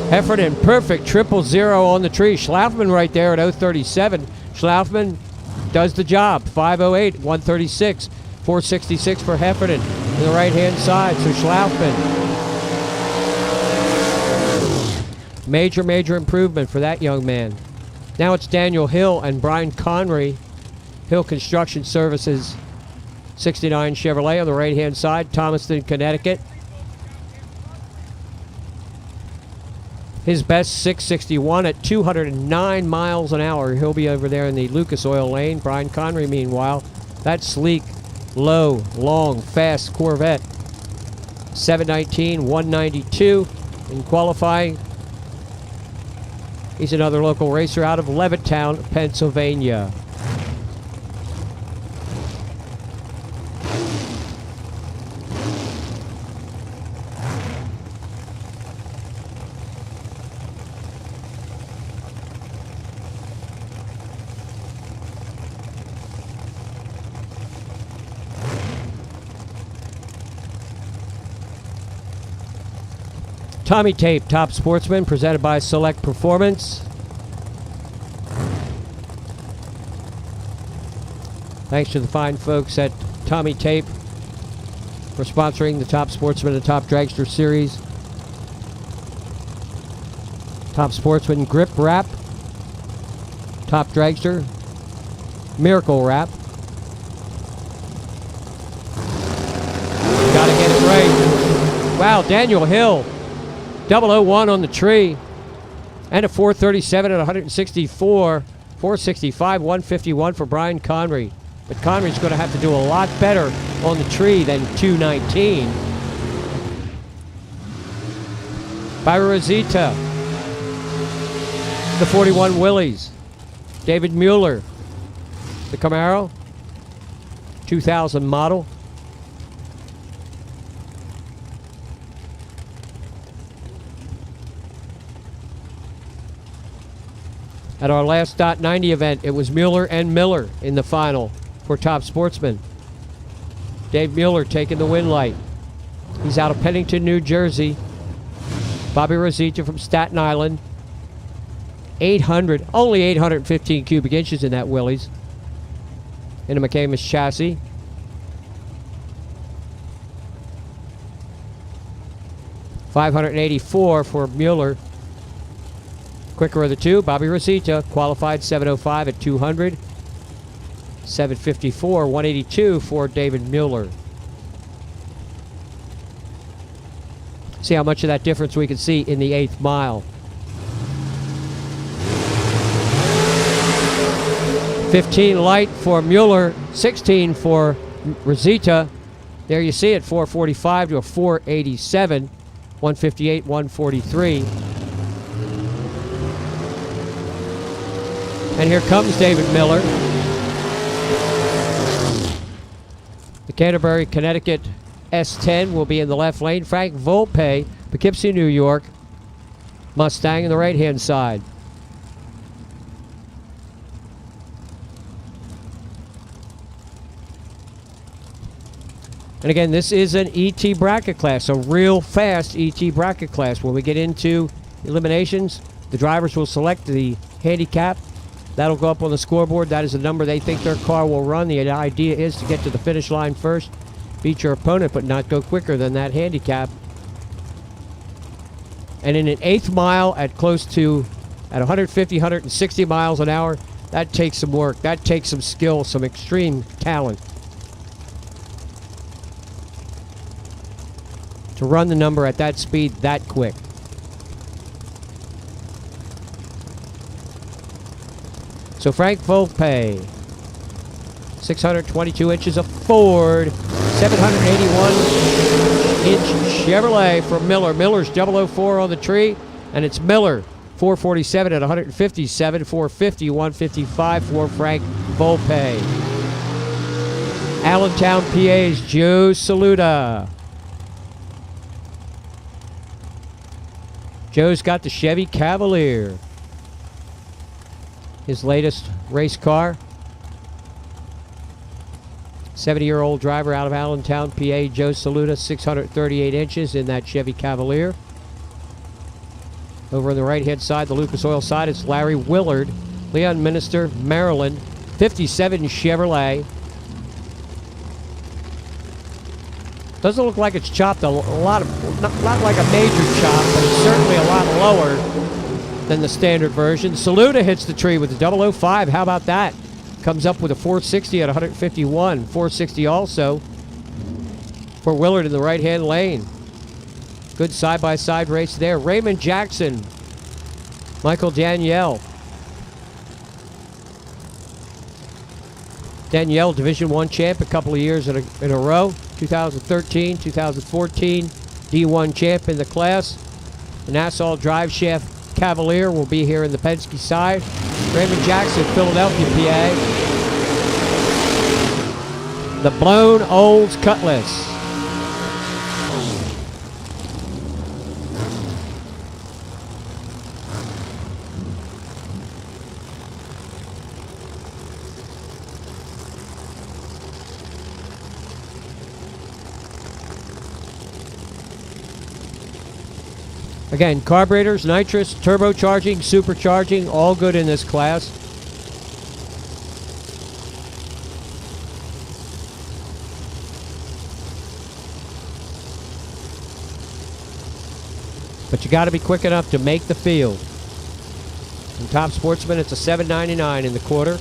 Heffernan, perfect 000 on the tree. Schlaufman right there at 037. Schlaufman does the job. 508, 136, 466 for Heffernan on the right-hand side. So Schlaufman. Major improvement for that young man. Now it's Daniel Hill and Brian Connery, Hill Construction Services, '69 Chevrolet on the right-hand side, Thomaston, Connecticut. His best 661 at 209 miles an hour. He'll be over there in the Lucas Oil lane. Brian Connery, meanwhile, that sleek, low, long, fast Corvette. 719, 192 in qualifying. He's another local racer out of Levittown, Pennsylvania. Tommy Tape, Top Sportsman, presented by Select Performance. Thanks to the fine folks at Tommy Tape for sponsoring the Top Sportsman and Top Dragster series. Top Sportsman Grip Wrap, Top Dragster Miracle Wrap. Gotta get it right. Wow, Daniel Hill. 001 on the tree, and a 437 at 164, 465, 151 for Brian Connery. But Connery's going to have to do a lot better on the tree than 219. By Rosita, the 41 Willys. David Mueller, the Camaro, 2000 model. At our last .90 event, it was Mueller and Miller in the final for Top Sportsman. Dave Mueller taking the win light. He's out of Pennington, New Jersey. Bobby Rosita from Staten Island. Only 815 cubic inches in that Willys. In a McCamus chassis. $584 for Mueller. Quicker of the two, Bobby Rosita, qualified 705 at 200. 754, 182 for David Mueller. See how much of that difference we can see in the 8th mile. 15 light for Mueller, 16 for Rosita. There you see it, 445 to a 487, 158, 143. And here comes David Miller. The Canterbury, Connecticut S10 will be in the left lane. Frank Volpe, Poughkeepsie, New York. Mustang in the right-hand side. And again, this is an ET bracket class, a real fast ET bracket class. When we get into eliminations, the drivers will select the handicap. That'll go up on the scoreboard. That is the number they think their car will run. The idea is to get to the finish line first, beat your opponent, but not go quicker than that handicap. And in an 8th mile at 150, 160 miles an hour, that takes some work. That takes some skill, some extreme talent to run the number at that speed that quick. So Frank Volpe, 622 inches of Ford, 781-inch Chevrolet for Miller. Miller's 004 on the tree, and it's Miller, 447 at 157, 450, 155 for Frank Volpe. Allentown, PA's Joe Saluda. Joe's got the Chevy Cavalier. His latest race car. 70-year-old driver out of Allentown, PA, Joe Saluda, 638 inches in that Chevy Cavalier. Over on the right-hand side, the Lucas Oil side, it's Larry Willard, Leon Minister, Maryland, 57 Chevrolet. Doesn't look like it's chopped a lot, not like a major chop, but it's certainly a lot lower than the standard version. Saluda hits the tree with the 005. How about that? comes up with a 460 at 151. 460 also for Willard in the right-hand lane. Good side-by-side race there. Raymond Jackson, Michael Danielle. Danielle, Division I champ a couple of years in a row. 2013, 2014, D1 champ in the class. The Nassau Drive Shaft Cavalier will be here in the Penske side. Raymond Jackson, Philadelphia, PA. The Blown Olds Cutlass. Again, carburetors, nitrous, turbocharging, supercharging, all good in this class. But you got to be quick enough to make the field. In Top Sportsman, it's a $7.99 in the quarter.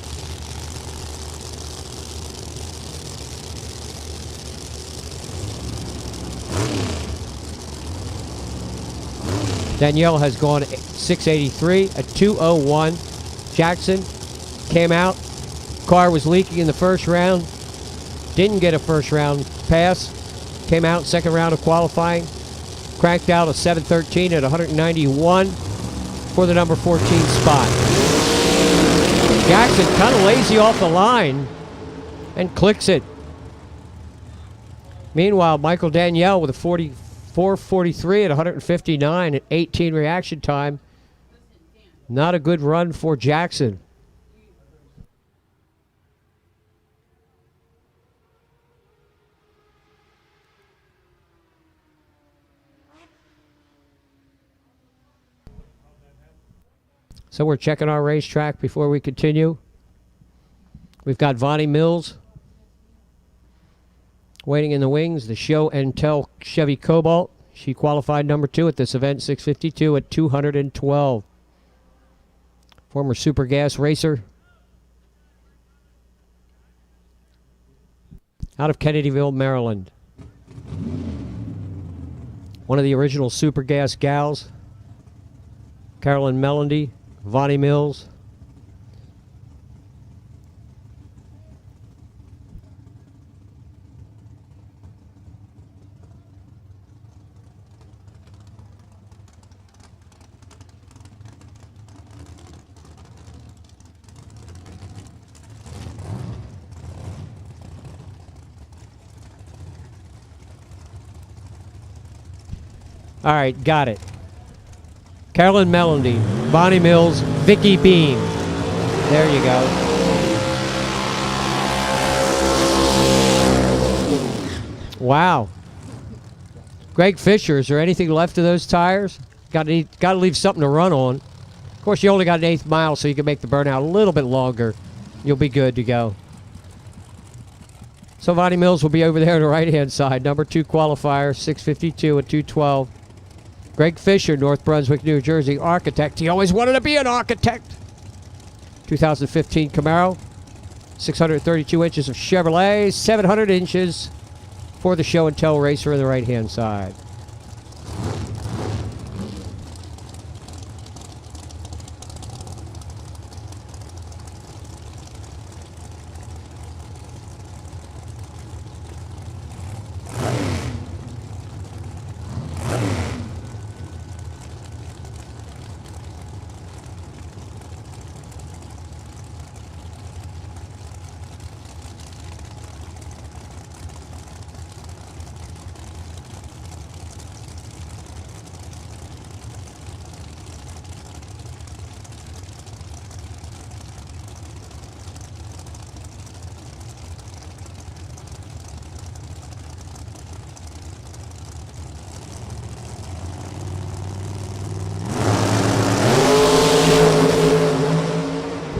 Danielle has gone 683 at 201. Jackson came out. Car was leaking in the first round. Didn't get a first round pass. Came out second round of qualifying. Cranked out a 713 at 191 for the number 14 spot. Jackson kind of lazy off the line and clicks it. Meanwhile, Michael Danielle with a 443 at 159 at 18 reaction time. Not a good run for Jackson. So we're checking our racetrack before we continue. We've got Vonnie Mills waiting in the wings, the Show and Tell Chevy Cobalt. She qualified number 2 at this event, 652 at 212. Former Super Gas racer. Out of Kennedyville, Maryland. One of the original Super Gas gals. Carolyn Melody, Vonnie Mills. All right, got it. Carolyn Melody, Vonnie Mills, Vicky Beam. There you go. Wow. Greg Fisher, is there anything left of those tires? Got to leave something to run on. Of course, you only got an 1/8 mile, so you can make the burnout a little bit longer. You'll be good to go. So Vonnie Mills will be over there on the right-hand side. Number 2 qualifier, 652 at 212. Greg Fisher, North Brunswick, New Jersey, architect. He always wanted to be an architect. 2015 Camaro. 632 inches of Chevrolet. 700 inches for the Show and Tell racer on the right-hand side.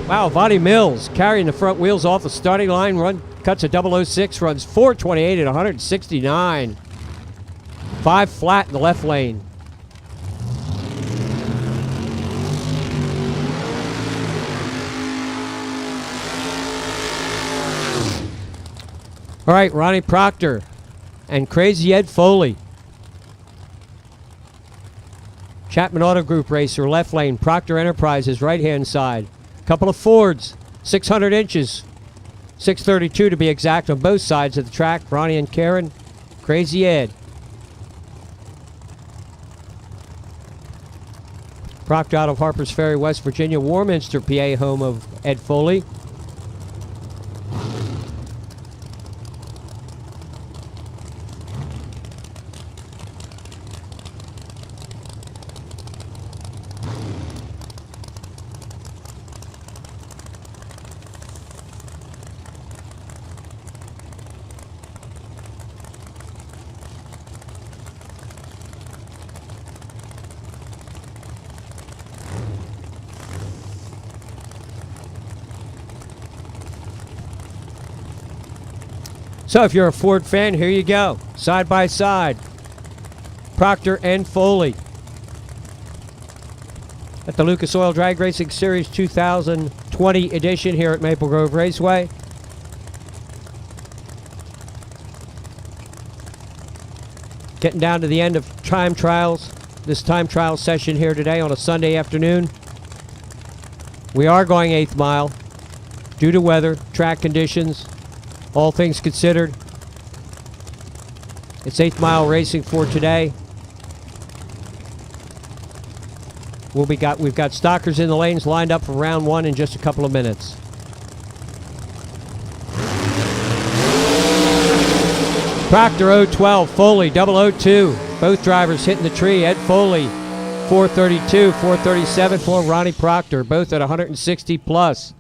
Wow, Vonnie Mills carrying the front wheels off the starting line. Cuts a 006, runs 428 at 169. 5 flat in the left lane. All right, Ronnie Proctor and Crazy Ed Foley. Chapman Auto Group racer, left lane. Proctor Enterprises, right-hand side. Couple of Fords, 600 inches. 632 to be exact on both sides of the track. Ronnie and Karen, Crazy Ed. Proctor out of Harpers Ferry, West Virginia. Warminster, PA, home of Ed Foley. So if you're a Ford fan, here you go. Side by side. Proctor and Foley. At the Lucas Oil Drag Racing Series 2020 edition here at Maple Grove Raceway. Getting down to the end of time trials. This time trial session here today on a Sunday afternoon. We are going 8th mile due to weather, track conditions. All things considered, it's 8th mile racing for today. We've got stockers in the lanes lined up for round 1 in just a couple of minutes. Proctor 012, Foley 002. Both drivers hitting the tree. Ed Foley 432, 437 for Ronnie Proctor, both at 160 plus.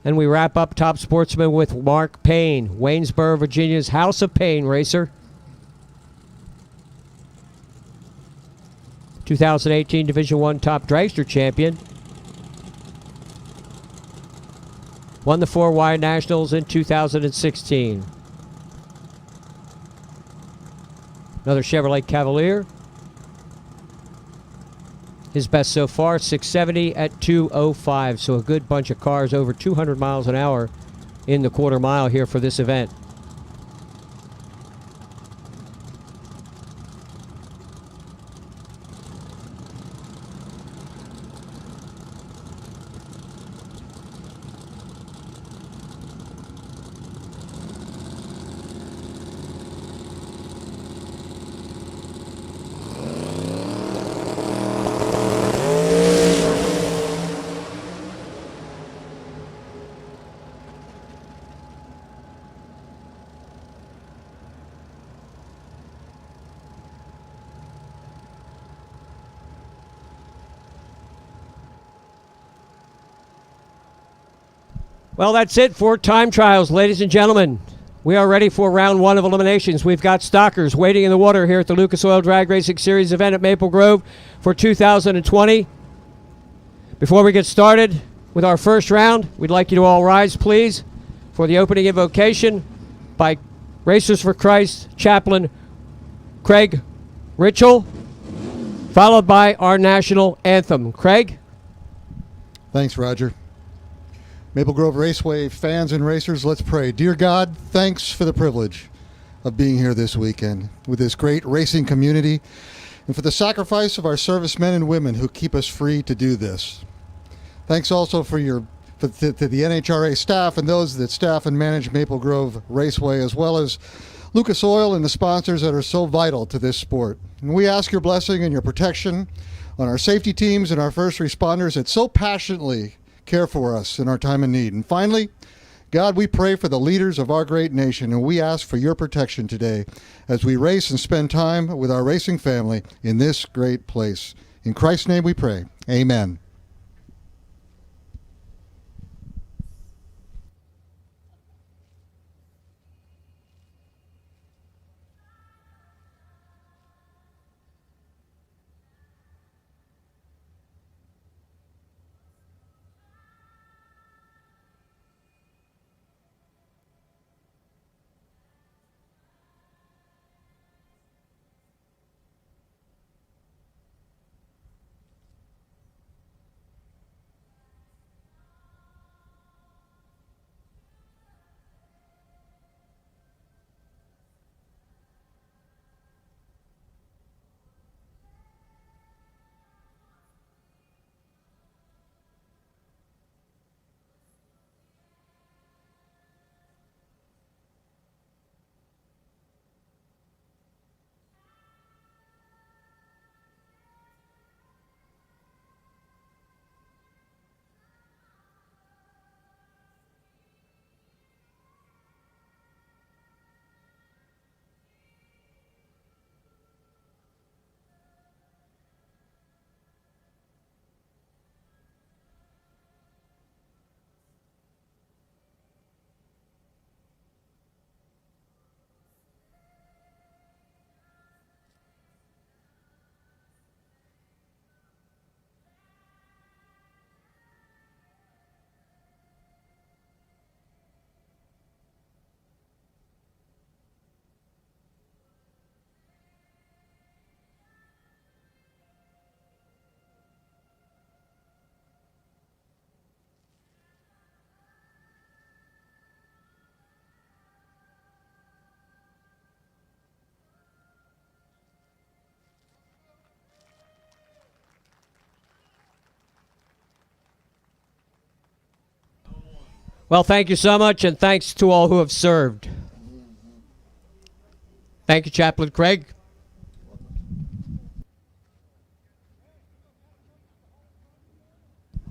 And we wrap up Top Sportsman with Mark Payne, Waynesboro, Virginia's House of Payne racer. 2018 Division I Top Dragster champion. Won the 4Y Nationals in 2016. Another Chevrolet Cavalier. His best so far, 670 at 205. So a good bunch of cars over 200 miles an hour in the quarter mile here for this event. Well, that's it for time trials, ladies and gentlemen. We are ready for round 1 of eliminations. We've got stockers waiting in the water here at the Lucas Oil Drag Racing Series event at Maple Grove for 2020. Before we get started with our first round, we'd like you to all rise, please, for the opening invocation by Racers for Christ chaplain Craig Ritchell, followed by our national anthem. Craig? Thanks, Roger. Maple Grove Raceway fans and racers, let's pray. Dear God, thanks for the privilege of being here this weekend with this great racing community and for the sacrifice of our servicemen and women who keep us free to do this. Thanks also to the NHRA staff and those that staff and manage Maple Grove Raceway, as well as Lucas Oil and the sponsors that are so vital to this sport. And we ask your blessing and your protection on our safety teams and our first responders that so passionately care for us in our time of need. And finally, God, we pray for the leaders of our great nation, and we ask for your protection today as we race and spend time with our racing family in this great place. In Christ's name we pray. Amen. Well, thank you so much, and thanks to all who have served. Thank you, Chaplain Craig.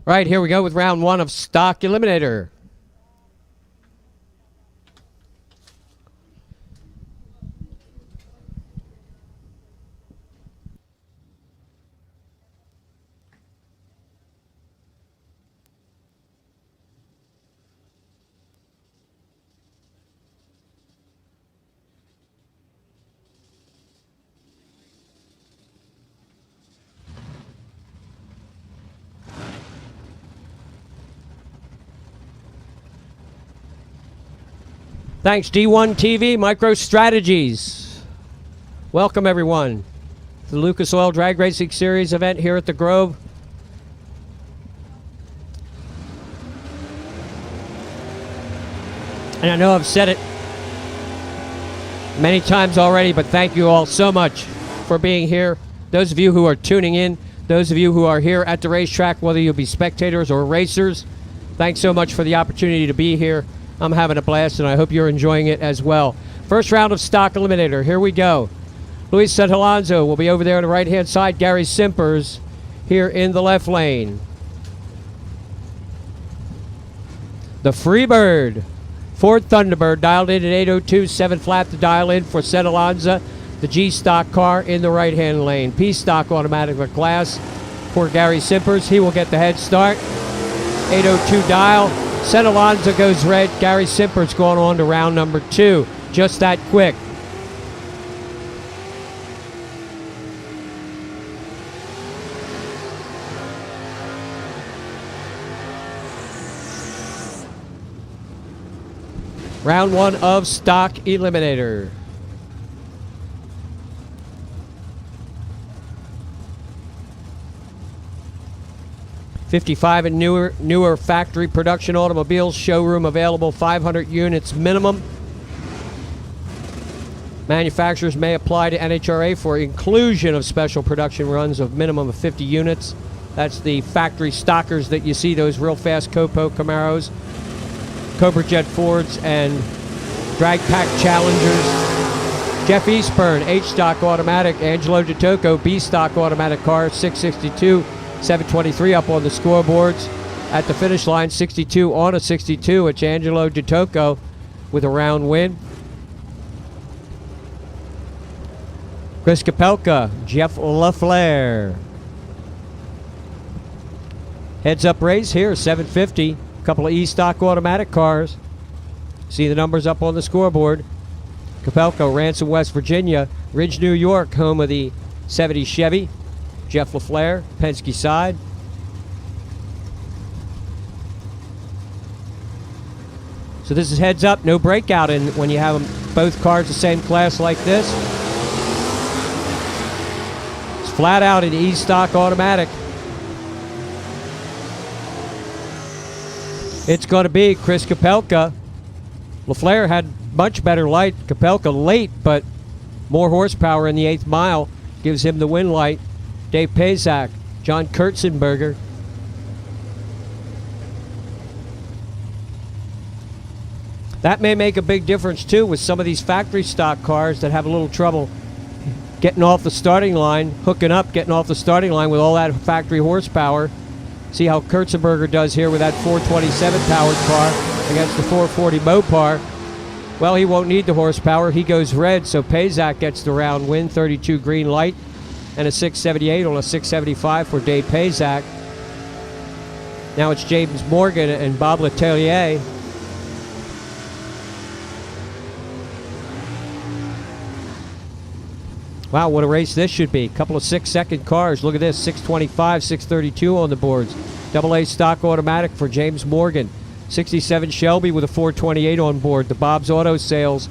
Right, here we go with round one of Stock Eliminator. Thanks, D1TV Micro Strategies. Welcome, everyone, to the Lucas Oil Drag Racing Series event here at the Grove. And I know I've said it many times already, but thank you all so much for being here. Those of you who are tuning in, those of you who are here at the racetrack, whether you'll be spectators or racers, thanks so much for the opportunity to be here. I'm having a blast, and I hope you're enjoying it as well. First round of Stock Eliminator. Here we go. Luis Santalonzo will be over there on the right-hand side. Gary Simpers here in the left lane. The Freebird Ford Thunderbird dialed in at 802, 7 flat to dial in for Santalonzo. The G-Stock car in the right-hand lane. P-Stock automatic class for Gary Simpers. He will get the head start. 802 dial. Santalonzo goes red. Gary Simpers going on to round number 2. Just that quick. Round 1 of Stock Eliminator. '55 and newer factory production automobiles, showroom available, 500 units minimum. Manufacturers may apply to NHRA for inclusion of special production runs of minimum of 50 units. That's the factory stockers that you see, those real fast Copo Camaros, Cobra Jet Fords, and Drag Pack Challengers. Jeff Eastburn, H-Stock automatic. Angelo DiTocco, B-Stock automatic car, 662. 723 up on the scoreboards. At the finish line, 62 on a 62. It's Angelo DiTocco with a round win. Chris Kapelka, Jeff LaFleur. Heads up race here, 750. A couple of E-Stock automatic cars. See the numbers up on the scoreboard. Kapelka, Ransom, West Virginia. Ridge, New York, home of the 70 Chevy. Jeff LaFleur, Penske side. So this is heads up, no breakout in when you have them, both cars the same class like this. It's flat out in E-Stock automatic. It's going to be Chris Kapelka. LaFleur had much better light. Kapelka late, but more horsepower in the 8th mile gives him the win light. Dave Pazak, John Kurtzenberger. That may make a big difference too with some of these factory stock cars that have a little trouble getting off the starting line, hooking up, getting off the starting line with all that factory horsepower. See how Kurtzenberger does here with that 427 powered car against the 440 Mopar. Well, he won't need the horsepower. He goes red, so Pazak gets the round win, 32 green light. And a 678 on a 675 for Dave Pazak. Now it's James Morgan and Bob Letellier. Wow, what a race this should be. A couple of 6-second cars. Look at this, 625, 632 on the boards. AA stock automatic for James Morgan. 67 Shelby with a 428 on board. The Bob's Auto Sales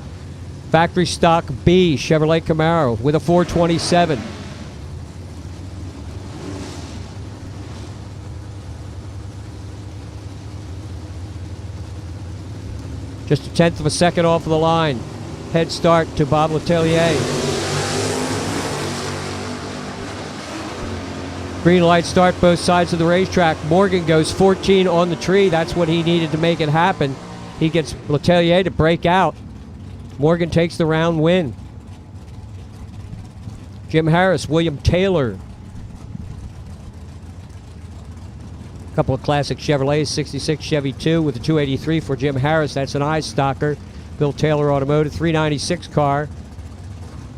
factory stock B Chevrolet Camaro with a 427. Just a tenth of a second off of the line. Head start to Bob Letellier. Green light start both sides of the racetrack. Morgan goes 14 on the tree. That's what he needed to make it happen. He gets Letelier to break out. Morgan takes the round win. Jim Harris, William Taylor. A couple of classic Chevrolets, 66 Chevy 2 with the 283 for Jim Harris. That's an I-Stocker. Bill Taylor Automotive, 396 car.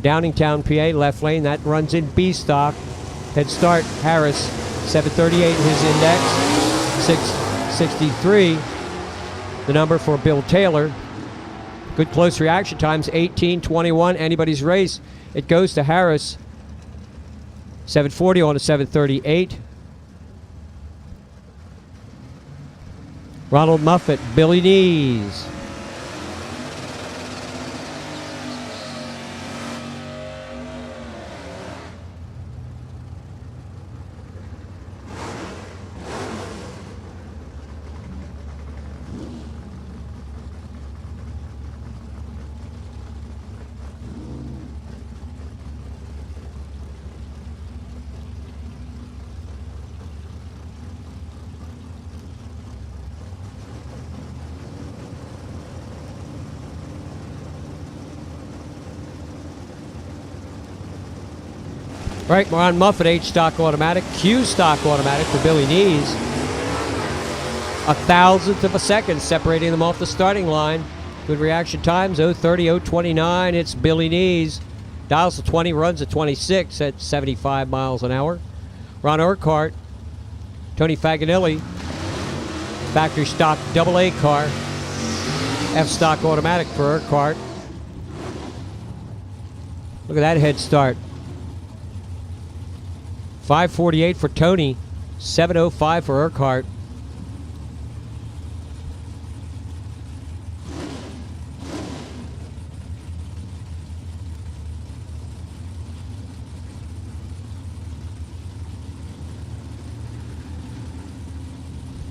Downingtown, PA, left lane. That runs in B stock. Head start, Harris, 738 in his index. 663, the number for Bill Taylor. Good close reaction times, 18:21. Anybody's race. It goes to Harris. 740 on a 738. Ronald Muffett, Billy Knees. Right, Ron Muffett, H stock automatic, Q stock automatic for Billy Knees. A thousandth of a second separating them off the starting line. Good reaction times, 030, 029. It's Billy Knees. Dials to 20, runs at 26 at 75 miles an hour. Ron Urquhart, Tony Faginelli, factory stock AA car. F stock automatic for Urquhart. Look at that head start. 548 for Tony, 705 for Urquhart.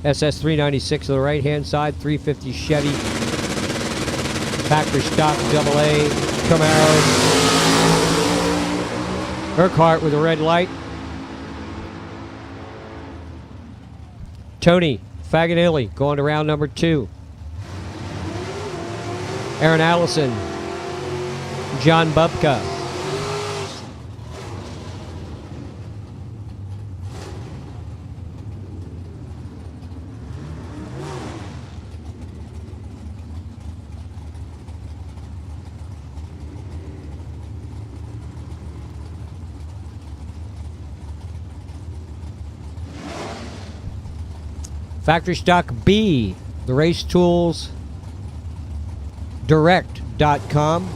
SS 396 on the right-hand side, 350 Chevy, factory stock AA Camaro. Urquhart with a red light. Tony Faginelli going to round number 2. Aaron Allison, John Bubka. Factory stock B, the Race Tools Direct.com.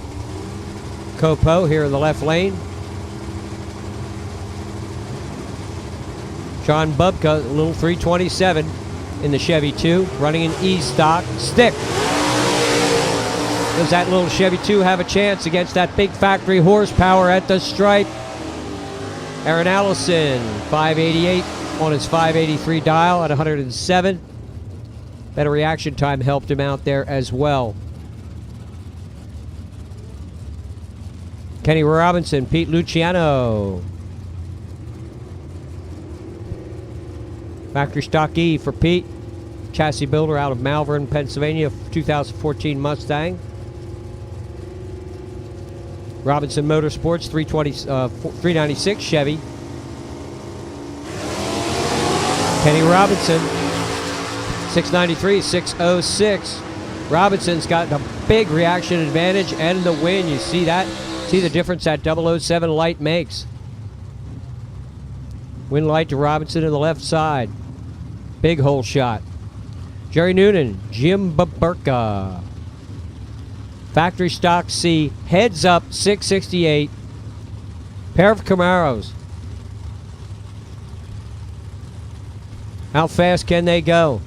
Copo here in the left lane. John Bubka, a little 327 in the Chevy 2, running an E stock stick. Does that little Chevy 2 have a chance against that big factory horsepower at the stripe? Aaron Allison, 588 on his 583 dial at 107. Better reaction time helped him out there as well. Kenny Robinson, Pete Luciano. Factory stock E for Pete. Chassis builder out of Malvern, Pennsylvania, 2014 Mustang. Robinson Motorsports, 396 Chevy. Kenny Robinson, 693, 606. Robinson's got a big reaction advantage and the win. You see that? See the difference that 007 light makes. Win light to Robinson in the left side. Big hole shot. Jerry Noonan, Jim Baburka. Factory stock C, heads up, 668. Pair of Camaros. How fast can they go?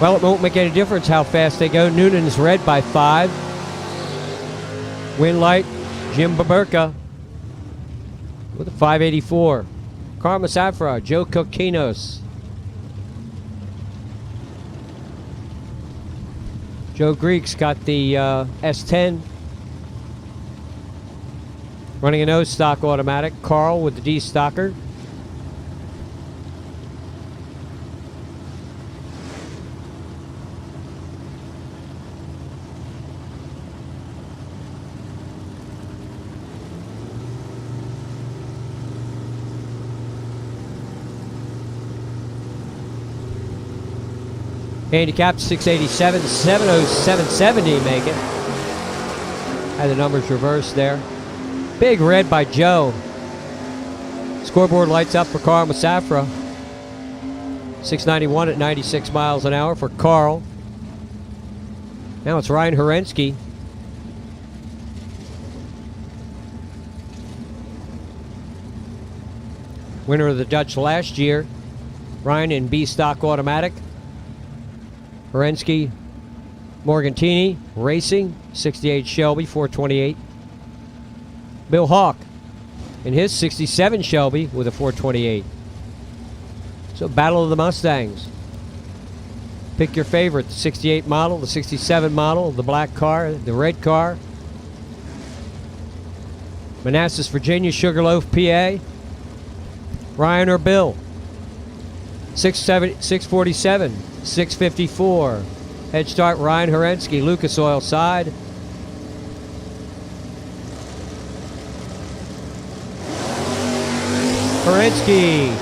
Well, it won't make any difference how fast they go. Noonan's red by 5. Win light, Jim Baburka with a 584. Karma Safra, Joe Coquinos. Joe Greek's got the S10. Running an O stock automatic. Carl with the D stocker. Handicap 687, 70770 make it. Had the numbers reversed there. Big red by Joe. Scoreboard lights up for Carl Masafra. 691 at 96 miles an hour for Carl. Now it's Ryan Herensky. Winner of the Dutch last year. Ryan in B stock automatic. Herensky, Morgantini, Racing, 68 Shelby, 428. Bill Hawk in his 67 Shelby with a 428. So Battle of the Mustangs. Pick your favorite, the 68 model, the 67 model, the black car, the red car. Manassas, Virginia, Sugarloaf, PA. Ryan or Bill. 647, 654. Head start Ryan Herensky, Lucas Oil side. Herensky.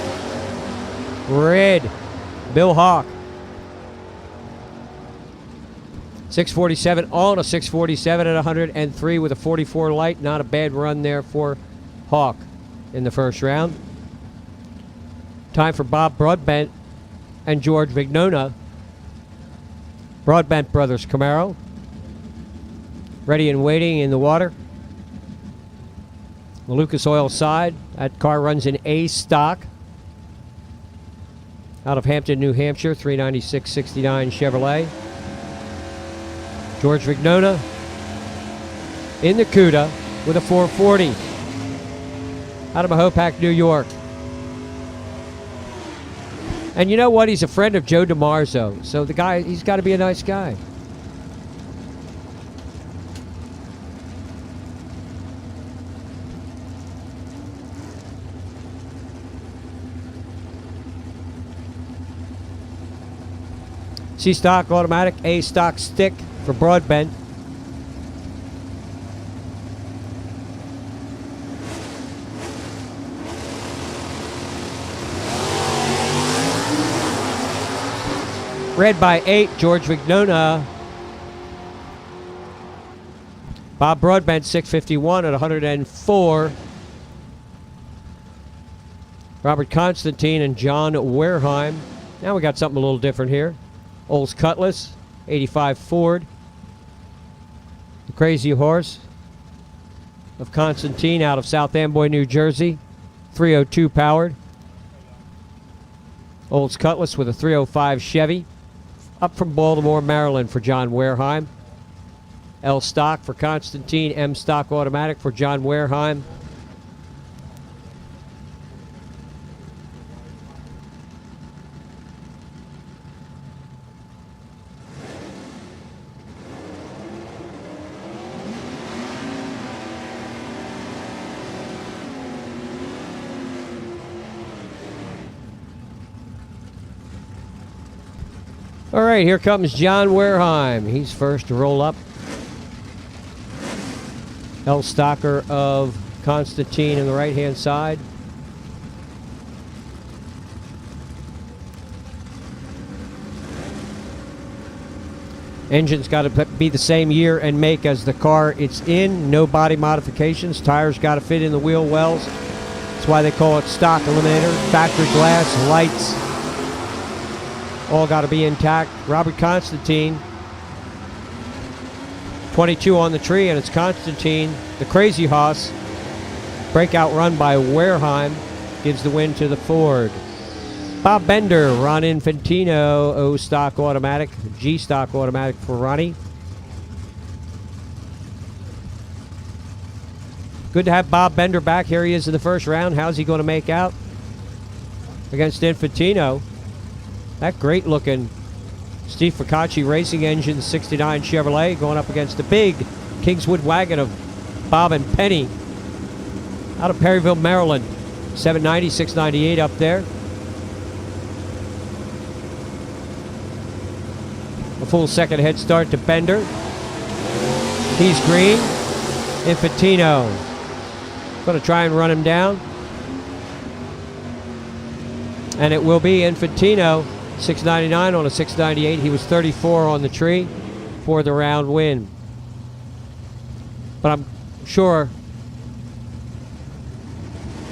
Red. Bill Hawk. 647 on a 647 at 103 with a 44 light. Not a bad run there for Hawk in the first round. Time for Bob Broadbent and George Vignona. Broadbent Brothers Camaro. Ready and waiting in the water. The Lucas Oil side. That car runs in A stock. Out of Hampton, New Hampshire, 396-69 Chevrolet. George Vignona in the CUDA with a 440. Out of Mahopac, New York. And you know what? He's a friend of Joe DiMarzo. So the guy, he's got to be a nice guy. C stock automatic, A stock stick for Broadbent. Red by 8, George Vignona. Bob Broadbent, 651 at 104. Robert Constantine and John Wareheim. Now we got something a little different here. Olds Cutlass, 85 Ford. The Crazy Horse of Constantine out of South Amboy, New Jersey. 302 powered. Olds Cutlass with a 305 Chevy. Up from Baltimore, Maryland for John Wareheim. L stock for Constantine, M stock automatic for John Wareheim. All right, here comes John Wareheim. He's first to roll up. L stocker of Constantine on the right-hand side. Engine's got to be the same year and make as the car it's in. No body modifications. Tires got to fit in the wheel wells. That's why they call it stock eliminator. Factory glass, lights. All got to be intact. Robert Constantine, 22 on the tree, and it's Constantine, the Crazy Hoss. Breakout run by Wareheim gives the win to the Ford. Bob Bender, Ron Infantino, O stock automatic, G stock automatic for Ronnie. Good to have Bob Bender back. Here he is in the first round. How's he going to make out against Infantino? That great looking Steve Focacci Racing Engine 69 Chevrolet going up against the big Kingswood wagon of Bob and Penny out of Perryville, Maryland. 790, 698 up there. A full second head start to Bender. He's green. Infantino. Going to try and run him down. And it will be Infantino. 699 on a 698. He was 34 on the tree for the round win. But I'm sure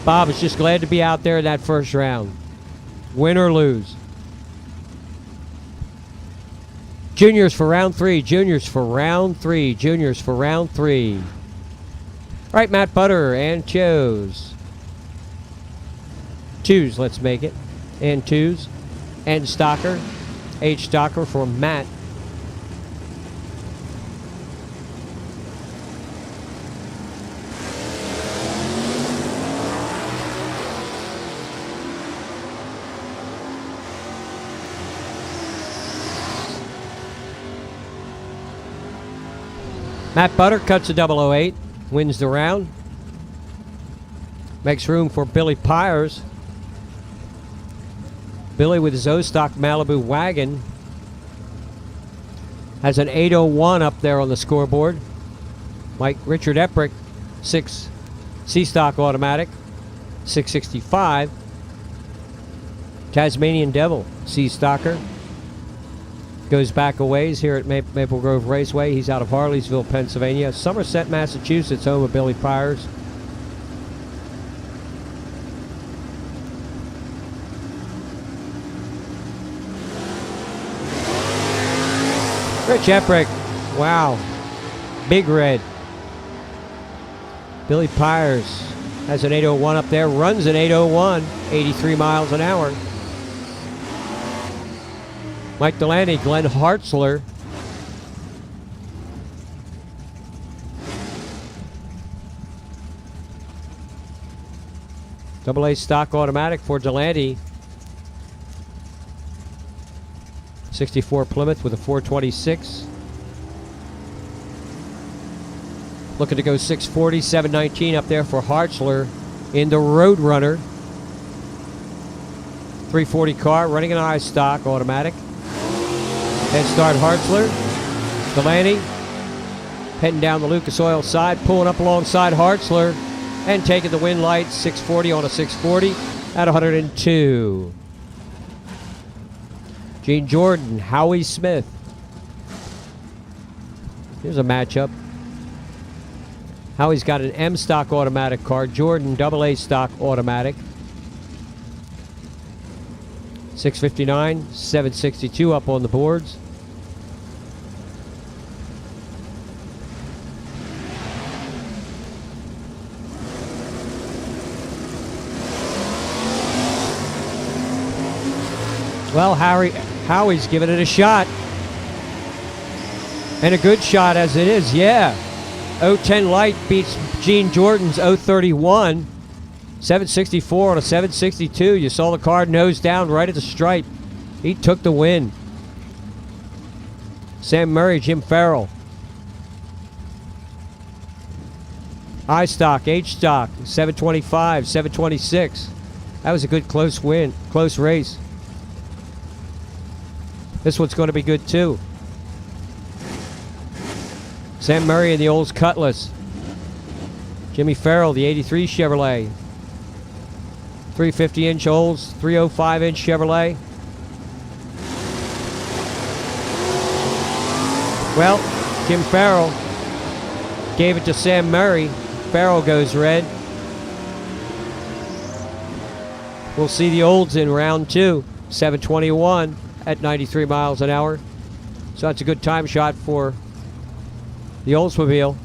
Bob is just glad to be out there in that first round. Win or lose. Juniors for round three. Juniors for round three. Juniors for round three. All right, Matt Butter and Chose. Twos, let's make it. And twos. And Stocker. H. Stocker for Matt. Matt Butter cuts a 008, wins the round. Makes room for Billy Pyers. Billy with his O-Stock Malibu wagon has an 801 up there on the scoreboard. Richard Eprick, 6 C-Stock automatic, 665. Tasmanian Devil, C-Stocker. Goes back a ways here at Maple Grove Raceway. He's out of Harleysville, Pennsylvania. Somerset, Massachusetts, home of Billy Pyers. Rich Eprick. Wow. Big red. Billy Pyers has an 801 up there. Runs an 801. 83 miles an hour. Mike Delaney, Glenn Hartzler. AA stock automatic for Delaney. 64 Plymouth with a 426. Looking to go 640, 719 up there for Hartzler in the Roadrunner. 340 car, running an I stock automatic. Head start Hartzler. Delaney heading down the Lucas Oil side, pulling up alongside Hartzler and taking the win light. 640 on a 640 at 102. Gene Jordan, Howie Smith. Here's a matchup. Howie's got an M stock automatic car. Jordan, AA stock automatic. 659, 762 up on the boards. Well, Howie's giving it a shot. And a good shot as it is, yeah. 010 Light beats Gene Jordan's 031. 764 on a 762. You saw the car nose down right at the stripe. He took the win. Sam Murray, Jim Farrell. I stock, H stock, 725, 726. That was a good close win, close race. This one's going to be good too. Sam Murray and the Olds Cutlass. Jimmy Farrell, the 83 Chevrolet. 350-inch Olds, 305-inch Chevrolet. Well, Jim Farrell gave it to Sam Murray. Farrell goes red. We'll see the Olds in round two. 721 at 93 miles an hour. So that's a good time shot for the Oldsmobile.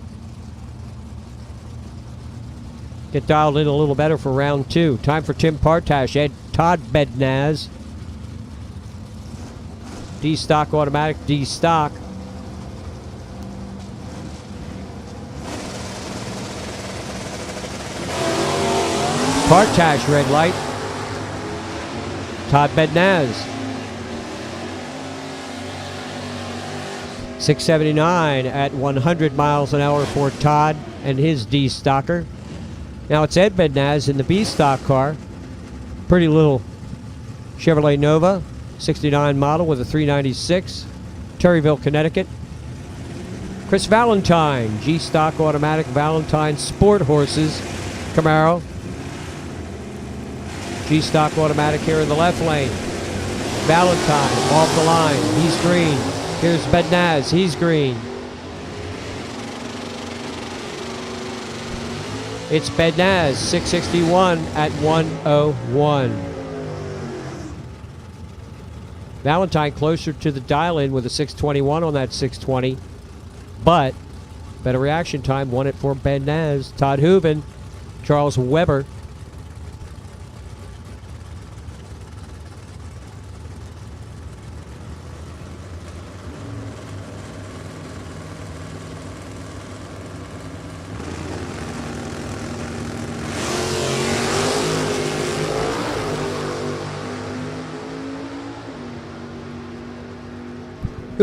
Get dialed in a little better for round two. Time for Tim Partash, Todd Bednaz. D stock automatic, D stock. Partash red light. Todd Bednaz. 679 at 100 miles an hour for Todd and his D-Stocker. Now it's Ed Bednaz in the B-Stock car. Pretty little Chevrolet Nova, 69 model with a 396. Terryville, Connecticut. Chris Valentine, G-Stock automatic Valentine Sport Horses, Camaro. G-Stock automatic here in the left lane. Valentine off the line, he's green. Here's Bednaz, he's green. It's Bednaz, 661 at 101. Valentine closer to the dial-in with a 621 on that 620. But better reaction time, won it for Bednaz. Todd Hooven, Charles Weber.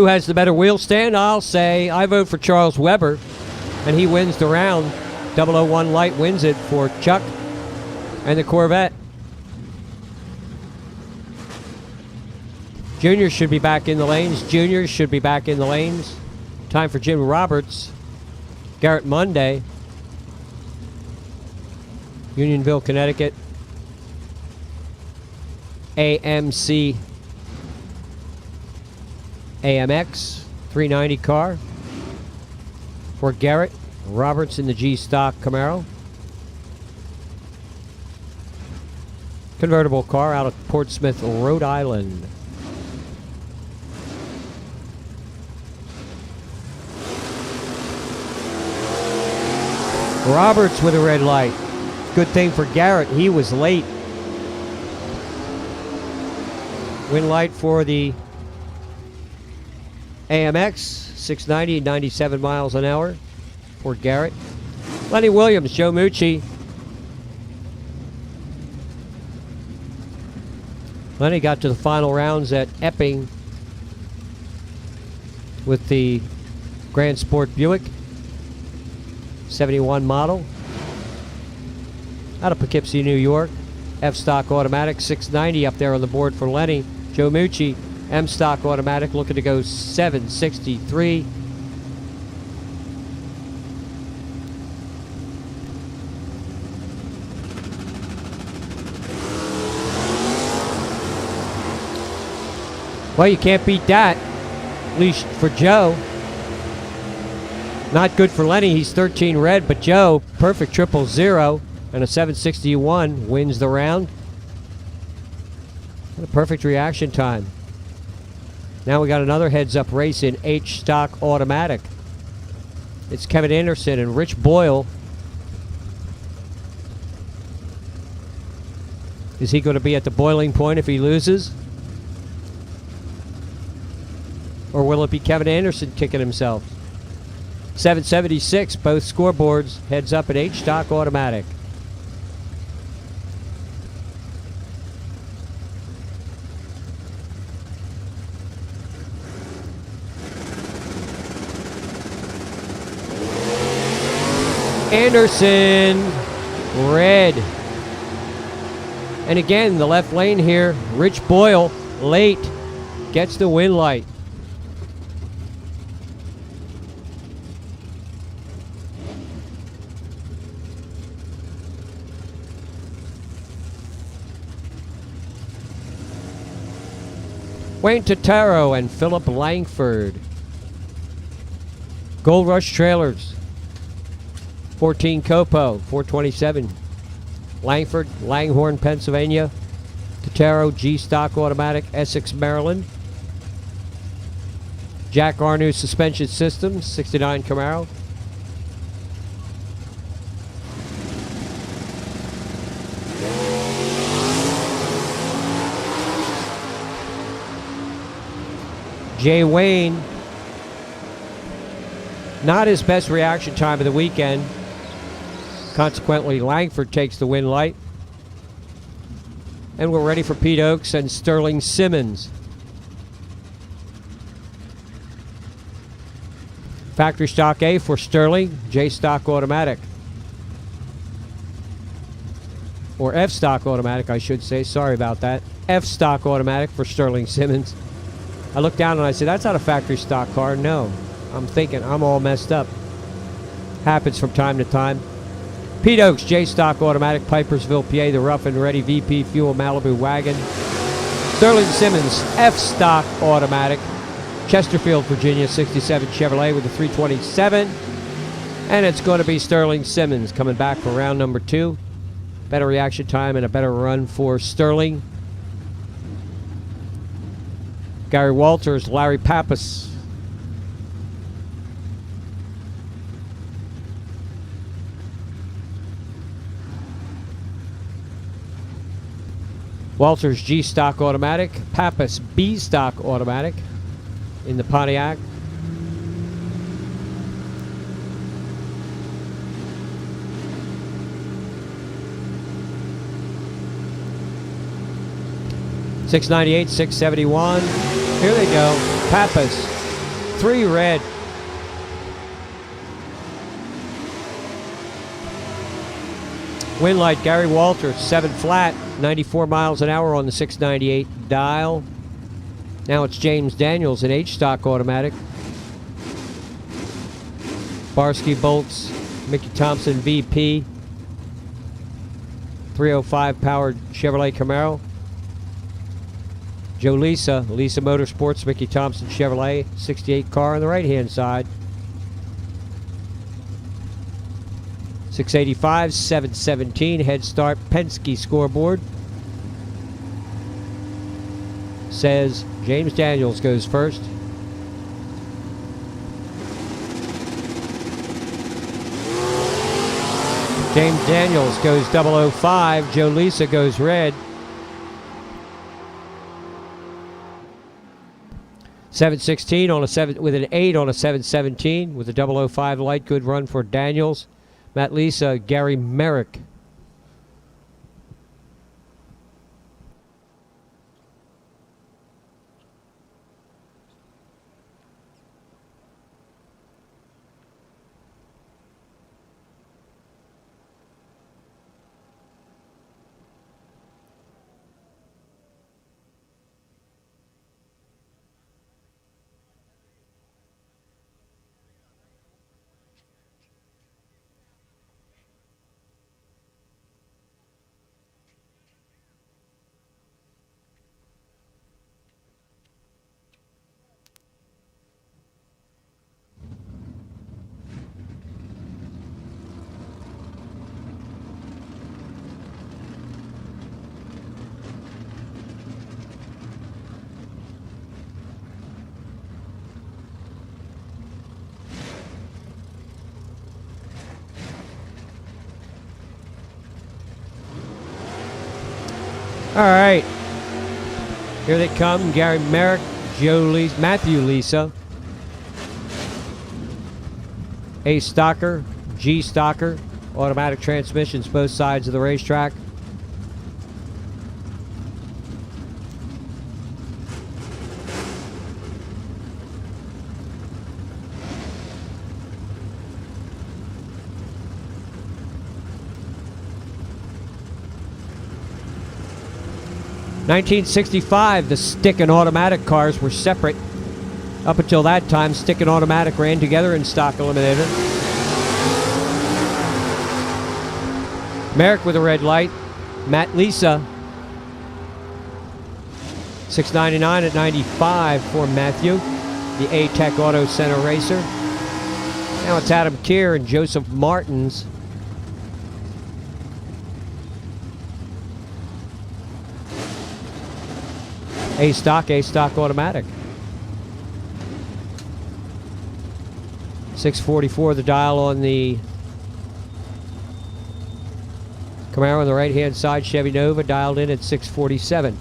Who has the better wheel stand? I'll say I vote for Charles Weber, and he wins the round. 001 Light wins it for Chuck and the Corvette. Juniors should be back in the lanes. Juniors should be back in the lanes. Time for Jim Roberts. Garrett Monday. Unionville, Connecticut. AMC AMX 390 car for Garrett. Roberts in the G-Stock Camaro. Convertible car out of Portsmouth, Rhode Island. Roberts with a red light. Good thing for Garrett, he was late. Win light for the AMX, 690, 97 miles an hour for Garrett. Lenny Williams, Joe Mucci. Lenny got to the final rounds at Epping with the Grand Sport Buick, 71 model. Out of Poughkeepsie, New York. F-Stock automatic, 690 up there on the board for Lenny. Joe Mucci, M-Stock automatic, looking to go 763. Well, you can't beat that, at least for Joe. Not good for Lenny, he's 13 red, but Joe, perfect 000 and a 761 wins the round. And a perfect reaction time. Now we got another heads-up race in H-Stock automatic. It's Kevin Anderson and Rich Boyle. Is he going to be at the boiling point if he loses? Or will it be Kevin Anderson kicking himself? 776, both scoreboards, heads up at H-Stock automatic. Anderson, red. And again, the left lane here, Rich Boyle, late, gets the win light. Wayne Totaro and Philip Langford. Gold Rush Trailers. 14 Copo, 427. Langford, Langhorne, Pennsylvania. Totaro, G-Stock automatic, Essex, Maryland. Jack Arnew Suspension Systems, 69 Camaro. Jay Wayne, not his best reaction time of the weekend. Consequently, Langford takes the win light. And we're ready for Pete Oakes and Sterling Simmons. Factory stock A for Sterling, J stock automatic. Or F stock automatic, I should say. Sorry about that. F stock automatic for Sterling Simmons. I looked down and I said, that's not a factory stock car. No. I'm thinking I'm all messed up. Happens from time to time. Pete Oaks, J stock automatic. Pipersville, PA, the rough and ready VP Fuel Malibu wagon. Sterling Simmons, F stock automatic. Chesterfield, Virginia, 67 Chevrolet with a 327. And it's going to be Sterling Simmons coming back for round number 2. Better reaction time and a better run for Sterling. Gary Walters, Larry Pappas. Walters G stock automatic, Pappas B stock automatic in the Pontiac. $698, $671. Here they go. Pappas, 3 red. Winlight, Gary Walters, 7 flat, 94 miles an hour on the 698 dial. Now it's James Daniels, an H stock automatic. Barsky Bolts, Mickey Thompson VP, 305 powered Chevrolet Camaro. Joe Lisa, Lisa Motorsports, Mickey Thompson Chevrolet, 68 car on the right-hand side. 685, 717, head start, Penske scoreboard. Says James Daniels goes first. James Daniels goes 005, Joe Lisa goes red. 716 on a 7 with an 8 on a 717 with a 005 light. Good run for Daniels. Matt Lisa, Gary Merrick. All right, here they come. Gary Merrick, Joe Lisa, Matthew Lisa, A Stocker, G Stocker, automatic transmissions both sides of the racetrack. In 1965, the stick and automatic cars were separate. Up until that time, stick and automatic ran together in stock eliminator. Merrick with a red light. Matt Lisa. 699 at 95 for Matthew, the A-Tech Auto Center racer. Now it's Adam Keir and Joseph Martins. A stock automatic. 644 the dial on the Camaro on the right-hand side. Chevy Nova dialed in at 647.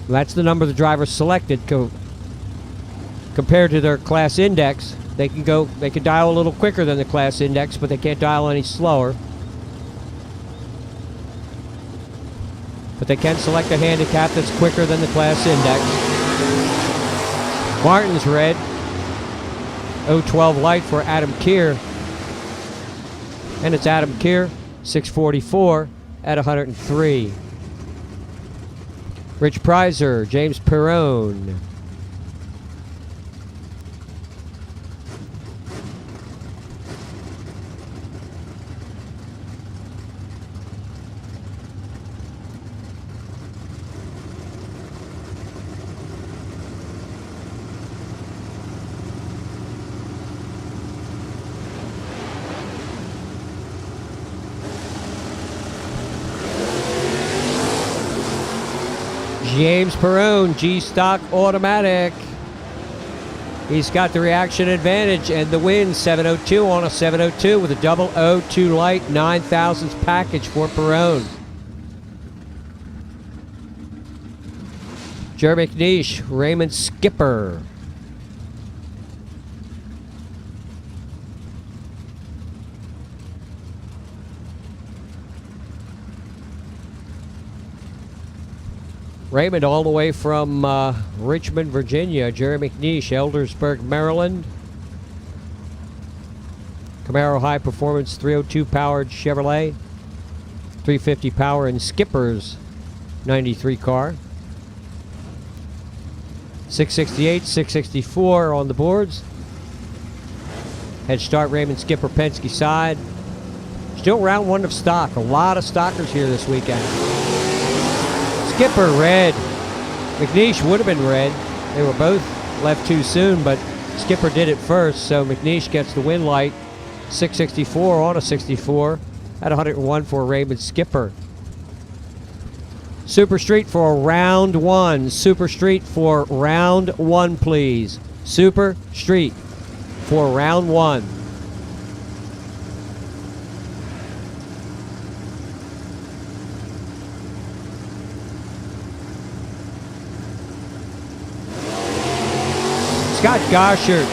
That's the number the driver selected compared to their class index. They can dial a little quicker than the class index, but they can't dial any slower. but they can select a handicap that's quicker than the class index. Martin's red. 012 light for Adam Keir. And it's Adam Keir, 644 at 103. Rich Prizer, James Perrone. James Perrone, G-Stock Automatic. He's got the reaction advantage and the win, 702 on a 702 with a double 02 light, 9,000th package for Perrone. Jerry McNeish, Raymond Skipper. Raymond all the way from Richmond, Virginia. Jerry McNeish, Eldersburg, Maryland. Camaro High Performance 302 powered Chevrolet. 350 power in Skipper's 93 car. 668, 664 on the boards. Head start Raymond Skipper, Penske side. Still round one of stock. A lot of stockers here this weekend. Skipper red. McNeish would have been red. They were both left too soon, but Skipper did it first, so McNeish gets the win light. 664 on a 64 at 101 for Raymond Skipper. Super Street for round one. Super Street for round one, please. Super Street for round one. Scott Goshert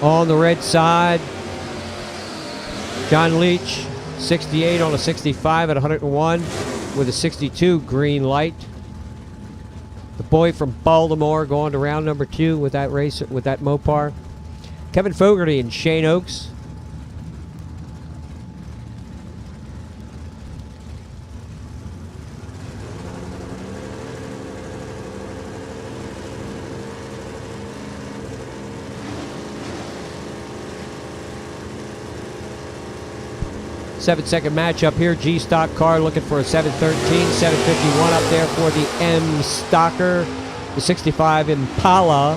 on the red side. John Leach, 68 on a 65 at 101 with a 62 green light. The boy from Baltimore going to round number 2 with that race, with that Mopar. Kevin Fogarty and Shane Oaks. Seven-second matchup here. G-Stock car looking for a 713, 751 up there for the M Stocker. The 65 Impala.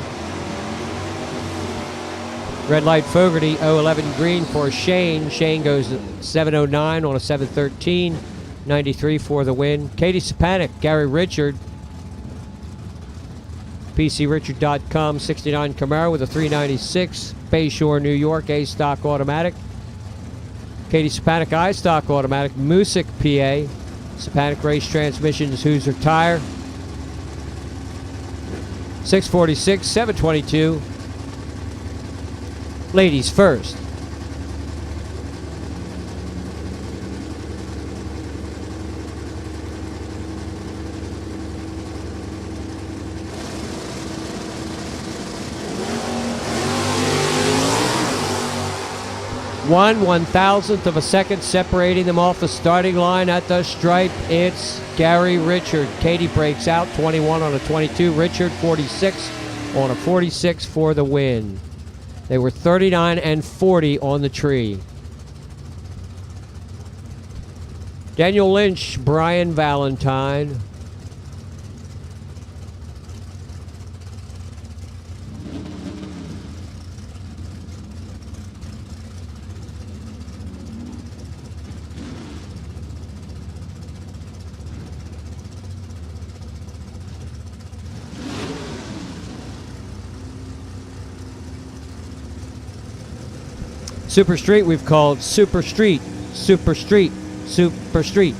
Red light Fogarty, 011 green for Shane. Shane goes 709 on a 713, 93 for the win. Katie Sapanik, Gary Richard. PCRichard.com, 69 Camaro with a 396. Bayshore, New York, A-Stock Automatic. Katie Sapanik, I-Stock Automatic, Music, PA. Sapanik Race Transmissions, Hoosier Tire. 646, 722. Ladies first. One thousandth of a second separating them off the starting line at the stripe. It's Gary Richard. Katie breaks out, 21 on a 22. Richard, 46 on a 46 for the win. They were 39 and 40 on the tree. Daniel Lynch, Brian Valentine. Super Street we've called Super Street, Super Street, Super Street.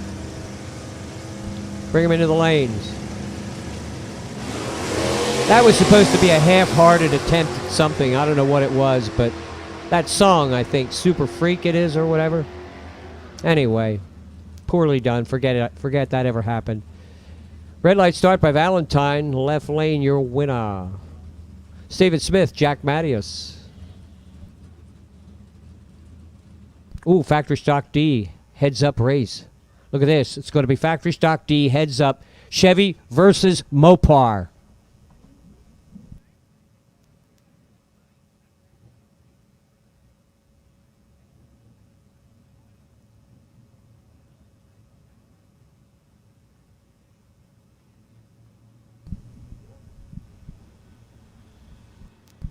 Bring them into the lanes. That was supposed to be a half-hearted attempt at something. I don't know what it was, but that song, I think, Super Freak it is or whatever. Anyway, poorly done. Forget it. Forget that ever happened. Red light start by Valentine. Left lane, your winner. Steven Smith, Jack Mattias. Ooh, factory stock D. Heads up race. Look at this. It's going to be factory stock D. Heads up. Chevy versus Mopar.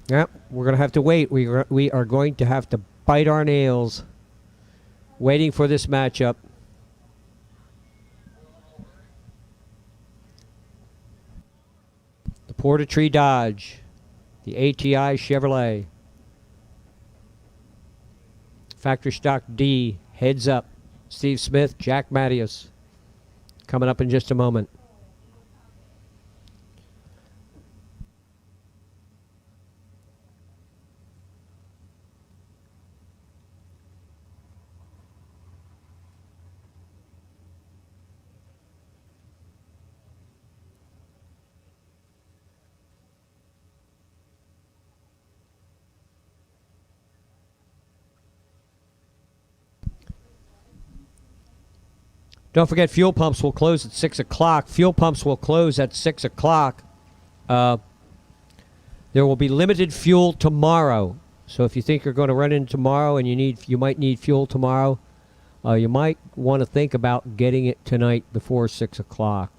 Yep, we're going to have to wait. We are going to have to bite our nails waiting for this matchup. The Portatree Dodge, the ATI Chevrolet. Factory stock D, heads up. Steve Smith, Jack Mattias. Coming up in just a moment. Don't forget, fuel pumps will close at 6 o'clock. Fuel pumps will close at 6 o'clock. There will be limited fuel tomorrow. So if you think you're going to run in tomorrow and you might need fuel tomorrow, you might want to think about getting it tonight before 6 o'clock.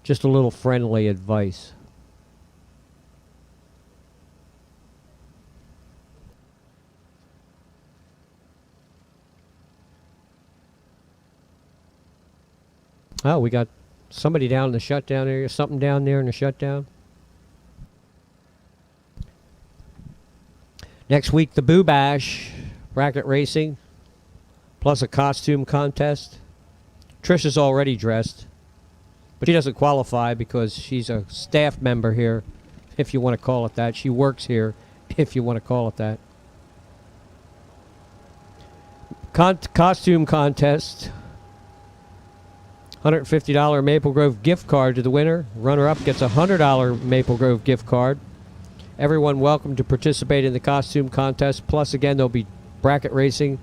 Just a little friendly advice. Oh, we got somebody down in the shutdown area, something down there in the shutdown. Next week, the Boo Bash, bracket racing, plus a costume contest. Trisha's already dressed, but she doesn't qualify because she's a staff member here, if you want to call it that. She works here, if you want to call it that. Costume contest. $150 Maple Grove gift card to the winner. Runner-up gets a $100 Maple Grove gift card. Everyone welcome to participate in the costume contest. Plus, again, there'll be bracket racing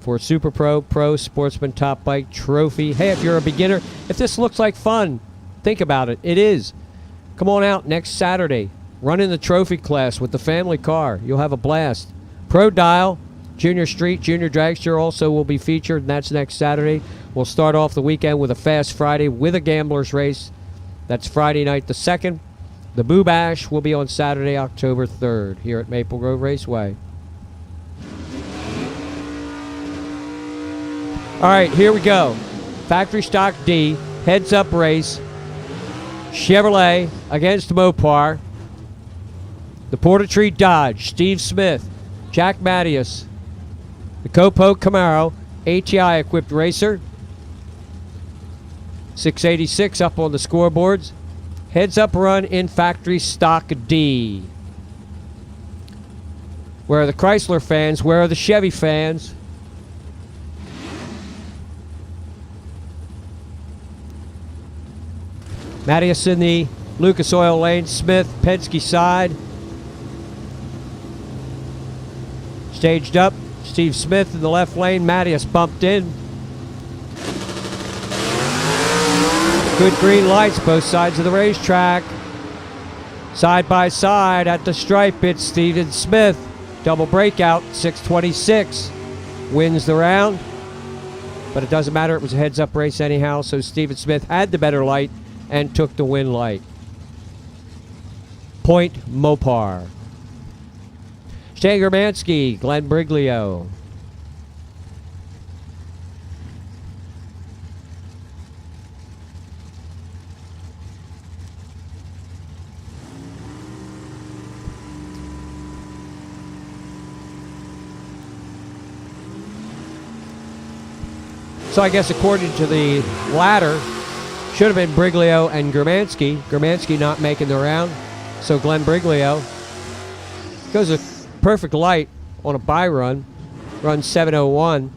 for Super Pro, Pro, Sportsman, Top Bike, Trophy. Hey, if you're a beginner, if this looks like fun, think about it. It is. Come on out next Saturday. Run in the trophy class with the family car. You'll have a blast. Pro Dial, Junior Street, Junior Dragster also will be featured, and that's next Saturday. We'll start off the weekend with a Fast Friday with a Gamblers race. That's Friday night the 2nd. The Boo Bash will be on Saturday, October 3rd, here at Maple Grove Raceway. All right, here we go. Factory stock D, heads up race. Chevrolet against Mopar. The Portatree Dodge, Steve Smith, Jack Mattias. The Copo Camaro, ATI equipped racer. 686 up on the scoreboards. Heads up run in factory stock D. Where are the Chrysler fans? Where are the Chevy fans? Mattias in the Lucas Oil lane. Smith, Penske side. Staged up. Steve Smith in the left lane. Mattias bumped in. Good green lights, both sides of the racetrack. Side by side at the stripe, it's Steven Smith. Double breakout, 626. Wins the round. But it doesn't matter, it was a heads-up race anyhow, so Steven Smith had the better light and took the win light. Point Mopar. Stan Germansky, Glenn Briglio. So I guess according to the ladder, should have been Briglio and Germansky. Germansky not making the round. So Glenn Briglio goes a perfect light on a bye run. Run 7:01.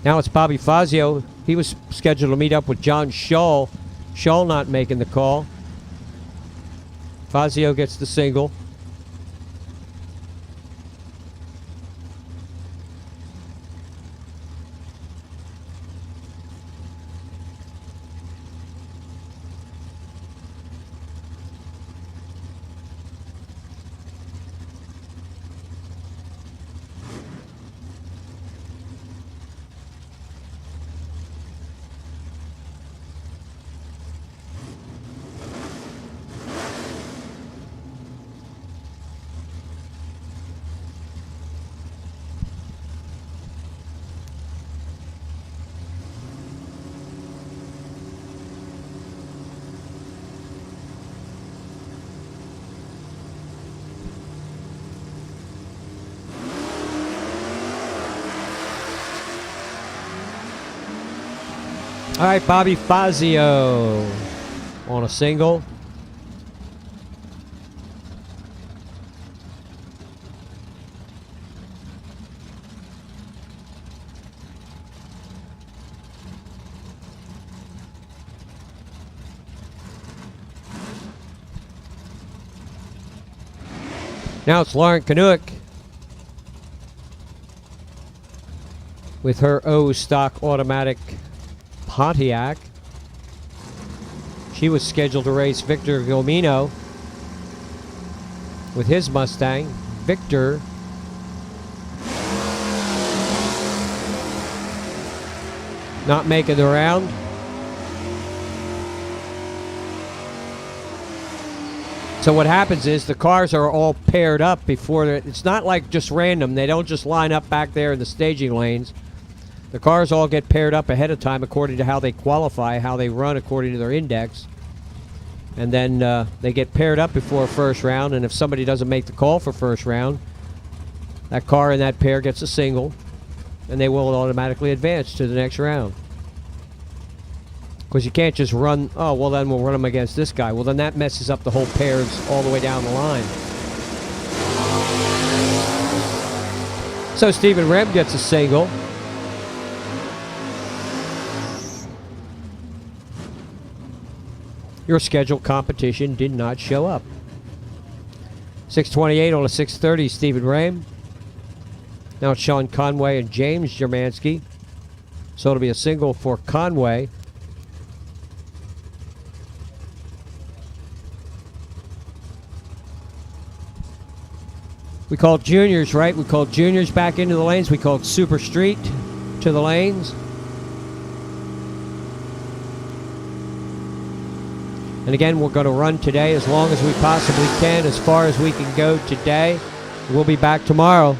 Now it's Bobby Fazio. He was scheduled to meet up with John Shull. Shull not making the call. Fazio gets the single. All right, Bobby Fazio on a single. Now it's Lauren Canuck with her O stock automatic Pontiac. She was scheduled to race Victor Gomino with his Mustang. Victor not making the round. So what happens is the cars are all paired up before it's not like just random. They don't just line up back there in the staging lanes. The cars all get paired up ahead of time according to how they qualify, how they run according to their index. And then they get paired up before first round, and if somebody doesn't make the call for first round, that car in that pair gets a single, and they will automatically advance to the next round. Because you can't just run, oh, well then we'll run them against this guy. Well then that messes up the whole pairs all the way down the line. So Stephen Reb gets a single. Your scheduled competition did not show up. 628 on a 630, Stephen Rame. Now it's Sean Conway and James Jermansky. So it'll be a single for Conway. We called juniors, right? We called juniors back into the lanes. We called Super Street to the lanes. And again, we're going to run today as long as we possibly can, as far as we can go today. We'll be back tomorrow.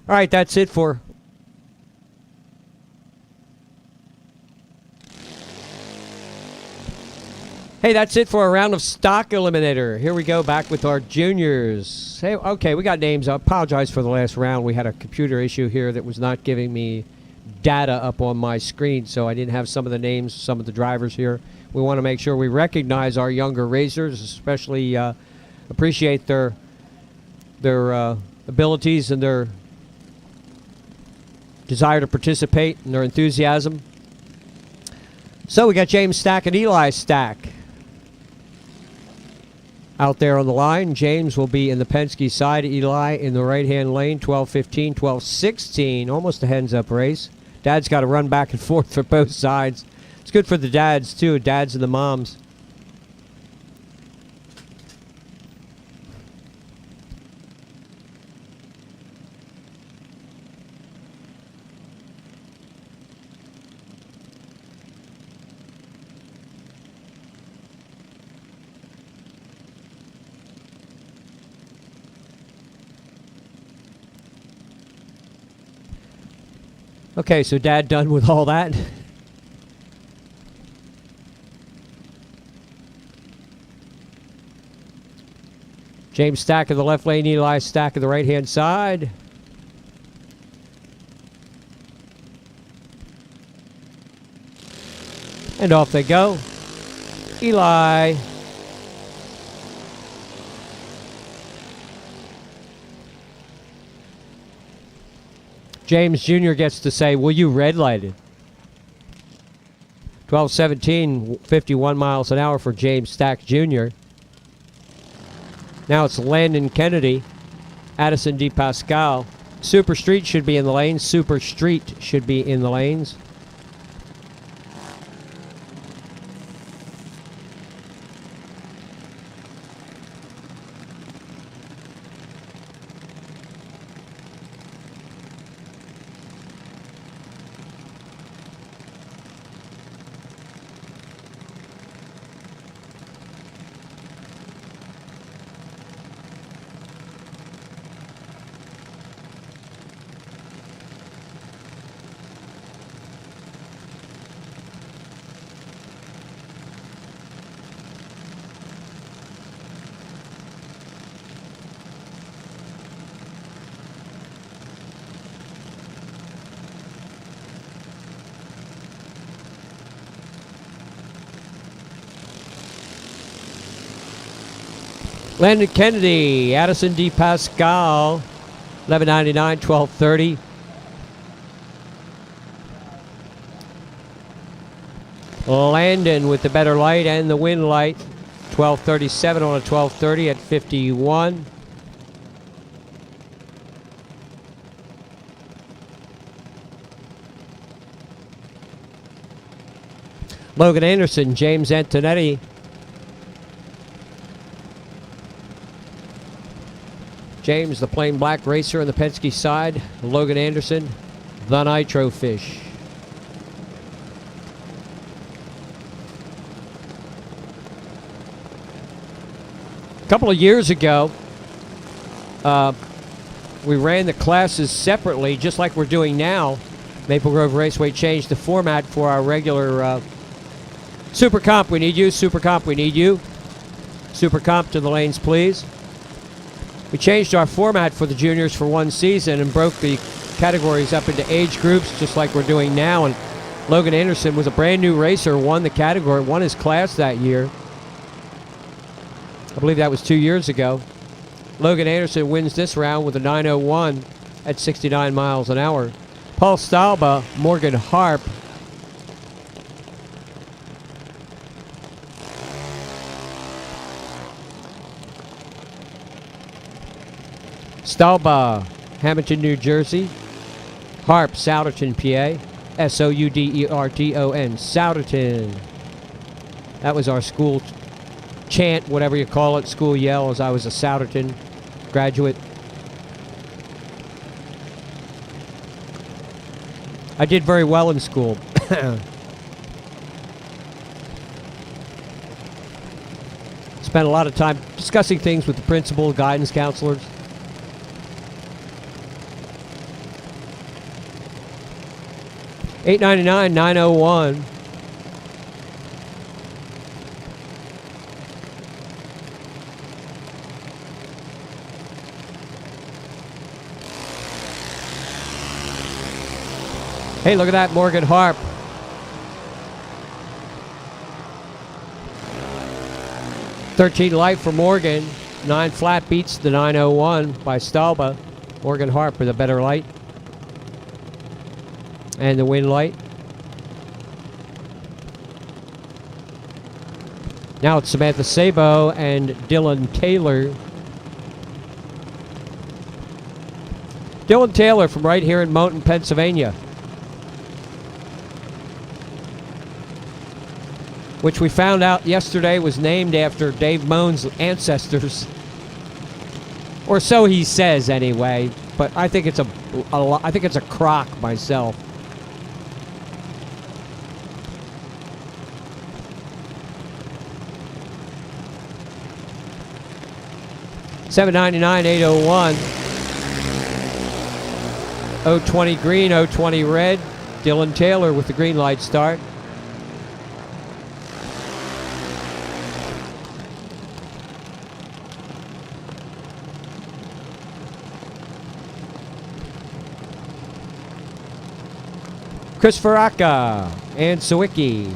All right, that's it for... Hey, that's it for a round of Stock Eliminator. Here we go, back with our juniors. Hey, okay, we got names. I apologize for the last round. We had a computer issue here that was not giving me data up on my screen, so I didn't have some of the names, some of the drivers here. We want to make sure we recognize our younger racers, especially appreciate their abilities and their desire to participate and their enthusiasm. So we got James Stack and Eli Stack out there on the line. James will be in the Penske side, Eli in the right-hand lane, 12-15, 12-16, almost a heads-up race. Dad's got to run back and forth for both sides. It's good for the dads, too, dads and the moms. Okay, so Dad done with all that. James Stack in the left lane, Eli Stack in the right-hand side. And off they go. Eli. James Jr. gets to say, will you red light it? 12-17, 51 miles an hour for James Stack Jr. Now it's Landon Kennedy, Addison DePascal. Super Street should be in the lanes. Super Street should be in the lanes. Landon Kennedy, Addison DePascal, 11.99, 12.30. Landon with the better light and the wind light, 12.37 on a 12.30 at 51. Logan Anderson, James Antonetti. James, the plain black racer on the Penske side. Logan Anderson, the Nitro Fish. A couple of years ago, we ran the classes separately, just like we're doing now. Maple Grove Raceway changed the format for our regular Super Comp. We need you. Super Comp, we need you. Super Comp to the lanes, please. We changed our format for the juniors for one season and broke the categories up into age groups, just like we're doing now. And Logan Anderson was a brand new racer, won the category, won his class that year. I believe that was 2 years ago. Logan Anderson wins this round with a 9:01 at 69 miles an hour. Paul Stalba, Morgan Harp. Stalba, Hamilton, New Jersey. Harp, Souderton, PA. Souderton, Souderton. That was our school chant, whatever you call it, school yell, as I was a Souderton graduate. I did very well in school. Spent a lot of time discussing things with the principal, guidance counselors. $8.99, 9:01. Hey, look at that, Morgan Harp. $13 light for Morgan. 9 flat beats the 901 by Stalba. Morgan Harp with a better light. And the win light. Now it's Samantha Sabo and Dylan Taylor. Dylan Taylor from right here in Mountain, Pennsylvania. Which we found out yesterday was named after Dave Mohn's ancestors. Or so he says anyway, but I think it's I think it's a crock myself. $7.99, 801. 020 green, 020 red. Dylan Taylor with the green light start. Chris Faraka and Sawicki.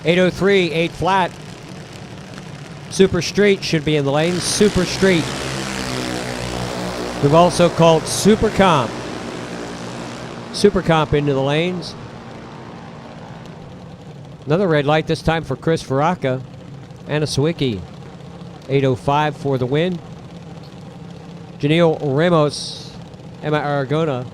.803, 8 flat. Super Street should be in the lane. Super Street. We've also called Super Comp. Super Comp into the lanes. Another red light, this time for Chris Faraka. Anna Sawicki. 805 for the win. Janelle Ramos. Emma Aragona.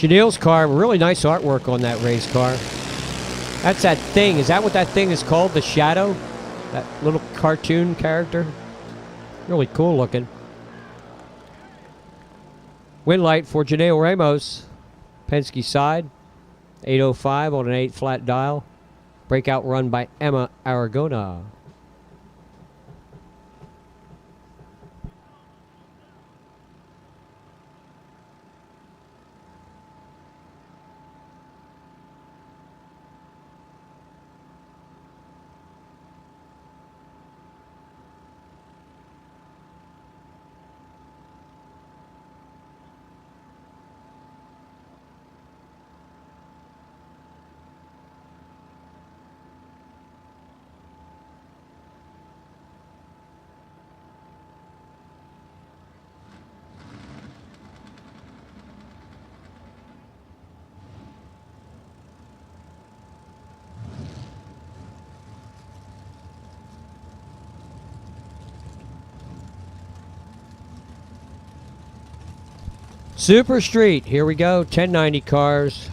Janelle's car, really nice artwork on that race car. That's that thing. Is that what that thing is called? The Shadow? That little cartoon character? Really cool looking. Win light for Janelle Ramos. Penske side. 805 on an 8 flat dial. Breakout run by Emma Aragona. Super Street, here we go, 1090 cars.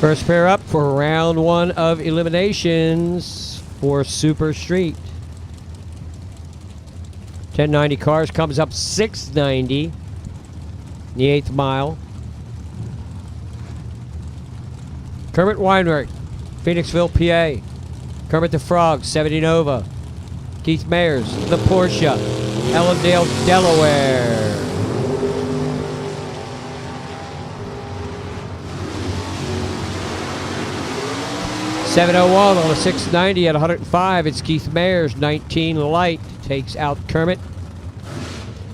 First pair up for round 1 of eliminations for Super Street. 1090 cars comes up 690 in the 8th mile. Kermit Weinrich, Phoenixville, PA. Kermit the Frog, 70 Nova. Keith Mayers, the Porsche, Ellendale, Delaware. 701 on a 690 at 105. It's Keith Mayers, 19 light. Takes out Kermit.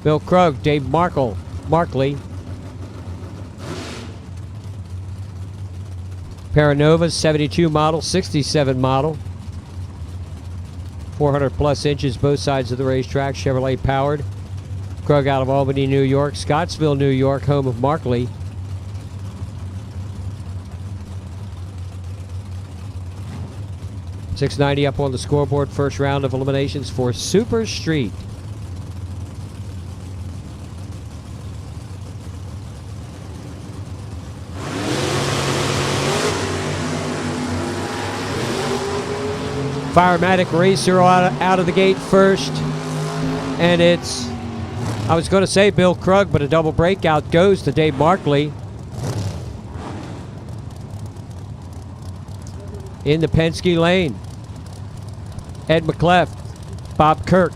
Bill Krug, Dave Markley. Paranova, 72 model, 67 model. 400 plus inches both sides of the racetrack. Chevrolet powered. Krug out of Albany, New York. Scottsville, New York, home of Markley. .690 up on the scoreboard. First round of eliminations for Super Street. Firematic Racer out of the gate first. And it's, I was going to say Bill Krug, but a double breakout goes to Dave Markley. In the Penske lane, Ed McCleft, Bob Kirk.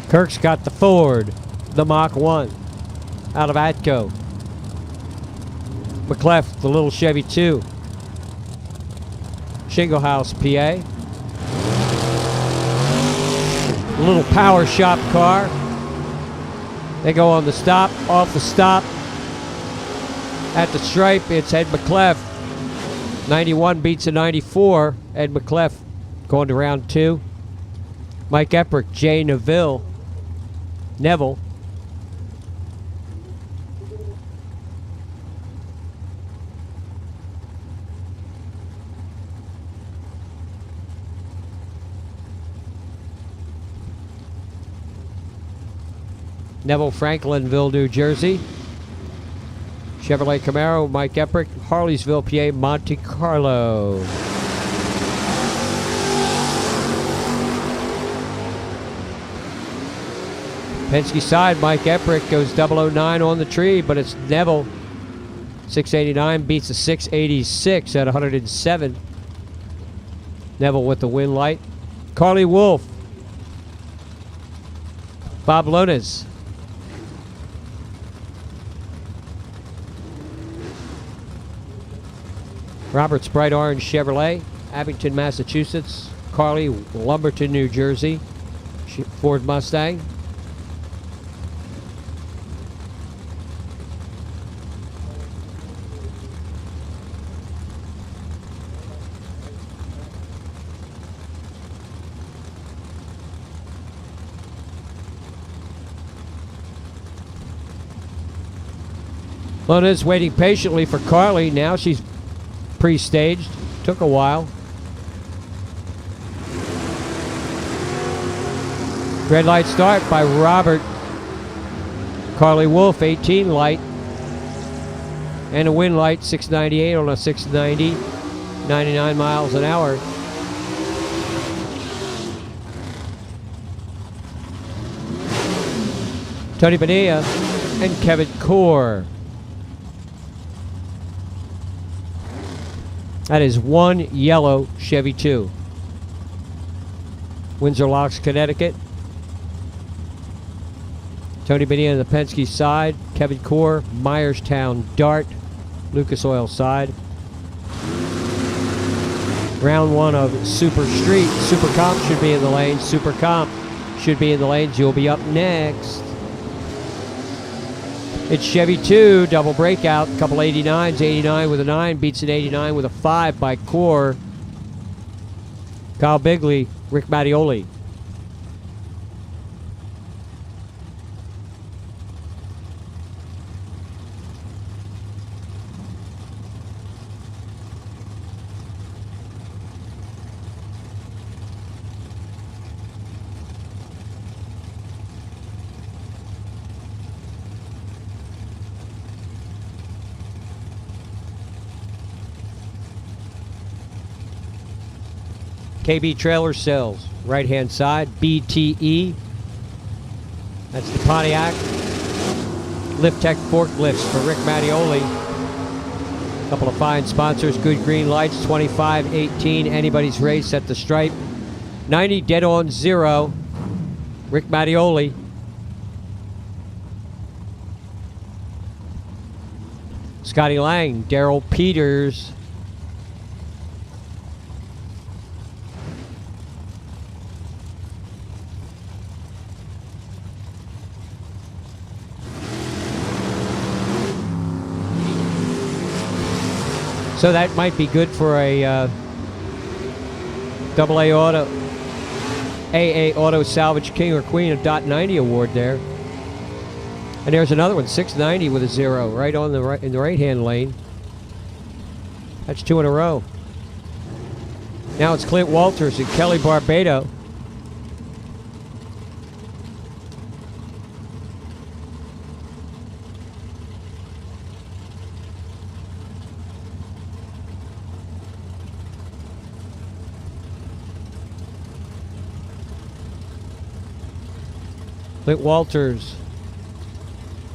Kirk's got the Ford, the Mach 1, out of Atco. McCleft, the little Chevy 2. Shingle House, PA. A little power shop car. They go on the stop, off the stop. At the stripe, it's Ed McCleft. 91 beats a 94. Ed McCleft going to round 2. Mike Eprick, Jay Neville. Neville, Franklinville, New Jersey. Chevrolet Camaro, Mike Eprick, Harleysville, PA, Monte Carlo. Penske side, Mike Eprick goes 009 on the tree, but it's Neville. 689 beats a 686 at 107. Neville with the win light. Carly Wolf. Bob Lones. Robert's Bright Orange Chevrolet, Abington, Massachusetts. Carly, Lumberton, New Jersey. Ford Mustang. Lona's waiting patiently for Carly. Now she's pre-staged. Took a while. Red light start by Robert. Carly Wolf, 18 light. And a win light, 698 on a 690. 99 miles an hour. Tony Bonilla and Kevin Core. That is one yellow Chevy 2. Windsor Locks, Connecticut. Tony Bonilla on the Penske side. Kevin Core, Myerstown, Dart, Lucas Oil side. Round 1 of Super Street. Super Comp should be in the lanes. Super Comp should be in the lanes. You'll be up next. It's Chevy 2, double breakout, couple 89s, 89 with a 9, beats an 89 with a 5 by Core. Kyle Bigley, Rick Mattioli. KB Trailer Sales, right-hand side, BTE. That's the Pontiac. Lift Tech forklifts for Rick Mattioli. Couple of fine sponsors, Good Green Lights, 25-18, anybody's race at the stripe. 90 dead on 0, Rick Scotty Lang, Daryl Peters. So that might be good for a AA Auto, AA Auto Salvage King or Queen of .90 award there. And there's another one, 690 with a 0, right on the right in the right-hand lane. That's 2 in a row. Now it's Clint Walters and Kelly Barbado. Clint Walters.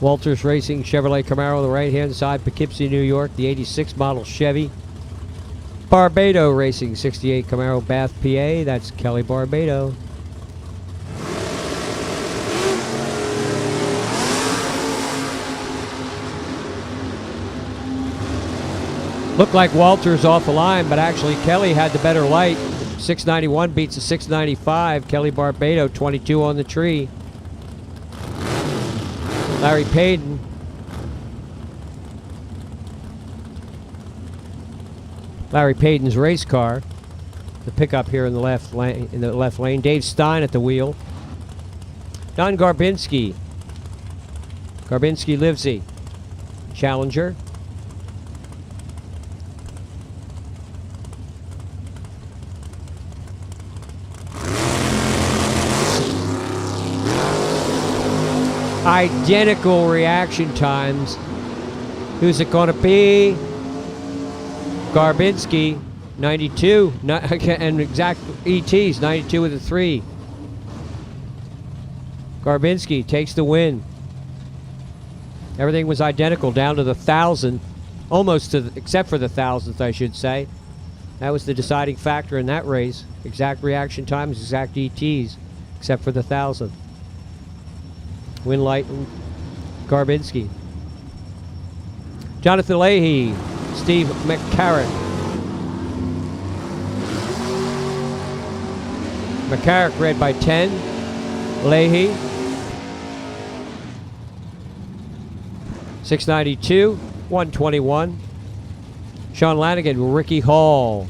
Walters Racing Chevrolet Camaro on the right-hand side, Poughkeepsie, New York, the 86 model Chevy. Barbado Racing 68 Camaro, Bath, PA. That's Kelly Barbado. Looked like Walters off the line, but actually Kelly had the better light. 691 beats a 695. Kelly Barbado, 22 on the tree. Larry Payton. Larry Payton's race car. The pickup here in the left lane. Dave Stein at the wheel. Don Garbinski. Garbinski Livesey. Challenger. Identical reaction times. Who's it going to be? Garbinski, 92, and exact ETs, 92 with a 3. Garbinski takes the win. Everything was identical down to the 1,000, almost to except for the 1,000th, I should say. That was the deciding factor in that race. Exact reaction times, exact ETs, except for the 1,000th. Winlight and Garbinski. Jonathan Leahy, Steve McCarrick. McCarrick red by 10. Leahy. 692, 121. Sean Lanigan, Ricky Hall.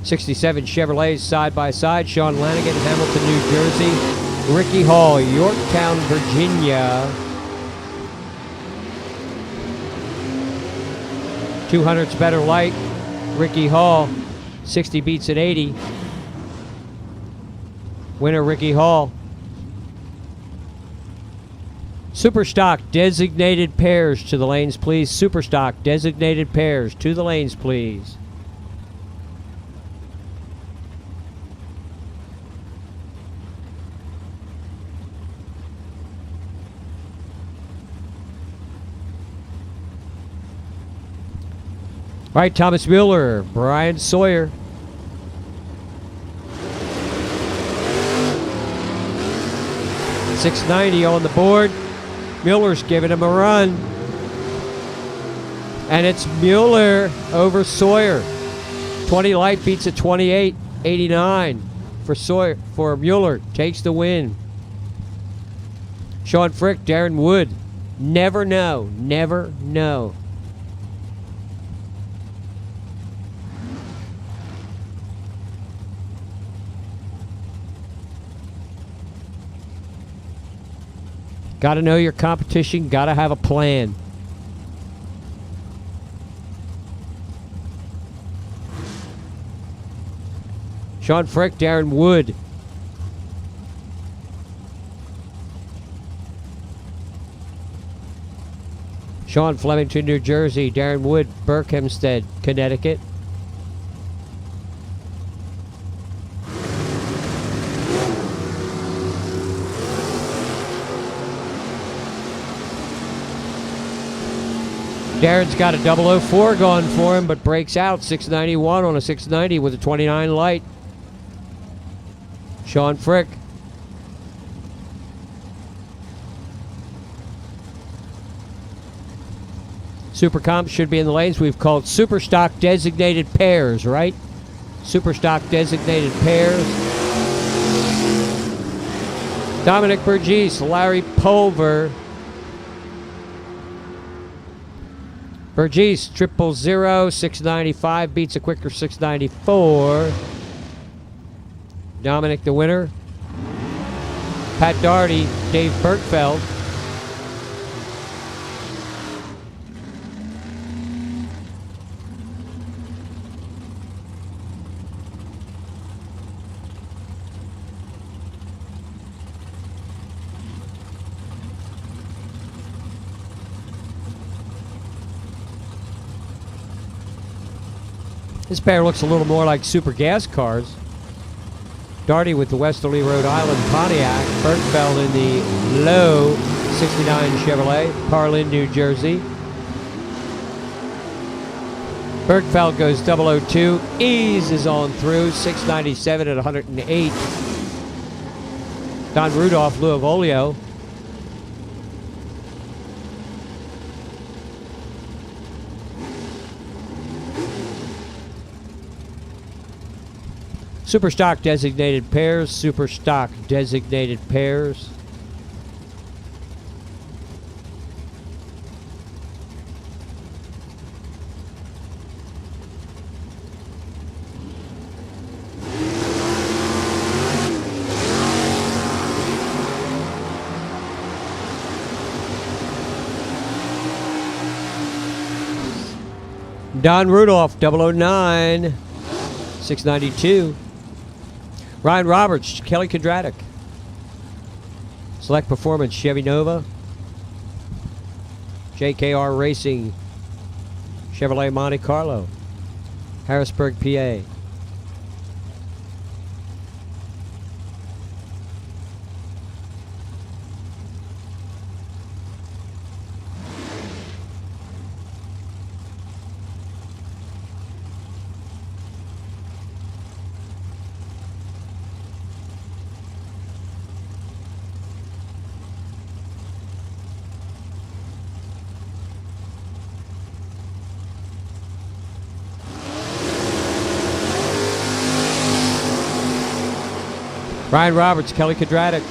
'67 Chevrolets side by side. Sean Lanigan, Hamilton, New Jersey. Ricky Hall, Yorktown, Virginia. 200's better light. Ricky Hall, 60 beats at 80. Winner Ricky Hall. Superstock designated pairs to the lanes, please. Superstock designated pairs to the lanes, please. All right, Thomas Mueller, Brian Sawyer. .690 on the board. Mueller's giving him a run. And it's Mueller over Sawyer. 20 light beats at 28, 89 for Sawyer. For Mueller, takes the win. Sean Frick, Darren Wood. Never know, never know. Got to know your competition, got to have a plan. Sean Frick, Darren Wood. Sean Flemington, New Jersey. Darren Wood, Berkhamsted, Connecticut. Darren's got a 004 going for him, but breaks out 691 on a 690 with a 29 light. Sean Frick. Super comps should be in the lanes. We've called super stock designated pairs, right? Super stock designated pairs. Dominic Burgess, Larry Pulver. Burgess, 000, 695, beats a quicker 694. Dominic the winner. Pat Doherty, Dave Bergfeld. This pair looks a little more like super gas cars. Darty with the Westerly, Rhode Island Pontiac. Bergfeld in the low 69 Chevrolet. Parlin, New Jersey. Bergfeld goes 002. Eases on through. 697 at 108. Don Rudolph, Louisville. Super stock designated pairs, super stock designated pairs. Don Rudolph, 009, 692. Ryan Roberts, Kelly Kodratic. Select Performance, Chevy Nova. JKR Racing, Chevrolet Monte Carlo. Harrisburg, PA. Ryan Roberts, Kelly Kodratic.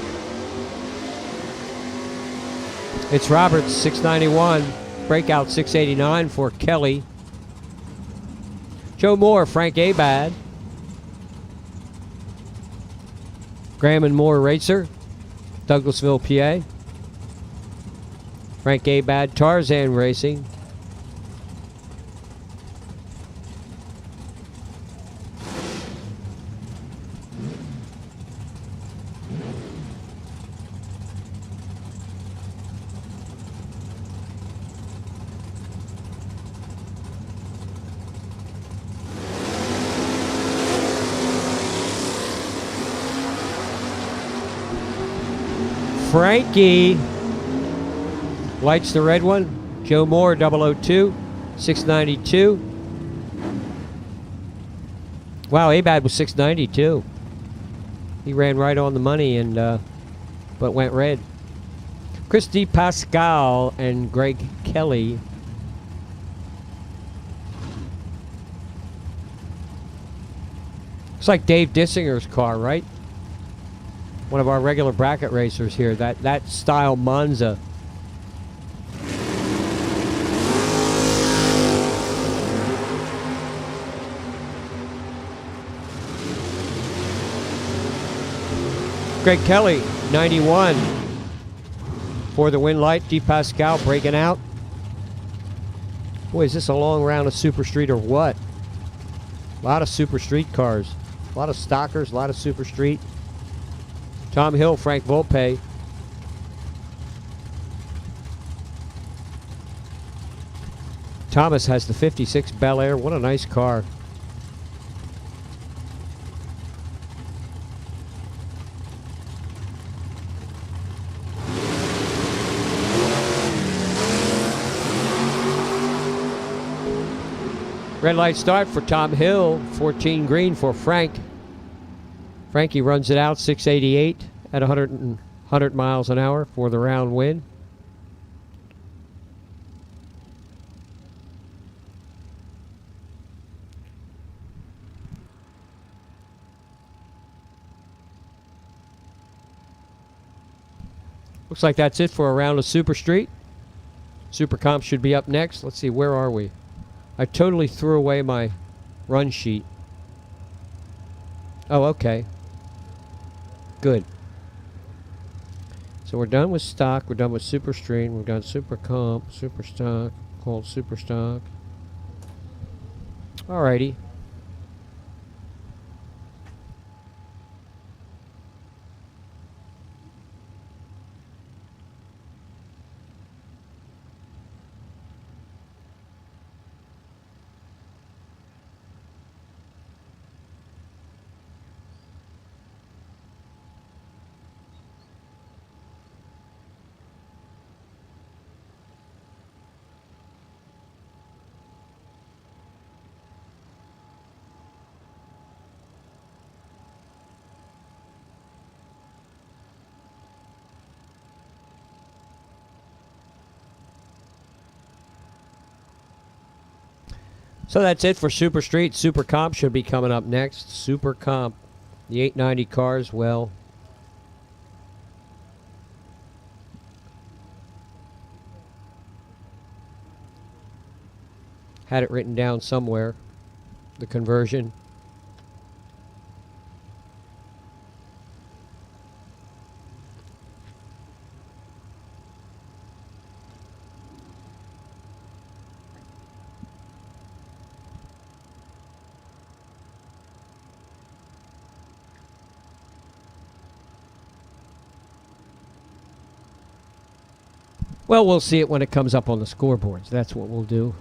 It's Roberts, 691. Breakout, 689 for Kelly. Joe Moore, Frank Abad. Graham and Moore Racer, Douglasville, PA. Frank Abad, Tarzan Racing. Frankie lights the red one. Joe Moore, 002, 692. Wow, Abad was 692. He ran right on the money and but went red. Christy Pascal and Greg Kelly. Looks like Dave Dissinger's car, right? One of our regular bracket racers here. That style Monza. Greg Kelly, 91. For the win light. D. Pascal breaking out. Boy, is this a long round of Super Street or what? A lot of Super Street cars. A lot of stockers, a lot of Super Street. Tom Hill, Frank Volpe. Thomas has the 56 Bel Air. What a nice car. Red light start for Tom Hill, 14 green for Frank. Frankie runs it out, 688 at 100 miles an hour for the round win. Looks like that's it for a round of Super Street. Super Comp should be up next. Let's see, where are we? I totally threw away my run sheet. Oh, okay. Good. So we're done with stock. We're done with Super Street. We've got Super Comp, Super Stock, called Super Stock. Alrighty. So that's it for Super Street. Super Comp should be coming up next. Super Comp, the 890 cars, well, had it written down somewhere, the conversion. Well, we'll see it when it comes up on the scoreboards. That's what we'll do.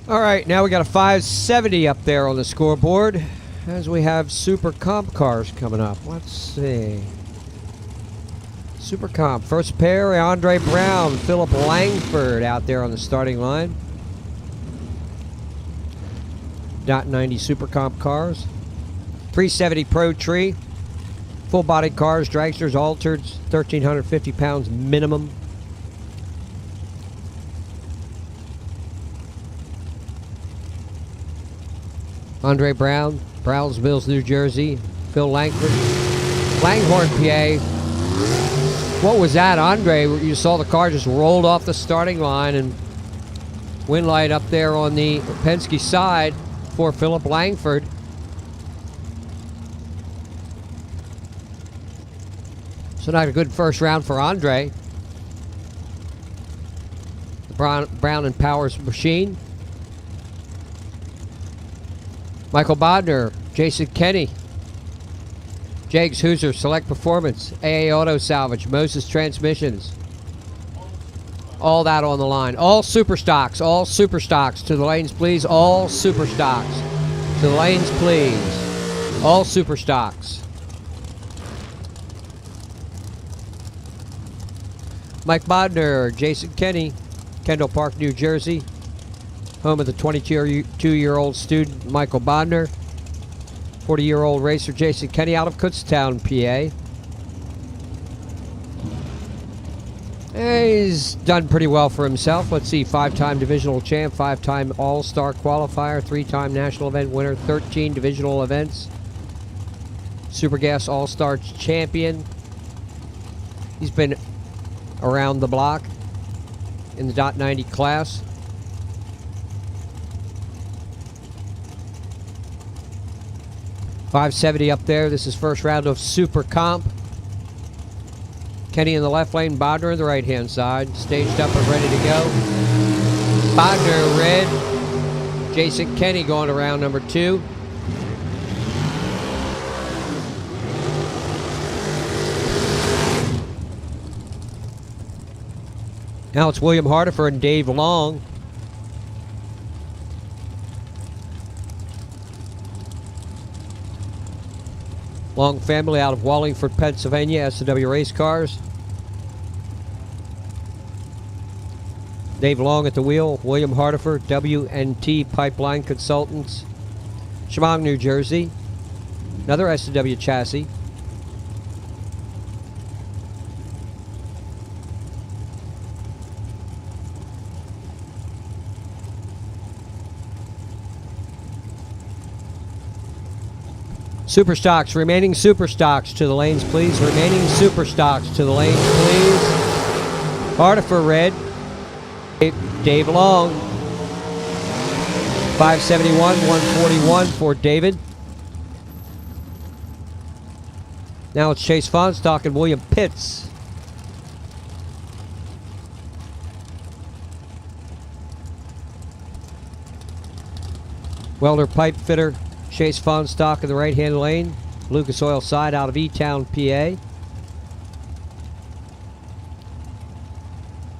All right, now we got a 570 up there on the scoreboard as we have Super Comp cars coming up. Let's see. Super Comp, first pair, Andre Brown, Philip Langford out there on the starting line. .90 Super Comp cars. 370 Pro Tree. Full body cars, dragsters, altered, 1,350 pounds minimum. Andre Brown, Browns Mills, New Jersey. Phil Langford, Langhorne, PA. What was that, Andre? You saw the car just rolled off the starting line, and wind light up there on the Penske side for Philip Langford. So not a good first round for Andre. The Brown and Powers machine. Michael Bodner, Jason Kenny, Jags Hoosier, Select Performance, AA Auto Salvage, Moses Transmissions. All that on the line. All super stocks. All super stocks. To the lanes, please. All super stocks. To the lanes, please. All super stocks. Mike Bodner, Jason Kenny, Kendall Park, New Jersey. Home of the 22-year-old student Michael Bodner. 40-year-old racer Jason Kenny out of Kutztown, PA. He's done pretty well for himself. Let's see, 5-time divisional champ, 5-time all-star qualifier, 3-time national event winner, 13 divisional events. Super Gas all-star champion. He's been around the block in the .90 class. .570 up there. This is first round of Super Comp. Kenny in the left lane, Bodner in the right-hand side. Staged up and ready to go. Bodner red. Jason Kenny going to round number 2. Now it's William Hardiford and Dave Long. Long family out of Wallingford, Pennsylvania, S&W Race Cars. Dave Long at the wheel, William Hardiford, W&T Pipeline Consultants, Chemung, New Jersey. Another S&W chassis. Super stocks, remaining super stocks to the lanes, please. Remaining super stocks to the lanes, please. Hardiford red. Dave Long. 571, 141 for David. Now it's Chase Fonstock and William Pitts. Welder pipe fitter. Chase Fonstock in the right-hand lane. Lucas Oil side out of E-Town, PA.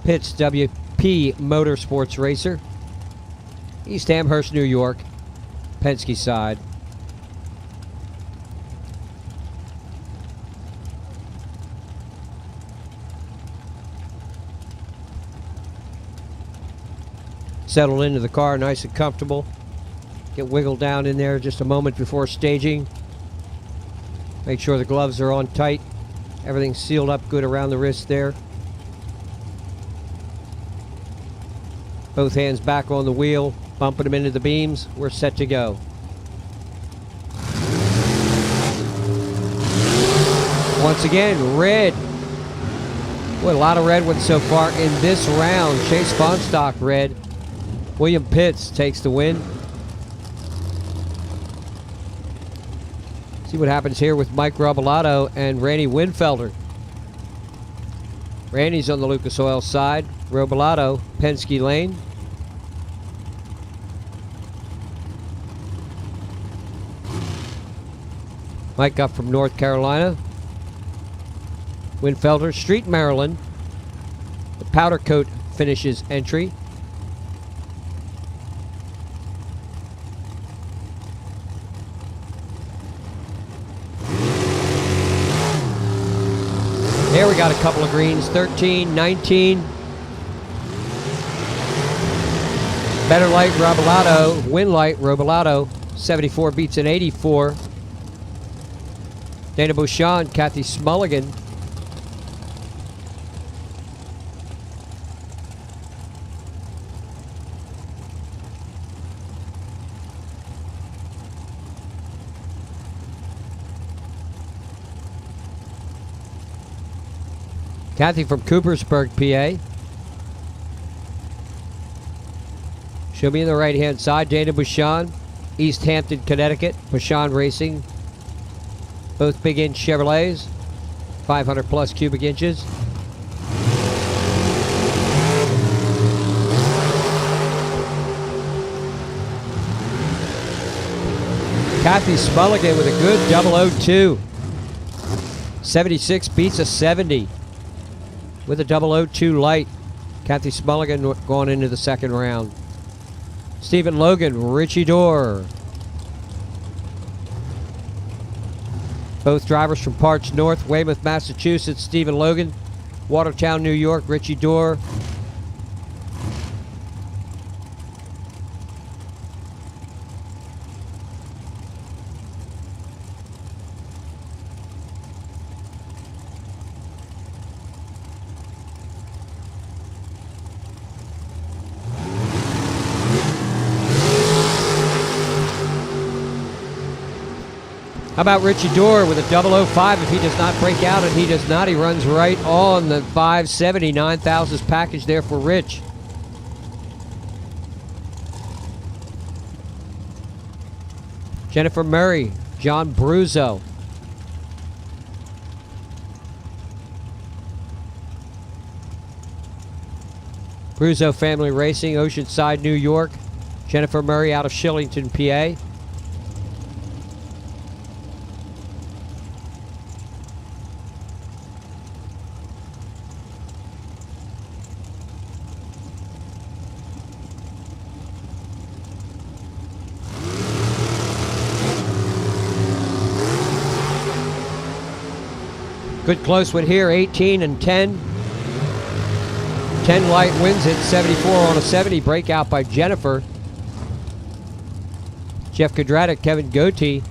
Pitts, WP Motorsports Racer. East Amherst, New York. Penske side. Settled into the car, nice and comfortable. Get wiggled down in there just a moment before staging. Make sure the gloves are on tight. Everything's sealed up good around the wrist there. Both hands back on the wheel, bumping them into the beams. We're set to go. Once again, red. Boy, a lot of red ones so far in this round. Chase Fonstock red. William Pitts takes the win. See what happens here with Mike Robalato and Randy Winfelder. Randy's on the Lucas Oil side. Robalato, Penske lane. Mike up from North Carolina. Winfelder, Street, Maryland. The powder coat finishes entry. Here we got a couple of greens, 13, 19. Better Light, Robolato, Win Light, Robolato, 74 beats an 84. Dana Bouchon, Kathy Smulligan. Kathy from Coopersburg, PA. She'll be in the right-hand side. Dana Bouchon, East Hampton, Connecticut. Bouchon Racing. Both big inch Chevrolets. 500 plus cubic inches. Kathy Smulligan with a good 002. 76 beats a 70. With a 002 light. Kathy Smulligan going into the second round. Stephen Logan, Richie Dorr. Both drivers from parts north, Weymouth, Massachusetts. Stephen Logan, Watertown, New York, Richie Dorr. How about Richie Dorr with a 005 if he does not break out, and he does not. He runs right on the 570, 9,000s package there for Rich. Jennifer Murray, John Bruzzo. Bruzzo Family Racing, Oceanside, New York. Jennifer Murray out of Shillington, PA. Good close one here, 18 and 10. 10 light wins it, 74 on a 70. Breakout by Jennifer. Jeff Kodratic, Kevin Goatee.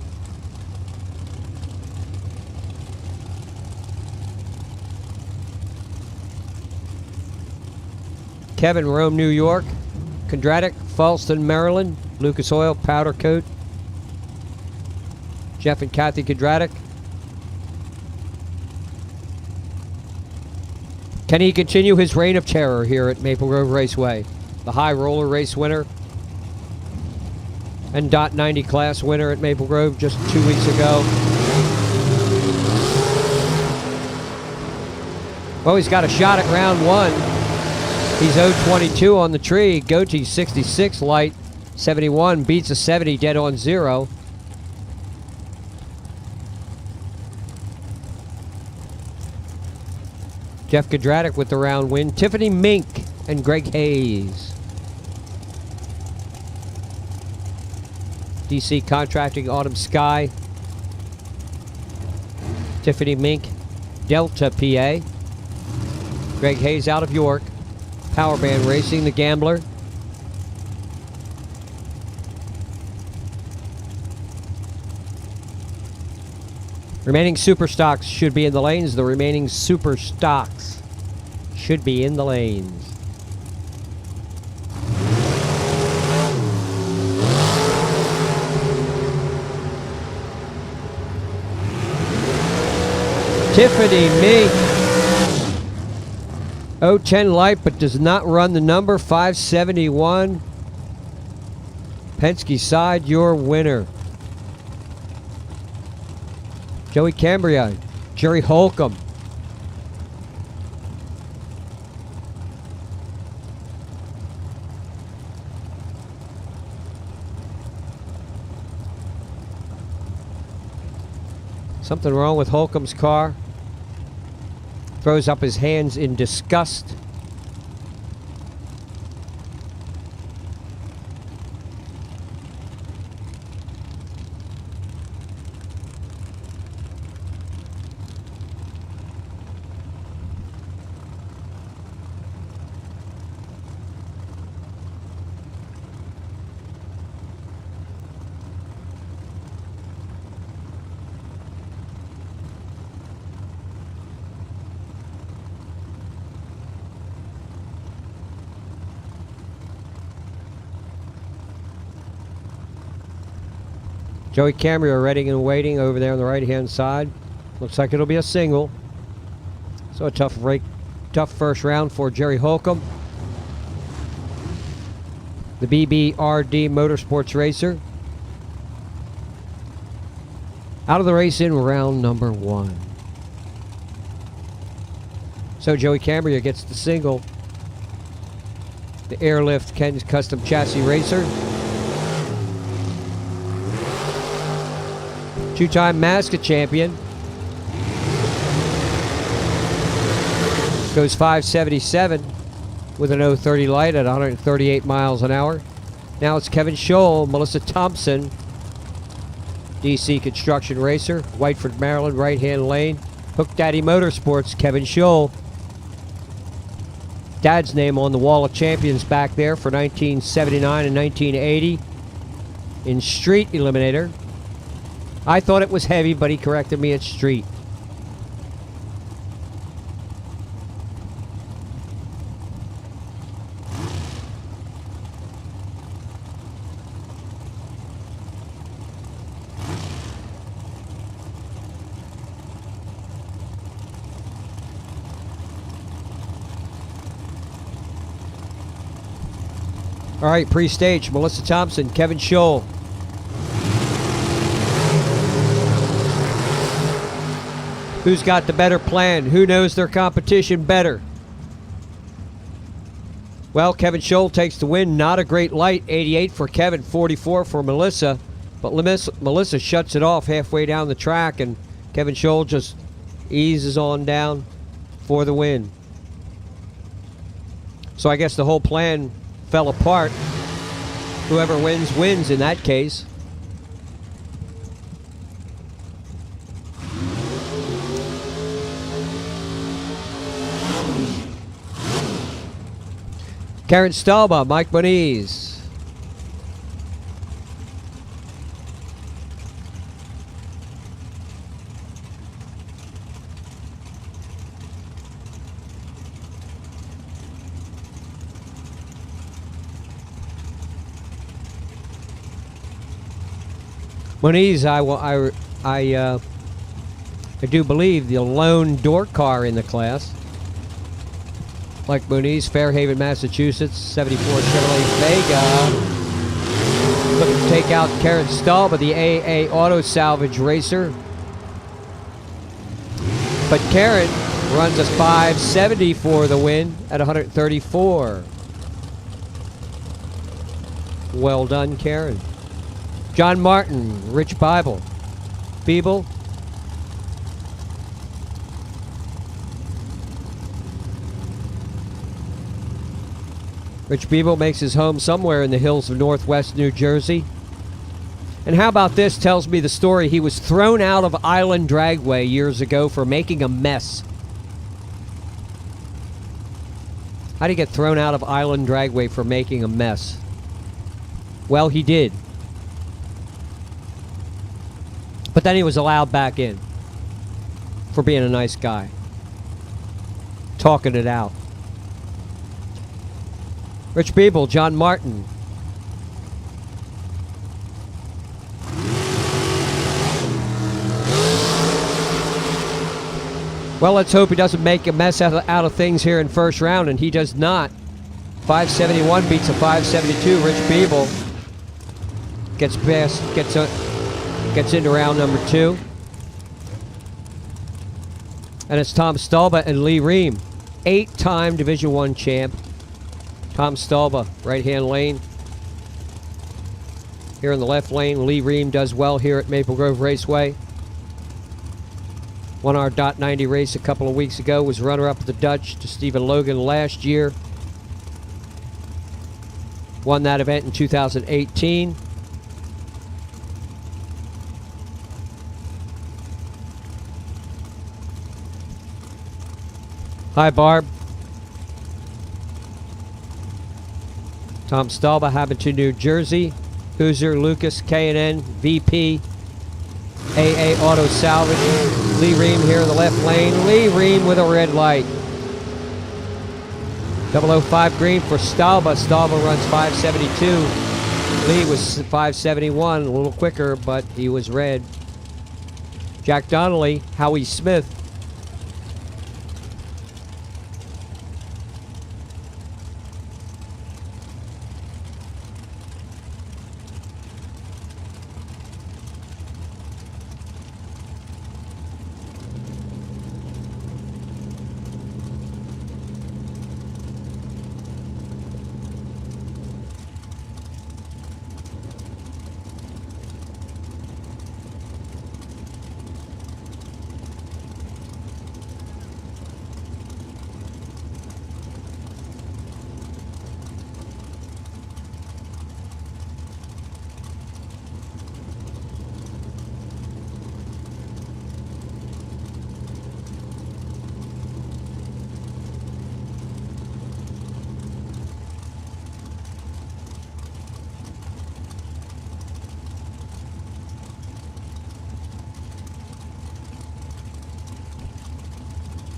Kevin, Rome, New York. Kodratic, Falston, Maryland. Lucas Oil, Powder Coat. Jeff and Kathy Kodratic. Can he continue his reign of terror here at Maple Grove Raceway? The high roller race winner and .90 class winner at Maple Grove just 2 weeks ago. Well, he's got a shot at round one. He's 022 on the tree. Goatee 66 light, 71 beats a 70 dead on zero. Jeff Kodratic with the round win. Tiffany Mink and Greg Hayes. DC Contracting, Autumn Sky. Tiffany Mink, Delta, PA. Greg Hayes out of York. Power Band Racing, The Gambler. Remaining super stocks should be in the lanes. The remaining super stocks should be in the lanes. Tiffany Mink. 010 light, but does not run the number. 571. Penske side, your winner. Joey Cambria, Jerry Holcomb. Something wrong with Holcomb's car. Throws up his hands in disgust. Joey Camrio ready and waiting over there on the right-hand side. Looks like it'll be a single. So a tough first round for Jerry Holcomb, the BBRD Motorsports racer. Out of the race in round number 1. So Joey Cambria gets the single. The Airlift Ken's Custom Chassis racer. Two-time Mazda champion. Goes 577 with an 030 light at 138 miles an hour. Now it's Kevin Scholl, Melissa Thompson, DC Construction Racer, Whiteford, Maryland, right-hand lane. Hook Daddy Motorsports, Kevin Scholl. Dad's name on the wall of champions back there for 1979 and 1980 in Street Eliminator. I thought it was heavy, but he corrected me at Street. All right, pre-stage, Melissa Thompson, Kevin Scholl. Who's got the better plan? Who knows their competition better? Well, Kevin Scholl takes the win. Not a great light. 88 for Kevin, 44 for Melissa. But Melissa shuts it off halfway down the track, and Kevin Scholl just eases on down for the win. So I guess the whole plan fell apart. Whoever wins, wins in that case. Karen Stalba, Mike Moniz. Moniz, I do believe the lone door car in the class. Mike Moniz, Fairhaven, Massachusetts, 74 Chevrolet Vega. Looking to take out Karen Stalba, the AA Auto Salvage racer. But Karen runs a 570 for the win at 134. Well done, Karen. John Martin, Rich Bible. Beeble. Rich Beeble makes his home somewhere in the hills of northwest New Jersey. And how about this tells me the story. He was thrown out of Island Dragway years ago for making a mess. How did he get thrown out of Island Dragway for making a mess? Well, he did. But then he was allowed back in for being a nice guy. Talking it out. Rich Beeble, John Martin. Well, let's hope he doesn't make a mess out of things here in first round, and he does not. 571 beats a 572. Rich Beeble gets past, gets into round number 2. And it's Tom Stalba and Lee Ream, 8-time Division I champ. Tom Stalba, right-hand lane. Here in the left lane, Lee Ream does well here at Maple Grove Raceway. Won our .90 race a couple of weeks ago, was runner-up at the Dutch to Stephen Logan last year. Won that event in 2018. Hi, Barb. Tom Stalba, Hamilton, New Jersey. Hoosier, Lucas, K&N, VP, AA Auto Salvage. Lee Ream here in the left lane. Lee Ream with a red light. 005 green for Stalba. Stalba runs 572. Lee was 571, a little quicker, but he was red. Jack Donnelly, Howie Smith.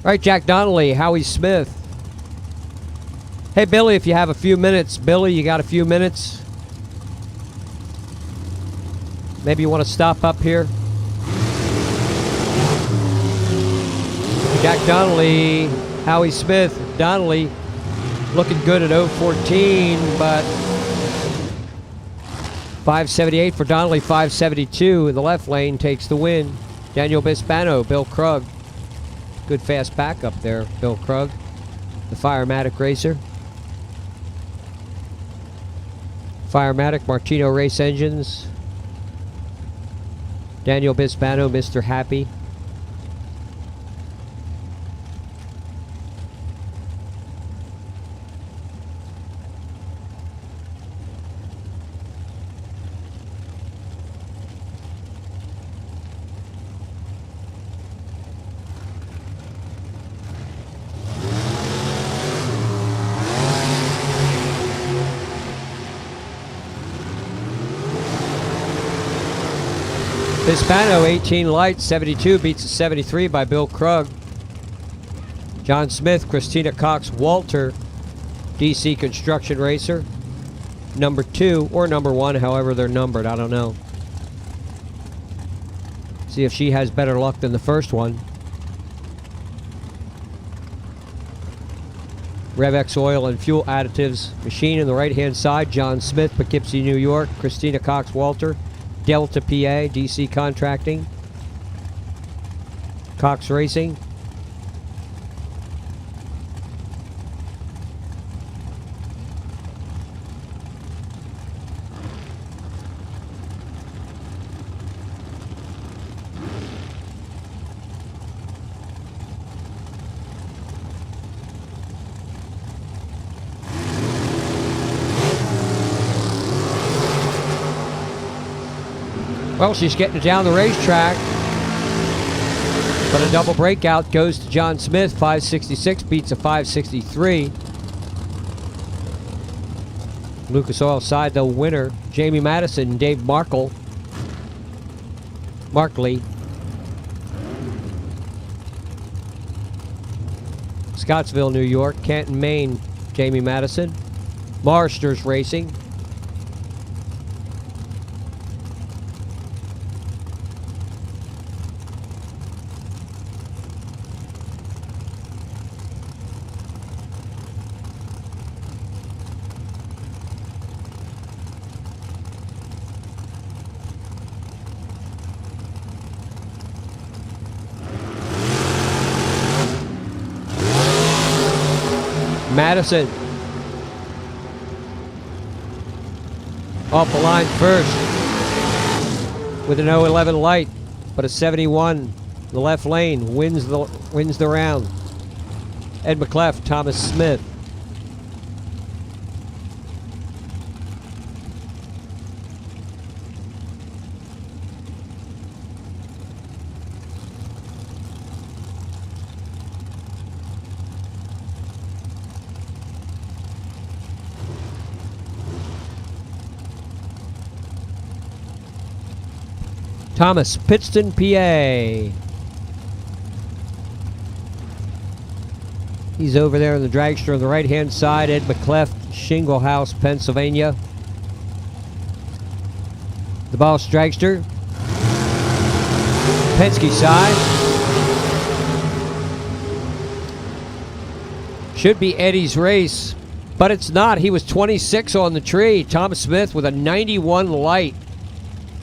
All right, Jack Donnelly, Howie Smith. Hey, Billy, if you have a few minutes. Billy, you got a few minutes? Maybe you want to stop up here? Jack Donnelly, Howie Smith. Donnelly looking good at 014, but 578 for Donnelly, 572 in the left lane takes the win. Daniel Bispano, Bill Krug. Good fast backup there, Bill Krug, the Firematic racer. Firematic, Martino Race Engines. Daniel Bispano, Mr. Happy. Bispano, 18 lights, 72, beats a 73 by Bill Krug. John Smith, Christina Cox, Walter, DC Construction Racer. Number 2 or number 1, however they're numbered, I don't know. See if she has better luck than the first one. RevX Oil and Fuel Additives Machine in the right-hand side. John Smith, Poughkeepsie, New York. Christina Cox, Walter. Delta, PA, DC Contracting. Cox Racing. Well, she's getting it down the racetrack. But a double breakout goes to John Smith. 566 beats a 563. Lucas Oil side, the winner. Jamie Madison, Dave Markley. Scottsville, New York. Canton, Maine, Jamie Madison. Marsters Racing. Madison off the line first with an 011 light, but a 71 in the left lane wins the round. Ed McCleft, Thomas Smith. Thomas, Pittston, PA. He's over there in the dragster on the right-hand side. Ed McCleft, Shingle House, Pennsylvania. Boss Dragster. Penske side. Should be Eddie's race, but it's not. He was 26 on the tree. Thomas Smith with a 91 light.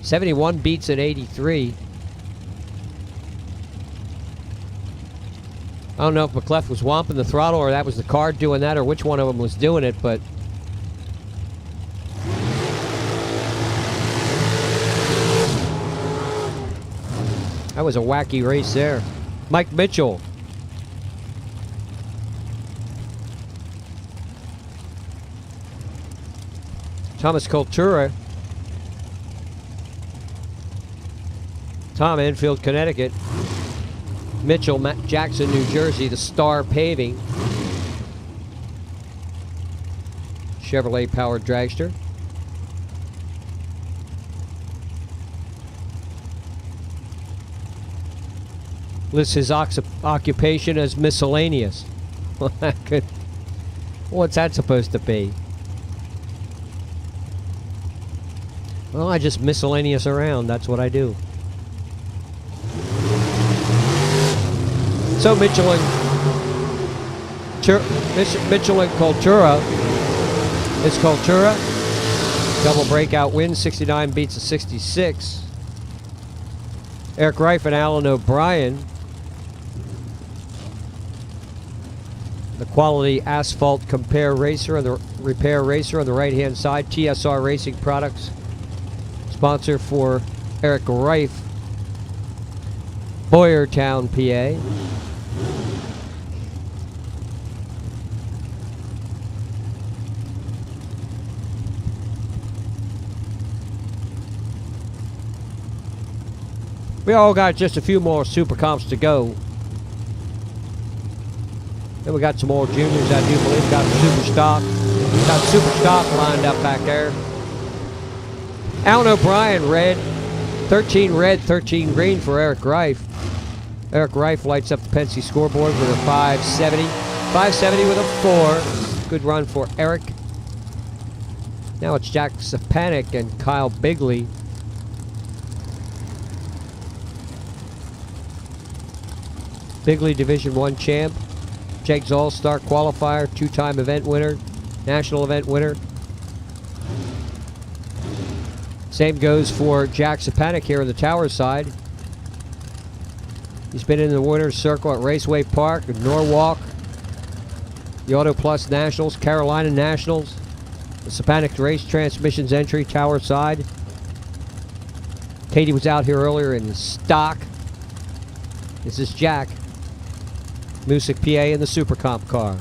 71 beats at 83. I don't know if McClef was womping the throttle or that was the car doing that or which one of them was doing it, but that was a wacky race there. Mike Mitchell. Thomas Cultura. Tom, Enfield, Connecticut. Mitchell, Jackson, New Jersey, the Star Paving. Chevrolet powered dragster. Lists his occupation as miscellaneous. Well, what's that supposed to be? Well, I just miscellaneous around. That's what I do. So Mitchell and Cultura. It's Cultura. Double breakout win. 69 beats a 66. Eric Reif and Alan O'Brien. The quality asphalt compare racer and the repair racer on the right hand side. TSR Racing Products. Sponsor for Eric Reif. Boyertown, PA. We all got just a few more super comps to go. Then we got some more juniors, I do believe. Got super stock. Got super stock lined up back there. Alan O'Brien red. 13 red, 13 green for Eric Reif. Eric Reif lights up the Penske scoreboard with a 570. 570 with a 4. Good run for Eric. Now it's Jack Sapanik and Kyle Bigley. Bigley Division 1 champ. Jake's All-Star qualifier, 2-time event winner, national event winner. Same goes for Jack Sapanik here on the tower side. He's been in the winner's circle at Raceway Park, Norwalk, the Auto Plus Nationals, Carolina Nationals, the Sapanik Race Transmissions entry, tower side. Katie was out here earlier in stock. This is Jack. Music PA in the Super Comp car.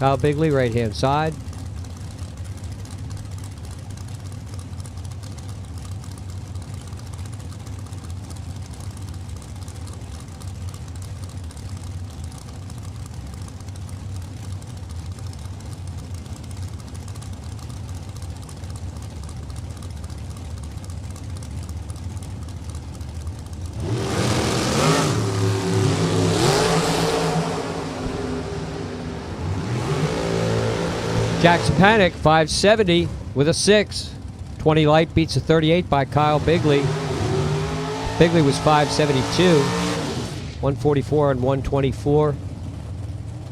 Kyle Bigley, right hand side. Jack Sapanik, 570 with a 6. 20 light beats a 38 by Kyle Bigley. Bigley was 572. 144 and 124.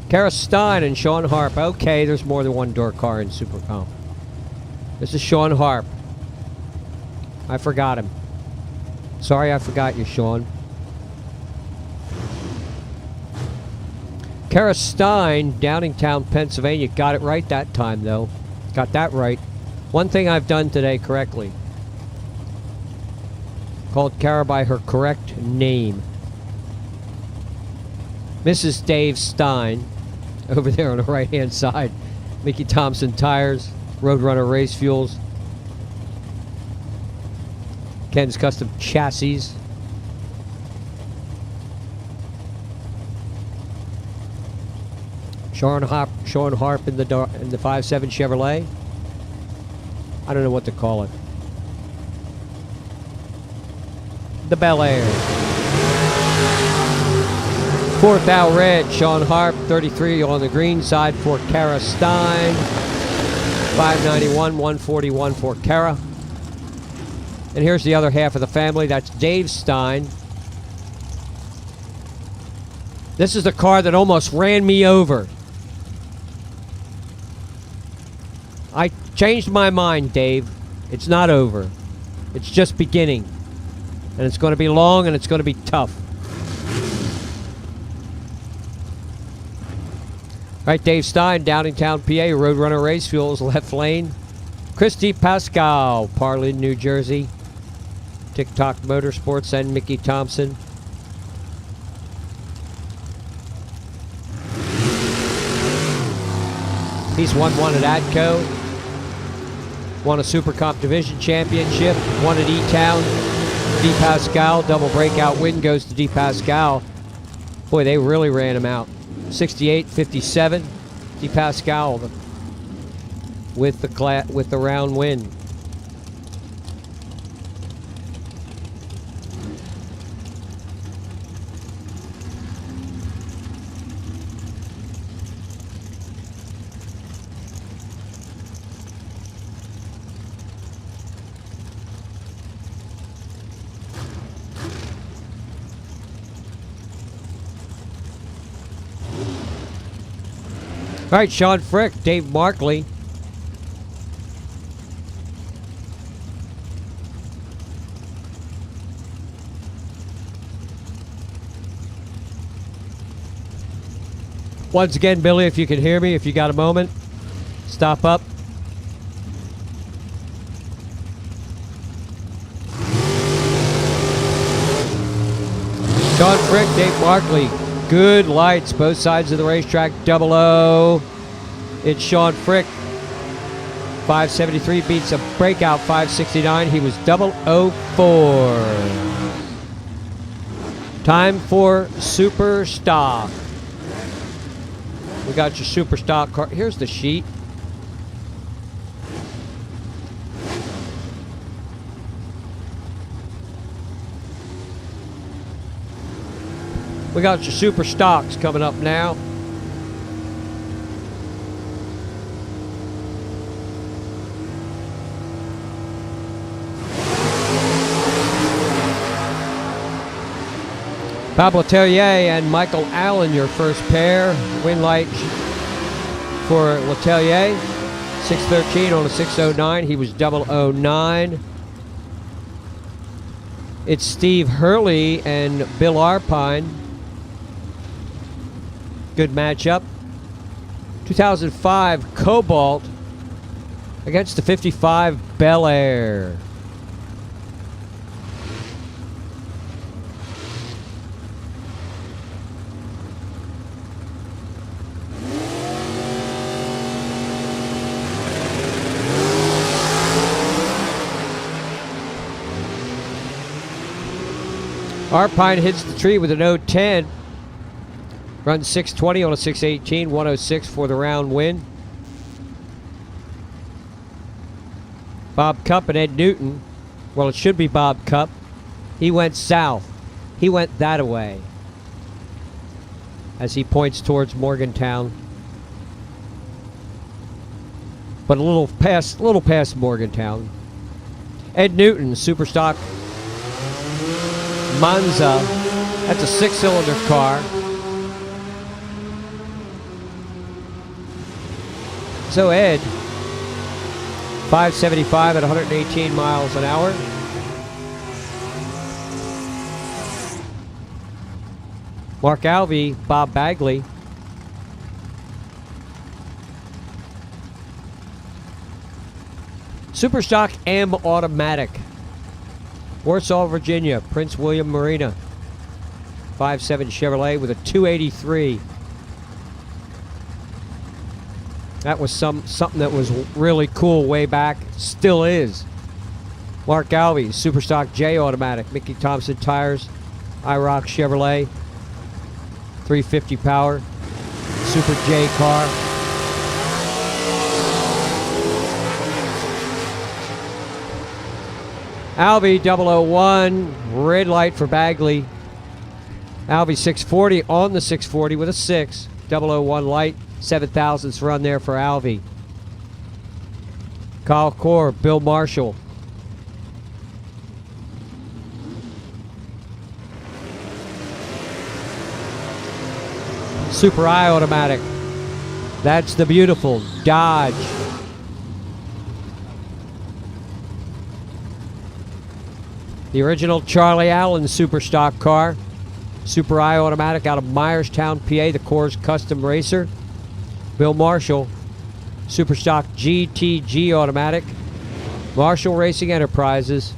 Kara Stein and Sean Harp. Okay, there's more than one door car in Super Comp. This is Sean Harp. I forgot him. Sorry I forgot you, Sean. Kara Stein, Downingtown, Pennsylvania. Got it right that time, though. Got that right. One thing I've done today correctly. Called Kara by her correct name. Mrs. Dave Stein, over there on the right-hand side. Mickey Thompson Tires, Roadrunner Race Fuels. Ken's Custom Chassis. Sean Harp in the 5.7 Chevrolet. I don't know what to call it. The Bel Air. 4th Al Red, Sean Harp, 33 on the green side for Kara Stein. 591, 141 for Kara. And here's the other half of the family. That's Dave Stein. This is the car that almost ran me over. I changed my mind, Dave. It's not over. It's just beginning. And it's going to be long and it's going to be tough. All right, Dave Stein, Downingtown, PA, Roadrunner Race Fuels, left lane. Christy Pascal, Parlin, New Jersey. TikTok Motorsports and Mickey Thompson. He's won one at ATCO. Won a Super Comp Division Championship. Won at E-Town. D. Pascal, double breakout win goes to D. Pascal. Boy, they really ran him out. 68-57. D. Pascal with the round win. All right, Sean Frick, Dave Markley. Once again, Billy, if you can hear me, if you got a moment, stop up. Sean Frick, Dave Markley. Good lights, both sides of the racetrack. 00. It's Sean Frick. 573 beats a breakout 569. He was 004. Time for Super Stock. We got your Super Stock car. Here's the sheet. We got your Super Stocks coming up now. Pablo Tellier and Michael Allen, your first pair. Win light for Letelier. 613 on a 609. He was 009. It's Steve Hurley and Bill Arpine. Good matchup. 2005 Cobalt against the 55 Bel Air. Arpine hits the tree with an 010. Runs 620 on a 618, 106 for the round win. Bob Cupp and Ed Newton. Well, it should be Bob Cupp. He went south. He went that way. As he points towards Morgantown. But a little past Morgantown. Ed Newton, Superstock Monza. That's a 6-cylinder car. So Ed, 575 at 118 miles an hour. Mark Alvey, Bob Bagley. Superstock M Automatic. Warsaw, Virginia, Prince William Marina. 5.7 Chevrolet with a 283. That was something that was really cool way back. Still is. Mark Alvey, Superstock J Automatic. Mickey Thompson tires. IROC Chevrolet. 350 power. Super J car. Alvey 001. Red light for Bagley. Alvey 640 on the 640 with a 6. 001 light. 7,000th run there for Alvey. Kyle Core, Bill Marshall. Super I automatic. That's the beautiful Dodge. The original Charlie Allen super stock car. Super I automatic out of Myerstown, PA, the Coors Custom Racer. Bill Marshall, super stock GTG automatic. Marshall Racing Enterprises.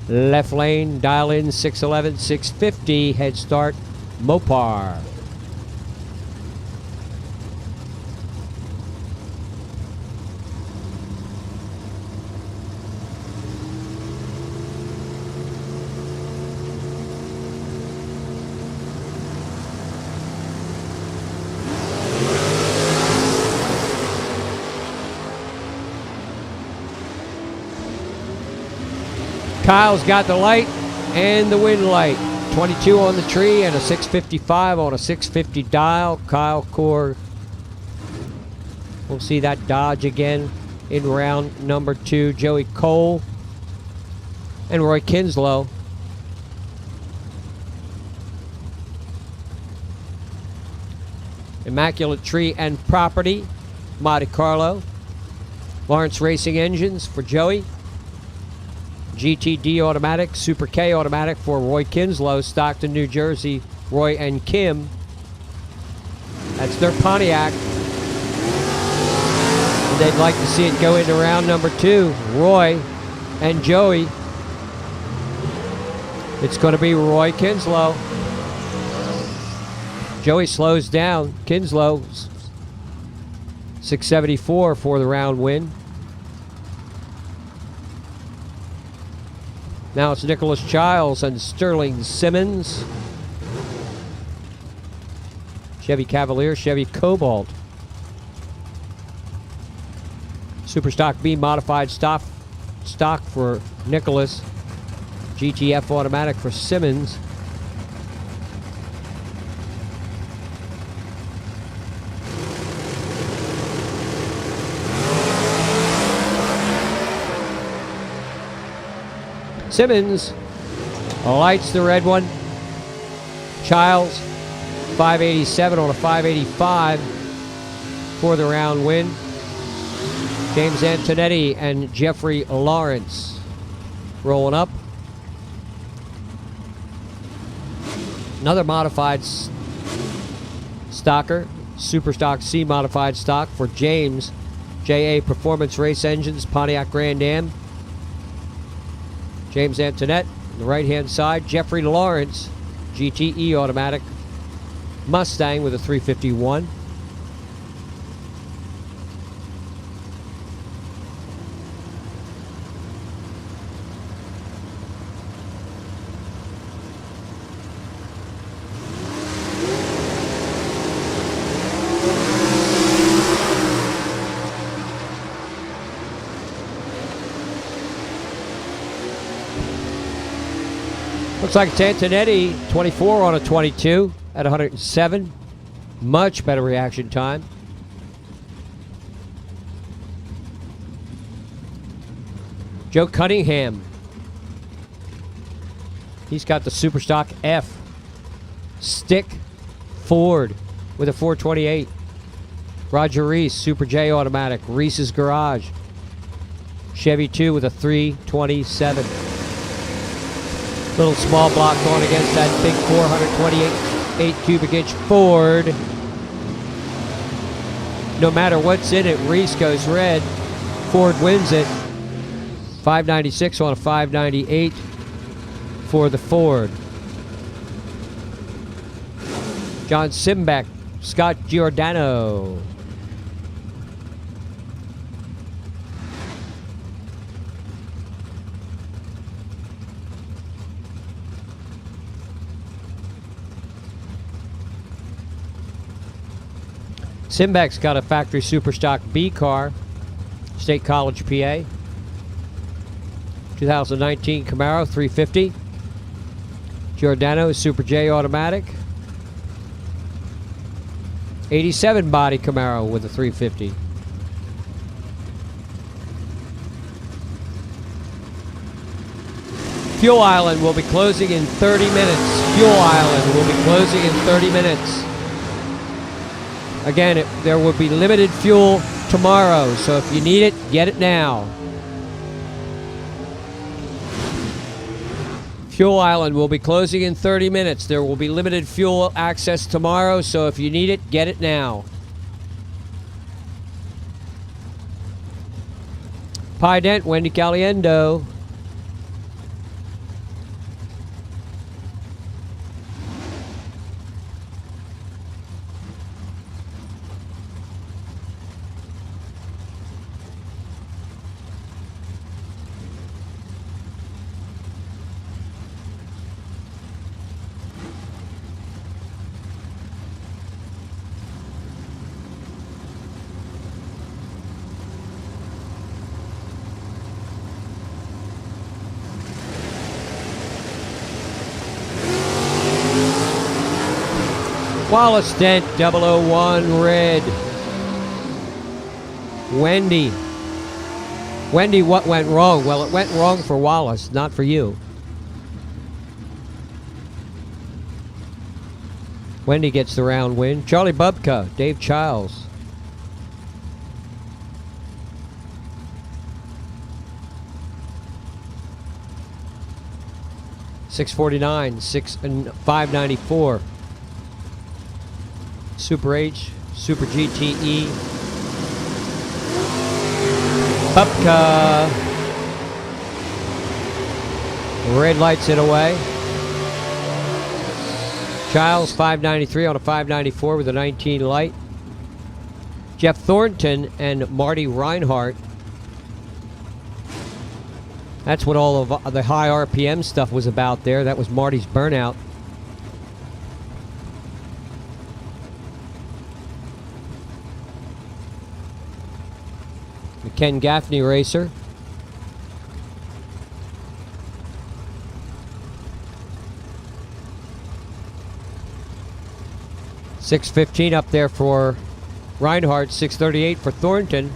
Left lane, dial in 611, 650, head start, Mopar. Kyle's got the light and the wind light. 22 on the tree and a 655 on a 650 dial. Kyle Core. We'll see that Dodge again in round number 2. Joey Cole and Roy Kinslow. Immaculate Tree and Property, Monte Carlo. Lawrence Racing Engines for Joey. GTD automatic, Super K automatic for Roy Kinslow, Stockton, New Jersey, Roy and Kim. That's their Pontiac. And they'd like to see it go into round number 2. Roy and Joey. It's going to be Roy Kinslow. Joey slows down. Kinslow, 674 for the round win. Now it's Nicholas Childs and Sterling Simmons. Chevy Cavalier, Chevy Cobalt. Super Stock B modified stock for Nicholas. GTF automatic for Simmons. Simmons lights the red one. Childs, 587 on a 585 for the round win. James Antonetti and Jeffrey Lawrence rolling up. Another modified stocker, Super Stock C modified stock for James. JA Performance Race Engines, Pontiac Grand Am. James Antoinette, on the right-hand side. Jeffrey Lawrence, GTE automatic Mustang with a 351. Looks like it's Antonetti, 24 on a 22 at 107. Much better reaction time. Joe Cunningham. He's got the Super Stock F. Stick Ford with a 428. Roger Reese, Super J automatic. Reese's Garage. Chevy 2 with a 327. Little small block going against that big 428 cubic inch Ford. No matter what's in it, Reese goes red. Ford wins it. 596 on a 598 for the Ford. John Simbeck, Scott Giordano. Simbeck's got a factory Super Stock B car, State College, PA. 2019 Camaro 350. Giordano Super J automatic. 87 body Camaro with a 350. Fuel Island will be closing in 30 minutes. Fuel Island will be closing in 30 minutes. Again, there will be limited fuel tomorrow, so if you need it, get it now. Fuel Island will be closing in 30 minutes. There will be limited fuel access tomorrow, so if you need it, get it now. Pi Dent, Wendy Caliendo. Wallace Dent, 001 red. Wendy. Wendy, what went wrong? Well, it went wrong for Wallace, not for you. Wendy gets the round win. Charlie Bubka, Dave Childs. $649, $594. Super H, Super GTE, Pupka, red lights it away. Childs 593 on a 594 with a 19 light. Jeff Thornton and Marty Reinhardt. That's what all of the high RPM stuff was about there. That was Marty's burnout. Ken Gaffney racer. $615 up there for Reinhardt, $638 for Thornton.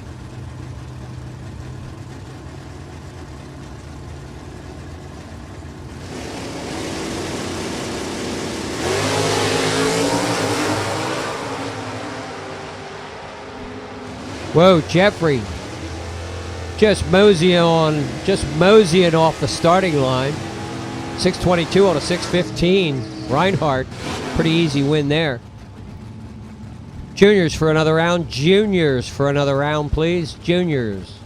Whoa, Jeffrey. Just moseying off the starting line. 622 on a 615. Reinhardt, pretty easy win there. Juniors for another round. Juniors for another round, please. Juniors.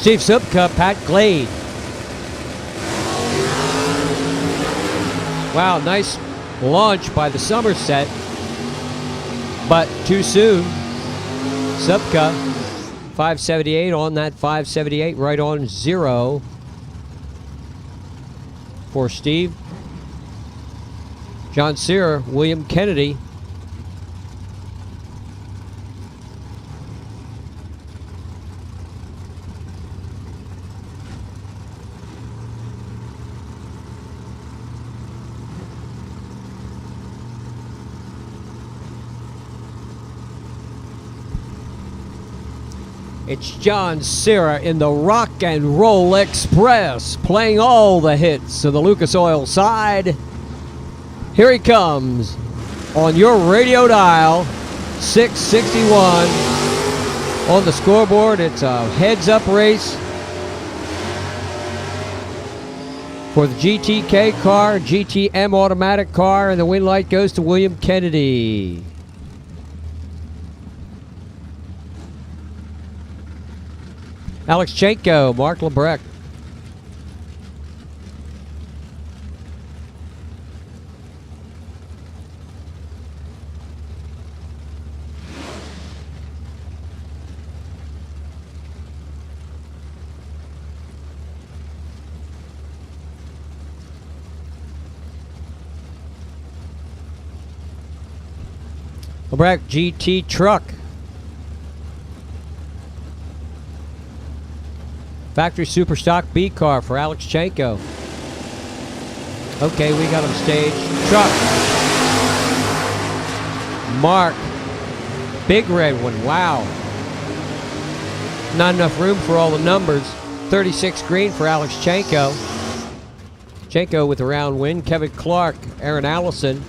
Steve Supka, Pat Glade. Wow, nice launch by the Somerset, but too soon. Supka, 578 on that 578, right on zero for Steve. John Sear, William Kennedy. It's John Cera in the Rock and Roll Express, playing all the hits of the Lucas Oil side. Here he comes on your radio dial, 661. On the scoreboard, it's a heads-up race for the GTK car, GTM automatic car, and the win light goes to William Kennedy. Alex Chenko, Mark Lebrecht. Lebrecht GT truck. Factory Super Stock B car for Alex Chanko. Okay, we got him staged. Truck. Mark. Big red one. Wow. Not enough room for all the numbers. 36 green for Alex Chanko. Chanko with a round win. Kevin Clark. Aaron Allison.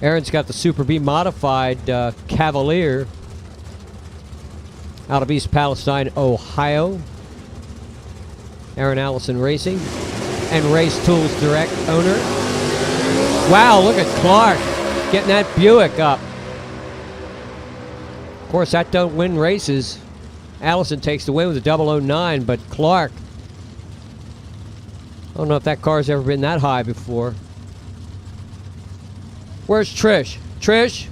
Aaron's got the Super B modified Cavalier out of East Palestine, Ohio. Aaron Allison Racing and Race Tools Direct owner. Wow, look at Clark getting that Buick up. Of course, that don't win races. Allison takes the win with a 009, but Clark, I don't know if that car's ever been that high before. Where's Trish? Trish?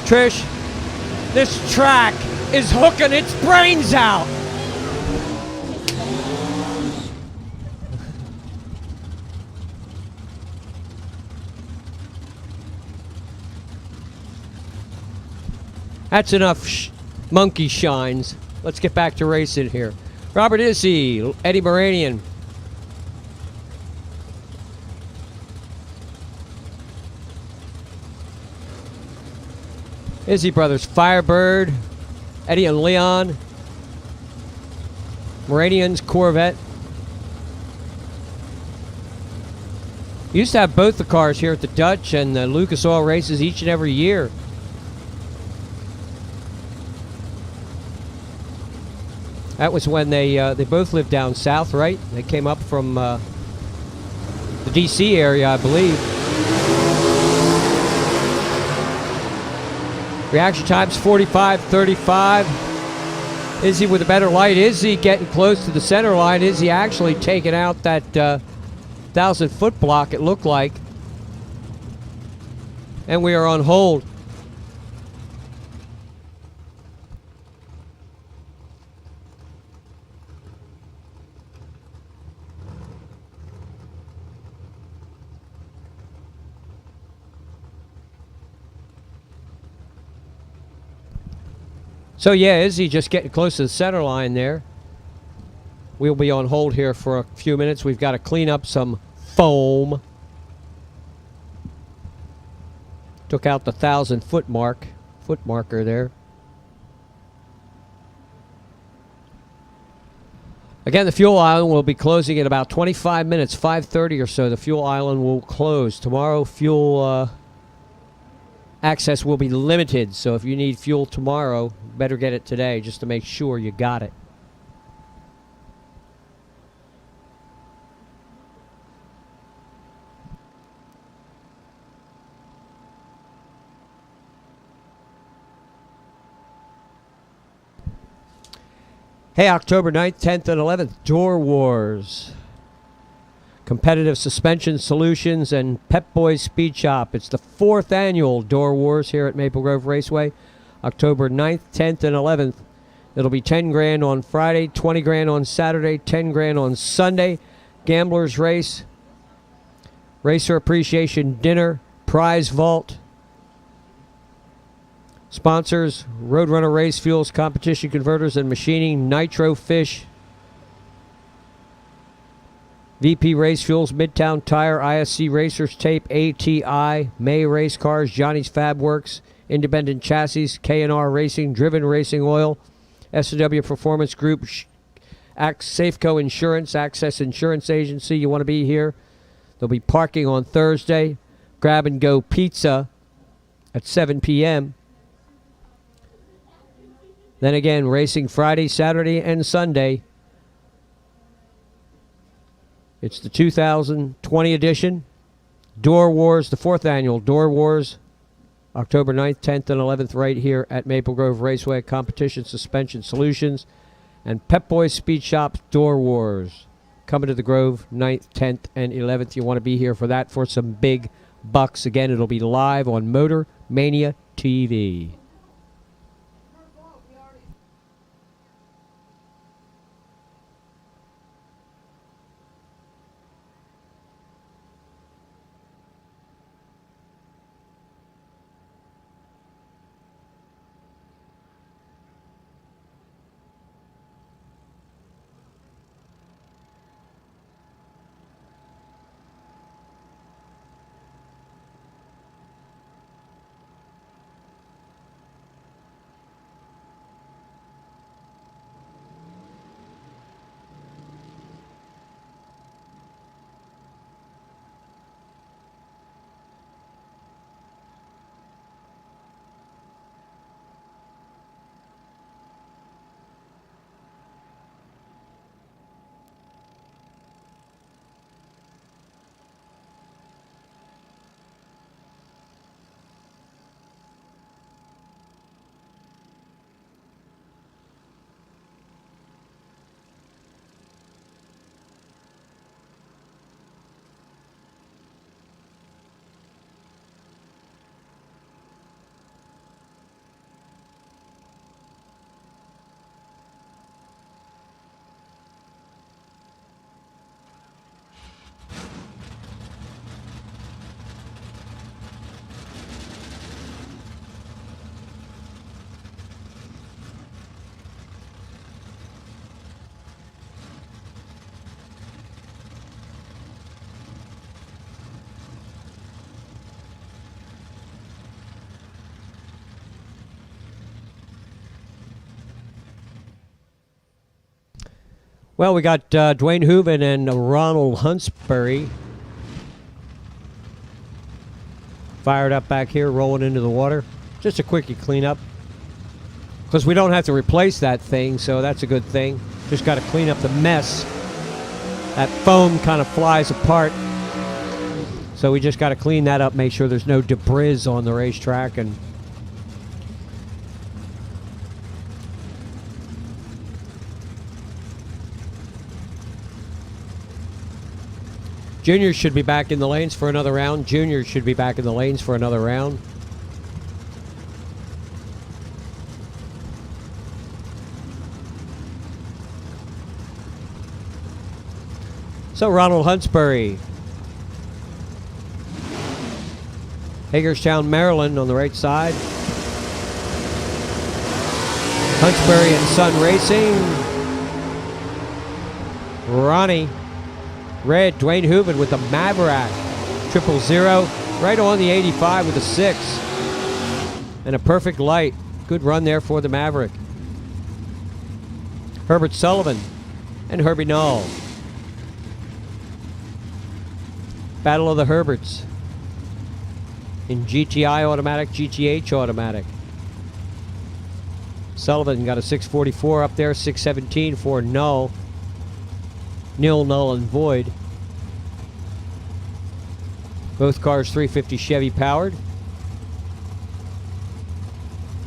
Trish, this track is hooking its brains out. That's enough monkey shines. Let's get back to racing here. Robert Izzy, Eddie Moranian. Izzy Brothers, Firebird, Eddie and Leon, Moranian's Corvette. Used to have both the cars here at the Dutch and the Lucas Oil races each and every year. That was when they both lived down south, right? They came up from the D.C. area, I believe. Reaction time's 45:35. Izzy with a better light. Izzy getting close to the center line. Izzy actually taking out that 1,000-foot block, it looked like. And we are on hold. So yeah, Izzy just getting close to the center line there. We'll be on hold here for a few minutes. We've got to clean up some foam. Took out the 1,000-foot marker there. Again, the fuel island will be closing in about 25 minutes, 5:30 or so. The fuel island will close. Tomorrow, fuel access will be limited. So if you need fuel tomorrow, better get it today just to make sure you got it. Hey, October 9th, 10th, and 11th, Door Wars. Competitive Suspension Solutions and Pep Boys Speed Shop. It's the 4th annual Door Wars here at Maple Grove Raceway. October 9th, 10th, and 11th. It'll be 10 grand on Friday, 20 grand on Saturday, 10 grand on Sunday. Gamblers Race, Racer Appreciation Dinner, Prize Vault. Sponsors, Roadrunner Race Fuels, Competition Converters and Machining, Nitro Fish, VP Race Fuels, Midtown Tire, ISC Racers Tape, ATI, May Race Cars, Johnny's Fab Works, Independent Chassis, K&R Racing, Driven Racing Oil, S&W Performance Group, Safeco Insurance, Access Insurance Agency. You want to be here? There'll be parking on Thursday. Grab and Go Pizza at 7 p.m. Then again, racing Friday, Saturday, and Sunday. It's the 2020 edition. Door Wars, the 4th annual Door Wars. October 9th, 10th, and 11th right here at Maple Grove Raceway. Competition Suspension Solutions and Pep Boys Speed Shop Door Wars. Coming to the Grove 9th, 10th, and 11th. You want to be here for that for some big bucks. Again, it'll be live on Motor Mania TV. Well, we got Dwayne Hooven and Ronald Huntsbury fired up back here, rolling into the water. Just a quickie cleanup. Because we don't have to replace that thing, so that's a good thing. Just got to clean up the mess. That foam kind of flies apart. So we just got to clean that up, make sure there's no debris on the racetrack. And Juniors should be back in the lanes for another round. Juniors should be back in the lanes for another round. So Ronald Huntsbury, Hagerstown, Maryland on the right side. Huntsbury and Son Racing. Ronnie Red, Dwayne Hooven with the Maverick 000, right on the 85 with a 6. And a perfect light. Good run there for the Maverick. Herbert Sullivan and Herbie Null. Battle of the Herberts. In GTI automatic, GTH automatic. Sullivan got a 644 up there, 617 for Null. Nil, null, and void. Both cars 350 Chevy powered.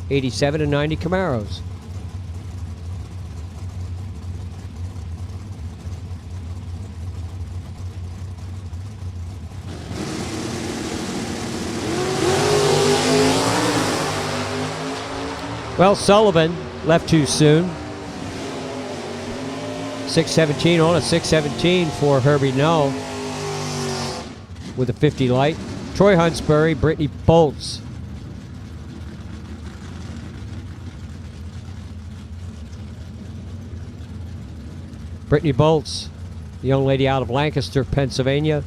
87 and 90 Camaros. Well, Sullivan left too soon. 617 on a 617 for Herbie Null with a 50 light. Troy Huntsbury, Brittany Bolts. Brittany Bolts, the young lady out of Lancaster, Pennsylvania.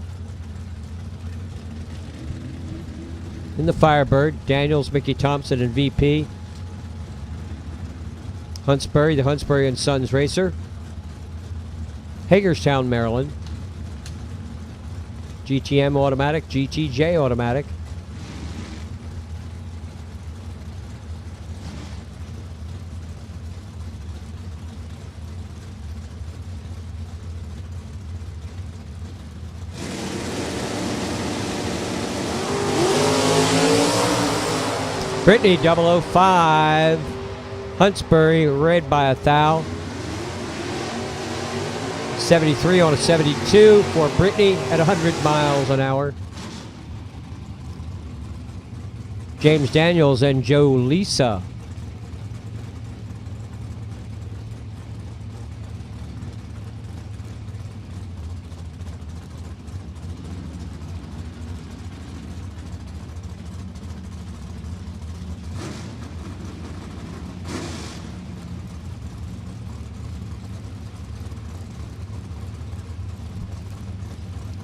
In the Firebird, Daniels, Mickey Thompson, and VP. Huntsbury, the Huntsbury and Sons Racer. Hagerstown, Maryland. GTM automatic, GTJ automatic. Brittany 005. Huntsbury, red by 1,000. 73 on a 72 for Brittany at 100 miles an hour. James Daniels and Joe Lisa.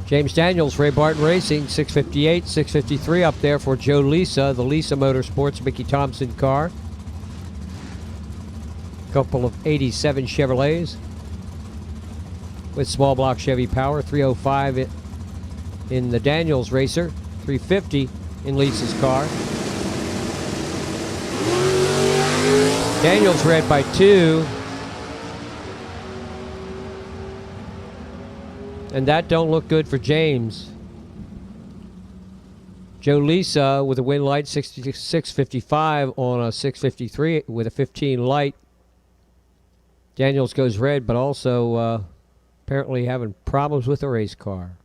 James Daniels, Ray Barton Racing, 658, 653 up there for Joe Lisa, the Lisa Motorsports Mickey Thompson car. Couple of 87 Chevrolets with small block Chevy power, 305 in the Daniels Racer, 350 in Lisa's car. Daniels red by 2. And that don't look good for James. Joe Lisa with a win light, 655 on a 653 with a 15 light. Daniels goes red, but also apparently having problems with the race car.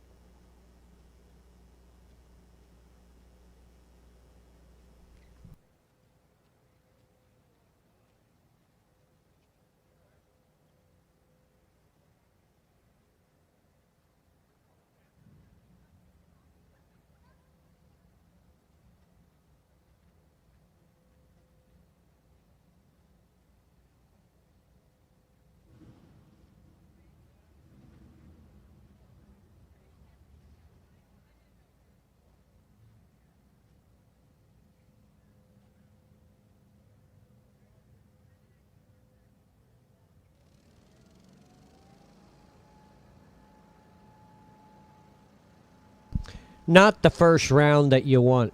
not the first round that you want,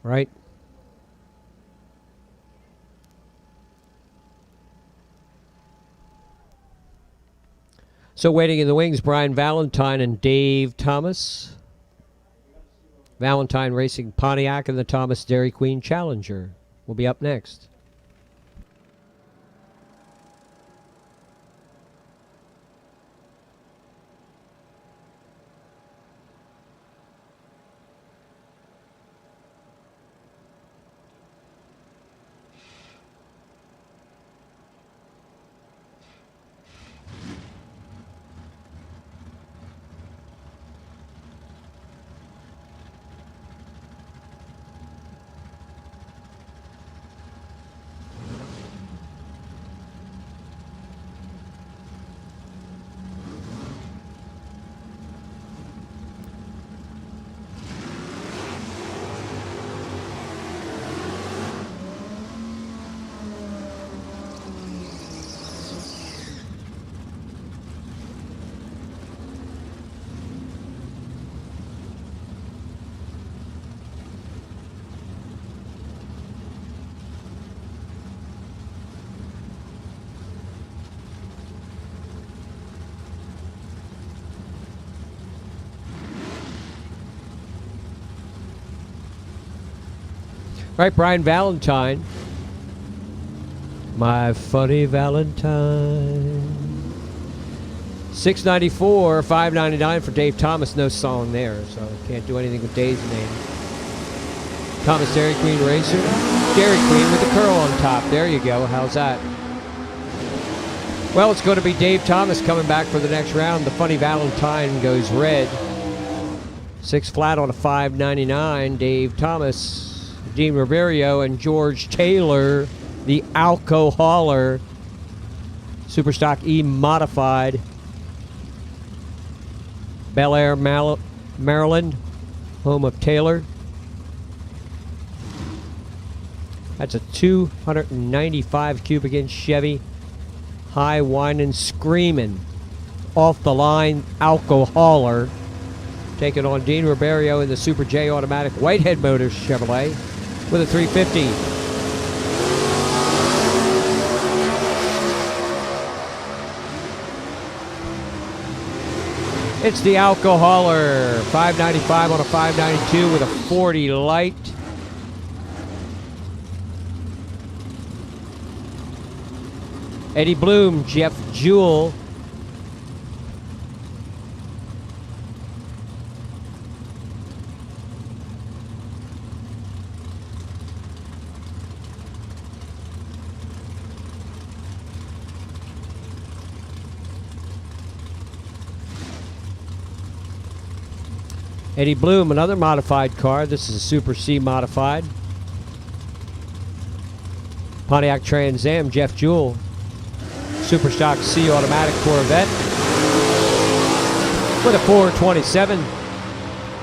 right? So waiting in the wings, Brian Valentine and Dave Thomas. Valentine racing Pontiac and the Thomas Dairy Queen Challenger will be up next. All right, Brian Valentine. My funny Valentine. $694, $599 for Dave Thomas. No song there, so can't do anything with Dave's name. Thomas Dairy Queen Racer. Dairy Queen with the curl on top. There you go. How's that? Well, it's going to be Dave Thomas coming back for the next round. The funny Valentine goes red. 6 flat on a $599. Dave Thomas. Dean Ribeiro and George Taylor, the Alcoholer, Superstock E modified, Bel Air, Maryland, home of Taylor. That's a 295 cubic inch Chevy, high whining, screaming, off the line Alcoholer, taking on Dean Ribeiro in the Super J automatic Whitehead Motors Chevrolet with a 350. It's the Alcoholer, 595 on a 592 with a 40 light. Eddie Bloom, Jeff Jewell. Eddie Bloom, another modified car. This is a Super C modified. Pontiac Trans Am, Jeff Jewell. Superstock C automatic Corvette. With a 427.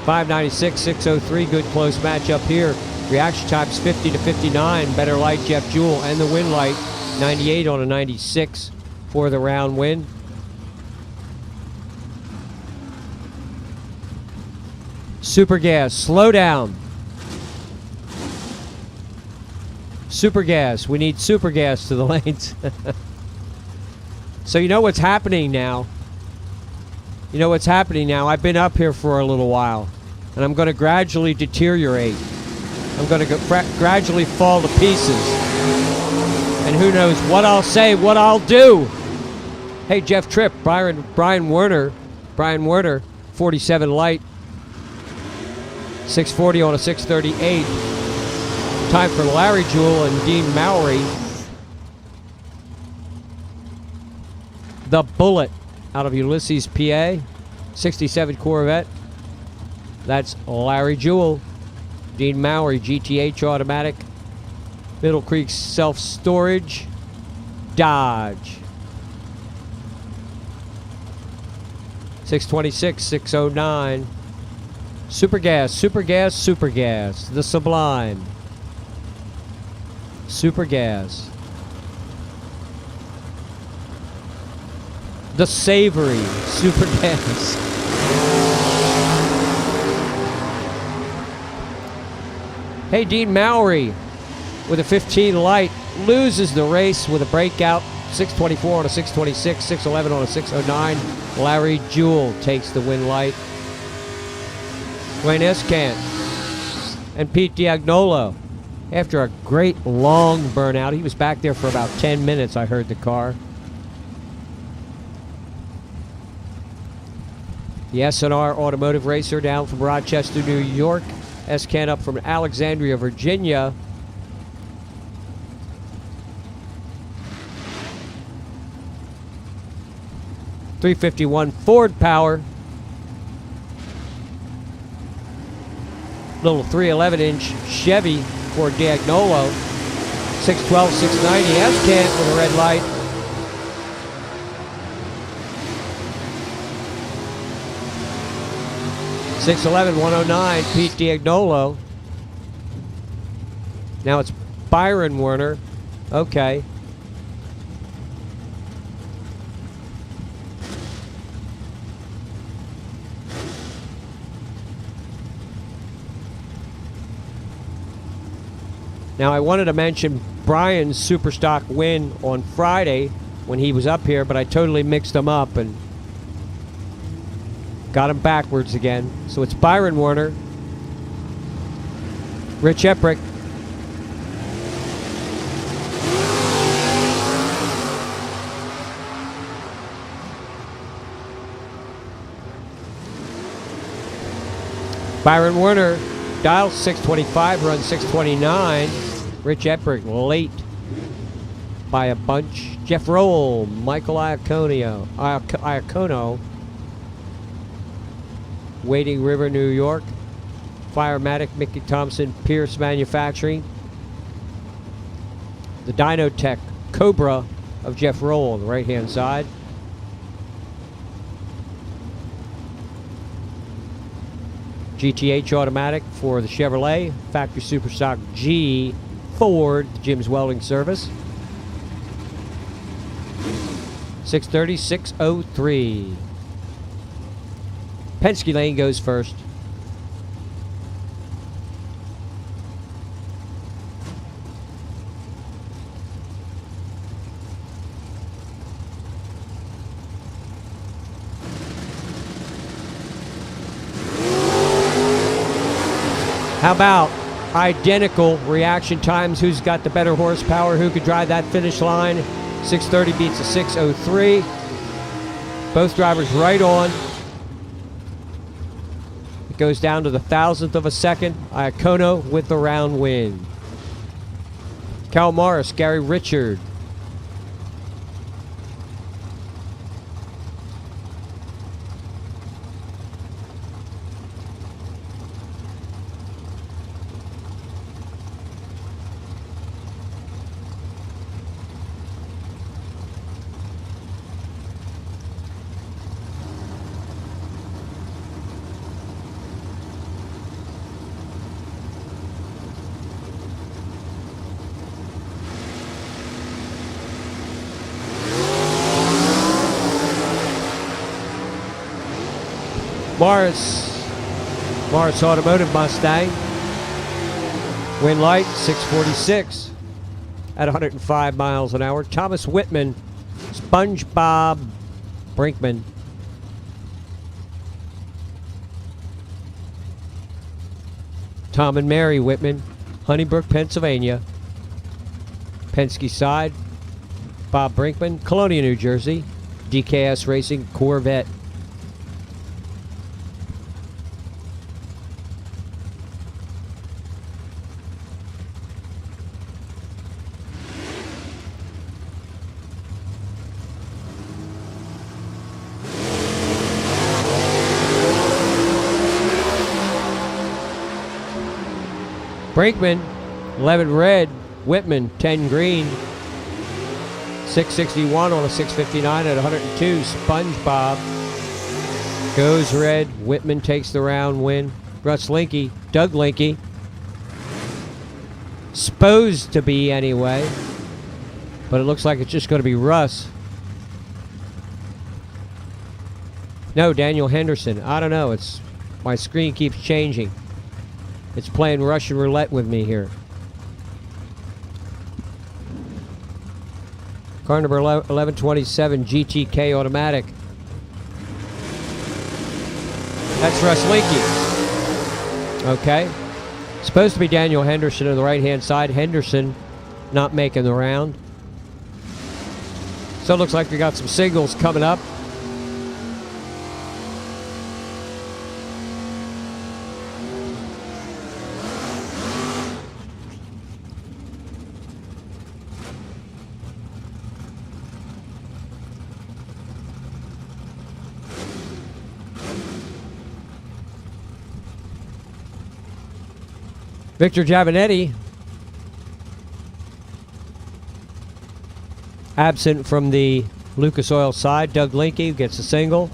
596, 603. Good close match up here. Reaction times 50 to 59. Better light, Jeff Jewell. And the win light, 98 on a 96 for the round win. Super gas, slow down. Super gas, we need super gas to the lanes. So you know what's happening now. You know what's happening now. I've been up here for a little while, and I'm going to gradually deteriorate. I'm going to gradually fall to pieces. And who knows what I'll say, what I'll do. Hey, Jeff Tripp, Brian Werner, 47 light. 640 on a 638. Time for Larry Jewell and Dean Mowry. The Bullet out of Ulysses, PA. 67 Corvette. That's Larry Jewell. Dean Mowry, GTH automatic. Middle Creek self-storage. Dodge. 626, 609. Super gas, super gas, super gas. The Sublime. Super gas. The Savory, super gas. Hey, Dean Mowry with a 15 light loses the race with a breakout. 624 on a 626, 611 on a 609. Larry Jewell takes the win light. Dwayne Escant and Pete Diagnolo, after a great long burnout, he was back there for about 10 minutes, I heard the car. The S&R Automotive Racer down from Rochester, New York. Escant up from Alexandria, Virginia. .351 Ford power. Little 311-inch Chevy for Diagnolo. 612, 690 Escant with a red light. .611, 109 Pete Diagnolo. Now it's Byron Werner. Okay. Now, I wanted to mention Brian's Superstock win on Friday when he was up here, but I totally mixed them up and got him backwards again. So it's Byron Werner, Rich Eprick, Byron Werner, dial 625, run 629. Rich Eprick late by a bunch. Jeff Roll, Michael Iacono, Wading River, New York. Firematic, Mickey Thompson, Pierce Manufacturing. The Dynotech Cobra of Jeff Roll on the right-hand side. GTH Automatic for the Chevrolet. Factory Superstock G Ford, Jim's Welding Service. 630, 603. Penske Lane goes first. How about identical reaction times? Who's got the better horsepower? Who could drive that finish line? 630 beats a 603. Both drivers right on. It goes down to the thousandth of a second. Iacono with the round win. Cal Morris, Gary Richard. Morris Automotive Mustang. Win light, 646 at 105 miles an hour. Thomas Whitman, SpongeBob Brinkman. Tom and Mary Whitman, Honeybrook, Pennsylvania. Penske side, Bob Brinkman, Colonia, New Jersey. DKS Racing Corvette. Brinkman, 11 red. Whitman, 10 green. 661 on a 659 at 102. SpongeBob goes red. Whitman takes the round win. Russ Linky, Doug Linky. Supposed to be anyway. But it looks like it's just going to be Russ. No, Daniel Henderson. I don't know. My screen keeps changing. It's playing Russian roulette with me here. Car number 1127 GTK automatic. That's Russ Linky. Okay. Supposed to be Daniel Henderson on the right-hand side. Henderson not making the round. So it looks like we got some singles coming up. Victor Giovanetti, absent from the Lucas Oil side. Doug Linky gets a single.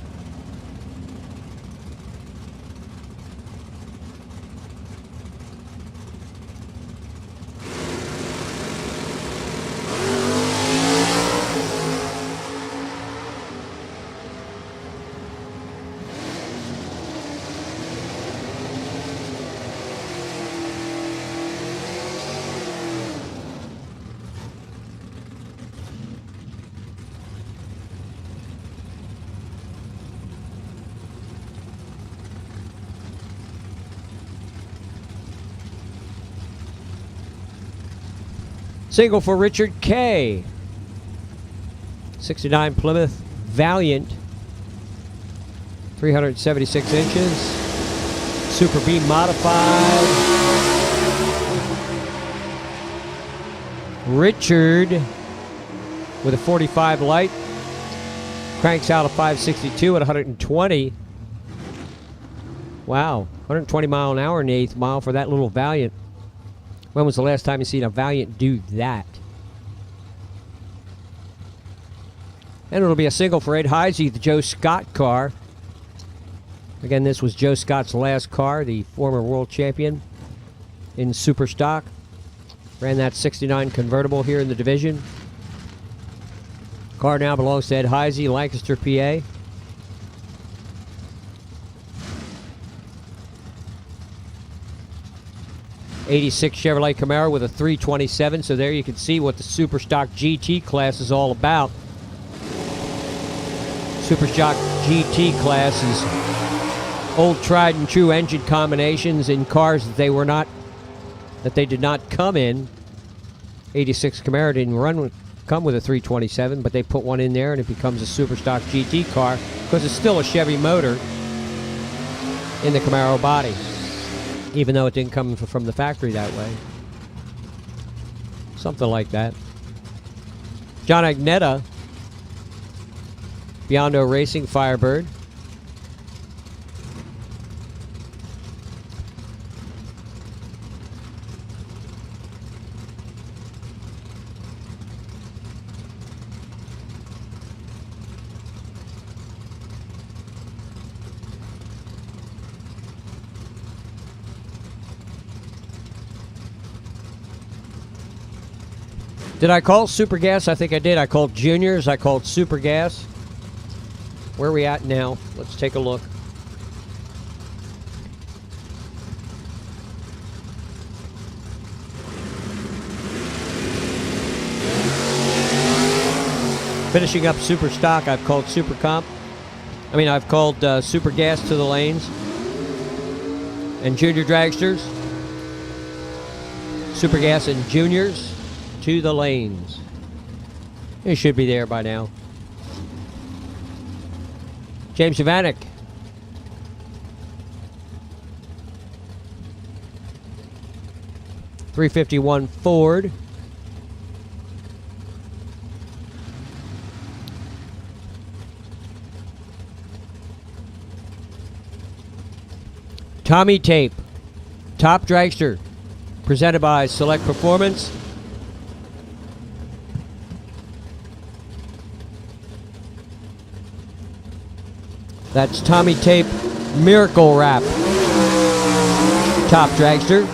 Single for Richard K. 69 Plymouth Valiant. 376 inches. Super B modified. Richard with a 45 light. Cranks out a 562 at 120. Wow. 120 mile an hour in the 8th mile for that little Valiant. When was the last time you seen a Valiant do that? And it'll be a single for Ed Heisey, the Joe Scott car. Again, this was Joe Scott's last car, the former world champion in Super Stock. Ran that 69 convertible here in the division. Car now belongs to Ed Heisey, Lancaster, PA. '86 Chevrolet Camaro with a 327. So there you can see what the Super Stock GT class is all about. Super Stock GT class is old tried and true engine combinations in cars that they did not come in. '86 Camaro didn't come with a 327, but they put one in there and it becomes a Super Stock GT car because it's still a Chevy motor in the Camaro body, even though it didn't come from the factory that way. Something like that. John Agnetta, Biondo Racing Firebird. Did I call Super Gas? I think I did. I called Juniors. I called Super Gas. Where are we at now? Let's take a look. Finishing up Super Stock, I've called Super Comp. I've called Super Gas to the lanes. And Junior Dragsters. Super Gas and Juniors to the lanes. It should be there by now. James Jovanek. .351 Ford. Tommy Tape. Top Dragster. Presented by Select Performance. That's Tommy Tape Miracle Wrap. Top Dragster.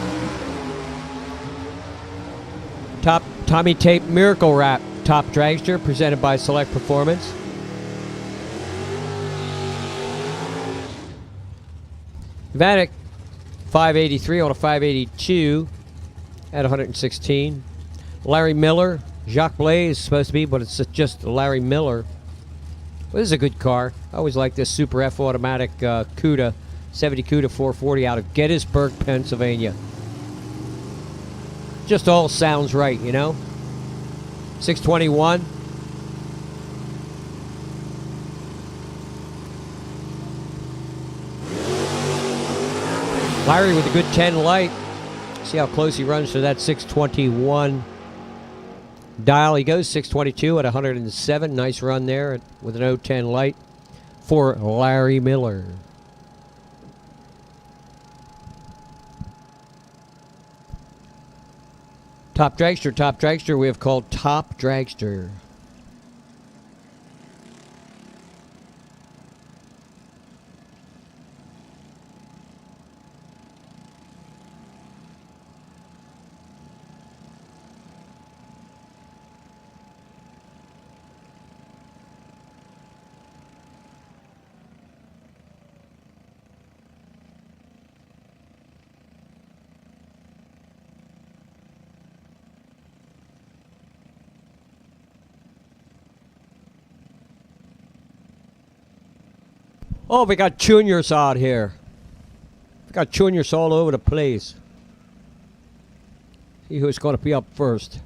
Tommy Tape Miracle Wrap. Top Dragster, presented by Select Performance. Vanek, 583 on a 582 at 116. Larry Miller, Jacques Blaze is supposed to be, but it's just Larry Miller. Well, this is a good car. I always like this Super F automatic CUDA, 70 CUDA 440 out of Gettysburg, Pennsylvania. Just all sounds right, you know? 621. Larry with a good 10 light. See how close he runs to that 621 dial. He goes 622 at 107. Nice run there with an 010 light for Larry Miller. Top dragster we have called Top Dragster. Oh, we got juniors out here. We got juniors all over the place. See who's going to be up first.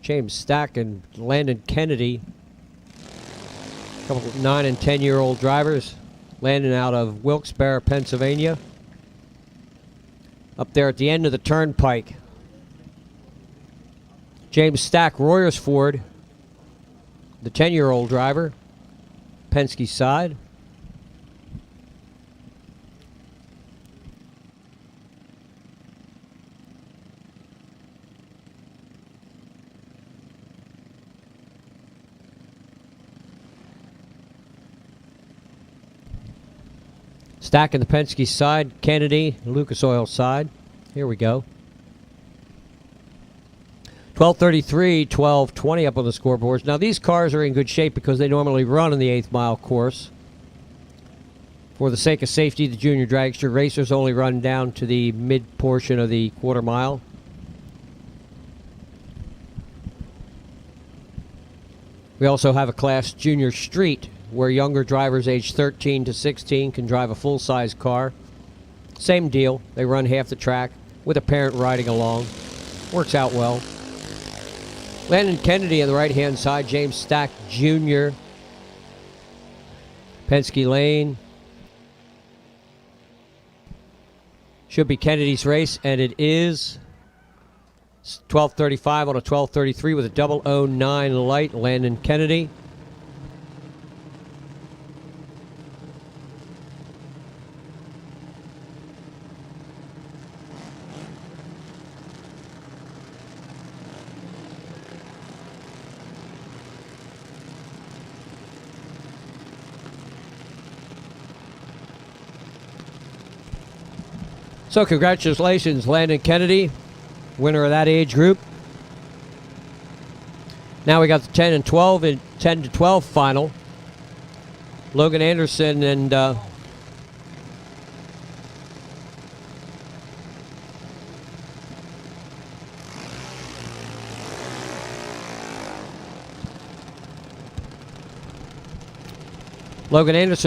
James Stack and Landon Kennedy. A couple of 9 and 10-year-old drivers. Landon out of Wilkes-Barre, Pennsylvania. Up there at the end of the turnpike. James Stack, Royersford, the 10-year-old driver. Penske side. Stack in the Penske side, Kennedy, Lucas Oil side. Here we go. 12:33, 12:20 up on the scoreboards. Now these cars are in good shape because they normally run in the 8th mile course. For the sake of safety, the junior dragster racers only run down to the mid portion of the quarter mile. We also have a class junior street where younger drivers aged 13 to 16 can drive a full-size car. Same deal. They run half the track with a parent riding along. Works out well. Landon Kennedy on the right-hand side, James Stack Jr. Penske Lane. Should be Kennedy's race, and it is. 12:35 on a 12:33 with a 009 light, Landon Kennedy. So congratulations, Landon Kennedy, winner of that age group. Now we got the 10 and 12 and 10 to 12 final. Logan Anderson and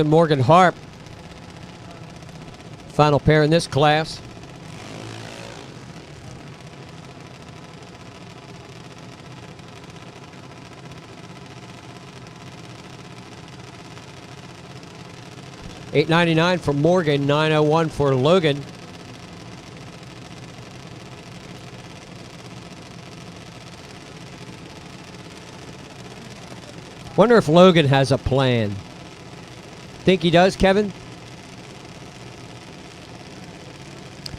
Morgan Harp. Final pair in this class. $8.99 for Morgan, $9.01 for Logan. Wonder if Logan has a plan. Think he does, Kevin?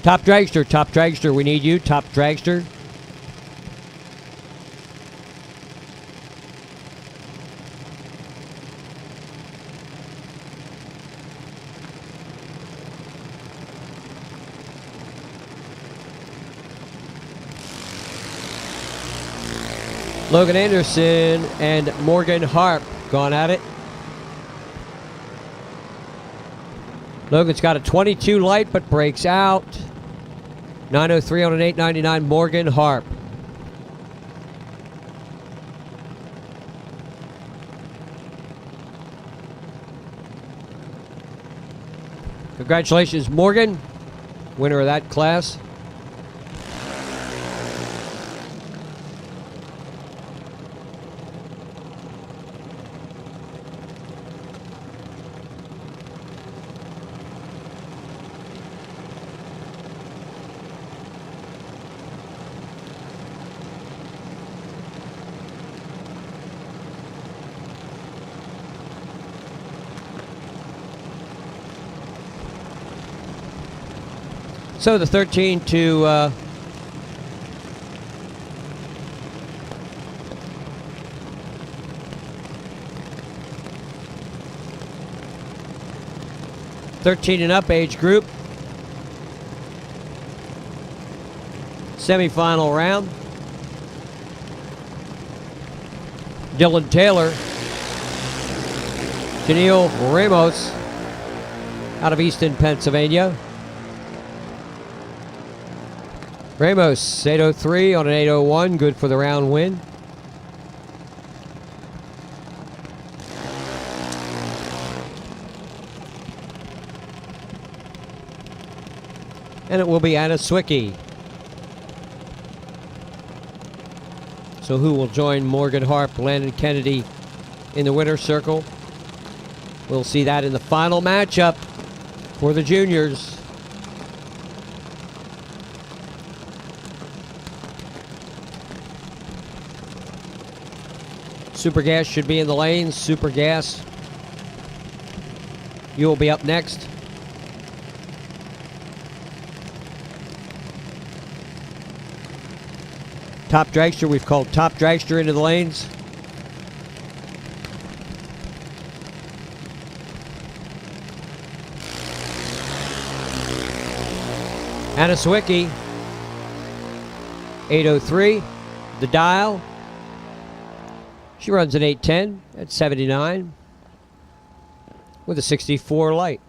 Top dragster, we need you, top dragster. Logan Anderson and Morgan Harp gone at it. Logan's got a 22 light, but breaks out. 903 on an 899 Morgan Harp. Congratulations, Morgan, winner of that class. So the 13 to 13 and up age group. Semifinal round. Dylan Taylor, Janelle Ramos out of Easton, Pennsylvania. Ramos, 803 on an 801, good for the round win. And it will be Anna Swicky. So who will join Morgan Harp, Landon Kennedy in the winner's circle? We'll see that in the final matchup for the juniors. Super Gas should be in the lanes. Super Gas, you will be up next. Top Dragster, we've called Top Dragster into the lanes. Anna Swicky, 803, the dial. She runs an 810 at 79 with a 64 light.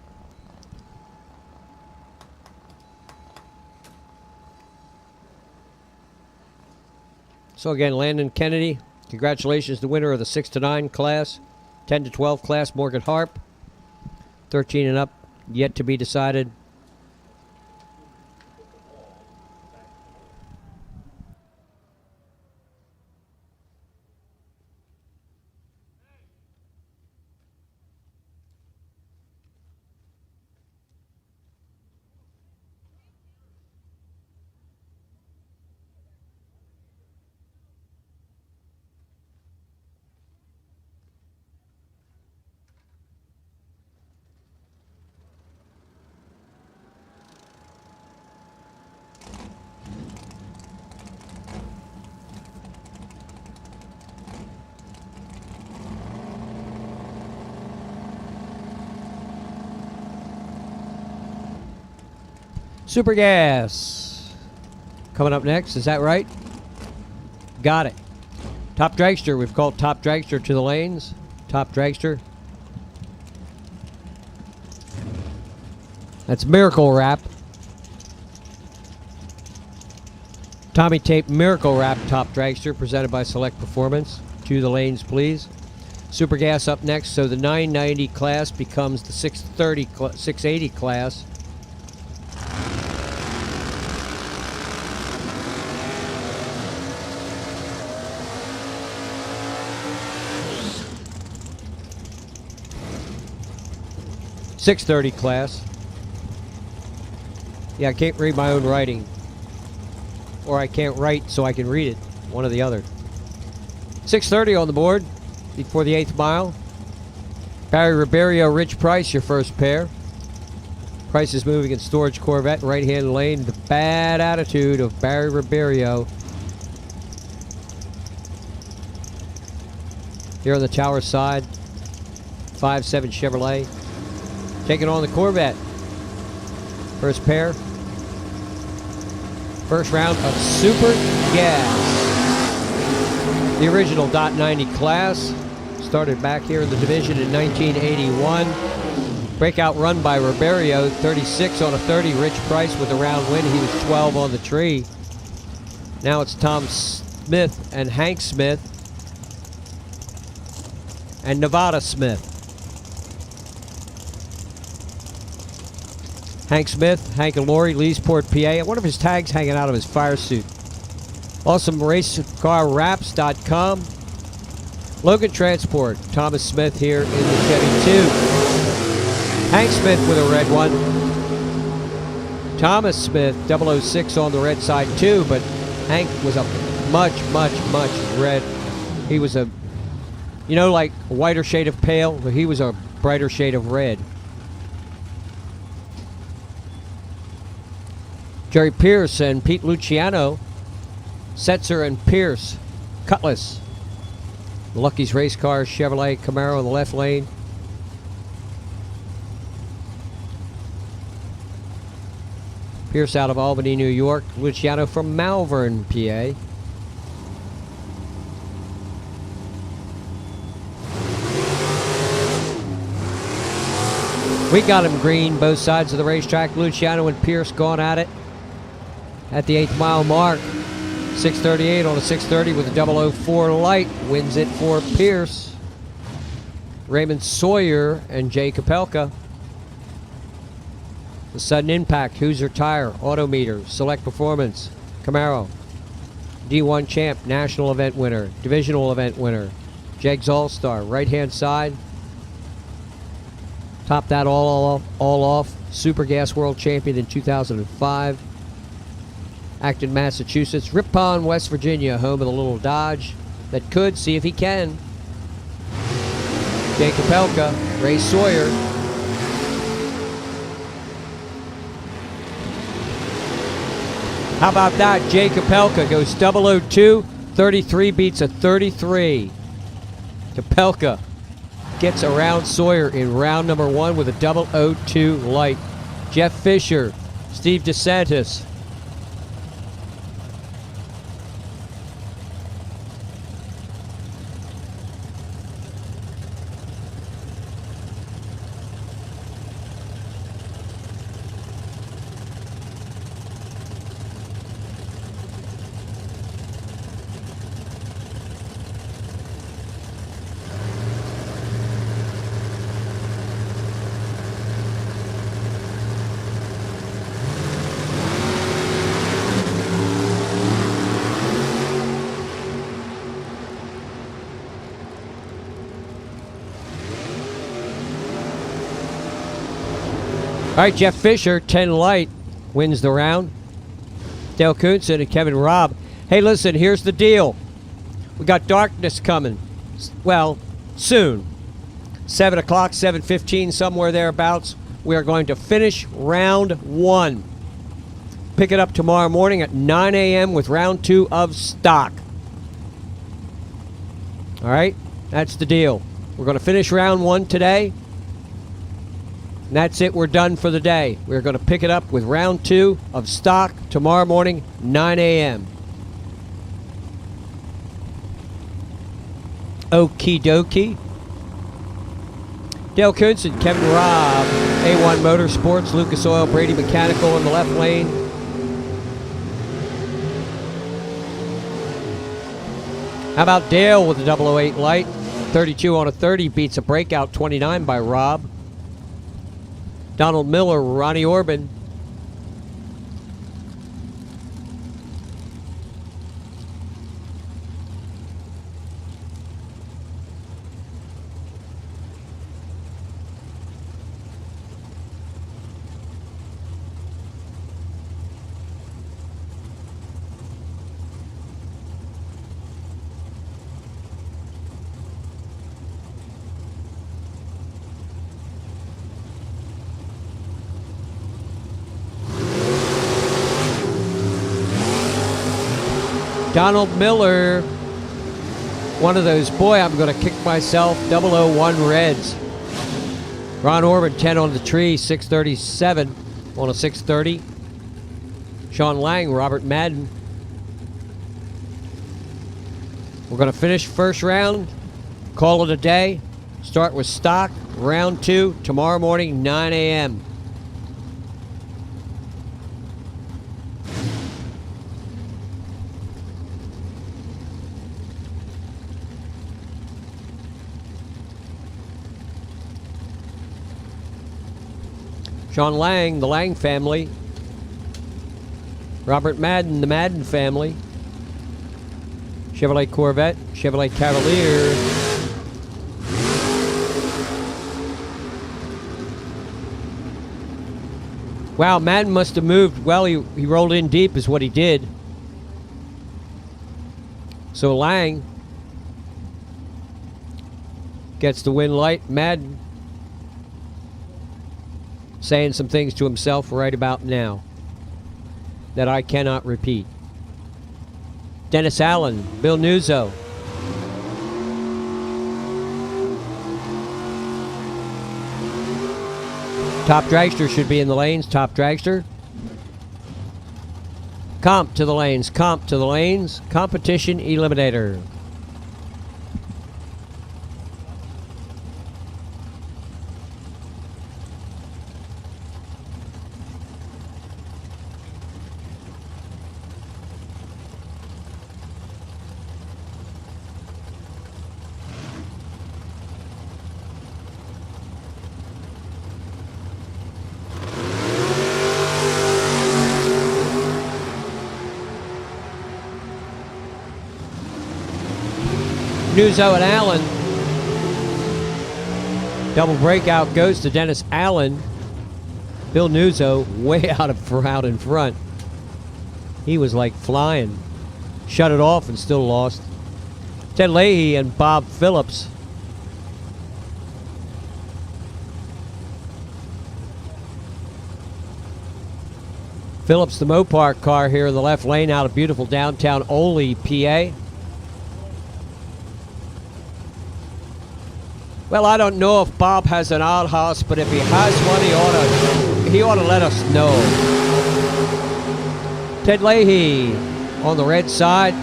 So again, Landon Kennedy, congratulations, the winner of the 6 to 9 class, 10 to 12 class, Morgan Harp. 13 and up, yet to be decided. Super Gas coming up next, is that right? Got it. Top Dragster, we've called Top Dragster to the lanes. Top Dragster. That's Miracle Wrap. Tommy Tape Miracle Wrap Top Dragster presented by Select Performance. To the lanes, please. Super Gas up next, so the 990 class becomes the 680 class. .630 class. Yeah, I can't read my own writing. Or I can't write so I can read it. One or the other. 630 on the board before the 8th mile. Barry Ribeiro, Rich Price, your first pair. Price is moving in Storage Corvette, right-hand lane. The bad attitude of Barry Ribeiro. Here on the tower side. 5.7 Chevrolet. Taking on the Corvette. First pair. First round of Super Gas. The original .90 class. Started back here in the division in 1981. Breakout run by Ribeiro, 36 on a 30. Rich Price with a round win. He was 12 on the tree. Now it's Tom Smith and Hank Smith and Nevada Smith. Hank Smith, Hank and Lori, Leesport, PA. I wonder if his tag's hanging out of his fire suit. AwesomeRaceCarWraps.com. Logan Transport, Thomas Smith here in the Chevy 2. Hank Smith with a red one. Thomas Smith, 006 on the red side too, but Hank was a much red. He was a, you know, like a whiter shade of pale, but he was a brighter shade of red. Jerry Pierce and Pete Luciano, Setzer and Pierce, Cutlass. Lucky's Race Cars, Chevrolet Camaro in the left lane. Pierce out of Albany, New York. Luciano from Malvern, PA. We got him green, both sides of the racetrack. Luciano and Pierce gone at it at the 8th mile mark. 6:38 on a 6:30 with a 004 light. Wins it for Pierce. Raymond Sawyer and Jay Kapelka. The Sudden Impact, Hoosier Tire, Autometer, Select Performance, Camaro. D1 Champ, National Event winner, Divisional Event winner. Jegs All-Star, right-hand side. Top that all off. Super Gas World Champion in 2005. Acton, Massachusetts. Ripon, West Virginia, home of the little Dodge that could. See if he can. Jay Kapelka, Ray Sawyer. How about that? Jay Kapelka goes 002. 33 beats a 33. Kapelka gets around Sawyer in round number 1 with a 002 light. Jeff Fisher, Steve DeSantis. All right, Jeff Fisher, 10 light, wins the round. Dale Coonson and Kevin Robb. Hey, listen, here's the deal. We got darkness coming. Well, soon. 7 o'clock, 7:15, somewhere thereabouts. We are going to finish round 1. Pick it up tomorrow morning at 9 a.m. with round 2 of stock. All right, that's the deal. We're going to finish round 1 today. And that's it. We're done for the day. We're going to pick it up with round 2 of stock tomorrow morning, 9 a.m. Okie dokie. Dale Coonson, Kevin Robb, A1 Motorsports, Lucas Oil, Brady Mechanical in the left lane. How about Dale with the 008 light? 32 on a 30 beats a breakout 29 by Robb. Donald Miller, Ronnie Orban. Donald Miller, one of those, boy, I'm going to kick myself, 001 Reds. Ron Orban, 10 on the tree, 637 on a 630. Sean Lang, Robert Madden. We're going to finish first round, call it a day, start with stock, round 2, tomorrow morning, 9 a.m. Sean Lang, the Lang family. Robert Madden, the Madden family. Chevrolet Corvette, Chevrolet Cavalier. Wow, Madden must have moved. Well, he rolled in deep is what he did. So Lang gets the win light. Madden saying some things to himself right about now that I cannot repeat. Dennis Allen, Bill Nuzzo. Top dragster should be in the lanes. Top dragster. Comp to the lanes. Comp to the lanes. Competition eliminator. Nuzzo and Allen. Double breakout goes to Dennis Allen. Bill Nuzzo way out in front. He was like flying. Shut it off and still lost. Ted Leahy and Bob Phillips. Phillips, the Mopar car here in the left lane out of beautiful downtown Ole, PA. Well, I don't know if Bob has an outhouse, but if he has one, he ought to let us know. Ted Leahy on the red side.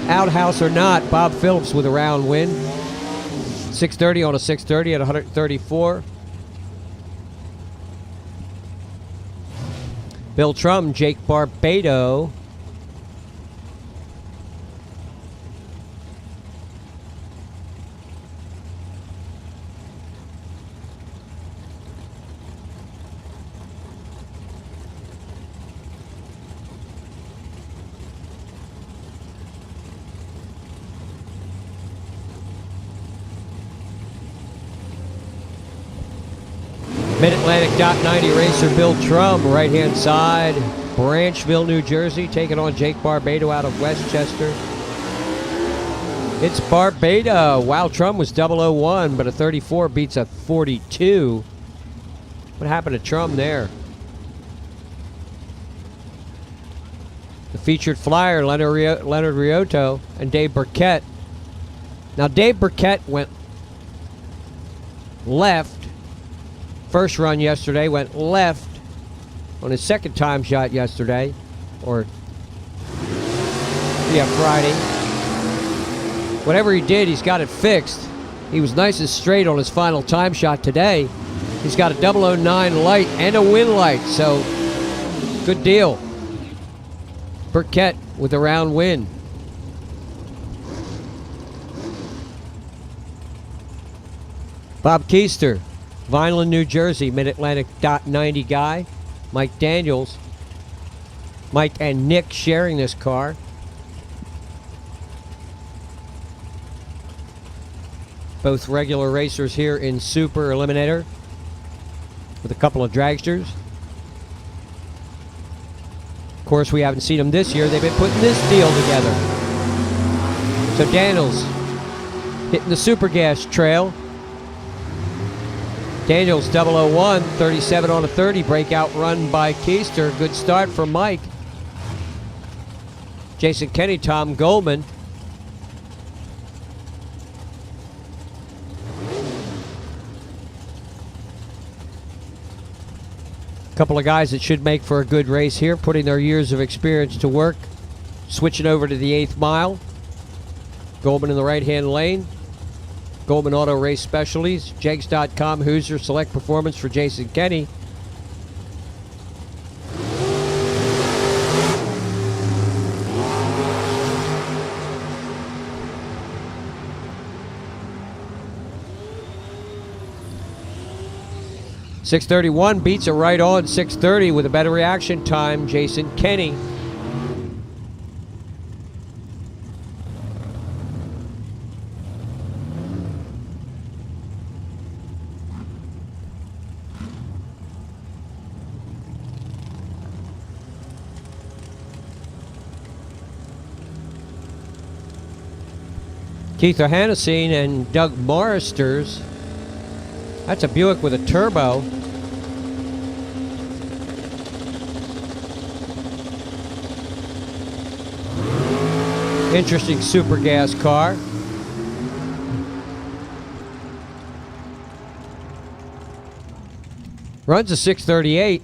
Outhouse or not, Bob Phillips with a round win. 630 on a 630 at 134. Bill Trum, Jake Barbado. Mid-Atlantic .90 racer Bill Trum, right-hand side. Branchville, New Jersey, taking on Jake Barbado out of Westchester. It's Barbado. Wow, Trum was 001, but a 34 beats a 42. What happened to Trum there? The featured flyer, Leonard Riotto and Dave Burkett. Now, Dave Burkett went left. First run yesterday, went left on his second time shot yesterday, or Friday. Whatever he did, he's got it fixed. He was nice and straight on his final time shot today. He's got a 009 light and a win light, so good deal. Burkett with a round win. Bob Keister, Vineland, New Jersey, Mid-Atlantic .90 guy. Mike Daniels. Mike and Nick sharing this car. Both regular racers here in Super Eliminator with a couple of dragsters. Of course, we haven't seen them this year. They've been putting this deal together. So Daniels hitting the Super Gas trail. Daniels 001, 37 on a 30, breakout run by Keister. Good start from Mike. Jason Kenny, Tom Goldman. Couple of guys that should make for a good race here, putting their years of experience to work. Switching over to the 8th mile. Goldman in the right-hand lane. Goldman Auto Race Specialties, Jegs.com, Hoosier Select Performance for Jason Kenny. .631 beats it right on 6:30 with a better reaction time, Jason Kenny. Keith O'Hannesine and Doug Morristers. That's a Buick with a turbo. Interesting super gas car. Runs a 638,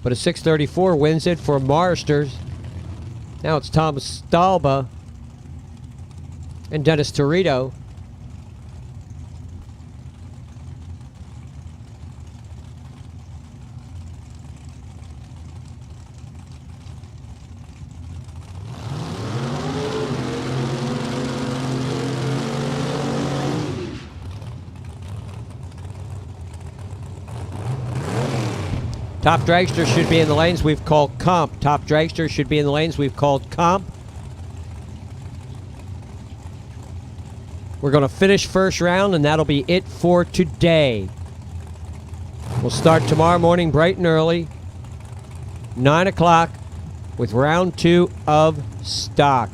but a 634 wins it for Morristers. Now it's Tom Stalba and Dennis Torito. Top dragster should be in the lanes we've called comp. Top dragster should be in the lanes we've called comp. We're going to finish first round, and that'll be it for today. We'll start tomorrow morning bright and early, 9 o'clock, with round 2 of stock.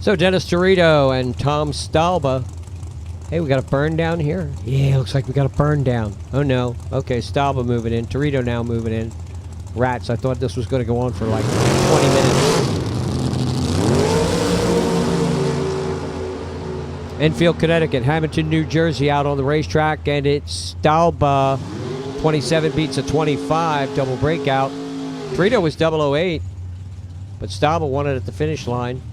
So Dennis Torito and Tom Stalba. Hey, we got a burn down here? Yeah, looks like we got a burn down. Oh no. Okay, Stalba moving in. Torito now moving in. Rats, I thought this was going to go on for like 20 minutes. Enfield, Connecticut, Hamilton, New Jersey out on the racetrack, and it's Stalba. 27 beats a 25, double breakout. Torito was 008, but Stalba won it at the finish line.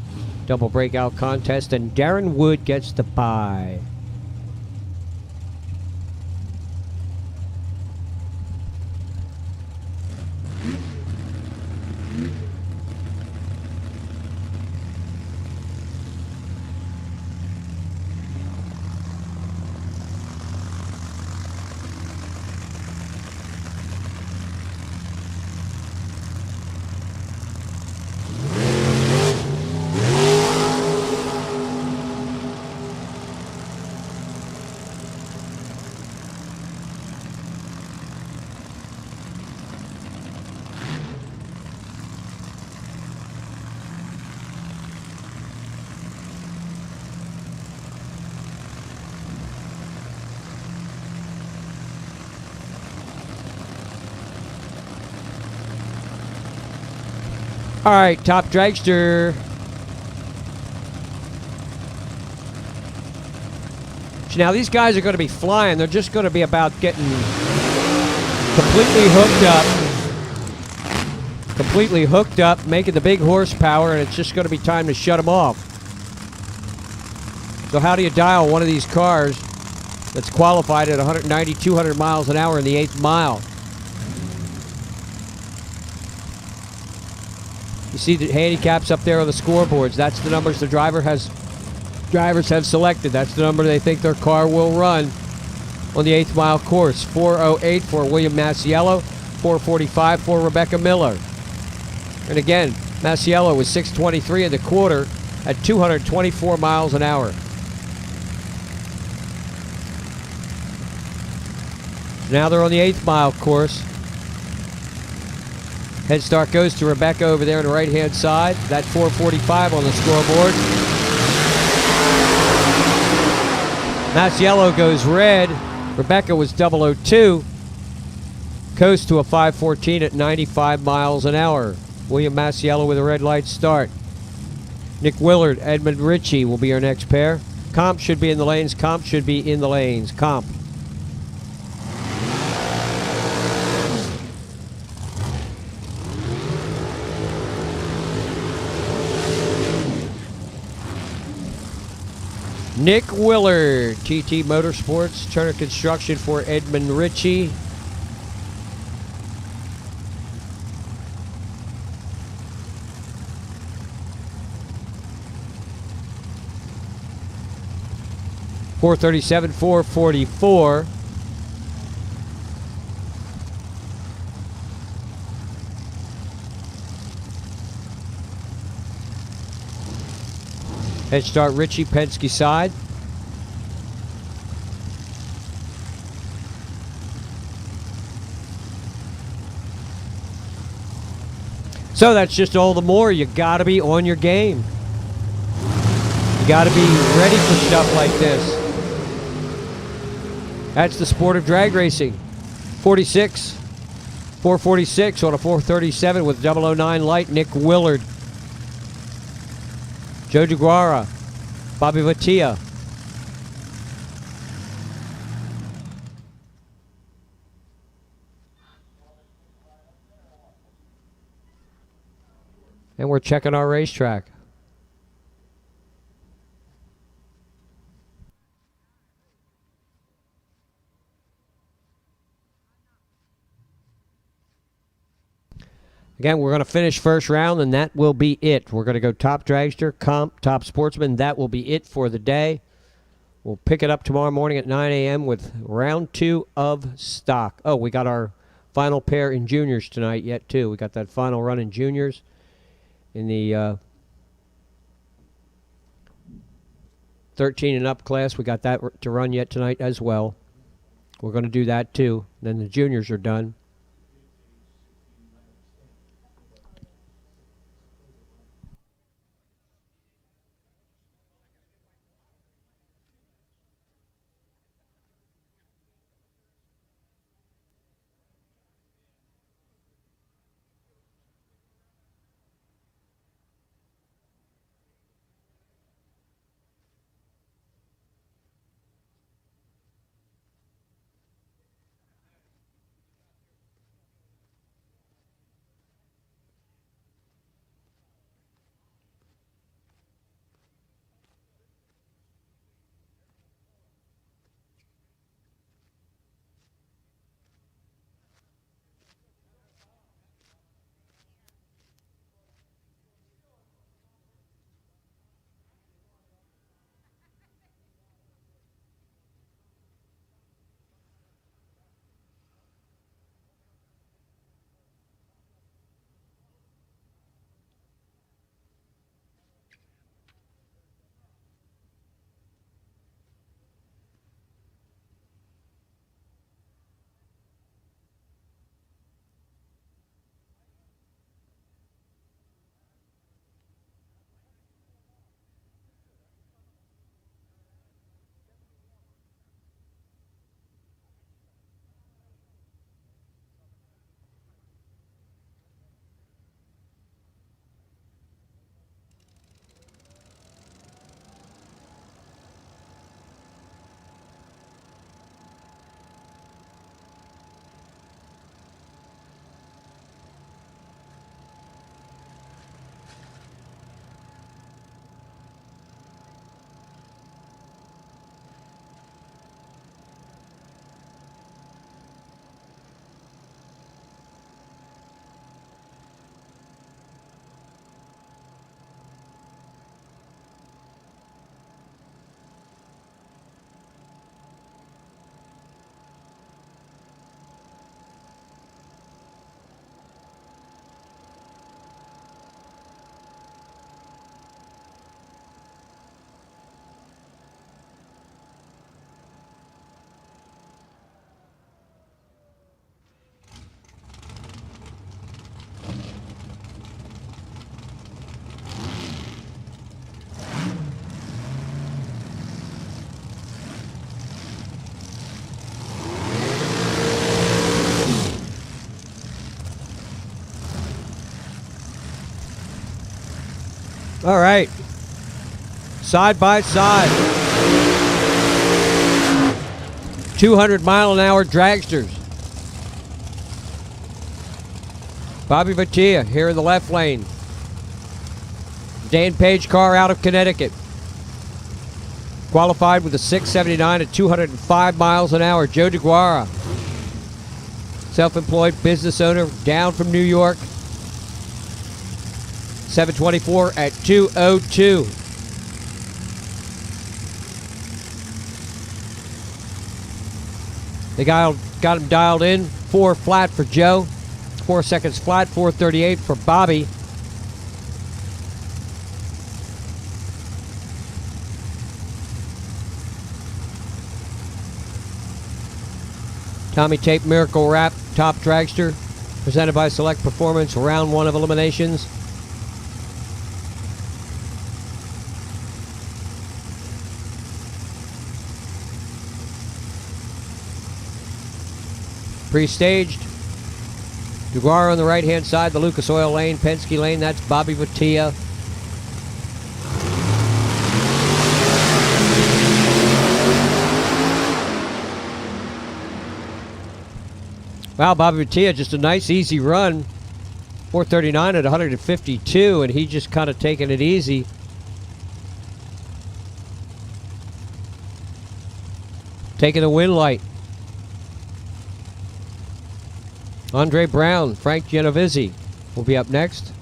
Double breakout contest, and Darren Wood gets the bye. All right, top dragster. So now these guys are going to be flying. They're just going to be about getting completely hooked up, making the big horsepower, and it's just going to be time to shut them off. So how do you dial one of these cars that's qualified at 190, 200 miles an hour in the 8th mile? You see the handicaps up there on the scoreboards. That's the numbers the drivers have selected. That's the number they think their car will run on the 8th mile course. 4:08 for William Masiello, 4:45 for Rebecca Miller. And again, Masiello was 6:23 in the quarter at 224 miles an hour. Now they're on the 8th mile course. Head start goes to Rebecca over there on the right-hand side. That 4:45 on the scoreboard. Masiello goes red. Rebecca was 002. Coast to a 5:14 at 95 miles an hour. William Masiello with a red light start. Nick Willard, Edmund Ritchie will be our next pair. Comp should be in the lanes. Comp should be in the lanes. Comp. Nick Willard, TT Motorsports, Turner Construction for Edmund Ritchie. .437, 444. Head start Ritchie, Penske side. So that's just all the more. You got to be on your game. You got to be ready for stuff like this. That's the sport of drag racing. 446 on a 437 with 009 light, Nick Willard. Joe DeGuara, Bobby Vatia. And we're checking our racetrack. Again, we're going to finish first round, and that will be it. We're going to go top dragster, comp, top sportsman. That will be it for the day. We'll pick it up tomorrow morning at 9 a.m. with round 2 of stock. Oh, we got our final pair in juniors tonight yet, too. We got that final run in juniors in the 13 and up class. We got that to run yet tonight as well. We're going to do that, too. Then the juniors are done. All right. Side by side. 200-mile-an-hour dragsters. Bobby Vatia here in the left lane. Dan Page car out of Connecticut. Qualified with a 679 at 205 miles an hour. Joe DeGuara. Self-employed business owner down from New York. 724 at 202. They got him dialed in. 4 flat for Joe. 4 seconds flat. 4:38 for Bobby. Tommy Tape Miracle Wrap Top Dragster, presented by Select Performance, round 1 of eliminations. Pre-staged. DeGuara on the right-hand side, the Lucas Oil lane, Penske lane, that's Bobby Vatia. Wow, Bobby Vatia, just a nice, easy run. 439 at 152, and he just kind of taking it easy. Taking the win light. Andre Brown, Frank Genovese will be up next.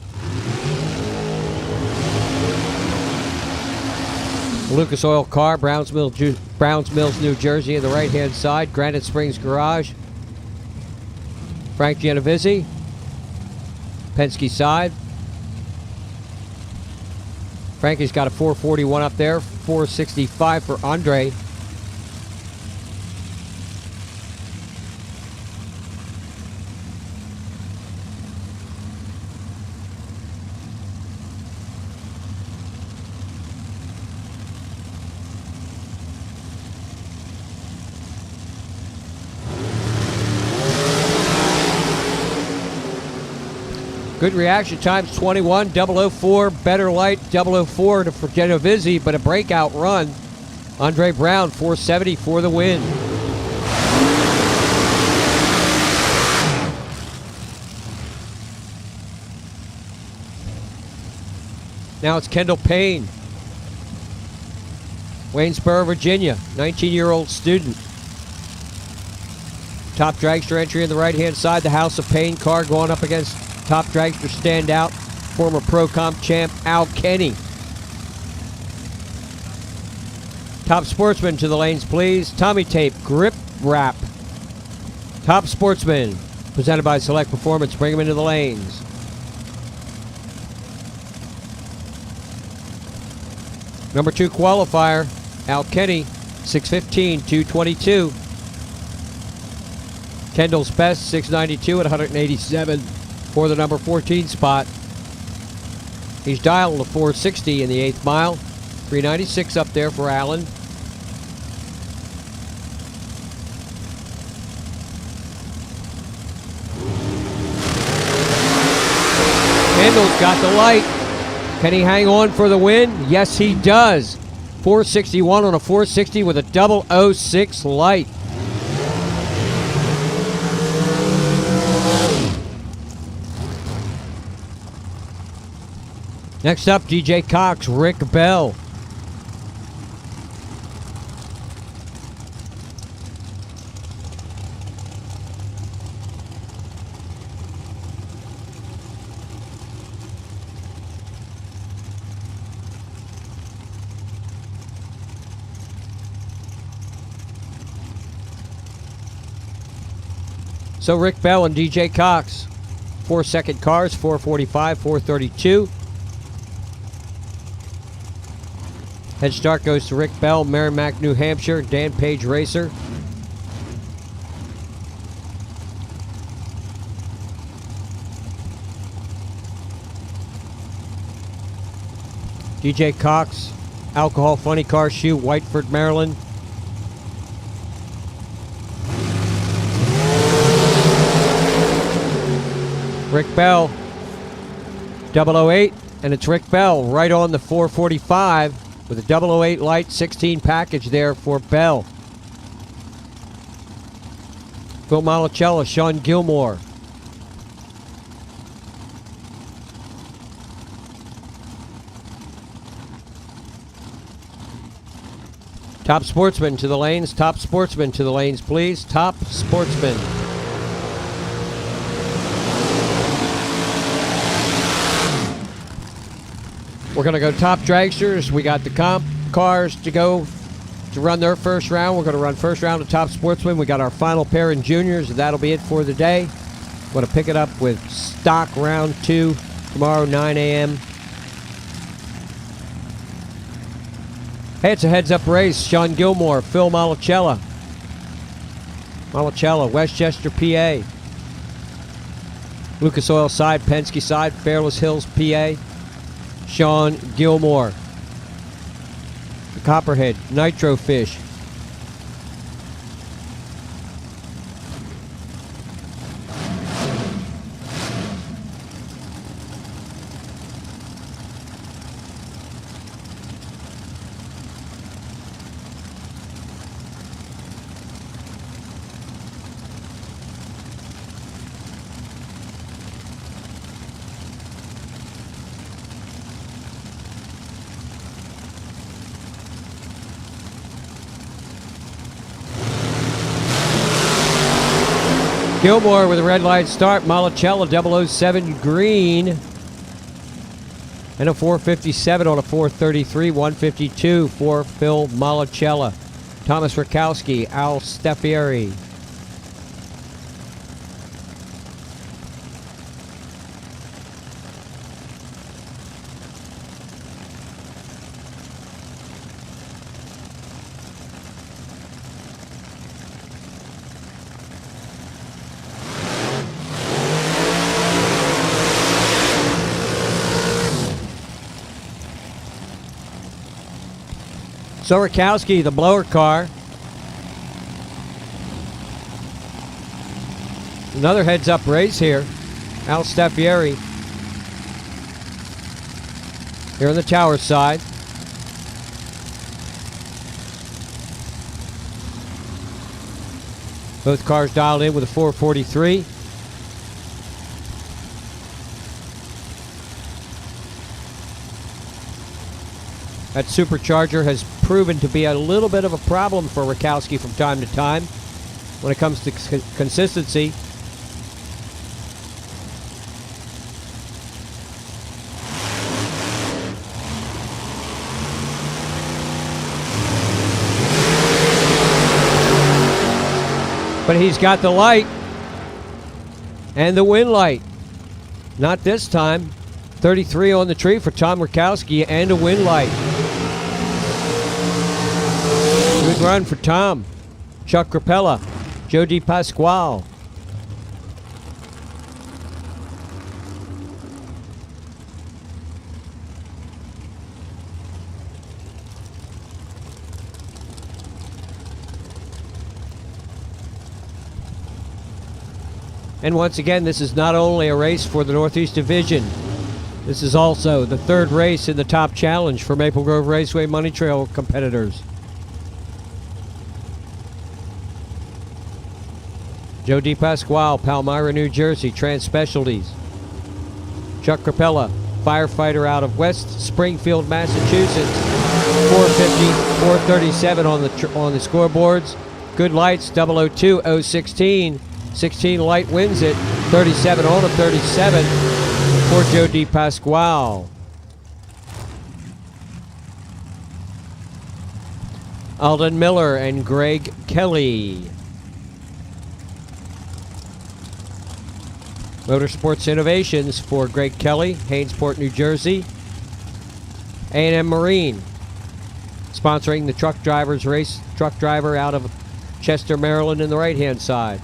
Lucas Oil car, Browns Mills, New Jersey, in the right-hand side. Granite Springs Garage. Frank Genovese, Penske side. Frankie's got a 441 up there, 465 for Andre. Good reaction times, 21, 004, better light, 004 for Genovese, but a breakout run. Andre Brown, 470 for the win. Now it's Kendall Payne. Waynesboro, Virginia, 19-year-old student. Top dragster entry in the right-hand side, the House of Payne car going up against top dragster standout, former Pro Comp champ Al Kenny. Top Sportsman to the lanes, please. Tommy Tape Grip Wrap. Top Sportsman, presented by Select Performance. Bring him into the lanes. Number 2 qualifier, Al Kenny, 615, 222. Kendall's best, 692 at 187. For the number 14 spot. He's dialed to 460 in the 8th mile. 396 up there for Allen. Kendall's got the light. Can he hang on for the win? Yes, he does. 461 on a 460 with a 006 light. Next up, DJ Cox, Rick Bell. So Rick Bell and DJ Cox, 4-second cars, 445, 432. Head start goes to Rick Bell, Merrimack, New Hampshire, Dan Page Racer. DJ Cox, Alcohol Funny Car Shoe, Whiteford, Maryland. Rick Bell, 008. And it's Rick Bell right on the 445 with a 008 light 16 package there for Bell. Phil Molicella, Sean Gilmore. Top Sportsman to the lanes. Top Sportsman to the lanes, please. Top Sportsman. We're going to go top dragsters. We got the comp cars to go to run their first round. We're going to run first round of Top Sportsman. We got our final pair in juniors. That'll be it for the day. Going to pick it up with stock round 2 tomorrow, 9 a.m. Hey, it's a heads-up race. Sean Gilmore, Phil Molicella. Molicella, Westchester, PA. Lucas Oil side, Penske side, Fairless Hills, PA. Sean Gilmore. The Copperhead, Nitro Fish. Gilmore with a red light start. Molicella 007 green. And a 457 on a 433. 152 for Phil Molicella. Thomas Rakowski, Al Steffieri. So Rakowski, the blower car. Another heads-up race here. Al Steffieri. Here on the tower side. Both cars dialed in with a 443. That supercharger has proven to be a little bit of a problem for Rakowski from time to time when it comes to consistency. But he's got the light and the win light. Not this time. 33 on the tree for Tom Rakowski and a win light. Good run for Tom. Chuck Rapella, Joe DePasquale. And once again, this is not only a race for the Northeast Division. This is also the third race in the top challenge for Maple Grove Raceway Money Trail competitors. Joe DePasquale, Palmyra, New Jersey, Trans Specialties. Chuck Capella, firefighter out of West Springfield, Massachusetts. 450, 437 on the scoreboards. Good lights, 002, 016. 16 light wins it. 37 on a 37 for Joe DePasquale. Alden Miller and Greg Kelly. Motorsports Innovations for Greg Kelly, Hainesport, New Jersey. A&M Marine, sponsoring the truck drivers race. Truck driver out of Chester, Maryland, in the right-hand side.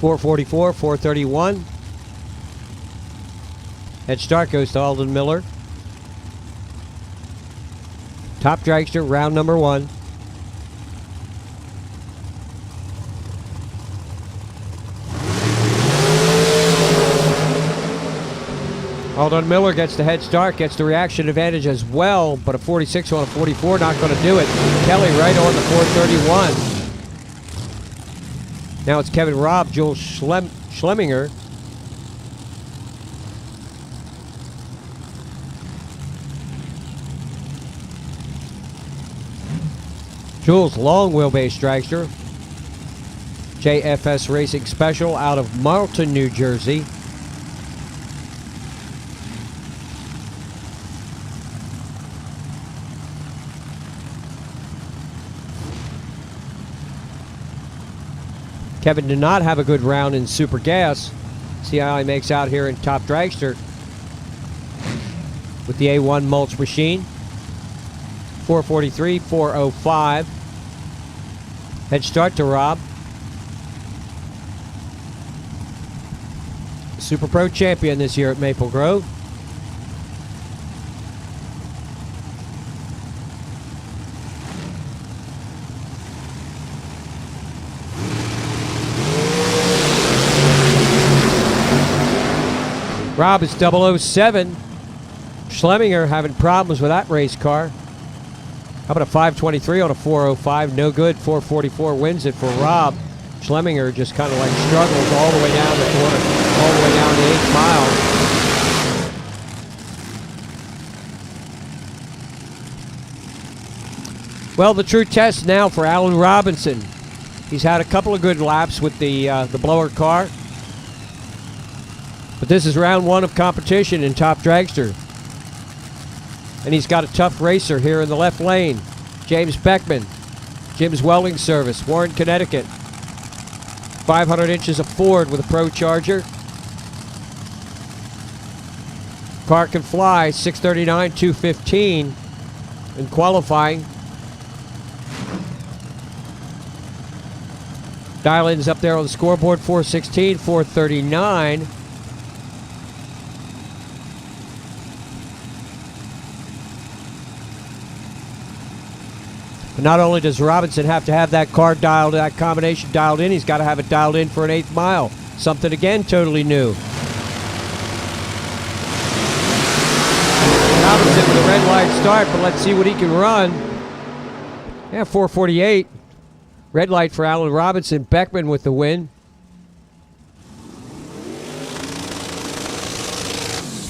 .444, 431. Head start goes to Alden Miller. Top dragster, round number 1. Alden Miller gets the head start, gets the reaction advantage as well, but a 46 on a 44 not going to do it. Kelly right on the 431. Now it's Kevin Robb, Jules Schleminger. Jules, long wheelbase dragster. JFS Racing Special out of Marlton, New Jersey. Kevin did not have a good round in Super Gas. See how he makes out here in Top Dragster with the A1 mulch machine. 443, 405. Head start to Rob. Super Pro champion this year at Maple Grove. Rob is 007. Schleminger having problems with that race car. How about a 523 on a 405? No good. 444 wins it for Rob. Schleminger just kind of like struggles all the way down the corner, all the way down the 8th mile. Well, the true test now for Alan Robinson. He's had a couple of good laps with the blower car. But this is round 1 of competition in Top Dragster. And he's got a tough racer here in the left lane. James Beckman, Jim's Welding Service, Warren, Connecticut. 500 inches of Ford with a Pro Charger. Car can fly, 639, 215 in qualifying. Dial-ins up there on the scoreboard, 416, 439. But not only does Robinson have to have that car dialed, that combination dialed in, he's got to have it dialed in for an 8th mile. Something, again, totally new. Robinson with a red light start, but let's see what he can run. Yeah, 448. Red light for Alan Robinson. Beckman with the win.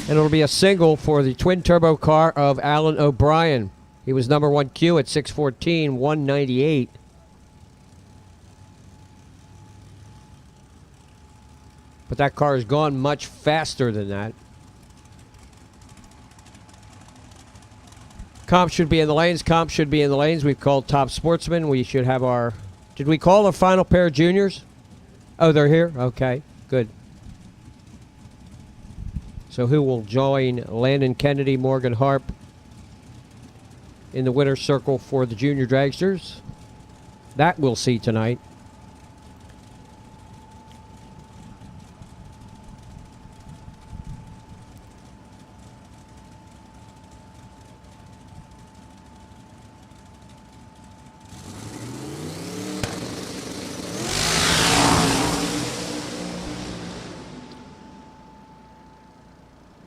And it'll be a single for the twin-turbo car of Alan O'Brien. He was number 1 Q at 614, 198. But that car has gone much faster than that. Comp should be in the lanes. Comp should be in the lanes. We've called Top Sportsman. We should have our... Did we call our final pair of juniors? Oh, they're here? Okay, good. So who will join Landon Kennedy, Morgan Harp in the winner's circle for the junior dragsters? That we'll see tonight.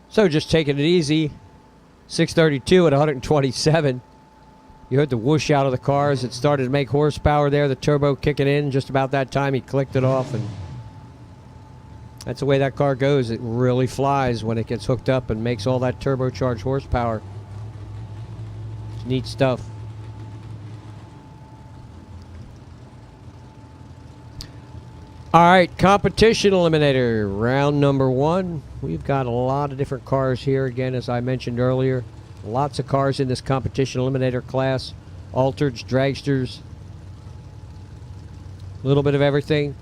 So just taking it easy. 632 at 127. You heard the whoosh out of the car as it started to make horsepower there. The turbo kicking in. Just about that time he clicked it off. And that's the way that car goes. It really flies when it gets hooked up and makes all that turbocharged horsepower. It's neat stuff. All right, competition eliminator, round number 1. We've got a lot of different cars here. Again, as I mentioned earlier, lots of cars in this competition eliminator class. Altereds, dragsters, a little bit of everything.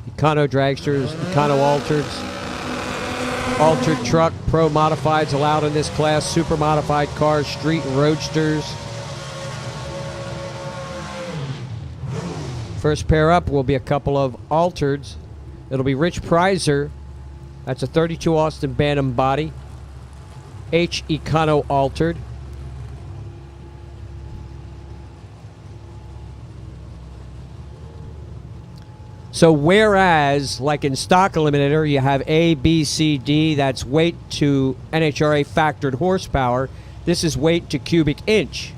Econo dragsters, Econo altereds, altered truck, pro modifieds allowed in this class, super modified cars, street and roadsters. First pair up will be a couple of altereds. It'll be Rich Prizer. That's a 32 Austin Bantam body. H Econo altered. So whereas, like in stock eliminator, you have A, B, C, D, that's weight to NHRA factored horsepower. This is weight to cubic inch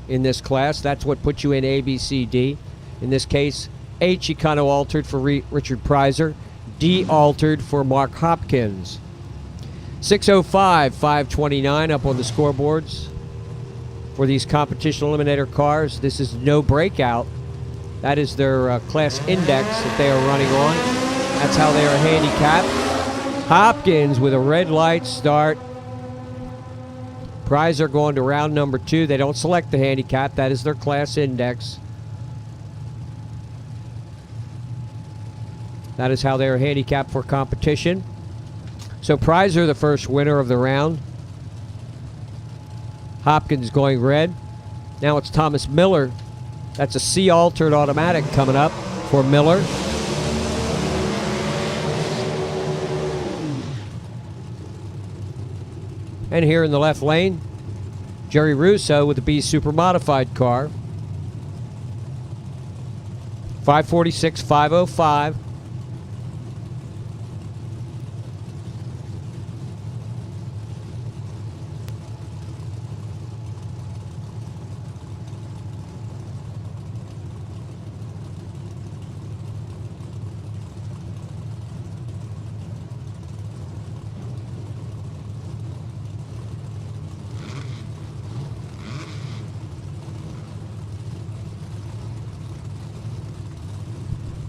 in this class. That's what puts you in A, B, C, D. In this case, H econo altered for Richard Prizer, D altered for Mark Hopkins. 605, 529 up on the scoreboards for these competition eliminator cars. This is no breakout. That is their class index that they are running on. That's how they are handicapped. Hopkins with a red light start. Prizer going to round number 2. They don't select the handicap. That is their class index. That is how they are handicapped for competition. So Prizer, the first winner of the round. Hopkins going red. Now it's Thomas Miller. That's a C-altered automatic coming up for Miller. And here in the left lane, Jerry Russo with the B Super Modified car. 546, 505.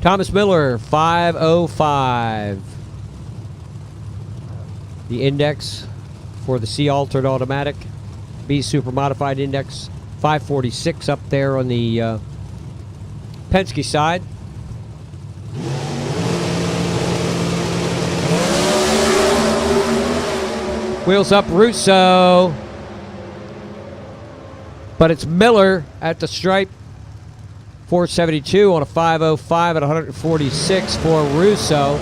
Thomas Miller, 505. The index for the C-altered automatic. B Super Modified index, 546 up there on the Penske side. Wheels up Russo. But it's Miller at the stripe. 472 on a 505 at 146 for Russo.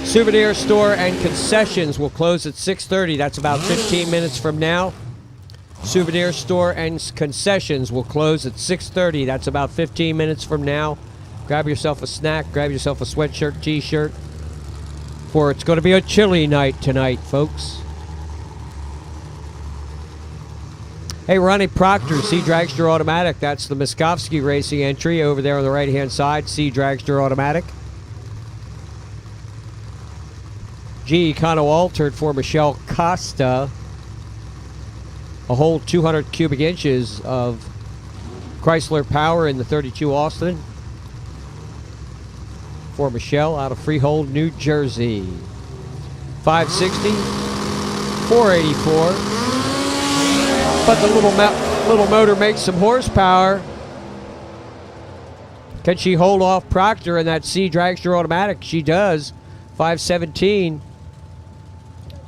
Souvenir store and concessions will close at 6:30. That's about 15 minutes from now. Souvenir store and concessions will close at 6:30. That's about 15 minutes from now. Grab yourself a snack, grab yourself a sweatshirt, t-shirt, for it's going to be a chilly night tonight, folks. Hey, Ronnie Proctor, C Dragster Automatic. That's the Miskovsky Racing entry over there on the right-hand side, C Dragster Automatic. G Econo Altered for Michelle Costa. A whole 200 cubic inches of Chrysler power in the 32 Austin for Michelle out of Freehold, New Jersey. 560, 484. But the little motor makes some horsepower. Can she hold off Proctor in that C Dragster Automatic? She does. 517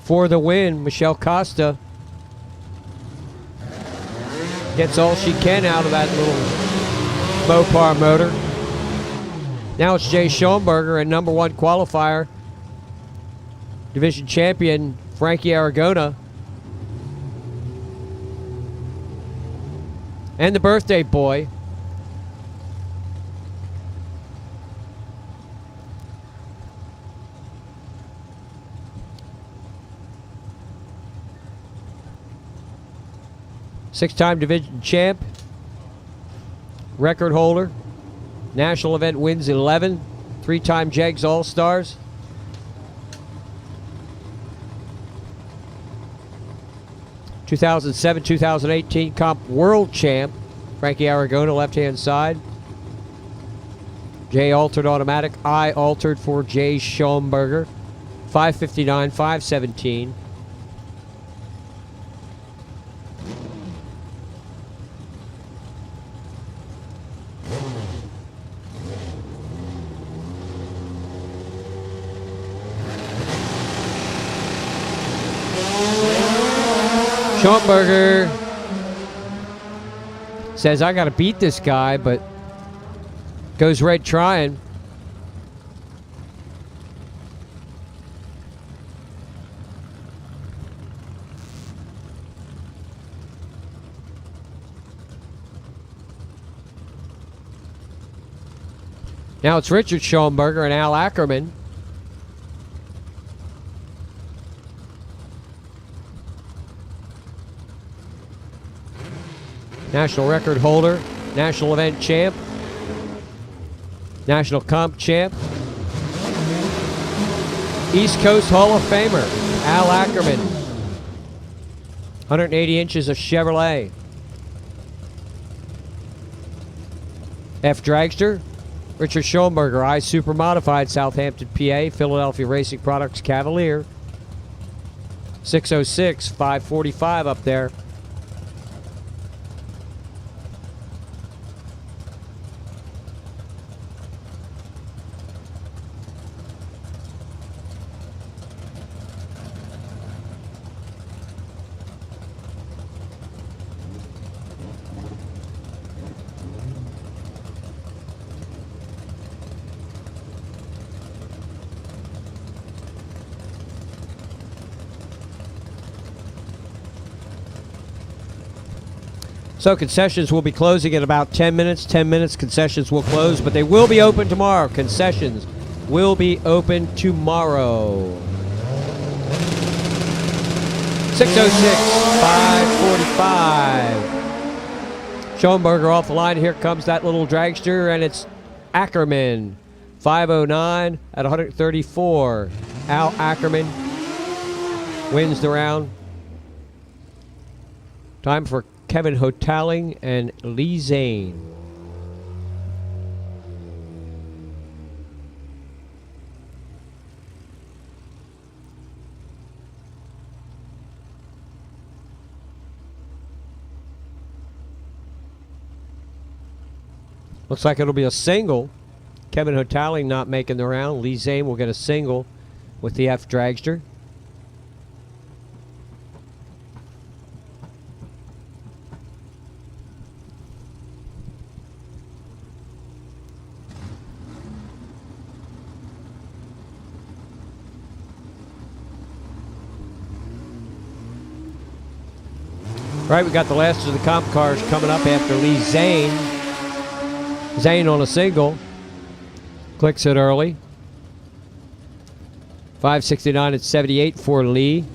for the win. Michelle Costa gets all she can out of that little Mopar motor. Now it's Jay Schoenberger and number 1 qualifier, division champion Frankie Aragona. And the birthday boy. Six-time division champ. Record holder. National event wins 11. Three-time JEGS All-Stars. (2007, 2018) Comp World Champ, Frankie Aragona, left-hand side. J altered automatic, I altered for Jay Schoenberger. 559, 517. Schoenberger says, I got to beat this guy, but goes red trying. Now it's Richard Schoenberger and Al Ackerman. National record holder, national event champ, national comp champ, East Coast Hall of Famer, Al Ackerman. 180 inches of Chevrolet. F Dragster, Richard Schoenberger, I Super Modified, Southampton, PA, Philadelphia Racing Products Cavalier. 606, 545 up there. So concessions will be closing in about 10 minutes. 10 minutes, concessions will close, but they will be open tomorrow. Concessions will be open tomorrow. 606, 545. Schoenberger off the line. Here comes that little dragster, and it's Ackerman. 509 at 134. Al Ackerman wins the round. Time for Kevin Hotaling and Lee Zane. Looks like it'll be a single. Kevin Hotaling not making the round. Lee Zane will get a single with the F Dragster. All right, we got the last of the comp cars coming up after Lee Zane. Zane on a single. Clicks it early. 569 at 78 for Lee.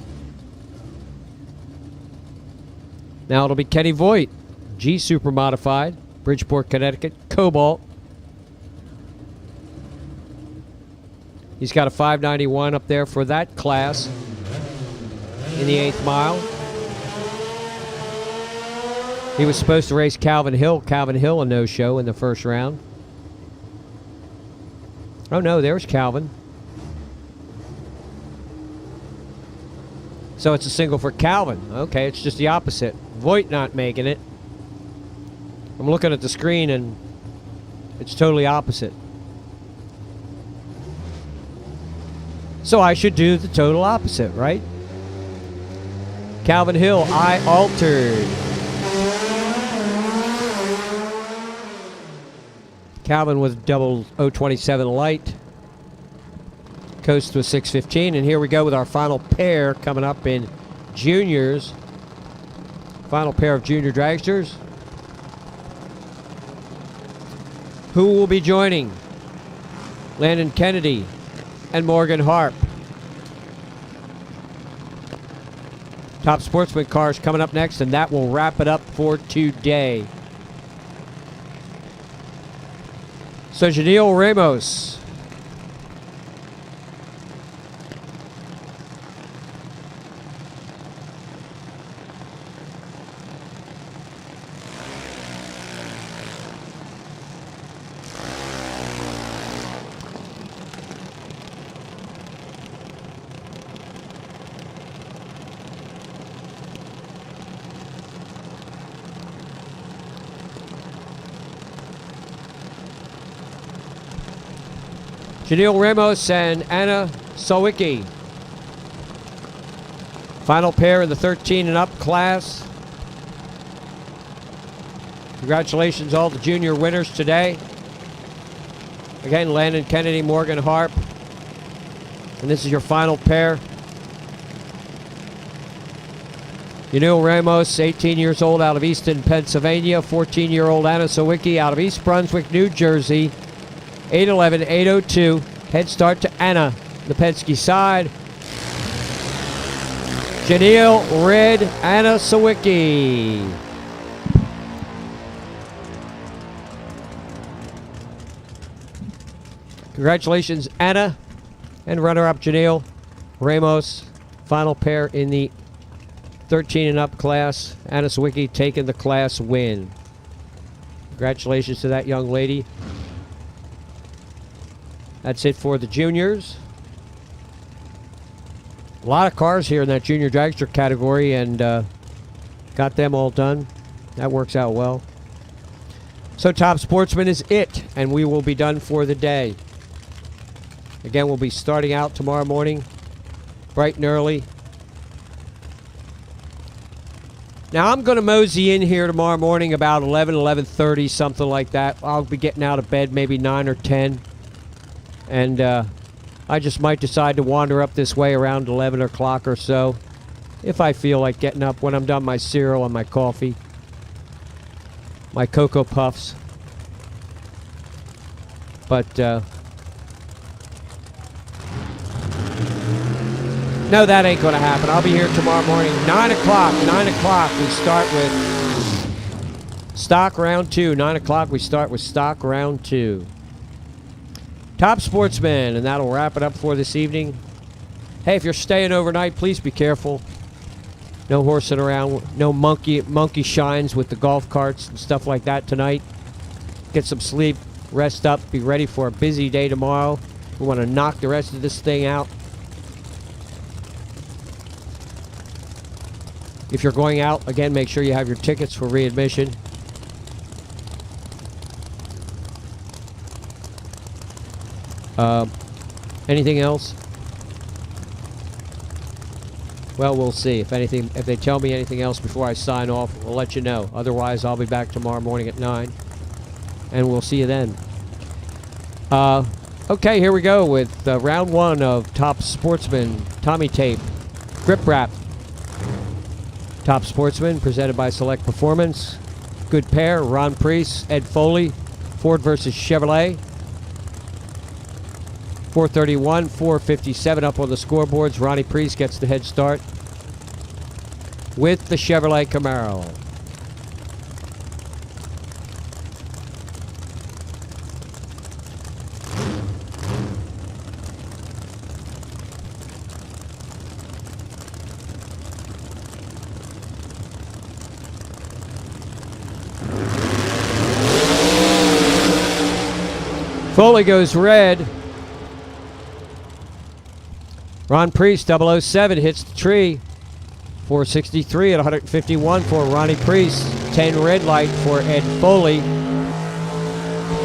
Now it'll be Kenny Voigt. G Super Modified. Bridgeport, Connecticut. Cobalt. He's got a 591 up there for that class in the 8th mile. He was supposed to race Calvin Hill. Calvin Hill a no-show in the first round. Oh no, there's Calvin. So it's a single for Calvin. Okay, it's just the opposite. Voigt not making it. I'm looking at the screen and it's totally opposite. So I should do the total opposite, right? Calvin Hill, I altered. Calvin with double 027 light. Coast with 615. And here we go with our final pair coming up in juniors. Final pair of junior dragsters. Who will be joining? Landon Kennedy and Morgan Harp. Top Sportsman cars coming up next, and that will wrap it up for today. So Janelle Ramos. Janelle Ramos and Anna Sawicki. Final pair in the 13 and up class. Congratulations all the junior winners today. Again, Landon Kennedy, Morgan Harp. And this is your final pair. Janelle Ramos, 18 years old, out of Easton, Pennsylvania. 14-year-old Anna Sawicki out of East Brunswick, New Jersey. 811, 802. Head start to Anna, the Penske side. Janelle Red, Anna Sawicki. Congratulations, Anna, and runner-up Janelle Ramos. Final pair in the 13 and up class. Anna Sawicki taking the class win. Congratulations to that young lady. That's it for the juniors. A lot of cars here in that junior dragster category, and got them all done. That works out well. So Top Sportsman is it, and we will be done for the day. Again, we'll be starting out tomorrow morning, bright and early. Now, I'm going to mosey in here tomorrow morning about 11, 11:30, something like that. I'll be getting out of bed maybe 9 or 10. And I just might decide to wander up this way around 11 o'clock or so, if I feel like getting up when I'm done my cereal and my coffee, my Cocoa Puffs. But no, that ain't going to happen. I'll be here tomorrow morning, 9 o'clock. 9 o'clock, we start with stock round 2. 9 o'clock, we start with stock round 2. Top Sportsman, and that'll wrap it up for this evening. Hey, if you're staying overnight, please be careful. No horsing around, no monkey shines with the golf carts and stuff like that tonight. Get some sleep, rest up, be ready for a busy day tomorrow. We want to knock the rest of this thing out. If you're going out, again, make sure you have your tickets for readmission. Anything else? Well, we'll see. If they tell me anything else before I sign off, we'll let you know. Otherwise, I'll be back tomorrow morning at 9, and we'll see you then. Okay, here we go with round 1 of Top Sportsman Tommy Tape Grip Wrap. Top Sportsman presented by Select Performance. Good pair, Ron Priest, Ed Foley, Ford versus Chevrolet. 431, 457 up on the scoreboards. Ronnie Priest gets the head start with the Chevrolet Camaro. Foley goes red. Ron Priest, 007, hits the tree. 463 at 151 for Ronnie Priest. 10 red light for Ed Foley.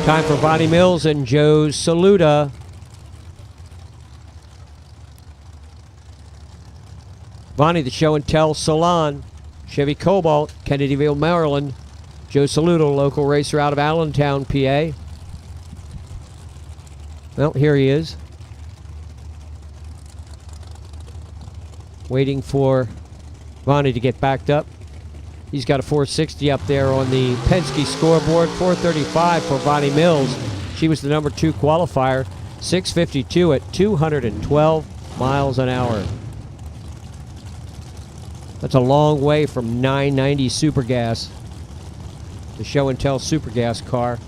Time for Bonnie Mills and Joe Saluda. Bonnie, the show and tell salon. Chevy Cobalt, Kennedyville, Maryland. Joe Saluda, local racer out of Allentown, PA. Well, here he is. Waiting for Bonnie to get backed up. He's got a 460 up there on the Penske scoreboard. 435 for Bonnie Mills. She was the number 2 qualifier. 652 at 212 miles an hour. That's a long way from 990 Super Gas, the show and tell Super Gas car.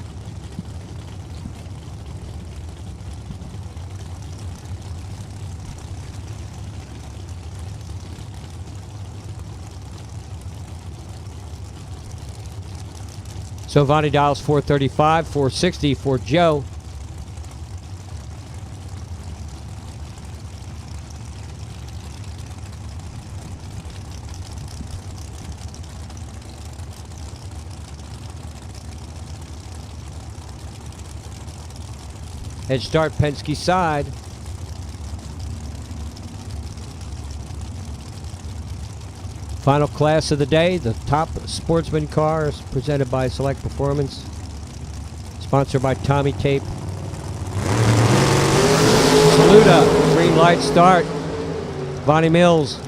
So Vonnie dials 435, 460 for Joe. Head start Penske side. Final class of the day, the Top Sportsman car is presented by Select Performance. Sponsored by Tommy Tape. Saluda, green light start. Bonnie Mills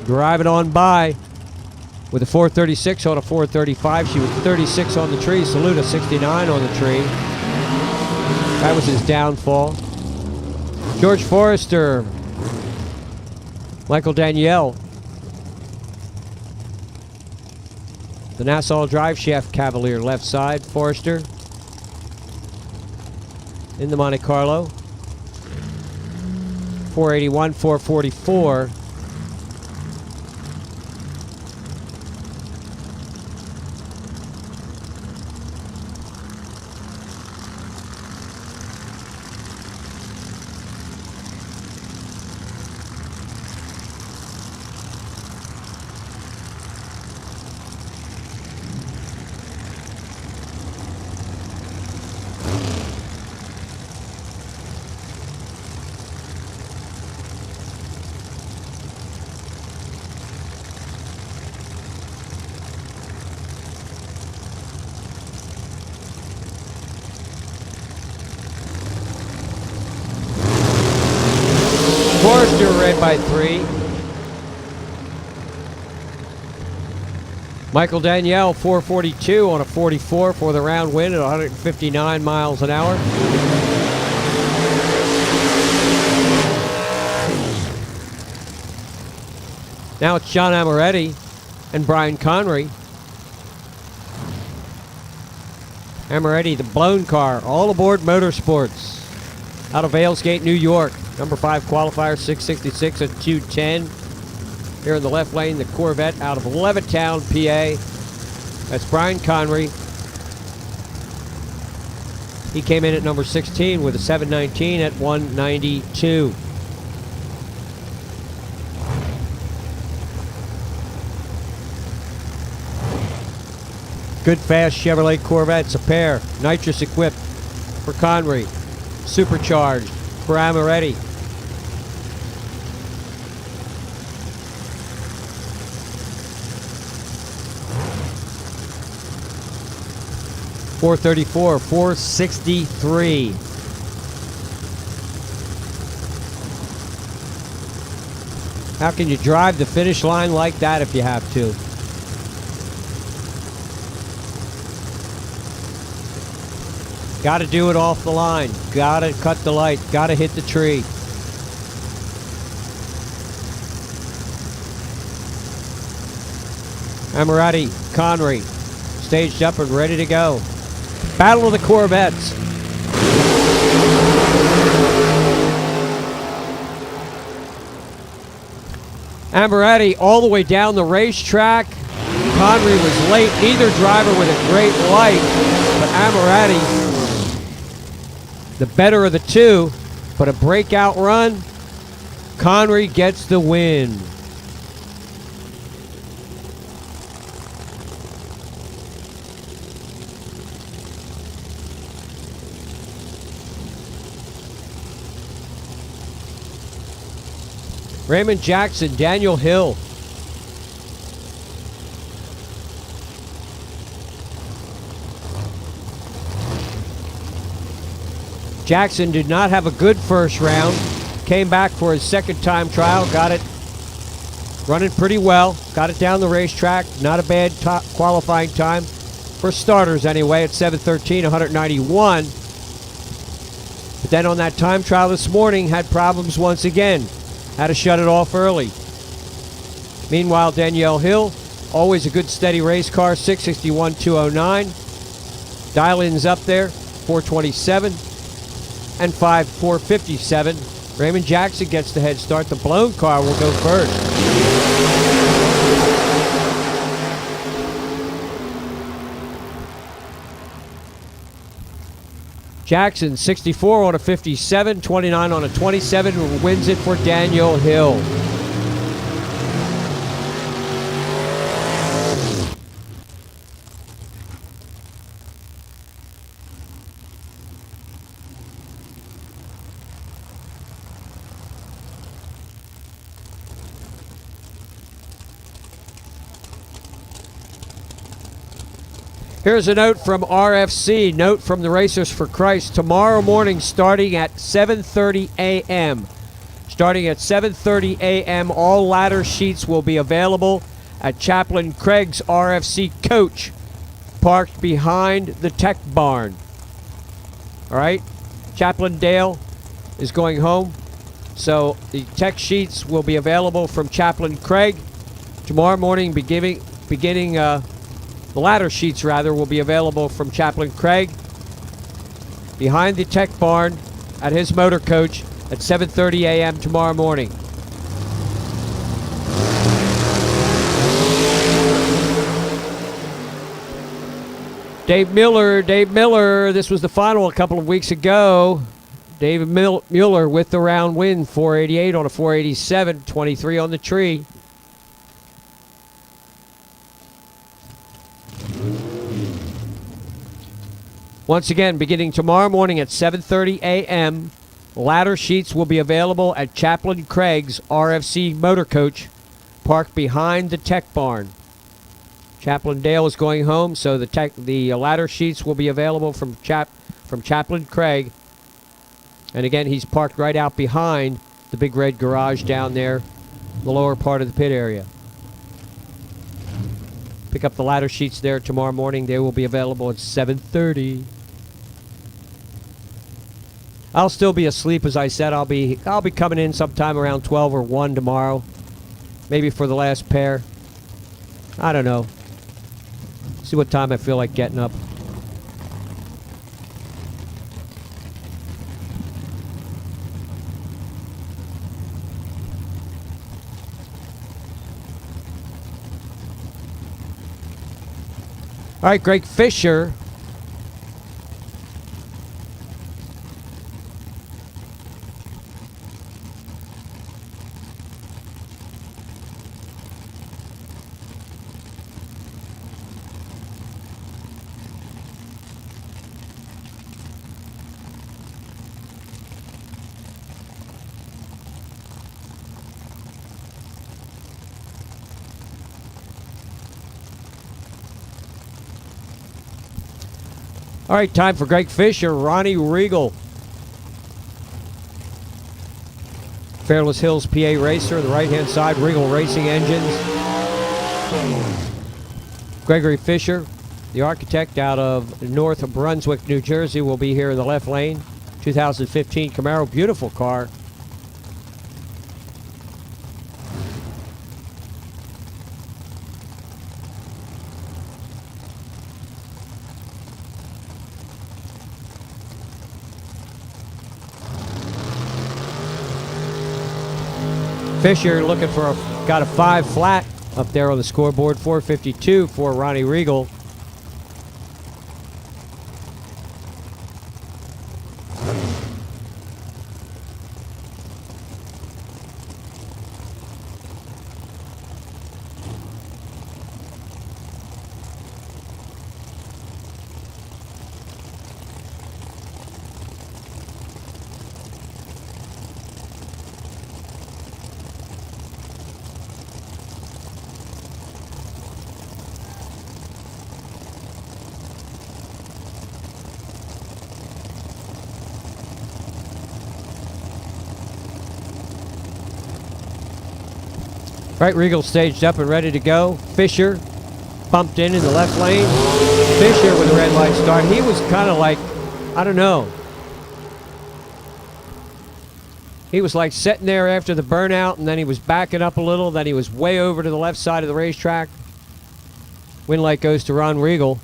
driving on by with a 436 on a 435. She was 36 on the tree. Saluda 69 on the tree. That was his downfall. George Forrester. Michael Danielle. The Nassau Drive Shaft Cavalier left side. Forrester. In the Monte Carlo. 481, 444. Forrester red by 3. Michael Danielle 442 on a 44 for the round win at 159 miles an hour. Now it's John Amoretti and Brian Connery. Amoretti, the blown car, all aboard Motorsports. Out of Valesgate, New York. Number 5 qualifier, 666 at 210. Here in the left lane, the Corvette out of Levittown, PA. That's Brian Connery. He came in at number 16 with a 719 at 192. Good fast Chevrolet Corvettes, a pair, nitrous equipped for Connery, supercharged for Amoretti. .434, 463. How can you drive the finish line like that if you have to? Got to do it off the line. Got to cut the light. Got to hit the tree. Amoretti, Connery, staged up and ready to go. Battle of the Corvettes. Amoretti all the way down the racetrack. Connery was late. Neither driver with a great light, but Amoretti, the better of the two, but a breakout run. Connery gets the win. Raymond Jackson, Daniel Hill. Jackson did not have a good first round. Came back for his second time trial. Got it running pretty well. Got it down the racetrack. Not a bad qualifying time. For starters anyway at 7:13, 191. But then on that time trial this morning, had problems once again. Had to shut it off early. Meanwhile, Danielle Hill, always a good steady race car, 661, 209. Dial-ins up there, 427 and 457. Raymond Jackson gets the head start. The blown car will go first. Jackson, 64 on a 57, 29 on a 27, wins it for Daniel Hill. Here's a note from RFC, note from the Racers for Christ. Tomorrow morning starting at 7:30 a.m. Starting at 7:30 a.m., all ladder sheets will be available at Chaplain Craig's RFC coach, parked behind the tech barn. All right? Chaplain Dale is going home. So the tech sheets will be available from Chaplain Craig. Tomorrow morning, beginning the ladder sheets, rather, will be available from Chaplain Craig behind the tech barn at his motor coach at 7:30 a.m. tomorrow morning. Dave Miller, this was the final a couple of weeks ago. David Mueller with the round win, 488 on a 487, 23 on the tree. Once again, beginning tomorrow morning at 7:30 a.m., ladder sheets will be available at Chaplain Craig's RFC Motor Coach, parked behind the tech barn. Chaplain Dale is going home, so the ladder sheets will be available from Chaplain Craig. And again, he's parked right out behind the big red garage down there, the lower part of the pit area. Pick up the ladder sheets there tomorrow morning. They will be available at 7:30. I'll still be asleep, as I said. I'll be coming in sometime around 12 or 1 tomorrow, maybe for the last pair. I don't know. See what time I feel like getting up. All right, Greg Fisher. All right, time for Greg Fisher, Ronnie Regal. Fairless Hills, PA racer, the right-hand side, Regal Racing Engines. Gregory Fisher, the architect out of North Brunswick, New Jersey, will be here in the left lane. 2015 Camaro, beautiful car. Fisher looking for got a 5 flat up there on the scoreboard, 452 for Ronnie Regal. Right, Regal staged up and ready to go. Fisher pumped in the left lane. Fisher with a red light start. He was kind of like, I don't know. He was like sitting there after the burnout, and then he was backing up a little. Then he was way over to the left side of the racetrack. Win light goes to Ron Regal.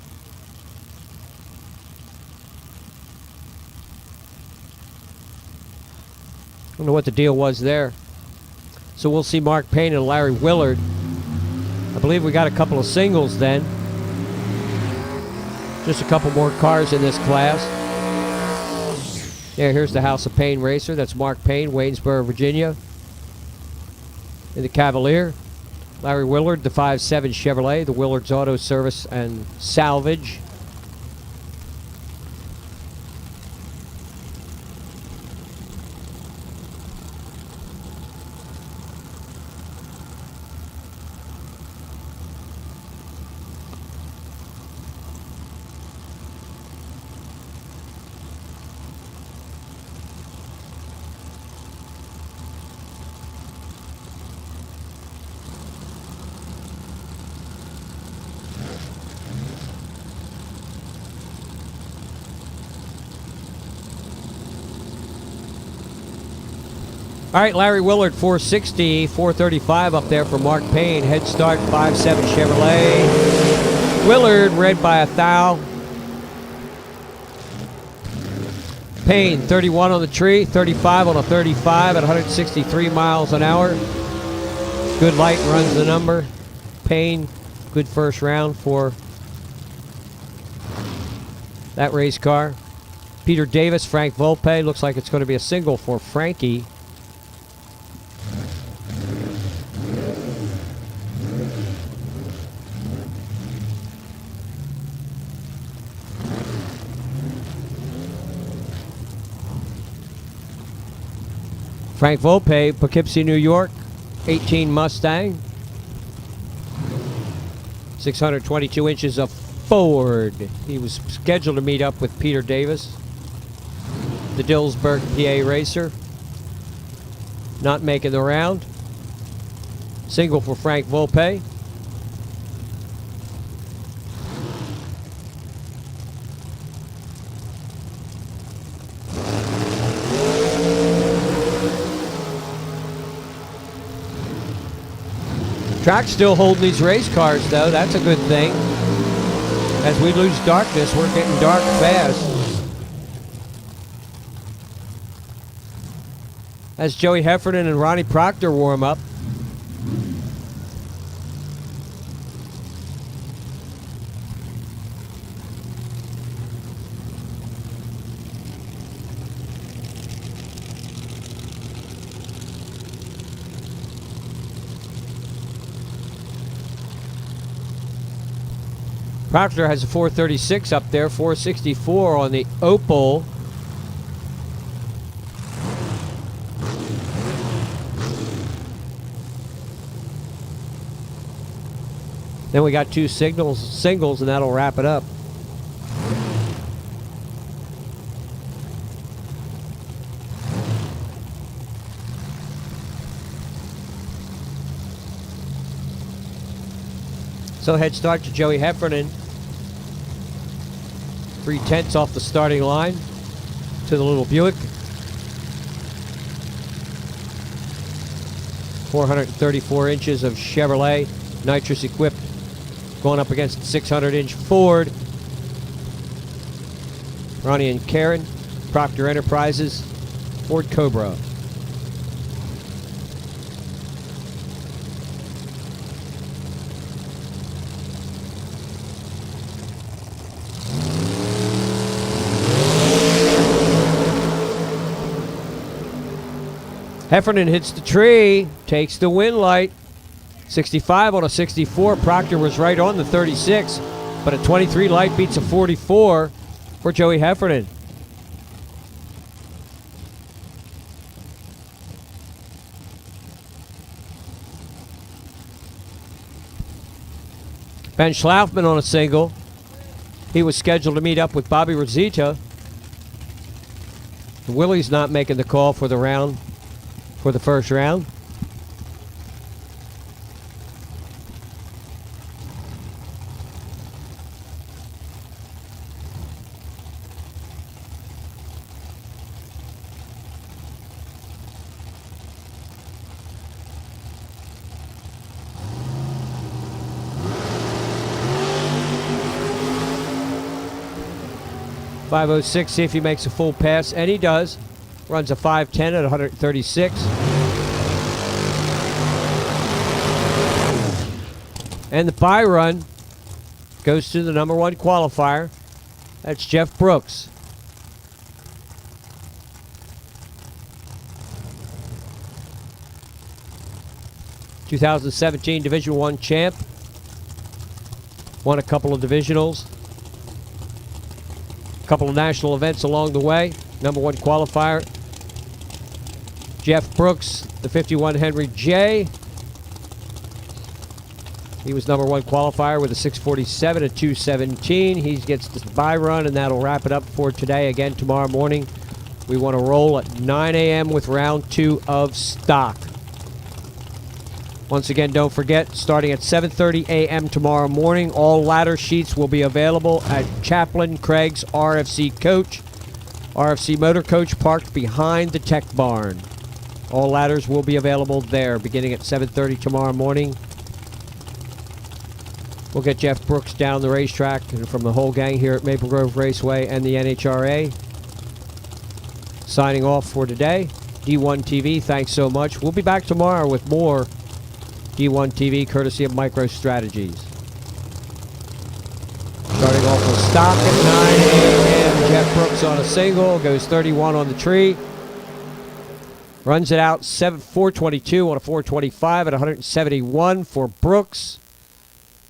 I don't know what the deal was there. So we'll see Mark Payne and Larry Willard. I believe we got a couple of singles then. Just a couple more cars in this class. Yeah, here's the House of Payne racer. That's Mark Payne, Waynesboro, Virginia. In the Cavalier. Larry Willard, the 5.7 Chevrolet, the Willard's Auto Service and Salvage. All right, Larry Willard, 460, 435 up there for Mark Payne. Head start, 5-7 Chevrolet. Willard, red by a thou. Payne, 31 on the tree, 35 on a 35 at 163 miles an hour. Good light runs the number. Payne, good first round for that race car. Peter Davis, Frank Volpe. Looks like it's going to be a single for Frankie. Frank Volpe, Poughkeepsie, New York, 18 Mustang. 622 inches of Ford. He was scheduled to meet up with Peter Davis, the Dillsburg, PA racer. Not making the round. Single for Frank Volpe. Track's still holding these race cars, though. That's a good thing. As we lose darkness, we're getting dark fast. As Joey Heffernan and Ronnie Proctor warm up. Proctor has a 436 up there, 464 on the Opal. Then we got two singles, and that'll wrap it up. So head start to Joey Heffernan. 3/10 off the starting line to the little Buick. 434 inches of Chevrolet, nitrous equipped, going up against the 600-inch Ford. Ronnie and Karen, Proctor Enterprises, Ford Cobra. Heffernan hits the tree, takes the win light. 65 on a 64. Proctor was right on the 36, but a 23 light beats a 44 for Joey Heffernan. Ben Schlaufman on a single. He was scheduled to meet up with Bobby Rosita. Willie's not making the call for the round. For the first round. .506, see if he makes a full pass, and he does. Runs a 5:10 at 136. And the bye run goes to the number one qualifier. That's Jeff Brooks. (2017) Division I champ. Won a couple of divisionals. A couple of national events along the way. Number one qualifier. Jeff Brooks, the 51 Henry J. He was number one qualifier with a 647 at 217. He gets the bye run, and that'll wrap it up for today. Again, tomorrow morning, we want to roll at 9 a.m. with round 2 of stock. Once again, don't forget, starting at 7:30 a.m. tomorrow morning, all ladder sheets will be available at Chaplain Craig's RFC Coach. RFC Motor Coach parked behind the Tech Barn. All ladders will be available there beginning at 7:30 tomorrow morning. We'll get Jeff Brooks down the racetrack and from the whole gang here at Maple Grove Raceway and the NHRA. Signing off for today. D1TV, thanks so much. We'll be back tomorrow with more D1TV courtesy of MicroStrategies. Starting off with stock at 9 a.m. Jeff Brooks on a single, goes 31 on the tree. Runs it out 422 on a 425 at 171 for Brooks.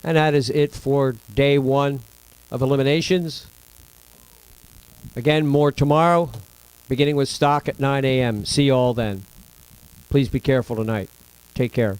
And that is it for day one of eliminations. Again, more tomorrow, beginning with stock at 9 a.m. See you all then. Please be careful tonight. Take care.